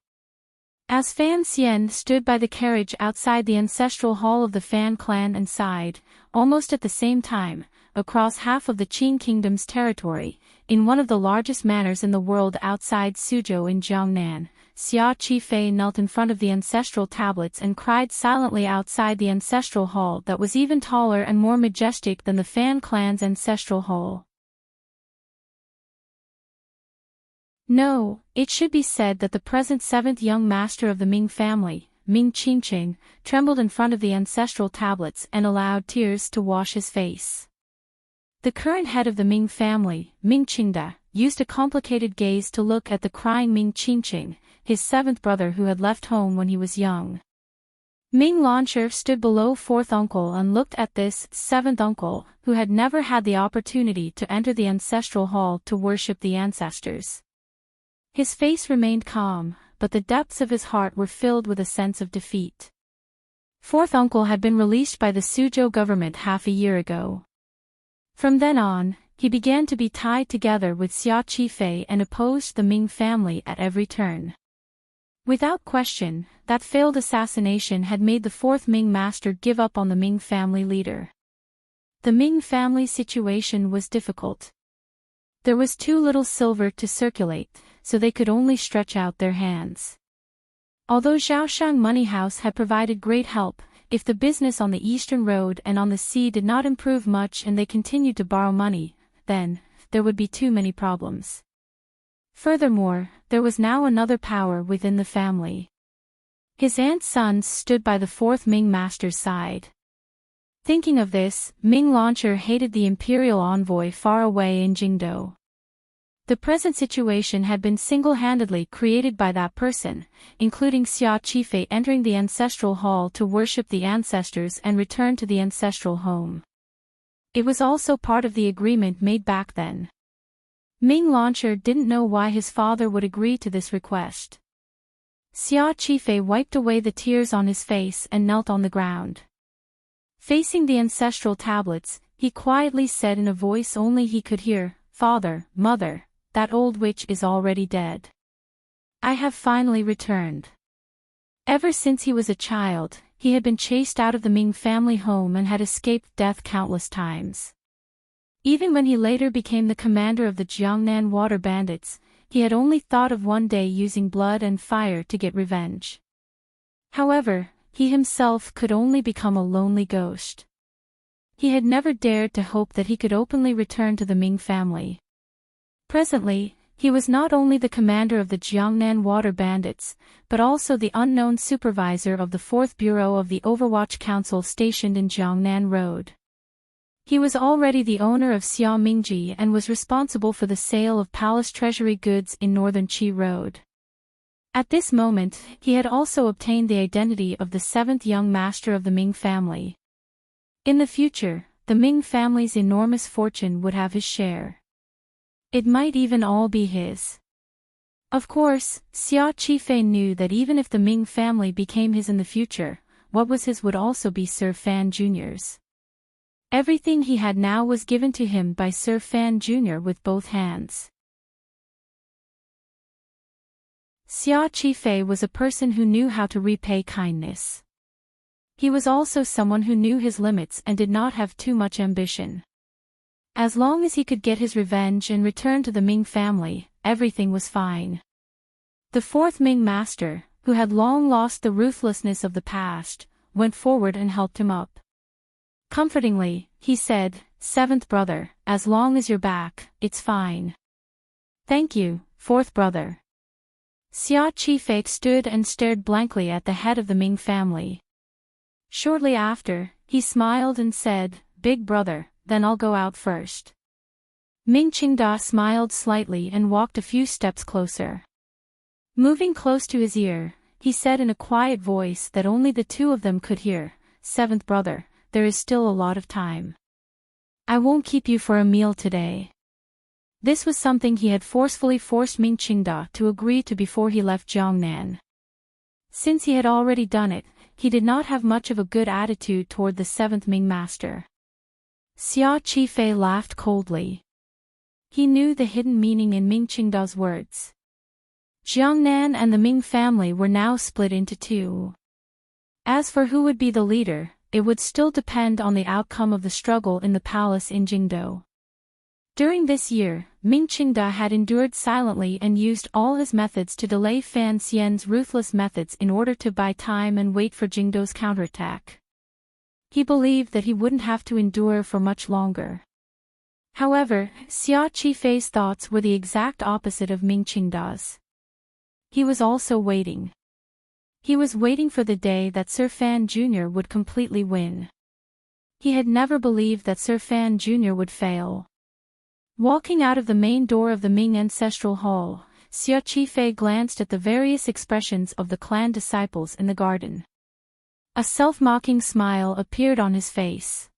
As Fan Xian stood by the carriage outside the ancestral hall of the Fan clan and sighed, almost at the same time, across half of the Qin kingdom's territory, in one of the largest manors in the world outside Suzhou in Jiangnan, Xia Qifei knelt in front of the ancestral tablets and cried silently outside the ancestral hall that was even taller and more majestic than the Fan clan's ancestral hall. No, it should be said that the present seventh young master of the Ming family, Ming Qingqing, trembled in front of the ancestral tablets and allowed tears to wash his face. The current head of the Ming family, Ming Qingda, used a complicated gaze to look at the crying Ming Qingqing, his seventh brother who had left home when he was young. Ming Launcher stood below fourth uncle and looked at this seventh uncle, who had never had the opportunity to enter the ancestral hall to worship the ancestors. His face remained calm, but the depths of his heart were filled with a sense of defeat. Fourth uncle had been released by the Suzhou government half a year ago. From then on, he began to be tied together with Xia Qifei and opposed the Ming family at every turn. Without question, that failed assassination had made the fourth Ming master give up on the Ming family leader. The Ming family situation was difficult. There was too little silver to circulate, so they could only stretch out their hands. Although Zhaoshang Money House had provided great help, if the business on the Eastern Road and on the sea did not improve much and they continued to borrow money, then, there would be too many problems. Furthermore, there was now another power within the family. His aunt's sons stood by the fourth Ming master's side. Thinking of this, Ming Launcher hated the imperial envoy far away in Jingdou. The present situation had been single-handedly created by that person, including Xia Qifei entering the ancestral hall to worship the ancestors and return to the ancestral home. It was also part of the agreement made back then. Ming Launcher didn't know why his father would agree to this request. Xia Qifei wiped away the tears on his face and knelt on the ground. Facing the ancestral tablets, he quietly said in a voice only he could hear, "Father, Mother, that old witch is already dead. I have finally returned." Ever since he was a child, he had been chased out of the Ming family home and had escaped death countless times. Even when he later became the commander of the Jiangnan water bandits, he had only thought of one day using blood and fire to get revenge. However, he himself could only become a lonely ghost. He had never dared to hope that he could openly return to the Ming family. Presently, he was not only the commander of the Jiangnan water bandits, but also the unknown supervisor of the 4th Bureau of the Overwatch Council stationed in Jiangnan Road. He was already the owner of Xiaomingji and was responsible for the sale of palace treasury goods in northern Qi Road. At this moment, he had also obtained the identity of the 7th young master of the Ming family. In the future, the Ming family's enormous fortune would have his share. It might even all be his. Of course, Xia Qifei knew that even if the Ming family became his in the future, what was his would also be Sir Fan Jr.'s. Everything he had now was given to him by Sir Fan Jr. with both hands. Xia Qifei was a person who knew how to repay kindness. He was also someone who knew his limits and did not have too much ambition. As long as he could get his revenge and return to the Ming family, everything was fine. The 4th Ming master, who had long lost the ruthlessness of the past, went forward and helped him up. Comfortingly, he said, "7th brother, as long as you're back, it's fine." "Thank you, 4th brother." Xia Qifei stood and stared blankly at the head of the Ming family. Shortly after, he smiled and said, "Big brother, then I'll go out first." Ming Qingda smiled slightly and walked a few steps closer. Moving close to his ear, he said in a quiet voice that only the two of them could hear, "7th brother, there is still a lot of time. I won't keep you for a meal today." This was something he had forcefully forced Ming Qingda to agree to before he left Jiangnan. Since he had already done it, he did not have much of a good attitude toward the 7th Ming master. Xia Qifei laughed coldly. He knew the hidden meaning in Ming Qingda's words. Jiangnan and the Ming family were now split into two. As for who would be the leader, it would still depend on the outcome of the struggle in the palace in Jingdou. During this year, Ming Qingda had endured silently and used all his methods to delay Fan Xian's ruthless methods in order to buy time and wait for Jingdo's counterattack. He believed that he wouldn't have to endure for much longer. However, Xia Qifei's thoughts were the exact opposite of Ming Qingda's. He was also waiting. He was waiting for the day that Sir Fan Jr. would completely win. He had never believed that Sir Fan Jr. would fail. Walking out of the main door of the Ming Ancestral Hall, Xia Qifei glanced at the various expressions of the clan disciples in the garden. A self-mocking smile appeared on his face.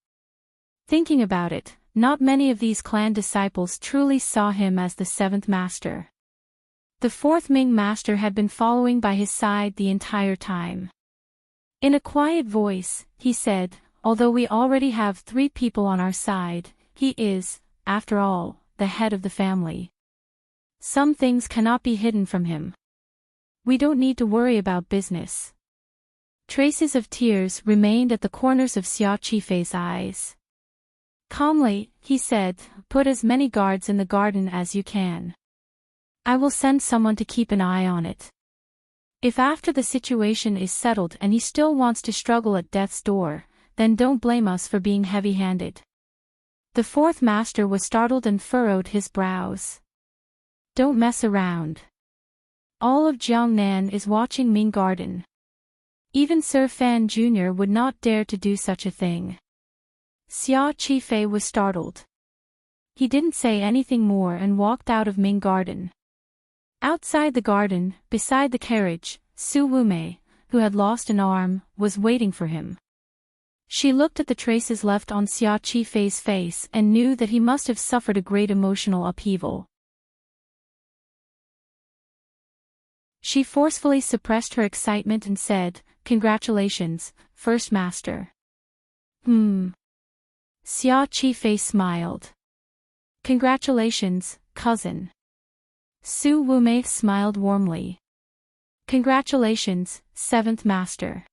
Thinking about it, not many of these clan disciples truly saw him as the seventh master. The fourth Ming master had been following by his side the entire time. In a quiet voice, he said, "Although we already have 3 people on our side, he is, after all, the head of the family. Some things cannot be hidden from him. We don't need to worry about business." Traces of tears remained at the corners of Xia Qifei's eyes. Calmly, he said, "Put as many guards in the garden as you can. I will send someone to keep an eye on it. If after the situation is settled and he still wants to struggle at death's door, then don't blame us for being heavy-handed." The fourth master was startled and furrowed his brows. "Don't mess around. All of Jiangnan is watching Ming Garden. Even Sir Fan Jr. would not dare to do such a thing." Xia Qifei was startled. He didn't say anything more and walked out of Ming Garden. Outside the garden, beside the carriage, Su Wumei, who had lost an arm, was waiting for him. She looked at the traces left on Xia Qifei's face and knew that he must have suffered a great emotional upheaval. She forcefully suppressed her excitement and said, "Congratulations, First Master." Xia Qifei smiled. "Congratulations, cousin." Su Wumei smiled warmly. "Congratulations, Seventh Master."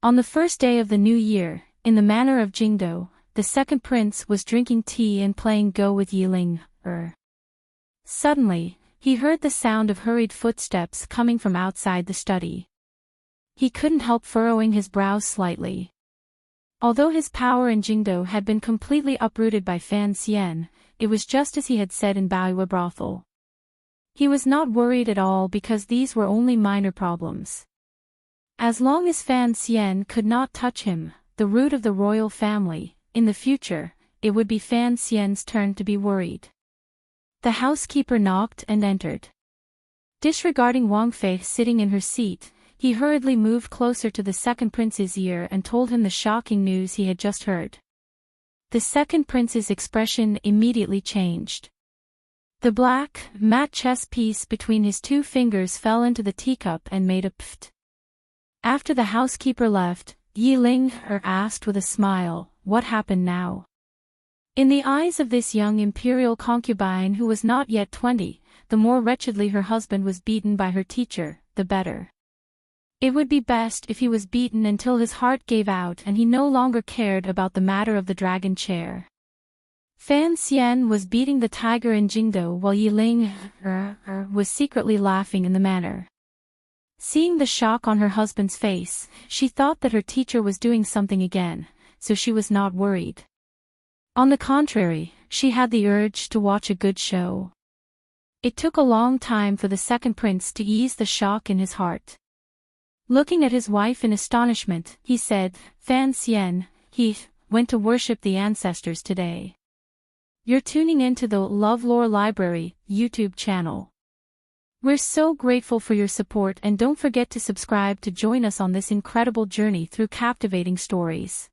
On the first day of the new year, in the manor of Jingdo, the second prince was drinking tea and playing Go with Yiling. Suddenly, he heard the sound of hurried footsteps coming from outside the study. He couldn't help furrowing his brows slightly. Although his power in Jingdo had been completely uprooted by Fan Xian, it was just as he had said in Baoyue brothel. He was not worried at all because these were only minor problems. As long as Fan Xian could not touch him, the root of the royal family, in the future, it would be Fan Xian's turn to be worried. The housekeeper knocked and entered. Disregarding Wang Fei sitting in her seat, he hurriedly moved closer to the second prince's ear and told him the shocking news he had just heard. The second prince's expression immediately changed. The black, matte chess piece between his 2 fingers fell into the teacup and made a pft. After the housekeeper left, Yiling asked with a smile, "What happened now?" In the eyes of this young imperial concubine who was not yet 20, the more wretchedly her husband was beaten by her teacher, the better. It would be best if he was beaten until his heart gave out and he no longer cared about the matter of the dragon chair. Fan Xian was beating the tiger in Jingdo while Yiling was secretly laughing in the manor. Seeing the shock on her husband's face, she thought that her teacher was doing something again, so she was not worried. On the contrary, she had the urge to watch a good show. It took a long time for the second prince to ease the shock in his heart. Looking at his wife in astonishment, he said, "Fan Xian, he went to worship the ancestors today." You're tuning into the LoveLore Library YouTube channel. We're so grateful for your support and don't forget to subscribe to join us on this incredible journey through captivating stories.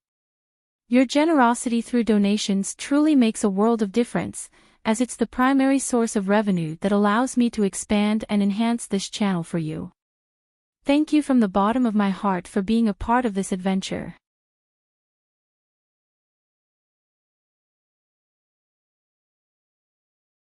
Your generosity through donations truly makes a world of difference, as it's the primary source of revenue that allows me to expand and enhance this channel for you. Thank you from the bottom of my heart for being a part of this adventure.